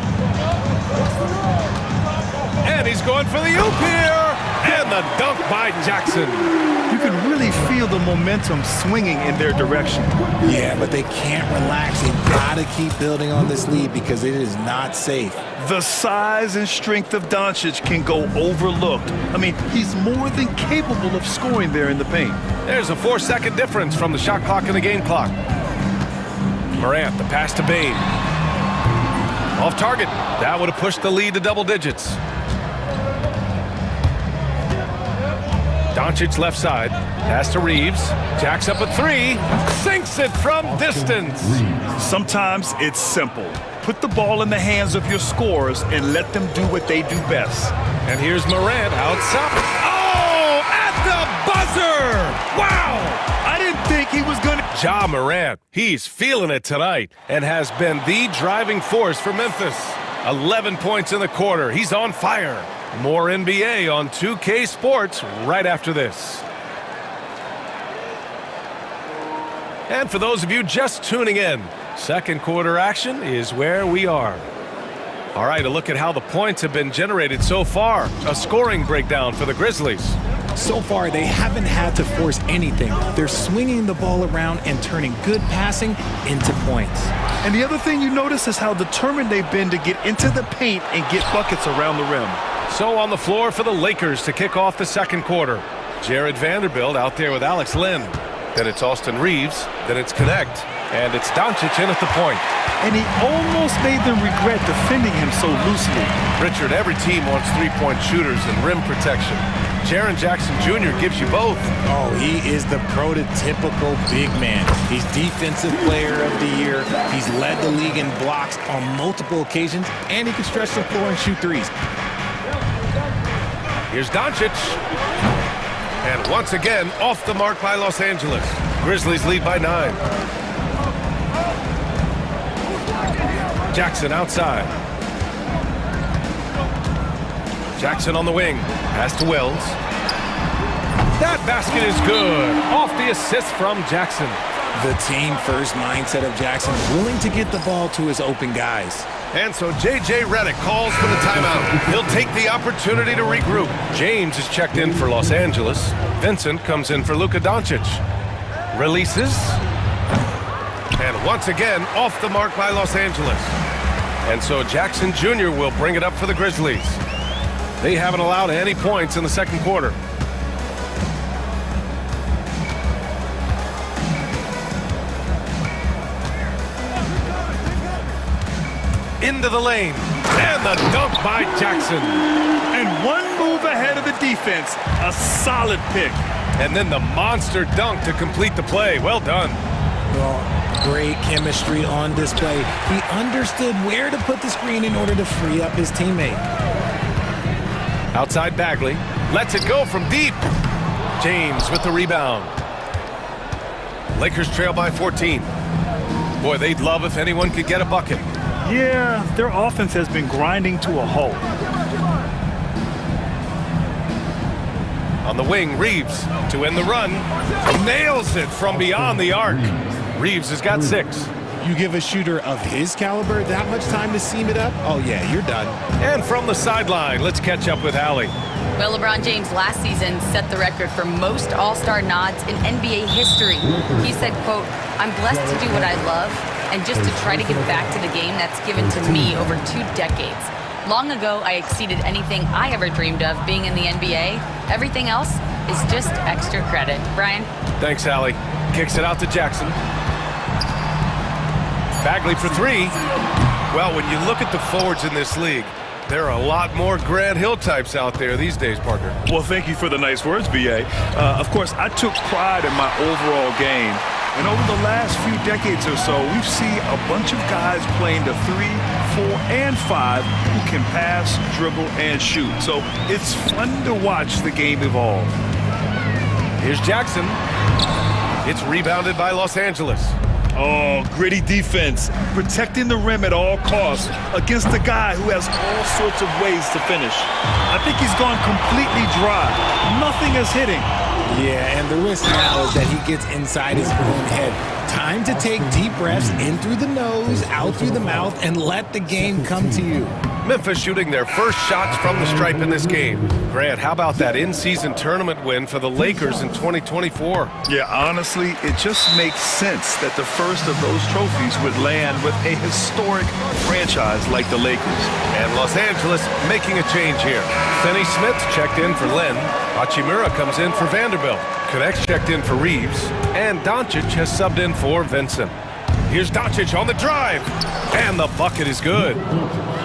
F: And he's going for the oop here. And the dunk by Jackson.
H: You can really feel the momentum swinging in their direction.
N: Yeah, but they can't relax. They've got to keep building on this lead because it is not safe.
H: The size and strength of Doncic can go overlooked. I mean, he's more than capable of scoring there in the paint.
F: There's a 4-second difference from the shot clock and the game clock. Morant, the pass to Bain. Off target. That would have pushed the lead to double digits. Doncic left side. Pass to Reeves. Jacks up a 3. Sinks it from distance.
H: Sometimes it's simple. Put the ball in the hands of your scorers and let them do what they do best.
F: And here's Morant outside. Oh, at the buzzer! Wow!
H: I didn't think he was going to...
F: Ja Morant, he's feeling it tonight and has been the driving force for Memphis. 11 points in the quarter. He's on fire. More NBA on 2K Sports right after this. And for those of you just tuning in, second quarter action is where we are. All right, a look at how the points have been generated so far. A scoring breakdown for the Grizzlies.
N: So far, they haven't had to force anything. They're swinging the ball around and turning good passing into points.
H: And the other thing you notice is how determined they've been to get into the paint and get buckets around the rim.
F: So on the floor for the Lakers to kick off the second quarter. Jared Vanderbilt out there with Alex Len. Then it's Austin Reeves. Then it's Connect. And it's Doncic in at the point.
H: And he almost made them regret defending him so loosely.
F: Richard, every team wants three-point shooters and rim protection. Jaren Jackson Jr. gives you both.
N: Oh, he is the prototypical big man. He's Defensive Player of the Year. He's led the league in blocks on multiple occasions, and he can stretch the floor and shoot threes.
F: Here's Doncic. And once again, off the mark by Los Angeles. Grizzlies lead by 9. Jackson outside. Jackson on the wing. Pass to Wells. That basket is good. Off the assist from Jackson.
N: The team-first mindset of Jackson, willing to get the ball to his open guys.
F: And so J.J. Redick calls for the timeout. He'll take the opportunity to regroup. James is checked in for Los Angeles. Vincent comes in for Luka Doncic. Releases. And once again, off the mark by Los Angeles. And so Jackson Jr. will bring it up for the Grizzlies. They haven't allowed any points in the second quarter. Into the lane. And the dunk by Jackson.
H: And one move ahead of the defense. A solid pick.
F: And then the monster dunk to complete the play. Well done.
N: Well, great chemistry on display. He understood where to put the screen in order to free up his teammate.
F: Outside Bagley. Lets it go from deep. James with the rebound. Lakers trail by 14. Boy, they'd love if anyone could get a bucket.
H: Yeah, their offense has been grinding to a halt.
F: On the wing, Reeves to end the run. Nails it from beyond the arc. Reeves has got 6.
N: You give a shooter of his caliber that much time to seam it up? Oh, yeah, you're done.
F: And from the sideline, let's catch up with Allie.
I: Well, LeBron James last season set the record for most All-Star nods in NBA history. He said, quote, "I'm blessed to do what I love and just to try to give back to the game that's given to me over 2 decades. Long ago, I exceeded anything I ever dreamed of being in the NBA. Everything else is just extra credit." Brian?
F: Thanks, Allie. Kicks it out to Jackson. Bagley for 3. Well, when you look at the forwards in this league, there are a lot more Grant Hill types out there these days, partner.
H: Well, thank you for the nice words, B.A. Of course, I took pride in my overall game. And over the last few decades or so, we've seen a bunch of guys playing the 3, 4, and 5 who can pass, dribble, and shoot. So it's fun to watch the game evolve.
F: Here's Jackson. It's rebounded by Los Angeles.
H: Oh, gritty defense, protecting the rim at all costs against a guy who has all sorts of ways to finish. I think he's gone completely dry. Nothing is hitting.
N: Yeah, and the risk now is that he gets inside his own head. Time to take deep breaths in through the nose, out through the mouth, and let the game come to you.
F: Memphis shooting their first shots from the stripe in this game. Grant, how about that in-season tournament win for the Lakers in 2024?
H: Yeah, honestly, it just makes sense that the first of those trophies would land with a historic franchise like the Lakers.
F: And Los Angeles making a change here. Finney Smith checked in for Len. Hachimura comes in for Vanderbilt. Konex checked in for Reeves. And Doncic has subbed in for Vincent. Here's Doncic on the drive. And the bucket is good.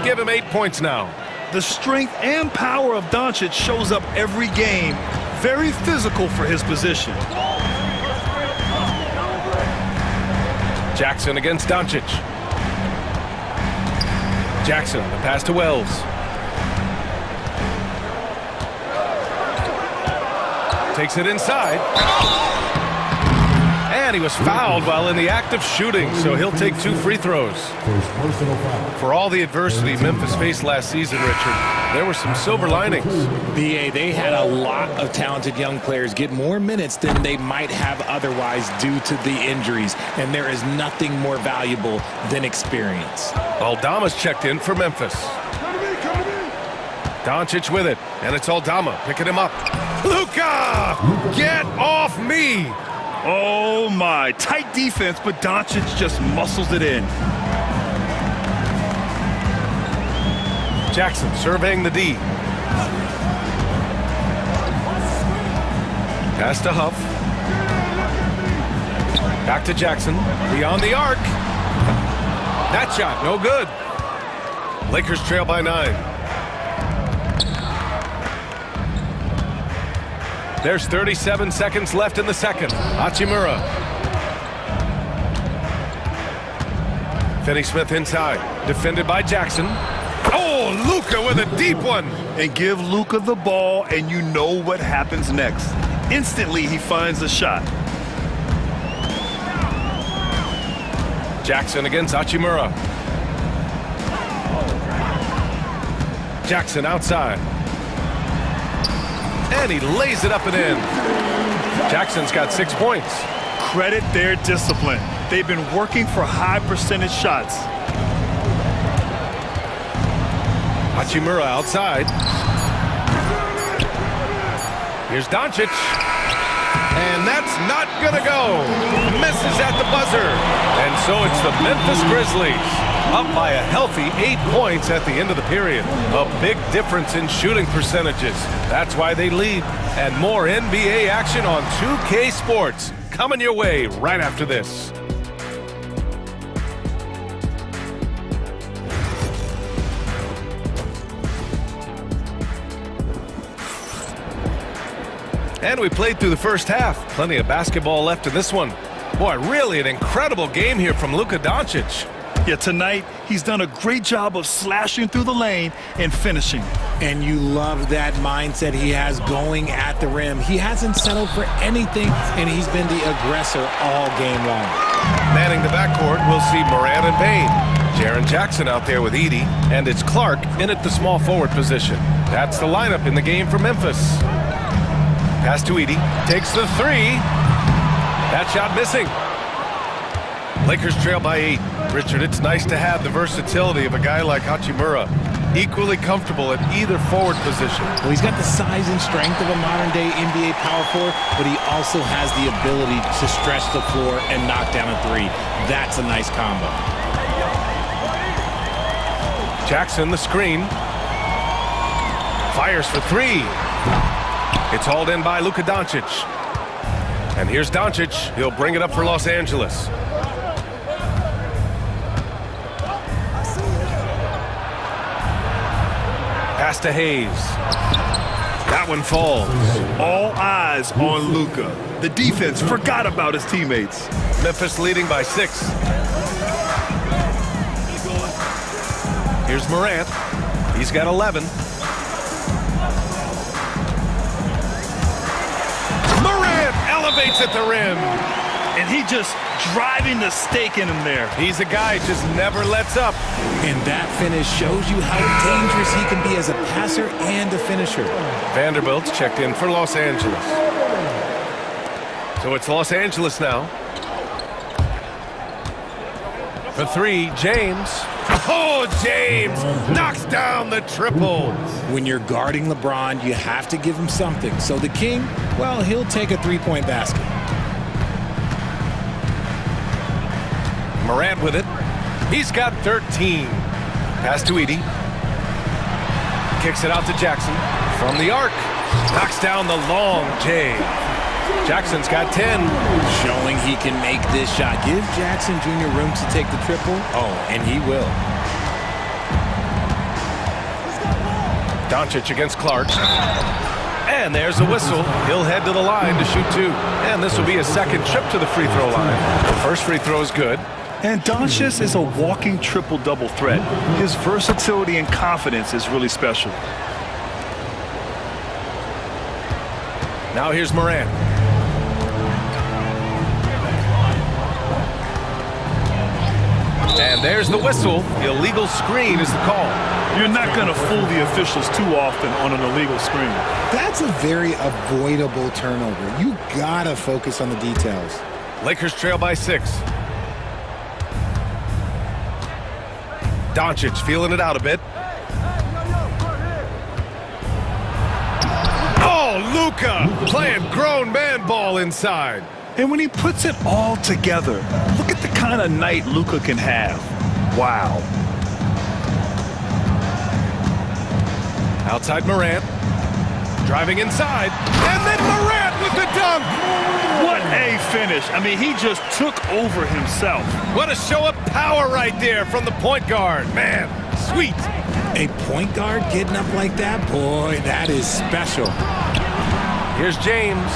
F: Give him 8 points now.
H: The strength and power of Doncic shows up every game. Very physical for his position.
F: Jackson against Doncic. Jackson, the pass to Wells. Takes it inside. And he was fouled while in the act of shooting, so he'll take 2 free throws. For all the adversity Memphis faced last season, Richard, there were some silver linings.
N: BA, they had a lot of talented young players get more minutes than they might have otherwise due to the injuries, and there is nothing more valuable than experience.
F: Aldama's checked in for Memphis. Doncic with it, and it's Aldama picking him up. Luka! Get off me!
H: Oh my, tight defense, but Doncic just muscles it in.
F: Jackson surveying the D. Pass to Huff. Back to Jackson, beyond the arc. That shot, no good. Lakers trail by 9. There's 37 seconds left in the second. Hachimura. Finney Smith inside. Defended by Jackson. Oh, Luka with a deep one.
H: And give Luka the ball, and you know what happens next. Instantly, he finds the shot.
F: Jackson against Hachimura. Jackson outside. And he lays it up and in. Jackson's got 6 points.
H: Credit their discipline. They've been working for high percentage shots.
F: Hachimura outside. Here's Doncic. And that's not gonna go. Misses at the buzzer. And so it's the Memphis Grizzlies up by a healthy 8 points at the end of the period. A big difference in shooting percentages. That's why they lead. And more NBA action on 2K Sports coming your way right after this. And we played through the first half. Plenty of basketball left in this one. Boy, really an incredible game here from Luka Doncic.
H: Yeah, tonight he's done a great job of slashing through the lane and finishing.
N: And you love that mindset he has going at the rim. He hasn't settled for anything, and he's been the aggressor all game long.
F: Manning the backcourt, we'll see Morant and Payne. Jaren Jackson out there with Edey, and it's Clark in at the small forward position. That's the lineup in the game for Memphis. Pass to Edey, takes the 3. That shot missing. Lakers trail by 8. Richard, it's nice to have the versatility of a guy like Hachimura. Equally comfortable at either forward position.
N: Well, he's got the size and strength of a modern-day NBA power forward, but he also has the ability to stretch the floor and knock down a 3. That's a nice combo.
F: Jackson, the screen. Fires for 3. It's hauled in by Luka Doncic. And here's Doncic. He'll bring it up for Los Angeles. Pass to Hayes. That one falls.
H: All eyes on Luka. The defense forgot about his teammates.
F: Memphis leading by 6. Here's Morant. He's got 11. Morant elevates at the rim.
H: And he just driving the stake in him there.
F: He's a guy just never lets up.
N: And that finish shows you how dangerous he can be as a passer and a finisher.
F: Vanderbilt's checked in for Los Angeles. So it's Los Angeles now. For three, James. Oh, James knocks down the triple.
N: When you're guarding LeBron, you have to give him something. So the King, well, he'll take a three-point basket.
F: Morant with it. He's got 13. Pass to Edey. Kicks it out to Jackson. From the arc. Knocks down the long J. Jackson's got 10.
N: Showing he can make this shot. Give Jackson Jr. room to take the triple. Oh, and he will.
F: Doncic against Clark. And there's a whistle. He'll head to the line to shoot two. And this will be his second trip to the free throw line. The first free throw is good.
H: And Doncic is a walking triple-double threat. His versatility and confidence is really special.
F: Now here's Morant. And there's the whistle. Illegal screen is the call.
H: You're not going to fool the officials too often on an illegal screen.
N: That's a very avoidable turnover. You gotta focus on the details.
F: Lakers trail by 6. Doncic feeling it out a bit. Oh, Luka playing grown man ball inside.
H: And when he puts it all together, look at the kind of night Luka can have. Wow.
F: Outside Morant. Driving inside. And then Morant with the dunk.
H: What a finish. I mean, he just took over himself.
F: What a show of power right there from the point guard. Man, sweet.
N: A point guard getting up like that? Boy, that is special.
F: Here's James.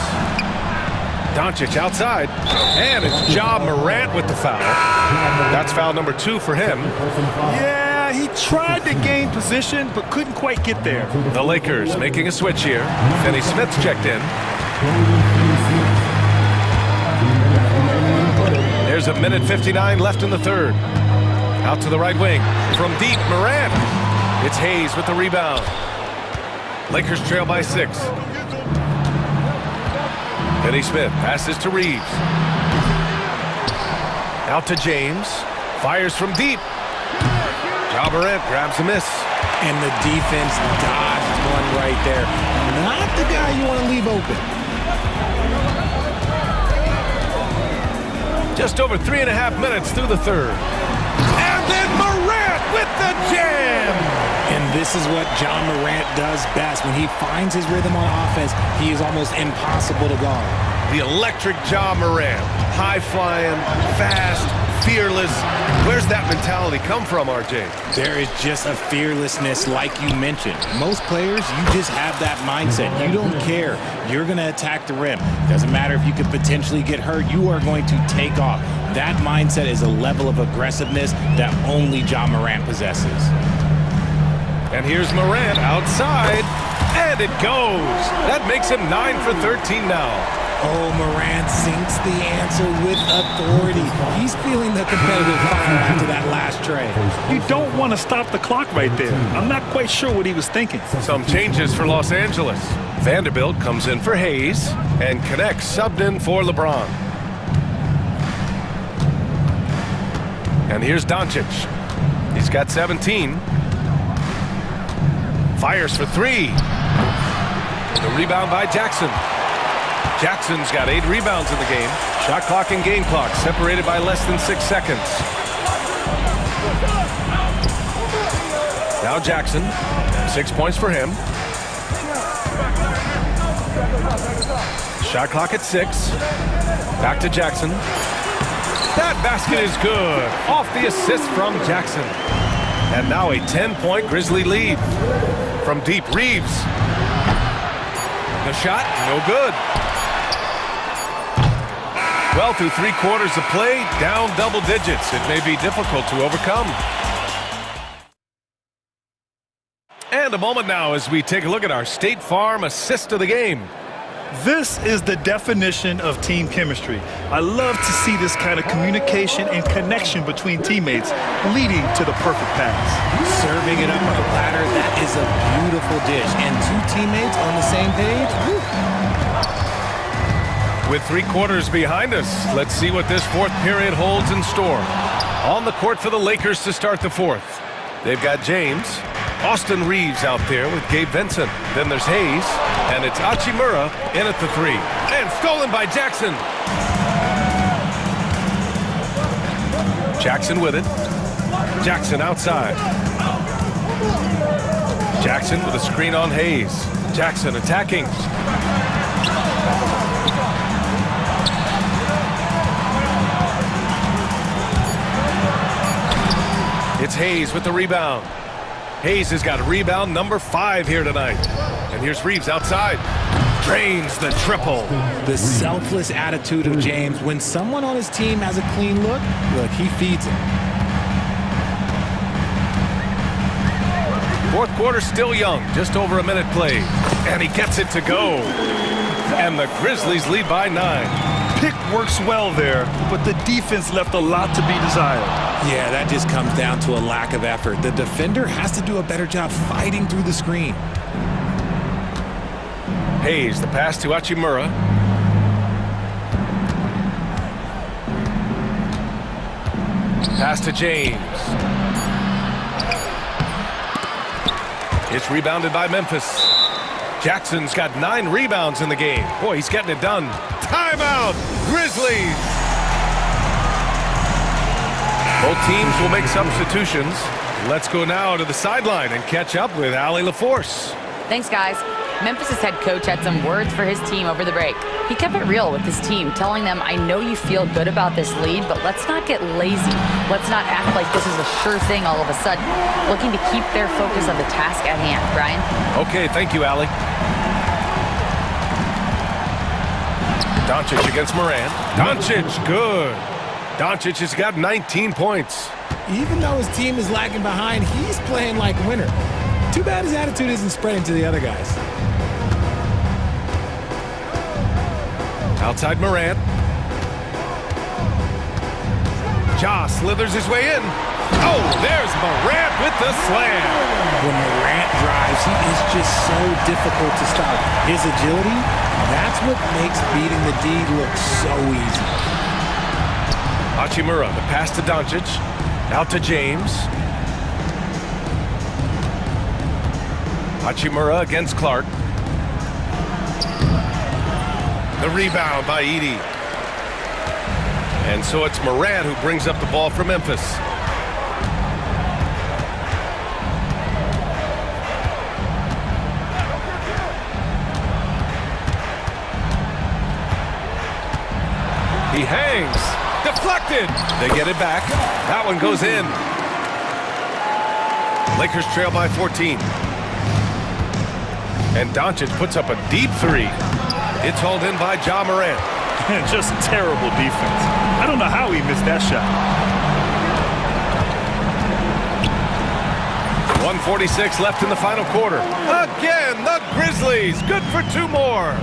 F: Doncic outside. And it's Ja Morant with the foul. That's foul number 2 for him.
H: Yeah, he tried to gain position, but couldn't quite get there.
F: The Lakers making a switch here. Finney Smith's checked in. There's a minute 59 left in the third. Out to the right wing. From deep, Morant. It's Hayes with the rebound. Lakers trail by 6. Finney Smith passes to Reeves. Out to James. Fires from deep. Ja Morant grabs a miss.
N: And the defense dodged one right there. Not the guy you want to leave open.
F: Just over 3.5 minutes through the third. And then Morant with the jam!
N: And this is what Ja Morant does best. When he finds his rhythm on offense, he is almost impossible to guard.
F: The electric Ja Morant. High-flying, fast, fearless. Where's that mentality come from, RJ?
N: There is just a fearlessness like you mentioned. Most players, you just have that mindset. You don't care. You're going to attack the rim. Doesn't matter if you could potentially get hurt. You are going to take off. That mindset is a level of aggressiveness that only Ja Morant possesses.
F: And here's Morant outside. And it goes. That makes him 9 for 13 now.
N: Oh, Morant sinks the answer with authority. He's feeling the competitive fire after that last tray.
H: You don't want to stop the clock right there. I'm not quite sure what he was thinking.
F: Some changes for Los Angeles. Vanderbilt comes in for Hayes and connects, subbed in for LeBron. And here's Doncic. He's got 17. Fires for 3. The rebound by Jackson. Jackson's got 8 rebounds in the game. Shot clock and game clock separated by less than 6 seconds. Now Jackson, 6 points for him. Shot clock at 6. Back to Jackson. That basket is good. Off the assist from Jackson. And now a 10-point Grizzly lead. From deep, Reeves. The shot, no good. Well, through 3 quarters of play, down double digits. It may be difficult to overcome. And a moment now as we take a look at our State Farm assist of the game.
H: This is the definition of team chemistry. I love to see this kind of communication and connection between teammates leading to the perfect pass.
N: Serving it up on a platter, that is a beautiful dish. And two teammates on the same page. Woo.
F: With 3 quarters behind us, let's see what this fourth period holds in store. On the court for the Lakers to start the fourth. They've got James, Austin Reeves out there with Gabe Vincent. Then there's Hayes, and it's Hachimura in at the 3. And stolen by Jackson. Jackson with it. Jackson outside. Jackson with a screen on Hayes. Jackson attacking. It's Hayes with the rebound. Hayes has got rebound number 5 here tonight. And here's Reeves outside. Drains the triple.
N: The selfless attitude of James. When someone on his team has a clean look, he feeds it.
F: Fourth quarter still young, just over a minute played. And he gets it to go. And the Grizzlies lead by 9.
H: Pick works well there, but the defense left a lot to be desired.
N: Yeah, that just comes down to a lack of effort. The defender has to do a better job fighting through the screen.
F: Hayes, the pass to Hachimura. Pass to James. It's rebounded by Memphis. Jackson's got 9 rebounds in the game. Boy, he's getting it done. Timeout, Grizzlies! Both teams will make substitutions. Let's go now to the sideline and catch up with Allie LaForce.
I: Thanks, guys. Memphis' head coach had some words for his team over the break. He kept it real with his team, telling them, I know you feel good about this lead, but let's not get lazy. Let's not act like this is a sure thing all of a sudden. Looking to keep their focus on the task at hand. Brian?
F: Okay, thank you, Allie. Doncic against Moran. Doncic, good. Doncic has got 19 points.
N: Even though his team is lagging behind, he's playing like a winner. Too bad his attitude isn't spreading to the other guys.
F: Outside Morant. Ja slithers his way in. Oh, there's Morant with the slam.
N: When Morant drives, he is just so difficult to stop. His agility, that's what makes beating the D look so easy.
F: Hachimura, the pass to Doncic. Out to James. Hachimura against Clark. The rebound by Edey. And so it's Morant who brings up the ball for Memphis. He hangs. Deflected. They get it back. That one goes in. Lakers trail by 14. And Doncic puts up a deep 3. It's hauled in by Ja Morant.
H: Just terrible defense. I don't know how he missed that shot.
F: 1:46 left in the final quarter. Again, the Grizzlies. Good for 2 more.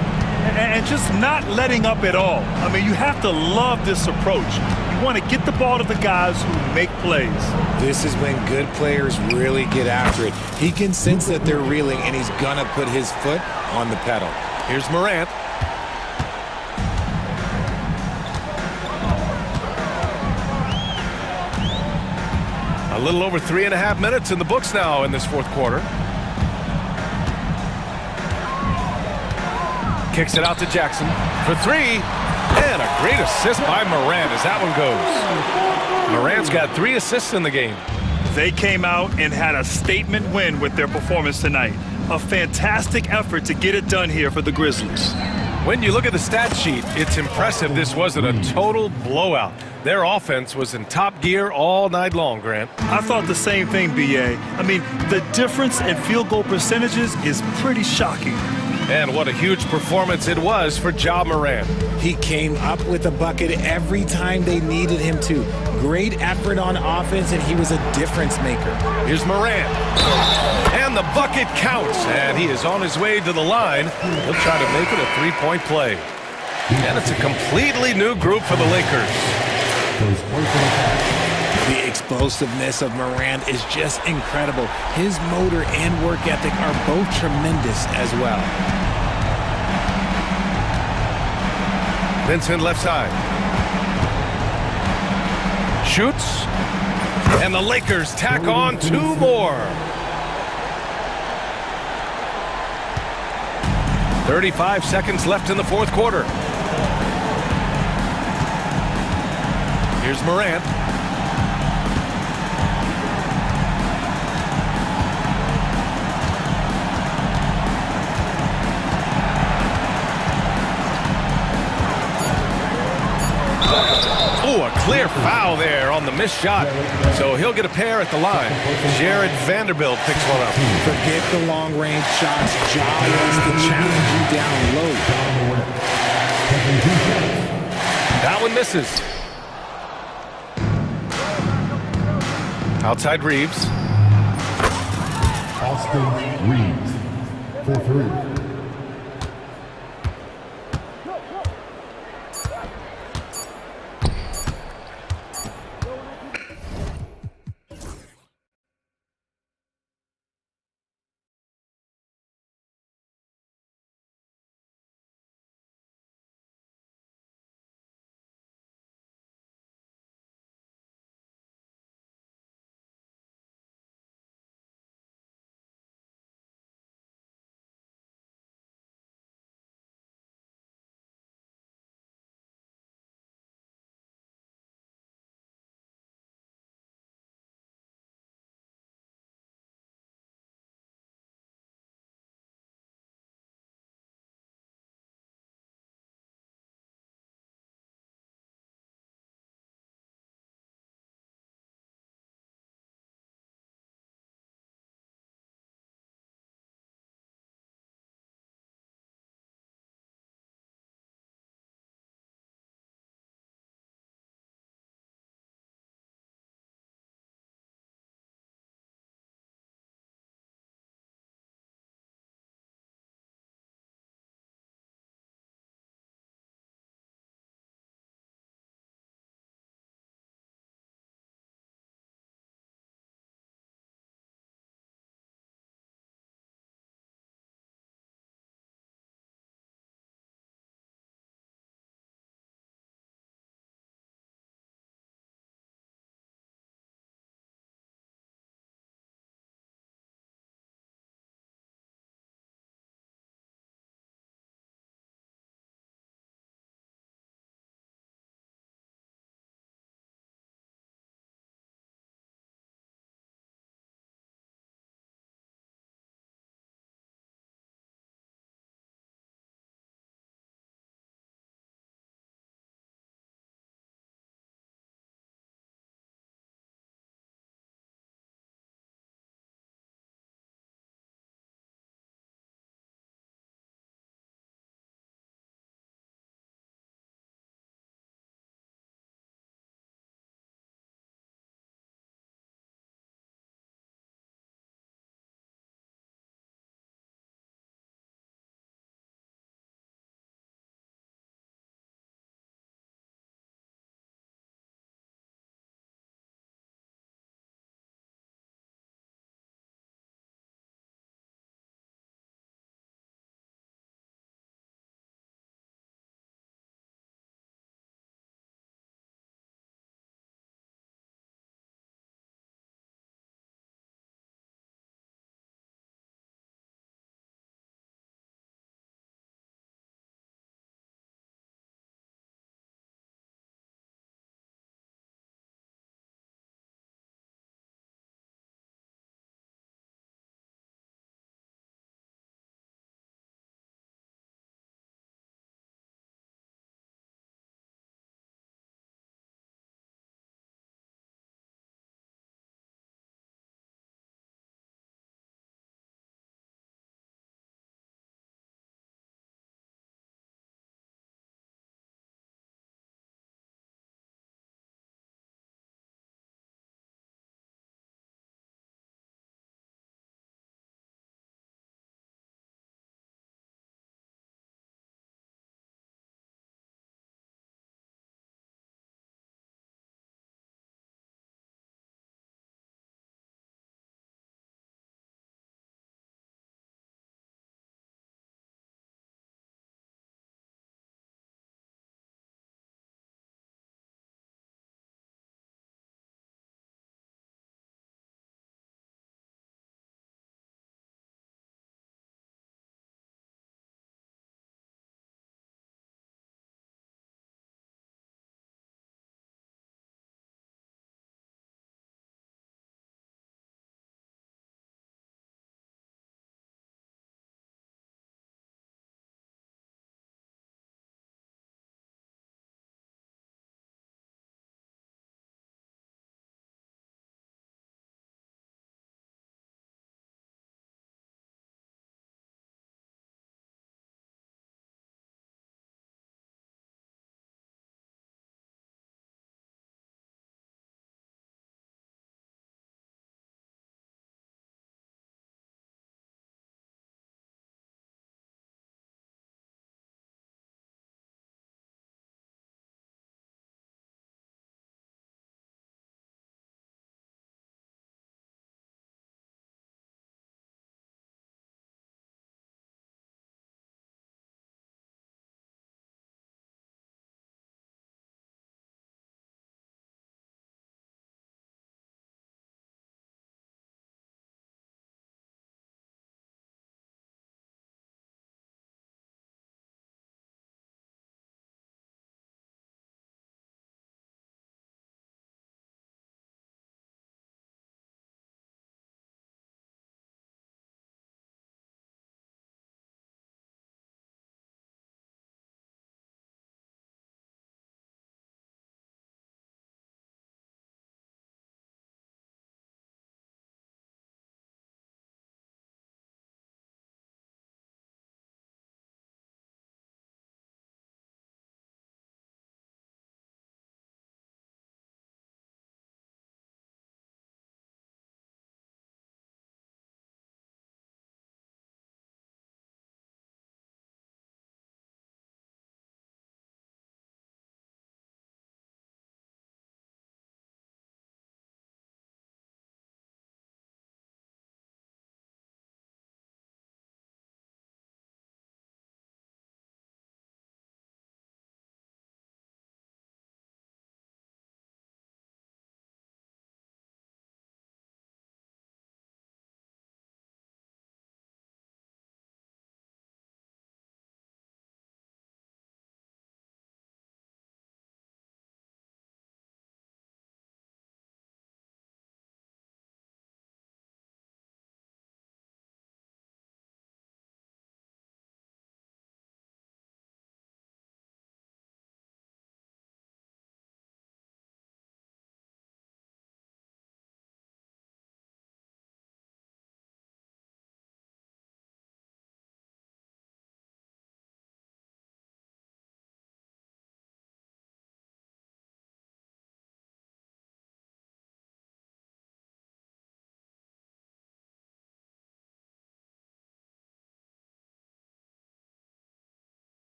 H: And just not letting up at all. I mean, you have to love this approach. You want to get the ball to the guys who make plays.
N: This is when good players really get after it. He can sense that they're reeling, and he's going to put his foot on the pedal.
F: Here's Morant. A little over 3.5 minutes in the books now in this fourth quarter. Kicks it out to Jackson for 3. And a great assist by Morant as that one goes. Morant's got 3 assists in the game.
H: They came out and had a statement win with their performance tonight. A fantastic effort to get it done here for the Grizzlies.
F: When you look at the stat sheet, it's impressive this wasn't a total blowout. Their offense was in top gear all night long, Grant.
H: I thought the same thing, B.A. I mean, the difference in field goal percentages is pretty shocking.
F: And what a huge performance it was for Ja Morant.
N: He came up with a bucket every time they needed him to. Great effort on offense, and he was a difference maker.
F: Here's Morant. And the bucket counts. And he is on his way to the line. He'll try to make it a three-point play. And it's a completely new group for the Lakers.
N: The explosiveness of Morant is just incredible. His motor and work ethic are both tremendous as well.
F: Vincent left side. Shoots. And the Lakers tack on two more. 35 seconds left in the fourth quarter. Here's Morant. Oh, a clear foul there on the missed shot. So he'll get a pair at the line. Jared Vanderbilt picks one up.
N: Forget the long-range shots. Ja wants to challenge you down low.
F: That one misses. Outside Reeves.
E: Austin Reeves for three.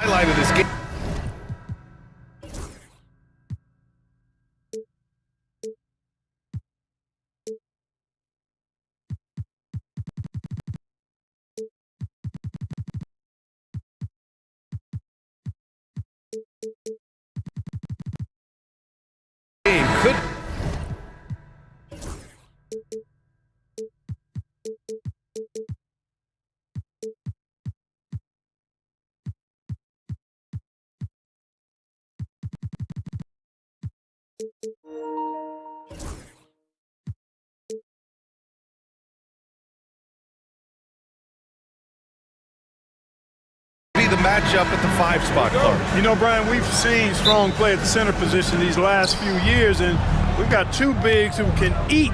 F: Highlight of this game. Could be the matchup at the 5 spot, Clark.
J: You know, Brian, we've seen strong play at the center position these last few years, and we've got two bigs who can each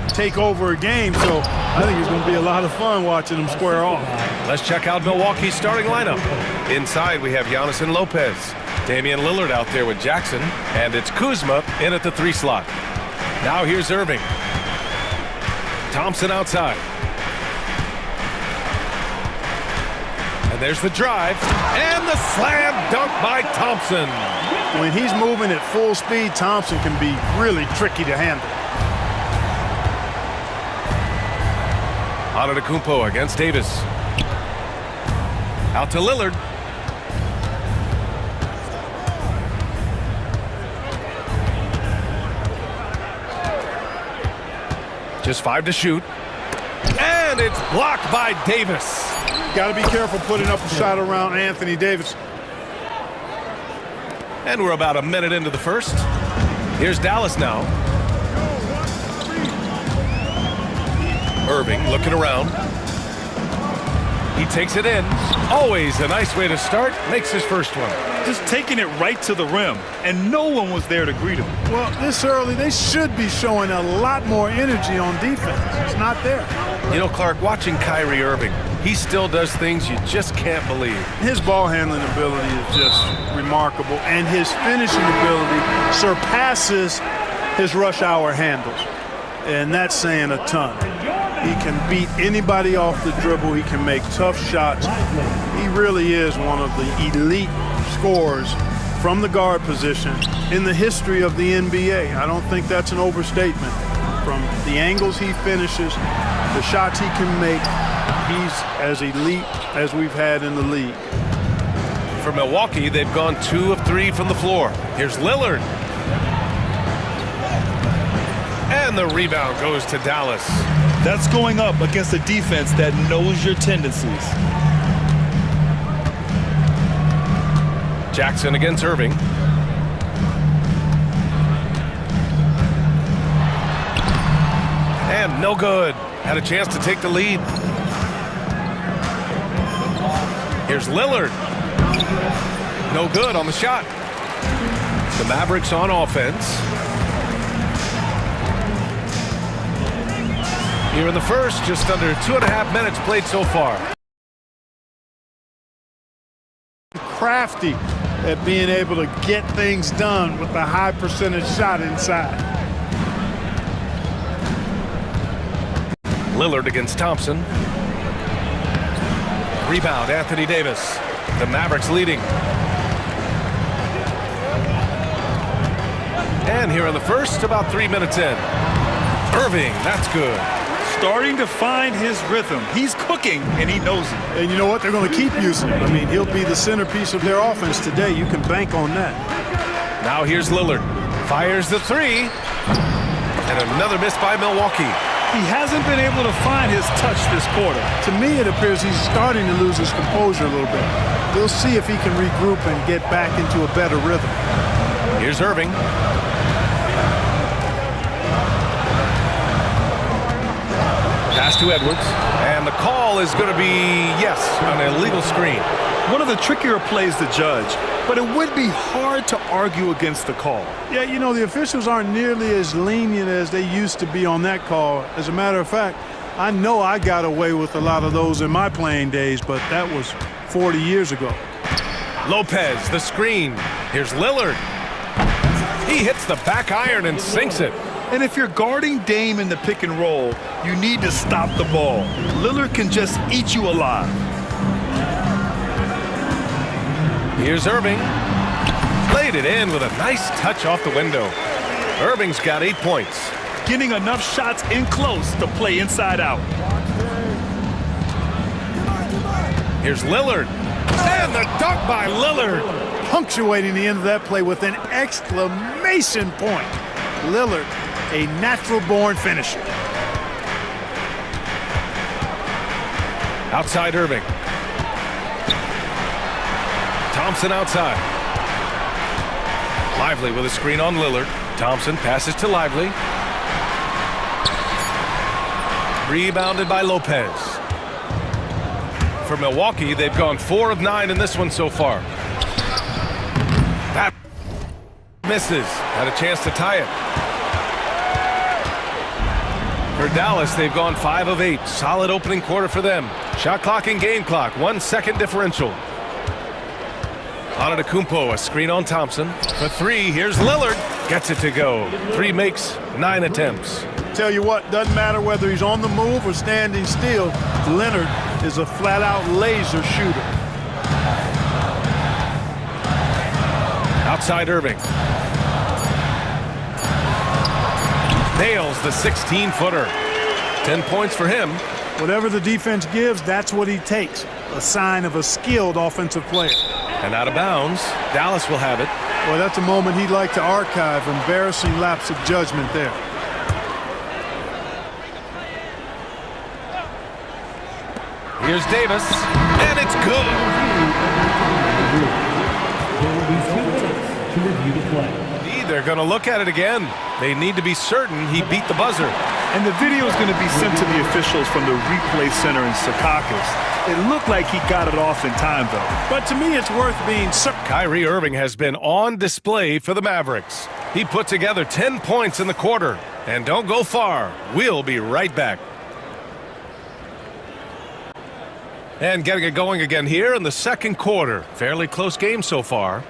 J: take over a game, so I think it's going to be a lot of fun watching them square off.
F: Let's check out Milwaukee's starting lineup. Inside, we have Giannis and Lopez. Damian Lillard out there with Jackson, and it's Kuzma in at the 3 slot. Now here's Irving. Thompson outside. And there's the drive, and the slam dunk by Thompson.
J: When he's moving at full speed, Thompson can be really tricky to handle.
F: Antetokounmpo against Davis. Out to Lillard. Just 5 to shoot. And it's blocked by Davis.
J: Got to be careful putting up a shot around Anthony Davis.
F: And we're about a minute into the first. Here's Dallas now. Irving looking around. He takes it in. Always a nice way to start. Makes his first one.
H: Just taking it right to the rim, and no one was there to greet him.
J: Well, this early, they should be showing a lot more energy on defense. It's not there.
F: You know, Clark, watching Kyrie Irving, he still does things you just can't believe.
J: His ball handling ability is just remarkable, and his finishing ability surpasses his rush hour handles. And that's saying a ton. He can beat anybody off the dribble. He can make tough shots. He really is one of the elite scorers from the guard position in the history of the NBA. I don't think that's an overstatement. From the angles he finishes, the shots he can make, he's as elite as we've had in the league.
F: For Milwaukee, they've gone 2 of 3 from the floor. Here's Lillard. And the rebound goes to Dallas.
H: That's going up against a defense that knows your tendencies.
F: Jackson against Irving. And no good. Had a chance to take the lead. Here's Lillard. No good on the shot. The Mavericks on offense. Here in the first, just under 2.5 minutes played so far.
J: Crafty at being able to get things done with a high percentage shot inside.
F: Lillard against Thompson. Rebound, Anthony Davis. The Mavericks leading. And here in the first, about 3 minutes in. Irving, that's good.
H: Starting to find his rhythm. He's cooking, and he knows it.
J: And you know what? They're going to keep using him. I mean, he'll be the centerpiece of their offense today. You can bank on that.
F: Now here's Lillard. Fires the 3. And another miss by Milwaukee.
J: He hasn't been able to find his touch this quarter. To me, it appears he's starting to lose his composure a little bit. We'll see if he can regroup and get back into a better rhythm.
F: Here's Irving. Pass to Edwards, and the call is going to be, yes, an illegal screen.
H: One of the trickier plays to judge, but it would be hard to argue against the call.
J: Yeah, you know, the officials aren't nearly as lenient as they used to be on that call. As a matter of fact, I know I got away with a lot of those in my playing days, but that was 40 years ago.
F: Lopez, the screen. Here's Lillard. He hits the back iron and sinks it.
H: And if you're guarding Dame in the pick and roll, you need to stop the ball. Lillard can just eat you alive.
F: Here's Irving. Laid it in with a nice touch off the window. Irving's got 8 points.
H: Getting enough shots in close to play inside out.
F: Here's Lillard. And the dunk by Lillard.
J: Punctuating the end of that play with an exclamation point. Lillard, a natural-born finisher.
F: Outside Irving. Thompson outside. Lively with a screen on Lillard. Thompson passes to Lively. Rebounded by Lopez. For Milwaukee, they've gone 4 of 9 in this one so far. That misses. Had a chance to tie it. For Dallas, they've gone 5 of 8. Solid opening quarter for them. Shot clock and game clock. 1 second differential. Antetokounmpo, a screen on Thompson. For 3, here's Lillard. Gets it to go. 3 makes, 9 attempts.
J: Tell you what, doesn't matter whether he's on the move or standing still, Leonard is a flat-out laser shooter.
F: Outside Irving. Nails the 16-footer. 10 points for him.
J: Whatever the defense gives, that's what he takes. A sign of a skilled offensive player.
F: And out of bounds, Dallas will have it.
J: Well, that's a moment he'd like to archive. Embarrassing lapse of judgment there.
F: Here's Davis, and it's good. They're going to look at it again. They need to be certain he beat the buzzer.
H: And the video is going to be sent to the officials from the replay center in Secaucus. It looked like he got it off in time, though.
J: But to me, it's worth being certain.
F: Kyrie Irving has been on display for the Mavericks. He put together 10 points in the quarter. And don't go far. We'll be right back. And getting it going again here in the second quarter. Fairly close game so far.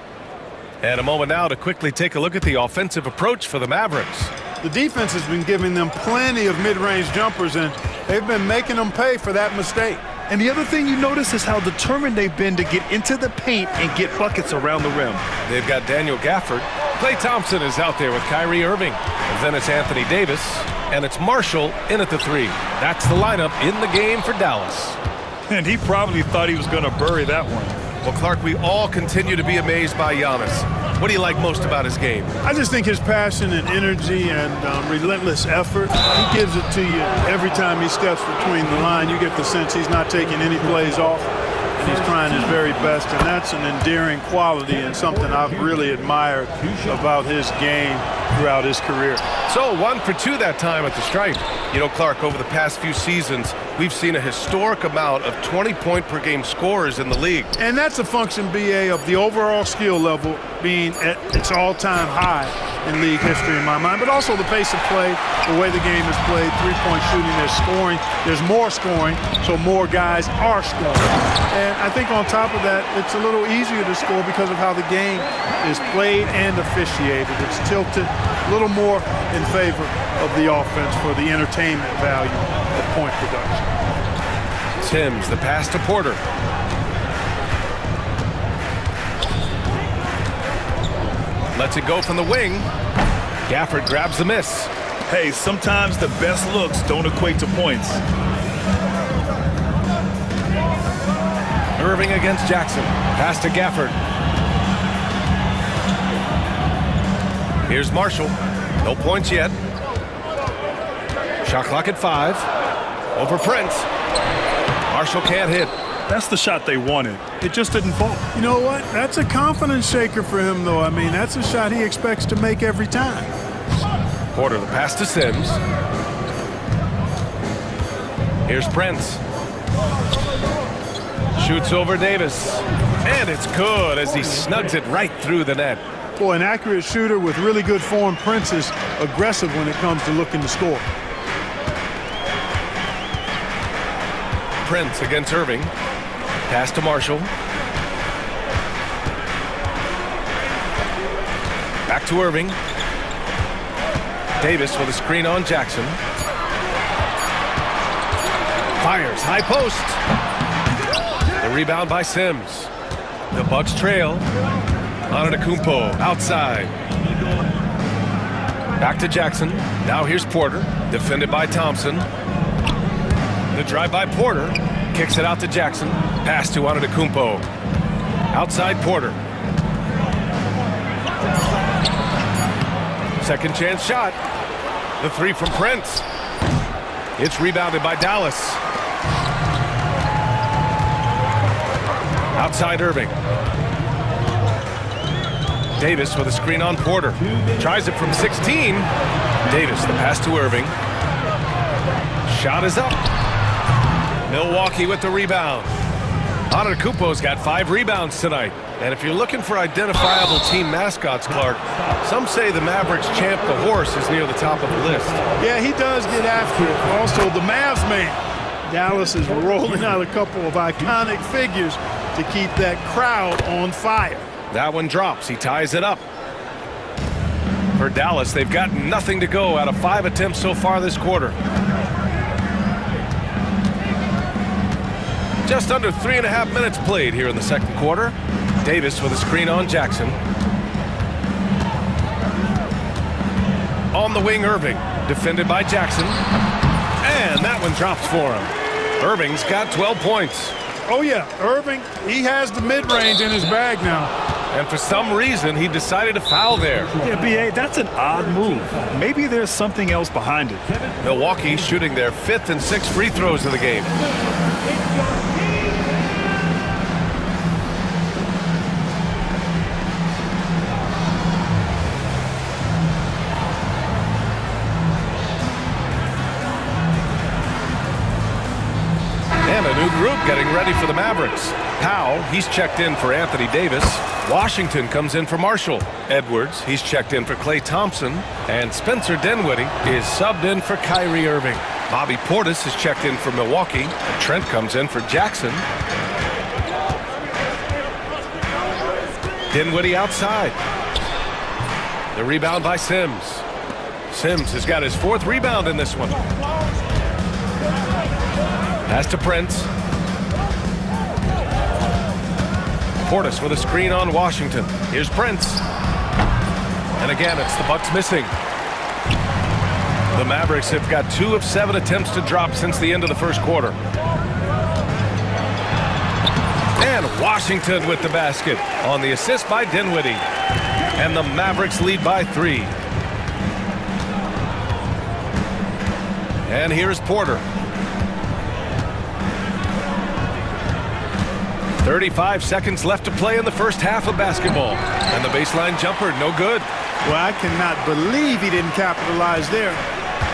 F: And a moment now to quickly take a look at the offensive approach for the Mavericks.
J: The defense has been giving them plenty of mid-range jumpers, and they've been making them pay for that mistake.
H: And the other thing you notice is how determined they've been to get into the paint and get buckets around the rim.
F: They've got Daniel Gafford. Klay Thompson is out there with Kyrie Irving. And then it's Anthony Davis. And it's Marshall in at the 3. That's the lineup in the game for Dallas.
H: And he probably thought he was going to bury that one.
F: Well, Clark, we all continue to be amazed by Giannis. What do you like most about his game?
J: I just think his passion and energy and relentless effort. He gives it to you every time he steps between the line. You get the sense he's not taking any plays off, and he's trying his very best, and that's an endearing quality and something I've really admired about his game throughout his career.
F: So 1 for 2 that time at the stripe. You know, Clark, over the past few seasons, we've seen a historic amount of 20-point-per-game scorers in the league.
J: And that's a function, BA, of the overall skill level being at its all-time high in league history in my mind, but also the pace of play, the way the game is played, three-point shooting, there's scoring, there's more scoring, so more guys are scoring. And I think on top of that, it's a little easier to score because of how the game is played and officiated. It's tilted a little more in favor of the offense for the entertainment value of point production.
F: Sims, the pass to Porter. Lets it go from the wing. Gafford grabs the miss.
H: Hey, sometimes the best looks don't equate to points.
F: Irving against Jackson. Pass to Gafford. Here's Marshall. No points yet. Shot clock at 5. Over Prince. Marshall can't hit.
H: That's the shot they wanted. It just didn't fall.
J: You know what? That's a confidence shaker for him, though. I mean, that's a shot he expects to make every time.
F: Porter, the pass to Sims. Here's Prince. Shoots over Davis. And it's good as he snugs it right through the net.
J: Boy, an accurate shooter with really good form. Prince is aggressive when it comes to looking to score.
F: Prince against Irving. Pass to Marshall. Back to Irving. Davis with a screen on Jackson. Fires, high post. The rebound by Sims. The Bucks trail. Antetokounmpo outside. Back to Jackson. Now here's Porter. Defended by Thompson. The drive by Porter. Kicks it out to Jackson. Pass to Antetokounmpo. Outside Porter. Second chance shot. The three from Prince. It's rebounded by Dallas. Outside Irving. Davis with a screen on Porter. Tries it from 16. Davis, the pass to Irving. Shot is up. Milwaukee with the rebound. Antetokounmpo's got 5 rebounds tonight. And if you're looking for identifiable team mascots, Clark, some say the Mavericks champ, the horse, is near the top of the list.
J: Yeah, he does get after it. Also, the Mavs man. Dallas is rolling out a couple of iconic figures to keep that crowd on fire.
F: That one drops. He ties it up. For Dallas, they've got nothing to go out of 5 attempts so far this quarter. Just under 3.5 minutes played here in the second quarter. Davis with a screen on Jackson. On the wing, Irving. Defended by Jackson. And that one drops for him. Irving's got 12 points.
J: Oh, yeah. Irving, he has the mid-range in his bag now.
F: And for some reason, he decided to foul there.
H: Yeah, B.A., that's an odd move. Maybe there's something else behind it.
F: Milwaukee shooting their 5th and 6th free throws of the game. And a new group getting ready for the Mavericks. Powell, he's checked in for Anthony Davis. Washington comes in for Marshall. Edwards, he's checked in for Klay Thompson. And Spencer Dinwiddie is subbed in for Kyrie Irving. Bobby Portis is checked in for Milwaukee. Trent comes in for Jackson. Dinwiddie outside. The rebound by Sims. Sims has got his 4th rebound in this one. Pass to Prince. Portis with a screen on Washington. Here's Prince. And again, it's the Bucks missing. The Mavericks have got 2 of 7 attempts to drop since the end of the first quarter. And Washington with the basket on the assist by Dinwiddie. And the Mavericks lead by 3. And here's Porter. 35 seconds left to play in the first half of basketball. And the baseline jumper, no good.
J: Well, I cannot believe he didn't capitalize there.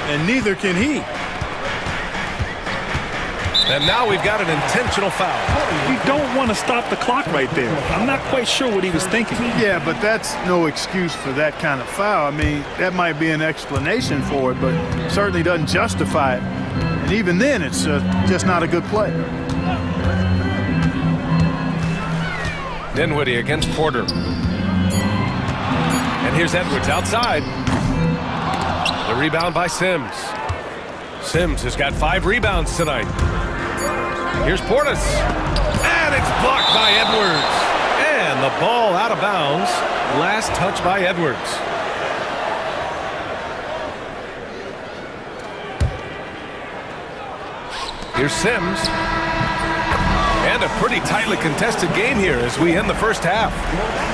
J: And neither can he.
F: And now we've got an intentional foul.
H: You don't want to stop the clock right there. I'm not quite sure what he was thinking.
J: Yeah, but that's no excuse for that kind of foul. I mean, that might be an explanation for it, but certainly doesn't justify it. And even then, it's just not a good play.
F: Dinwiddie against Porter. And here's Edwards outside. The rebound by Sims. Sims has got 5 rebounds tonight. Here's Portis. And it's blocked by Edwards. And the ball out of bounds. Last touch by Edwards. Here's Sims. And a pretty tightly contested game here as we end the first half.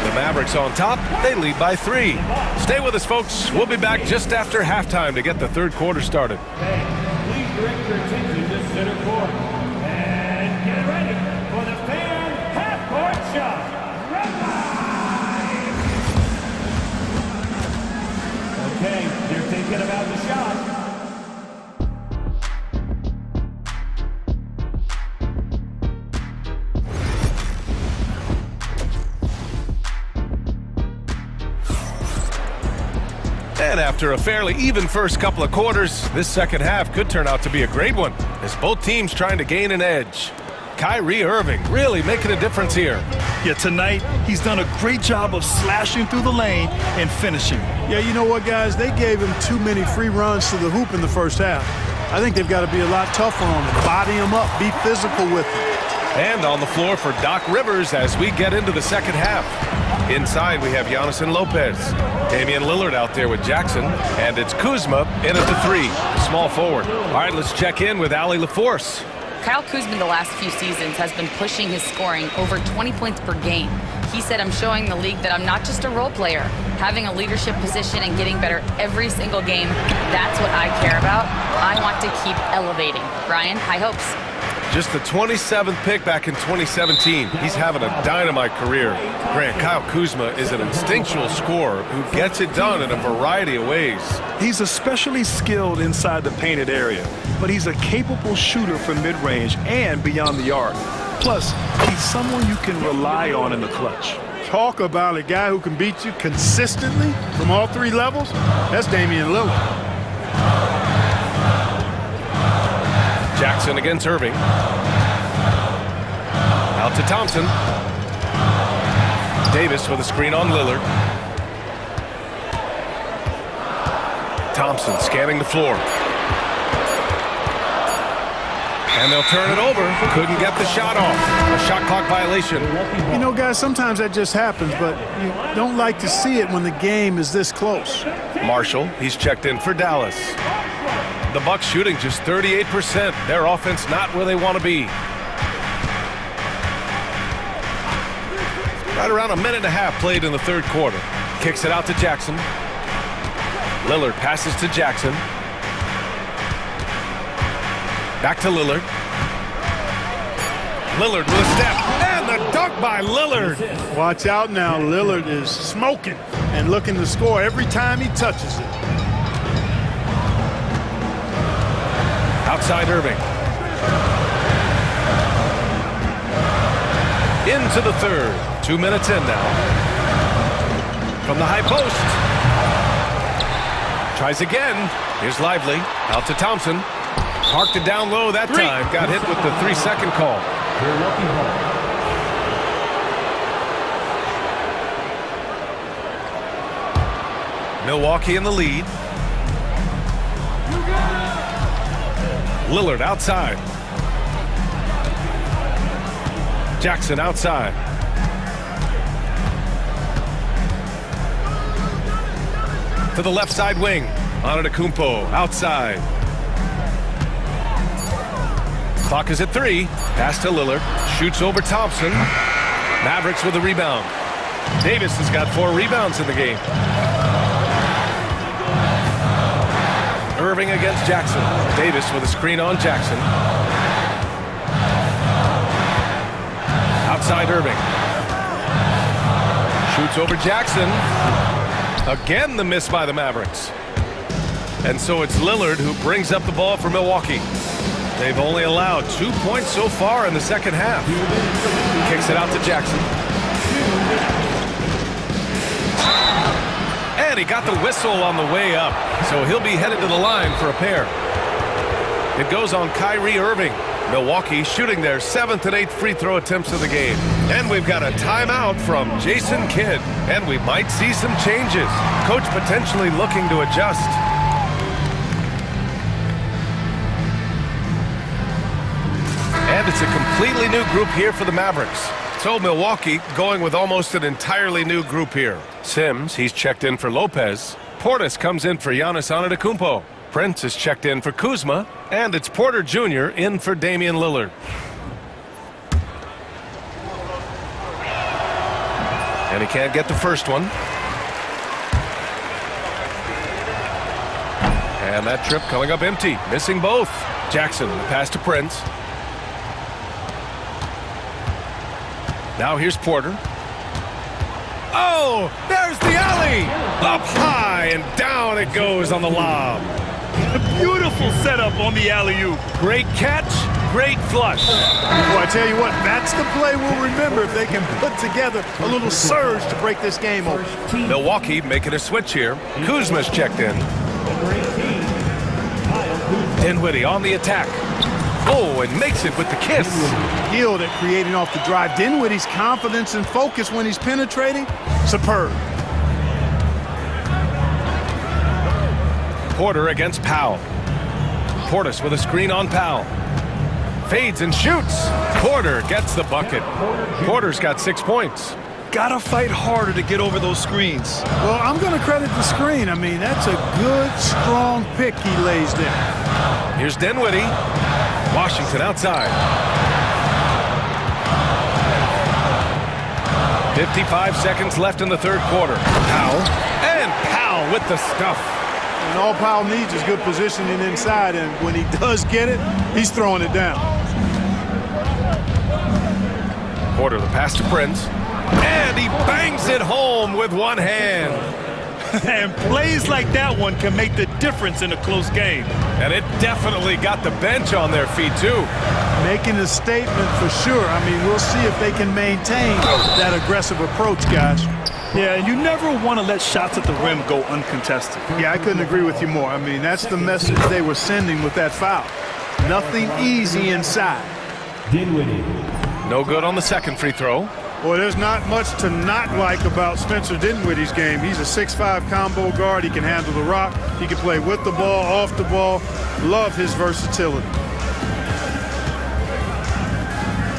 F: The Mavericks on top. They lead by 3. Stay with us, folks. We'll be back just after halftime to get the third quarter started.
E: Please direct your attention to center court. And get ready for the fan half-court shot. Okay, they're thinking about the shot.
F: And after a fairly even first couple of quarters, this second half could turn out to be a great one as both teams trying to gain an edge. Kyrie Irving really making a difference here.
H: Yeah, tonight he's done a great job of slashing through the lane and finishing.
J: Yeah, you know what, guys? They gave him too many free runs to the hoop in the first half. I think they've got to be a lot tougher on him, body him up, be physical with him.
F: And on the floor for Doc Rivers as we get into the second half. Inside, we have Giannis and Lopez. Damian Lillard out there with Jackson. And it's Kuzma in at the 3, small forward. All right, let's check in with Allie LaForce.
I: Kyle Kuzma the last few seasons has been pushing his scoring over 20 points per game. He said, I'm showing the league that I'm not just a role player. Having a leadership position and getting better every single game, that's what I care about. I want to keep elevating. Brian, high hopes.
F: Just the 27th pick back in 2017. He's having a dynamite career. Grant, Kyle Kuzma is an instinctual scorer who gets it done in a variety of ways.
H: He's especially skilled inside the painted area, but he's a capable shooter from mid-range and beyond the arc. Plus, he's someone you can rely on in the clutch.
J: Talk about a guy who can beat you consistently from all 3 levels. That's Damian Lillard.
F: Jackson against Irving. Out to Thompson. Davis with a screen on Lillard. Thompson scanning the floor. And they'll turn it over. Couldn't get the shot off. A shot clock violation.
J: You know, guys, sometimes that just happens, but you don't like to see it when the game is this close.
F: Marshall, he's checked in for Dallas. The Bucks shooting just 38%. Their offense not where they want to be. Right around a minute and a half played in the third quarter. Kicks it out to Jackson. Lillard passes to Jackson. Back to Lillard. Lillard with a step. And the dunk by Lillard.
J: Watch out now. Lillard is smoking and looking to score every time he touches it.
F: Outside Irving. Into the third. 2 minutes in now. From the high post. Tries again. Here's Lively. Out to Thompson. Parked it down low that time. Got hit with the 3-second call. Milwaukee in the lead. Lillard outside. Jackson outside. To the left side wing. Antetokounmpo outside. Clock is at 3. Pass to Lillard. Shoots over Thompson. Mavericks with a rebound. Davis has got 4 rebounds in the game. Irving against Jackson. Davis with a screen on Jackson. Outside Irving. Shoots over Jackson. Again the miss by the Mavericks. And so it's Lillard who brings up the ball for Milwaukee. They've only allowed 2 points so far in the second half. Kicks it out to Jackson. And he got the whistle on the way up. So he'll be headed to the line for a pair. It goes on Kyrie Irving. Milwaukee shooting their 7th and 8th free throw attempts of the game. And we've got a timeout from Jason Kidd. And we might see some changes. Coach potentially looking to adjust. And it's a completely new group here for the Mavericks. So Milwaukee going with almost an entirely new group here. Sims, he's checked in for Lopez. Portis comes in for Giannis Antetokounmpo. Prince is checked in for Kuzma. And it's Porter Jr. in for Damian Lillard. And he can't get the first one. And that trip coming up empty. Missing both. Jackson, the pass to Prince. Now here's Porter. Oh, there's the alley! Up high and down it goes on the lob.
H: A beautiful setup on the alley-oop.
F: Great catch, great flush.
J: Well, I tell you what, that's the play we'll remember if they can put together a little surge to break this game open.
F: Milwaukee making a switch here. Kuzma's checked in. Dinwiddie on the attack. Oh, and makes it with the kiss.
J: Skilled at creating off the drive. Dinwiddie's confidence and focus when he's penetrating, superb.
F: Porter against Powell. Portis with a screen on Powell. fades and shoots. Porter gets the bucket. Porter's got 6 points.
H: Gotta fight harder to get over those screens.
J: Well, I'm going to credit the screen. I mean, that's a good, strong pick he lays there.
F: Here's Dinwiddie. Washington outside. 55 seconds left in the third quarter. Powell. And Powell with the stuff.
J: And all Powell needs is good positioning inside, and when he does get it, he's throwing it down.
F: Porter, the pass to Prince. And he bangs it home with one hand.
H: And plays like that one can make the difference in a close game.
F: And it definitely got the bench on their feet, too.
J: Making a statement for sure. I mean, we'll see if they can maintain that aggressive approach, guys.
H: Yeah, and you never want to let shots at the rim go uncontested.
J: Yeah, I couldn't agree with you more. I mean, that's the message they were sending with that foul. Nothing easy inside.
E: Dinwiddie.
F: No good on the second free throw.
J: Well, there's not much to not like about Spencer Dinwiddie's game. He's a 6'5" combo guard. He can handle the rock. He can play with the ball, off the ball. Love his versatility.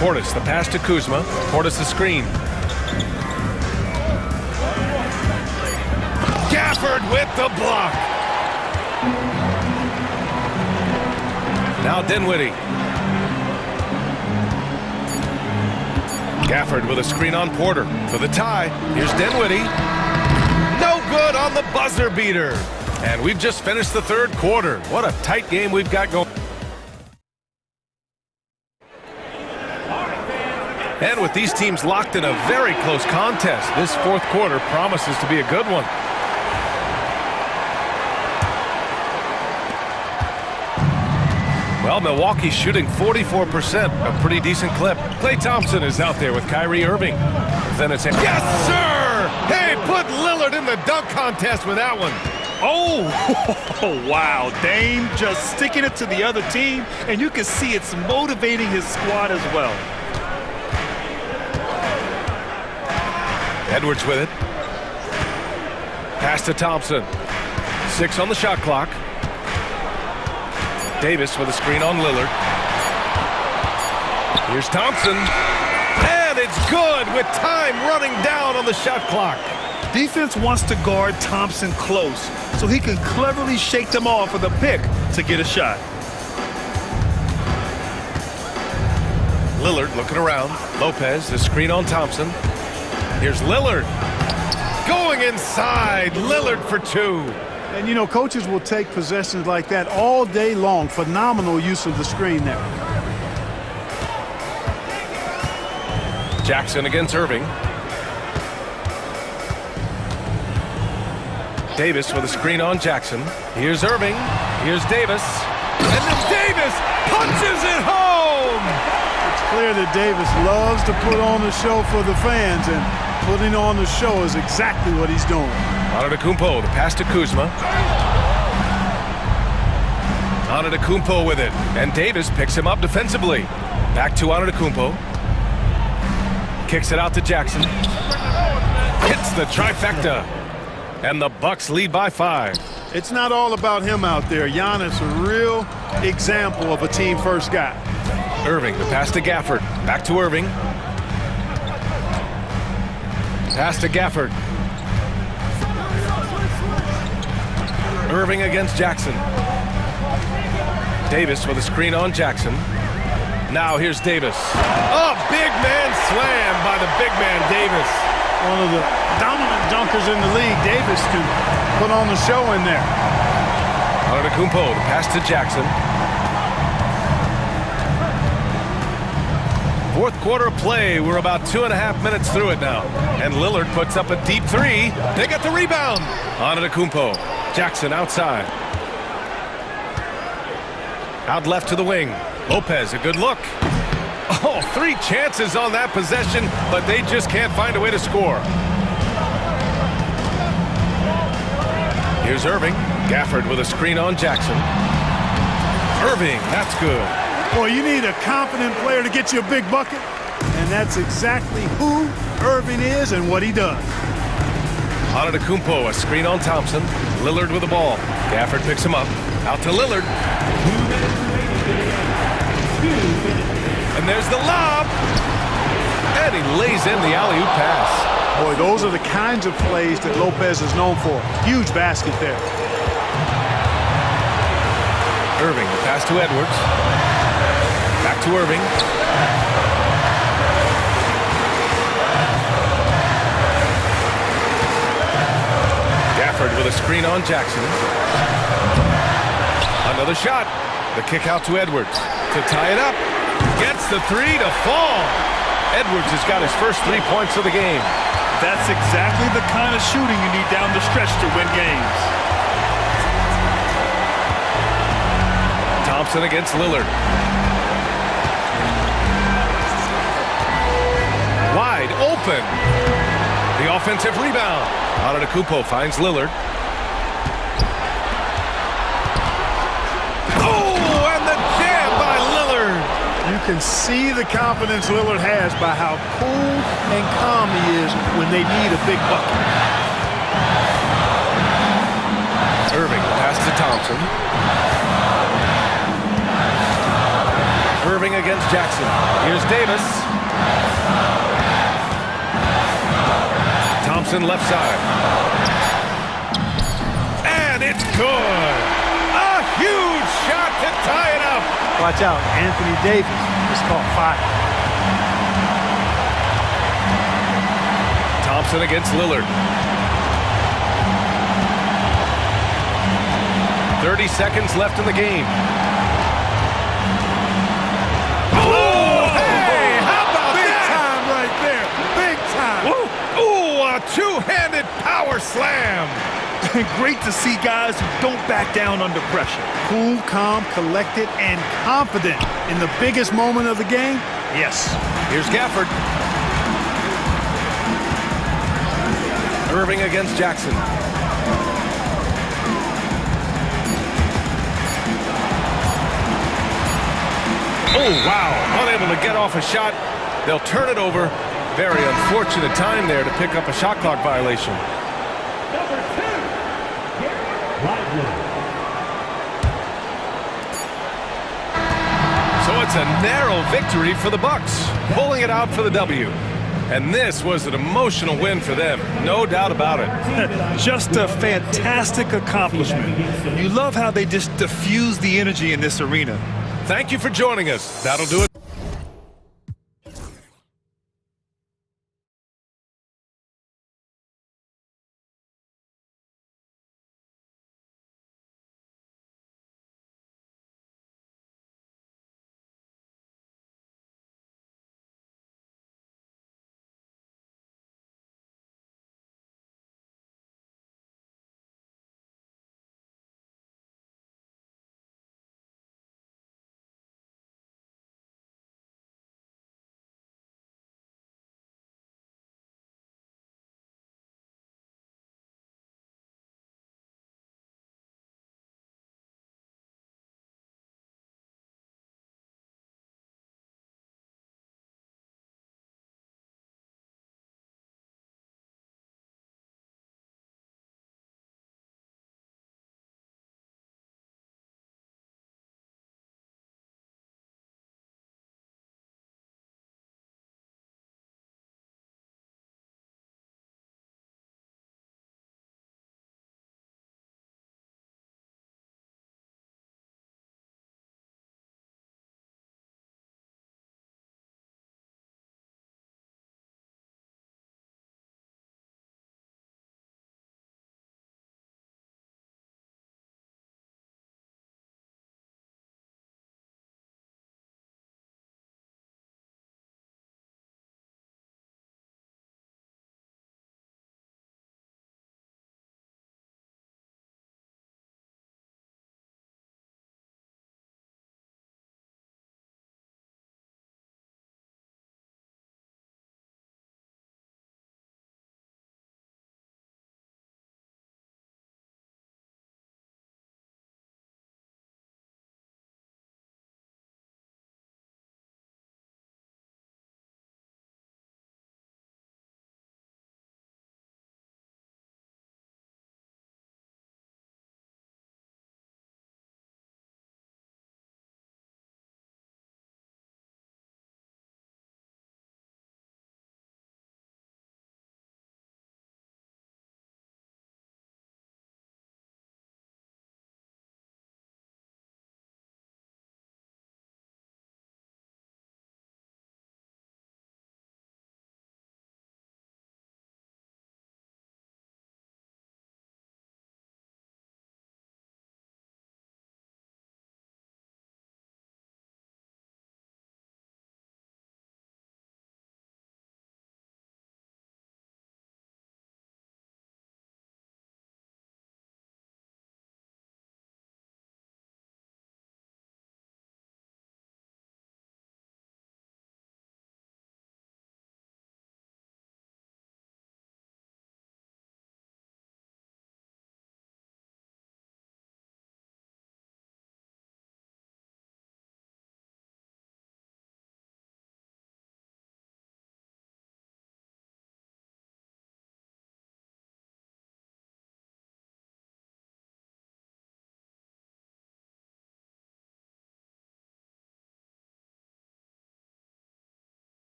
F: Portis, the pass to Kuzma. Portis, the screen. Gafford with the block. Now Dinwiddie. Gafford with a screen on Porter for the tie. Here's Dinwiddie. No good on the buzzer beater. And we've just finished the third quarter. What a tight game we've got going. And with these teams locked in a very close contest, this fourth quarter promises to be a good one. Well, Milwaukee's shooting 44%, a pretty decent clip. Klay Thompson is out there with Kyrie Irving. Then it's him. Yes, sir! Hey, put Lillard in the dunk contest with that one.
H: Oh, wow. Dame just sticking it to the other team, and you can see it's motivating his squad as well.
F: Edwards with it. Pass to Thompson. 6 on the shot clock. Davis with a screen on Lillard. Here's Thompson. And it's good with time running down on the shot clock.
H: Defense wants to guard Thompson close so he can cleverly shake them off with a pick to get a shot.
F: Lillard looking around. Lopez, the screen on Thompson. Here's Lillard. Going inside. Lillard for 2.
J: And, you know, coaches will take possessions like that all day long. Phenomenal use of the screen there.
F: Jackson against Irving. Davis with a screen on Jackson. Here's Irving. Here's Davis. And then Davis punches it home!
J: It's clear that Davis loves to put on the show for the fans, and putting on the show is exactly what he's doing.
F: Antetokounmpo, the pass to Kuzma. Antetokounmpo with it, and Davis picks him up defensively. Back to Antetokounmpo. Kicks it out to Jackson. Hits the trifecta. And the Bucks lead by 5.
J: It's not all about him out there. Giannis, a real example of a team-first guy.
F: Irving, the pass to Gafford. Back to Irving. Pass to Gafford. Irving against Jackson. Davis with a screen on Jackson. Now here's Davis. Oh, big man slam by the big man Davis.
J: One of the dominant dunkers in the league. Davis can put on the show in there.
F: Antetokounmpo, the pass to Jackson. Fourth quarter of play. We're about 2.5 minutes through it now. And Lillard puts up a deep 3. They get the rebound. Antetokounmpo. Jackson outside. Out left to the wing. Lopez, a good look. Oh, 3 chances on that possession, but they just can't find a way to score. Here's Irving. Gafford with a screen on Jackson. Irving, that's good.
J: Boy, you need a confident player to get you a big bucket, and that's exactly who Irving is and what he does.
F: Antetokounmpo, a screen on Thompson. Lillard with the ball. Gafford picks him up. Out to Lillard. And there's the lob. And he lays in the alley-oop pass.
J: Boy, those are the kinds of plays that Lopez is known for. Huge basket there.
F: Irving, the pass to Edwards. Back to Irving. Gafford with a screen on Jackson. Another shot. The kick out to Edwards to tie it up. Gets the three to fall. Edwards has got his first 3 points of the game.
H: That's exactly the kind of shooting you need down the stretch to win games.
F: Thompson against Lillard. Wide open. The offensive rebound. Antetokounmpo finds Lillard. Oh, and the jam by Lillard.
J: You can see the confidence Lillard has by how cool and calm he is when they need a big bucket.
F: Irving pass to Thompson. Irving against Jackson. Here's Davis. Thompson left side. And it's good. A huge shot to tie it up.
J: Watch out, Anthony Davis is caught fire.
F: Thompson against Lillard. 30 seconds left in the game. Oh, hey, how about
J: big
F: that?
J: time right there, big time.
F: Ooh, a two-handed power slam.
H: Great to see guys who don't back down under pressure.
J: Cool, calm, collected, and confident in the biggest moment of the game. Yes.
F: Here's Gafford. Irving against Jackson. Oh, wow. Unable to get off a shot. They'll turn it over. Very unfortunate time there to pick up a shot clock violation. So it's a narrow victory for the Bucks, pulling it out for the W. And this was an emotional win for them, no doubt about it.
H: Just a fantastic accomplishment. You love how they just diffuse the energy in this arena.
F: Thank you for joining us. That'll do it.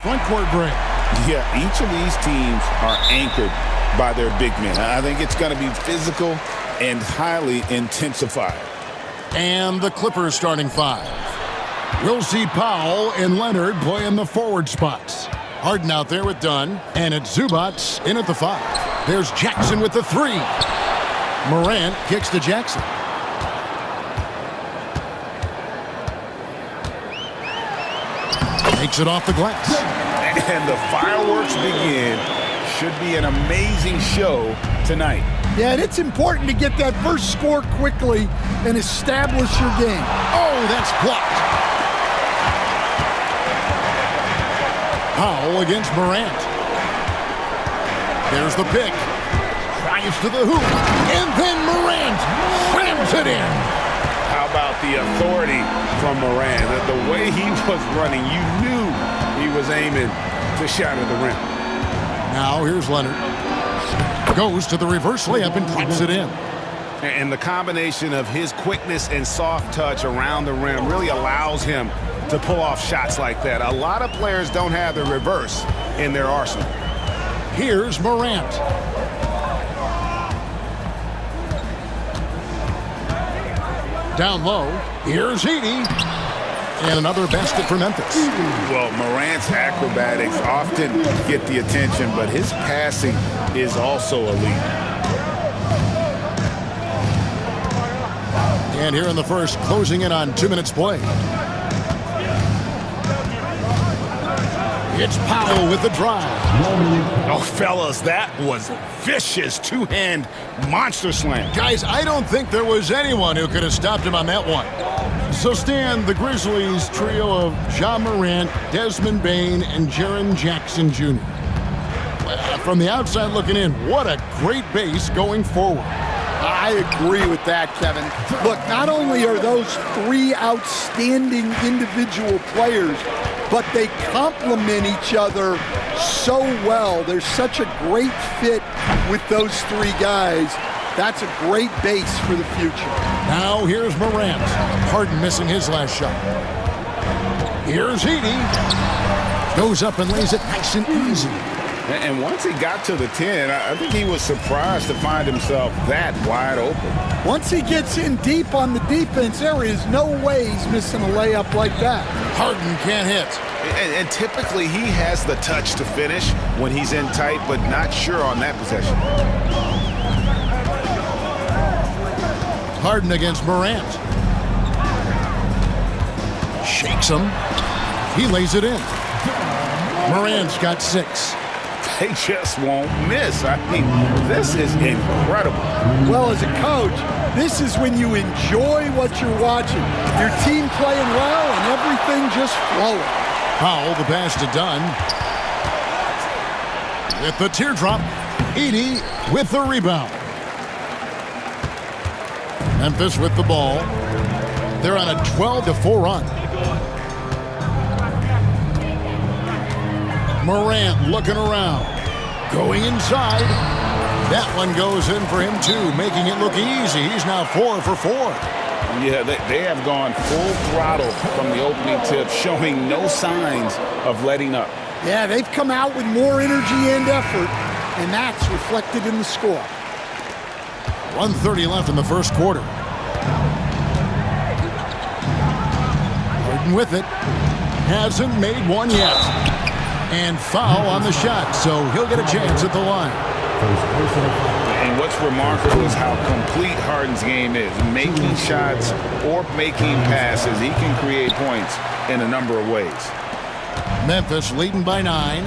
B: Front court break.
A: Yeah, each of these teams are anchored by their big men. I think it's going to be physical and highly intensified.
B: And the Clippers starting five. We'll see Powell and Leonard play in the forward spots. Harden out there with Dunn, and it's Zubac in at the five. There's Jackson with the three. Morant kicks to Jackson. Takes it off the glass.
A: And the fireworks begin. Should be an amazing show tonight.
G: Yeah, and it's important to get that first score quickly and establish your game.
B: Oh, that's blocked. Powell against Morant. There's the pick. Drives to the hoop. And then Morant slams it in.
A: How about the authority from Morant? The way he was running, you knew he was aiming to shatter the rim.
B: Now here's Leonard. Goes to the reverse layup and drops it in.
A: And the combination of his quickness and soft touch around the rim really allows him to pull off shots like that. A lot of players don't have the reverse in their arsenal.
B: Here's Morant. Down low. Here's Heaney. And another basket for Memphis.
A: Well, Morant's acrobatics often get the attention, but his passing is also elite.
B: And here in the first, closing in on 2 minutes play. It's Powell with the drive.
A: Oh, fellas, that was vicious two-hand monster slam.
B: Guys, I don't think there was anyone who could have stopped him on that one. So, Stan, the Grizzlies trio of Ja Morant, Desmond Bane, and Jaren Jackson Jr. From the outside looking in, what a great base going forward.
G: I agree with that, Kevin. Look, not only are those three outstanding individual players, but they complement each other so well. There's such a great fit with those three guys. That's a great base for the future.
B: Now here's Morant. Harden missing his last shot. Here's Heaney. Goes up and lays it nice and easy.
A: And once he got to the 10, I think he was surprised to find himself that wide open.
G: Once he gets in deep on the defense, there is no way he's missing a layup like that.
B: Harden can't hit.
A: And typically he has the touch to finish when he's in tight, but not sure on that possession.
B: Harden against Morant. Shakes him. He lays it in. Morant's got 6.
A: They just won't miss. I mean, this is incredible.
G: Well, as a coach, this is when you enjoy what you're watching. Your team playing well and everything just flowing.
B: Powell, the pass to Dunn. With the teardrop, Edey with the rebound. Memphis with the ball. They're on a 12-4 run. Morant looking around. Going inside. That one goes in for him too, making it look easy. He's now 4 for 4.
A: Yeah, they have gone full throttle from the opening tip, showing no signs of letting up.
G: Yeah, they've come out with more energy and effort, and that's reflected in the score.
B: 1:30 left in the first quarter. Harden with it. Hasn't made one yet. And foul on the shot, so he'll get a chance at the line.
A: And what's remarkable is how complete Harden's game is. Making shots or making passes, he can create points in a number of ways.
B: Memphis leading by 9.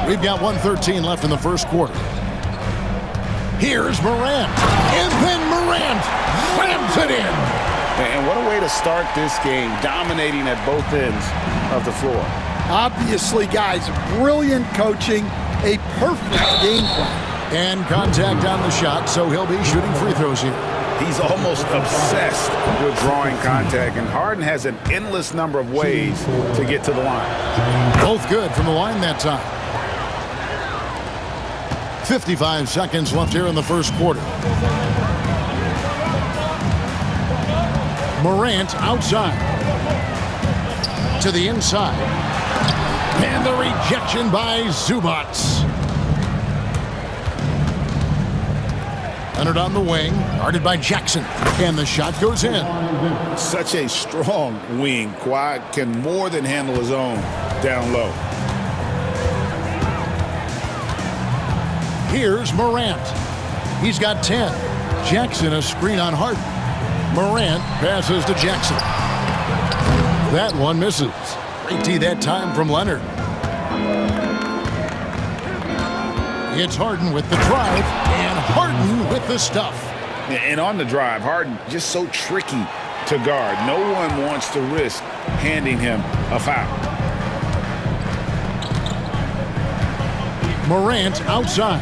B: We've got 1:13 left in the first quarter. Here's Morant. And then Morant slams it in.
A: And what a way to start this game, dominating at both ends of the floor.
G: Obviously, guys, brilliant coaching, a perfect game plan.
B: And contact on the shot, so he'll be shooting free throws here.
A: He's almost obsessed with drawing contact, and Harden has an endless number of ways to get to the line.
B: Both good from the line that time. 55 seconds left here in the first quarter. Morant outside. To the inside. And the rejection by Zubats. Leonard on the wing, guarded by Jackson. And the shot goes in.
A: Such a strong wing. Kawhi can more than handle his own down low.
B: Here's Morant. He's got 10. Jackson a screen on Harden. Morant passes to Jackson. That one misses. Great D that time from Leonard. It's Harden with the drive, and Harden with the stuff.
A: And on the drive, Harden just so tricky to guard. No one wants to risk handing him a foul.
B: Morant outside.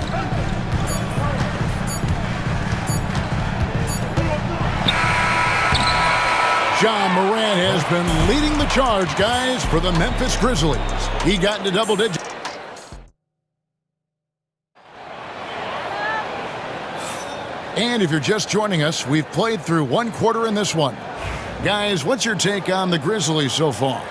B: John Morant has been leading the charge, guys, for the Memphis Grizzlies. He got into double digits. And if you're just joining us, we've played through one quarter in this one. Guys, what's your take on the Grizzlies so far?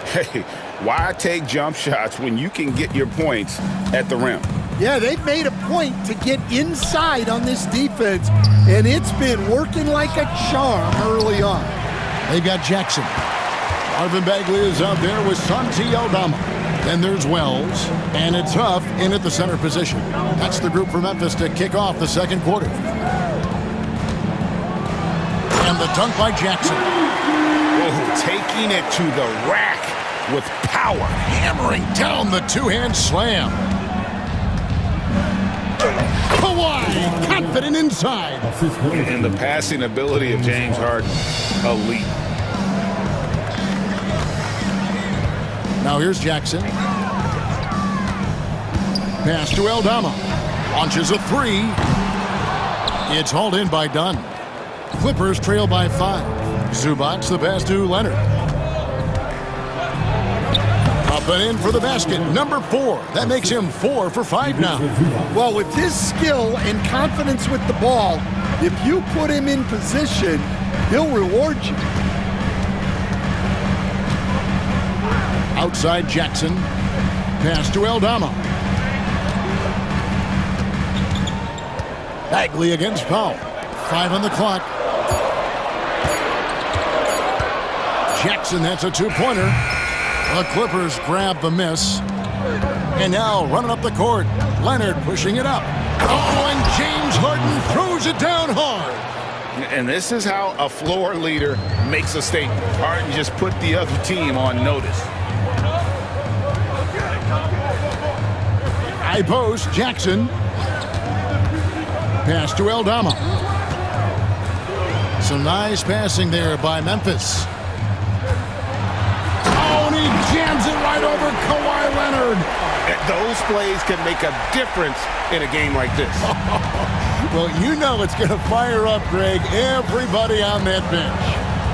A: Hey, why take jump shots when you can get your points at the rim?
G: Yeah, they've made a point to get inside on this defense, and it's been working like a charm early on.
B: They've got Jackson. Marvin Bagley is out there with Santi Aldama. Then there's Wells, and it's Huff in at the center position. That's the group for Memphis to kick off the second quarter. And the dunk by Jackson.
A: Oh, taking it to the rack with power.
B: Hammering down the two-hand slam. Kawhi, confident inside.
A: And the passing ability of James Harden, elite.
B: Now here's Jackson. Pass to Aldama. Launches a three. It's hauled in by Dunn. Clippers trail by 5. Zubats the pass to Leonard. Up and in for the basket. Number 4. That makes him 4 for 5 now.
G: Well, with his skill and confidence with the ball, if you put him in position, he'll reward you.
B: Outside Jackson. Pass to Aldama. Bagley against Powell. 5 on the clock. Jackson, that's a two-pointer. The Clippers grab the miss. And now running up the court. Leonard pushing it up. Oh, and James Harden throws it down hard.
A: And this is how a floor leader makes a statement. Harden just put the other team on notice.
B: High post, Jackson. Pass to Aldama. Some nice passing there by Memphis. Oh, and he jams it right over Kawhi Leonard.
A: Those plays can make a difference in a game like this.
B: Well, you know it's going to fire up, Greg, everybody on that bench.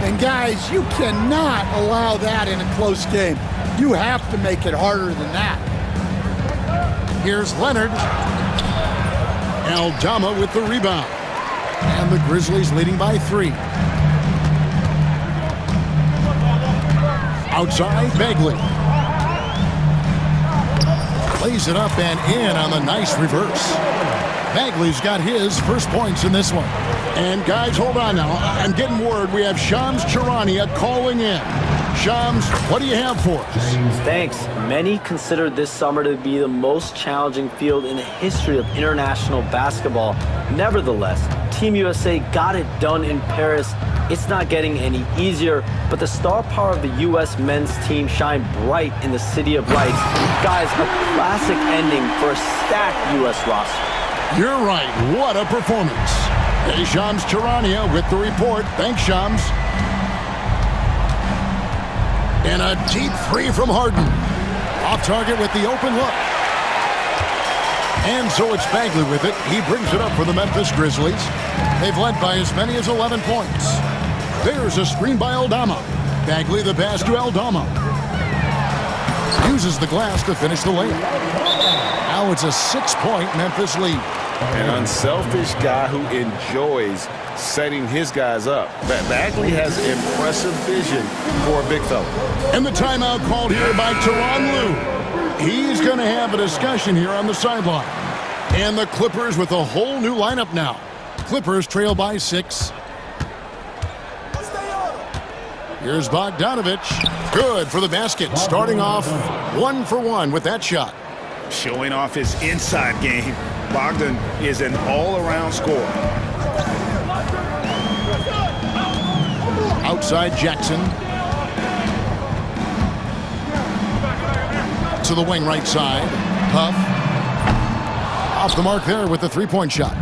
G: And guys, you cannot allow that in a close game. You have to make it harder than that.
B: Here's Leonard. Aldama with the rebound. And the Grizzlies leading by 3. Outside, Bagley. Plays it up and in on the nice reverse. Bagley's got his first points in this one. And guys, hold on now. I'm getting word we have Shams Charania calling in. Shams, what do you have for us?
O: Thanks. Many consider this summer to be the most challenging field in the history of international basketball. Nevertheless, Team USA got it done in Paris. It's not getting any easier, but the star power of the U.S. men's team shined bright in the City of Lights. Guys, a classic ending for a stacked U.S. roster.
B: You're right. What a performance. Hey, Shams Charania with the report. Thanks, Shams. And a deep 3 from Harden. Off target with the open look. And so it's Bagley with it. He brings it up for the Memphis Grizzlies. They've led by as many as 11 points. There's a screen by Aldama. Bagley the pass to Aldama. Uses the glass to finish the layup. Now it's a 6-point Memphis lead.
A: An unselfish guy who enjoys setting his guys up. Bagley has impressive vision for a big fella.
B: And the timeout called here by Tyronn Lue. He's going to have a discussion here on the sideline. And the Clippers with a whole new lineup now. Clippers trail by 6. Here's Bogdanovich. Good for the basket. Starting off 1 for 1 with that shot.
A: Showing off his inside game. Bogdan is an all-around scorer.
B: Outside Jackson. To the wing right side. Huff. Off the mark there with the three-point shot.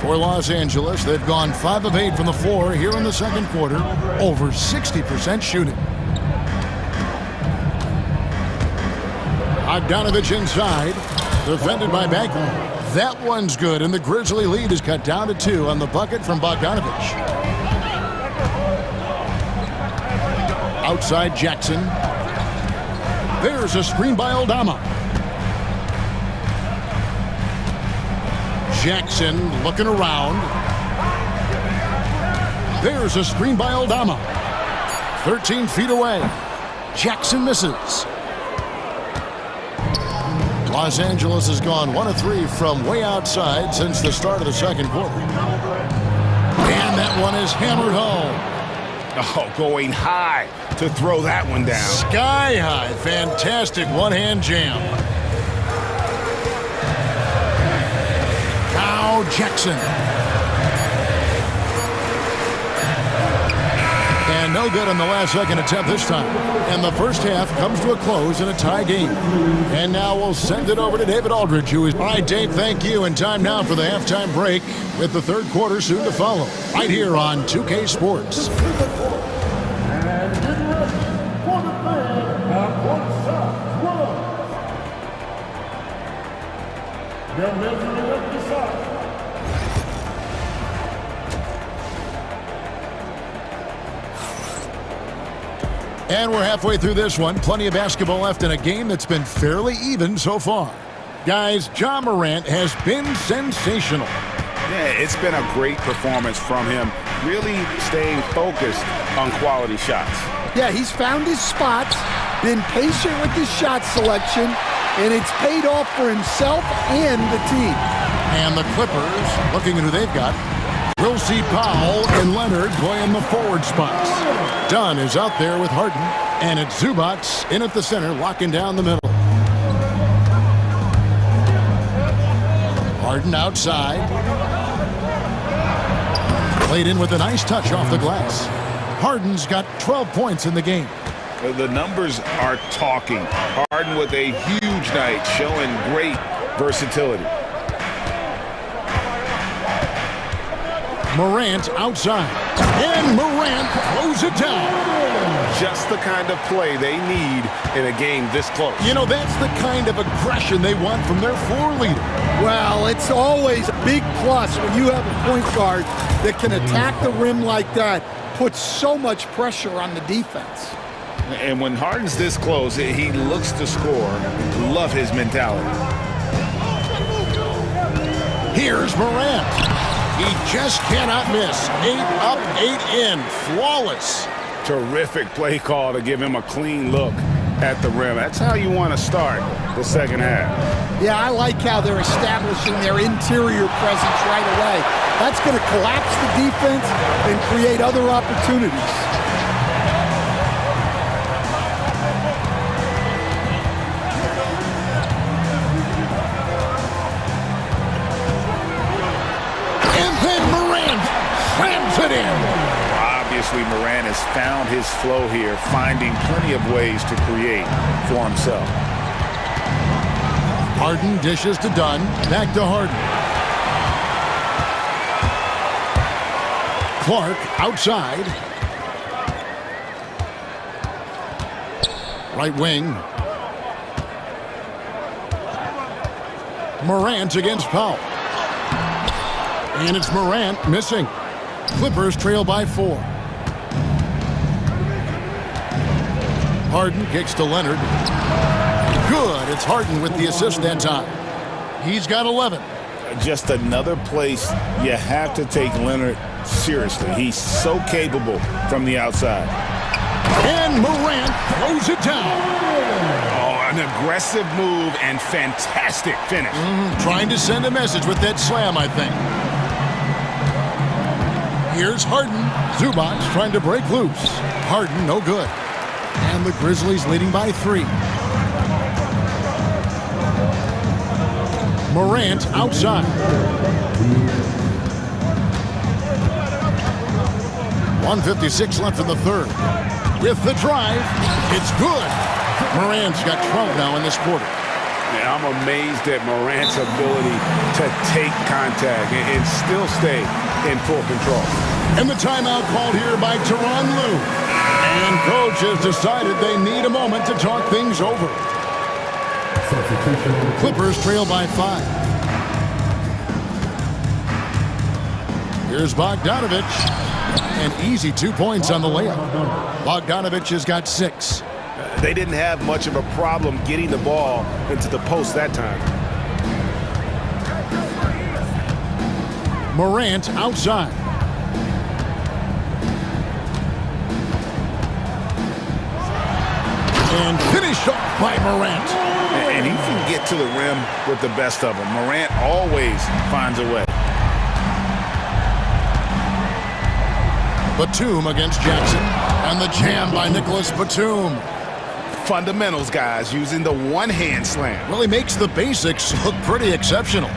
B: For Los Angeles, they've gone 5 of 8 from the floor here in the second quarter. Over 60% shooting. Bogdanovich inside. Defended by Bagley. That one's good, and the Grizzly lead is cut down to 2 on the bucket from Bogdanovich. Outside Jackson. There's a screen by Aldama. Jackson looking around. There's a screen by Aldama. 13 feet away. Jackson misses. Los Angeles has gone 1 of 3 from way outside since the start of the second quarter. And that one is hammered home.
A: Oh, going high to throw that one down.
B: Sky high. Fantastic one-hand jam. Now Jackson. And no good on the last second attempt this time. And the first half comes to a close in a tie game. And now we'll send it over to David Aldridge, who is... All right, Dave, thank you. And time now for the halftime break with the third quarter soon to follow. Right here on 2K Sports. And we're halfway through this one. Plenty of basketball left in a game that's been fairly even so far. Guys, Ja Morant has been sensational.
A: Yeah, it's been a great performance from him. Really staying focused on quality shots.
G: Yeah, he's found his spots, been patient with his shot selection, and it's paid off for himself and the team.
B: And the Clippers, looking at who they've got, we'll see Powell and Leonard playing the forward spots. Dunn is out there with Harden, and it's Zubac in at the center, locking down the middle. Harden outside. Played in with a nice touch off the glass. Harden's got 12 points in the game.
A: The numbers are talking. Harden with a huge night, showing great versatility.
B: Morant outside. And Morant throws it down.
A: Just the kind of play they need in a game this close.
B: You know, that's the kind of aggression they want from their floor leader.
G: Well, it's always a big plus when you have a point guard that can attack the rim like that, puts so much pressure on the defense.
A: And when Harden's this close, he looks to score. Love his mentality.
B: Here's Morant. He just cannot miss. 8 up, 8 in. Flawless.
A: Terrific play call to give him a clean look at the rim. That's how you want to start the second half.
G: Yeah, I like how they're establishing their interior presence right away. That's going to collapse the defense and create other opportunities.
A: Obviously, Morant has found his flow here, finding plenty of ways to create for himself.
B: Harden dishes to Dunn. Back to Harden. Clark outside. Right wing. Morant against Powell. And it's Morant missing. Clippers trail by 4. Harden kicks to Leonard. Good. It's Harden with the assist that time. He's got 11.
A: Just another place you have to take Leonard seriously. He's so capable from the outside.
B: And Morant throws it down.
A: Oh, an aggressive move and fantastic finish.
B: Trying to send a message with that slam, I think. Here's Harden. Zubac trying to break loose. Harden, no good. And the Grizzlies leading by 3. Morant outside. 1:56 left in the third. With the drive, it's good. Morant's got 12 now in this quarter.
A: Yeah, I'm amazed at Morant's ability to take contact and still stay in full control.
B: And the timeout called here by Tyronn Lue. And coach has decided they need a moment to talk things over. Clippers trail by 5. Here's Bogdanovic. An easy 2 points on the layup. Bogdanovic has got 6.
A: They didn't have much of a problem getting the ball into the post that time.
B: Morant outside. And finished off by Morant.
A: And he can get to the rim with the best of them. Morant always finds a way.
B: Batum against Jackson. And the jam by Nicholas Batum.
A: Fundamentals, guys, using the one-hand slam.
B: Really makes the basics look pretty exceptional.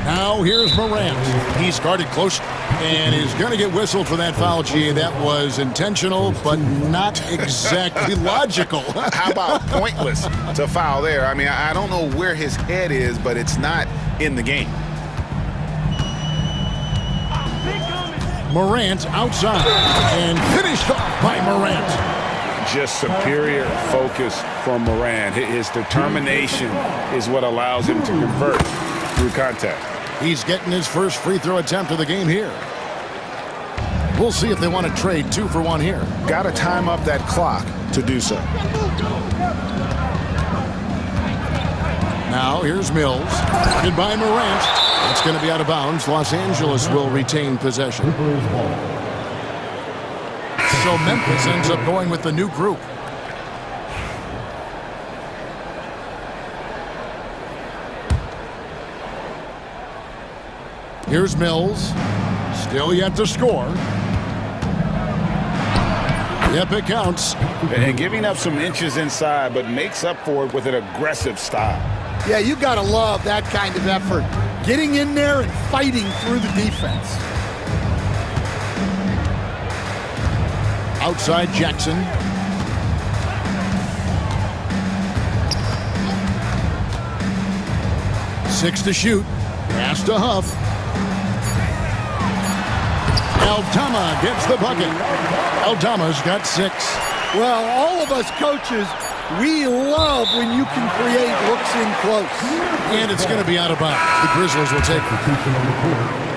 B: Now here's Morant. He's guarded close and is going to get whistled for that foul, G. That was intentional, but not exactly logical.
A: How about pointless to foul there? I mean, I don't know where his head is, but it's not in the game.
B: Morant outside and finished off by Morant.
A: Just superior focus from Morant. His determination is what allows him to convert through contact.
B: He's getting his first free throw attempt of the game here. We'll see if they want to trade 2 for 1 here.
A: Got to time up that clock to do so.
B: Now here's Mills. Goodbye, Morant. It's going to be out of bounds. Los Angeles will retain possession. So Memphis ends up going with the new group. Here's Mills. Still yet to score. Yep, it counts.
A: And giving up some inches inside, but makes up for it with an aggressive style.
G: Yeah, you got to love that kind of effort. Getting in there and fighting through the defense.
B: Outside Jackson. Six to shoot. Pass to Huff. Aldama gets the bucket. Aldama's got 6.
G: Well, all of us coaches, we love when you can create looks in close.
B: And it's going to be out of bounds. The Grizzlies will take it.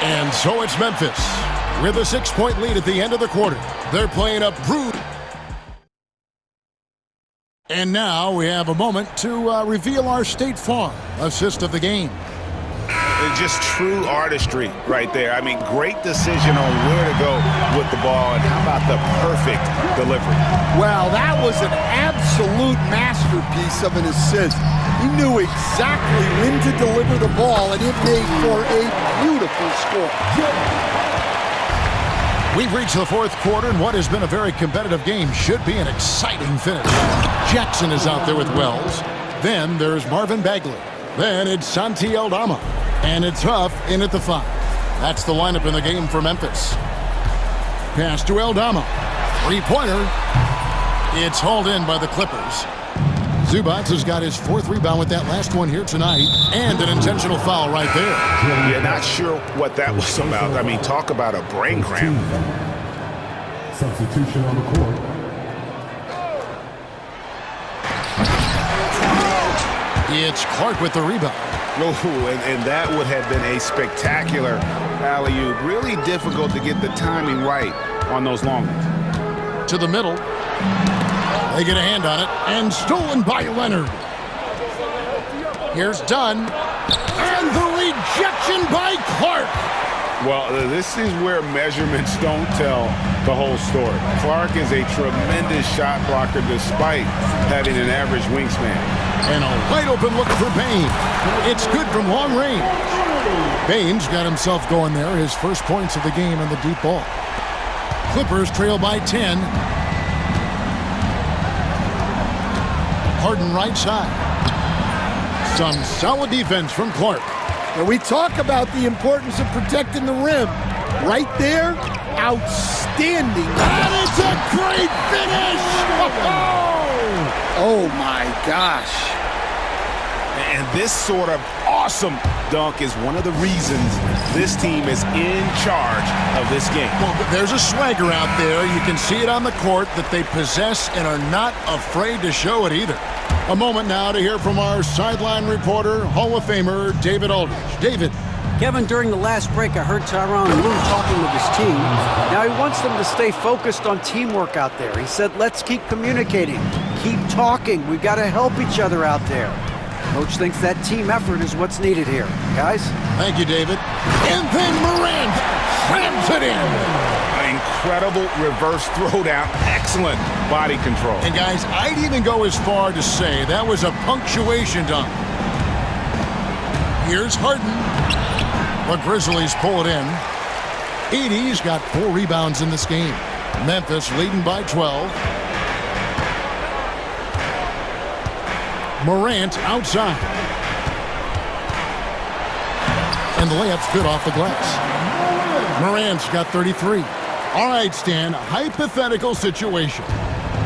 B: And so it's Memphis with a 6-point lead at the end of the quarter. They're playing a brutal. And now we have a moment to reveal our State Farm assist of the game.
A: It's just true artistry right there. I mean, great decision on where to go with the ball, and how about the perfect delivery?
G: Well, that was an absolute masterpiece of an assist. He knew exactly when to deliver the ball, and it made for a beautiful score.
B: We've reached the fourth quarter, and what has been a very competitive game should be an exciting finish. Jackson is out there with Wells. Then there's Marvin Bagley. Then it's Santi Aldama. And it's Huff in at the 5. That's the lineup in the game for Memphis. Pass to Aldama. Three-pointer. It's hauled in by the Clippers. Zubac has got his 4th rebound with that last one here tonight. And an intentional foul right there.
A: Yeah, not sure what that was about. I mean, talk about a brain cramp.
E: Substitution on the court.
B: It's Clark with the rebound.
A: Oh, and that would have been a spectacular alley-oop. Really difficult to get the timing right on those long ones.
B: To the middle. They get a hand on it, and stolen by Leonard. Here's Dunn, and the rejection by Clark.
A: Well, this is where measurements don't tell the whole story. Clark is a tremendous shot blocker despite having an average wingspan.
B: And a wide open look for Bain. It's good from long range. Bain's got himself going there, his first points of the game on the deep ball. Clippers trail by 10. Harden right side. Some solid defense from Clark.
G: And we talk about the importance of protecting the rim. Right there, outstanding.
B: And it's a great finish!
G: Oh my gosh.
A: And this sort of awesome dunk is one of the reasons this team is in charge of this game.
B: Well, there's a swagger out there. You can see it on the court that they possess and are not afraid to show it either. A moment now to hear from our sideline reporter, Hall of Famer David Aldridge. David.
D: Kevin, during the last break, I heard Tyronn Lue talking with his team. Now he wants them to stay focused on teamwork out there. He said, let's keep communicating, keep talking. We've got to help each other out there. Coach thinks that team effort is what's needed here. Guys?
B: Thank you, David. And then Morant slams it in.
A: Incredible reverse throwdown. Excellent body control.
B: And guys, I'd even go as far to say that was a punctuation dunk. Here's Harden. The Grizzlies pull it in. 80's got 4 rebounds in this game. Memphis leading by 12. Morant outside. And the layup's good off the glass. Morant's got 33. All right, Stan, hypothetical situation.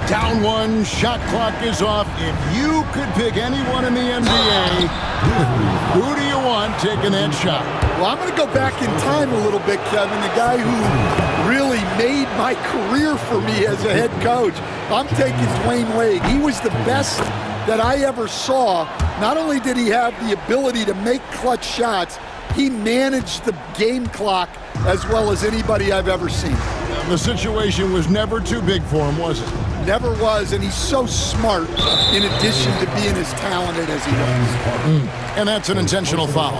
B: Down 1, shot clock is off. If you could pick anyone in the NBA, who do you want taking that shot?
G: Well, I'm going to go back in time a little bit, Kevin. The guy who really made my career for me as a head coach. I'm taking Dwayne Wade. He was the best that I ever saw. Not only did he have the ability to make clutch shots, he managed the game clock as well as anybody I've ever seen.
B: The situation was never too big for him, was it?
G: Never was, and he's so smart in addition to being as talented as he was.
B: And that's an intentional foul.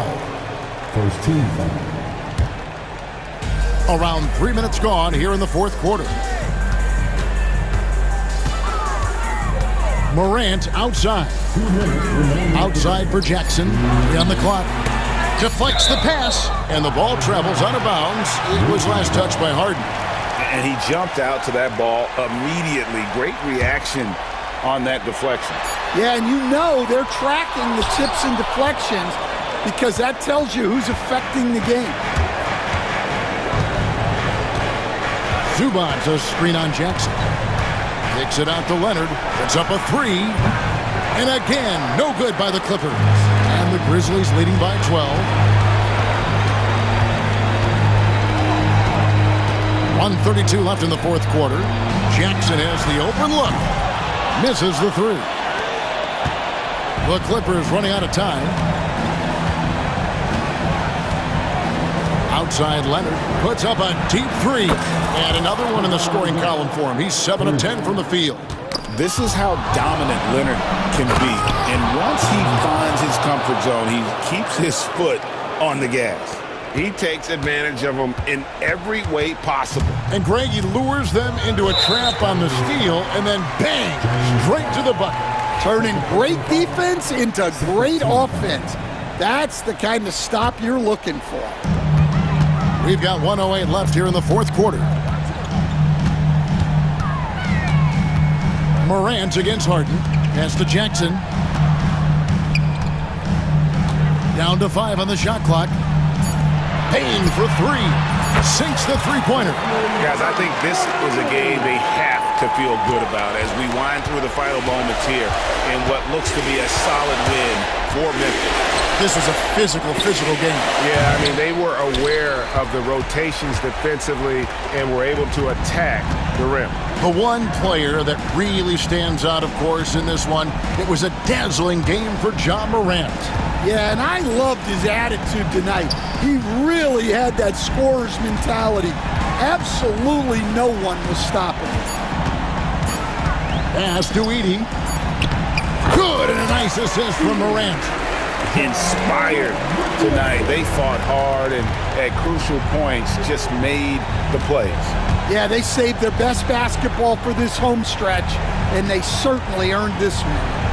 E: First team foul.
B: Around 3 minutes gone here in the fourth quarter. Morant outside. Outside for Jackson. 3 on the clock. Deflects the pass, and the ball travels out of bounds. It was last touched by Harden.
A: And he jumped out to that ball immediately. Great reaction on that deflection.
G: Yeah, and you know they're tracking the tips and deflections because that tells you who's affecting the game.
B: Zubac's a screen on Jackson. Kicks it out to Leonard. It's up a 3. And again, no good by the Clippers. And the Grizzlies leading by 12. 1:32 left in the fourth quarter. Jackson has the open look. Misses the 3. The Clippers running out of time. Outside Leonard puts up a deep 3. And another one in the scoring column for him. He's 7 of 10 from the field.
A: This is how dominant Leonard can be. And once he finds his comfort zone, he keeps his foot on the gas. He takes advantage of them in every way possible.
B: And Greg, he lures them into a trap on the steal, and then bang, straight to the bucket.
G: Turning great defense into great offense. That's the kind of stop you're looking for.
B: We've got 1:08 left here in the fourth quarter. Morant against Harden. Pass to Jackson. Down to 5 on the shot clock. Payne for 3. Sinks the three-pointer.
A: Guys, I think this is a game they have to feel good about as we wind through the final moments here in what looks to be a solid win for Memphis.
B: This was a physical game.
K: Yeah, I mean, they were aware of the rotations defensively and were able to attack the rim.
B: The one player that really stands out, of course, in this one, it was a dazzling game for Ja Morant.
G: Yeah, and I loved his attitude tonight. He really had that scorer's mentality. Absolutely no one was stopping him.
B: Pass to Edey. Good, and a nice assist from Morant.
A: Inspired tonight. They fought hard and at crucial points just made the plays.
G: Yeah, they saved their best basketball for this home stretch, and they certainly earned this one.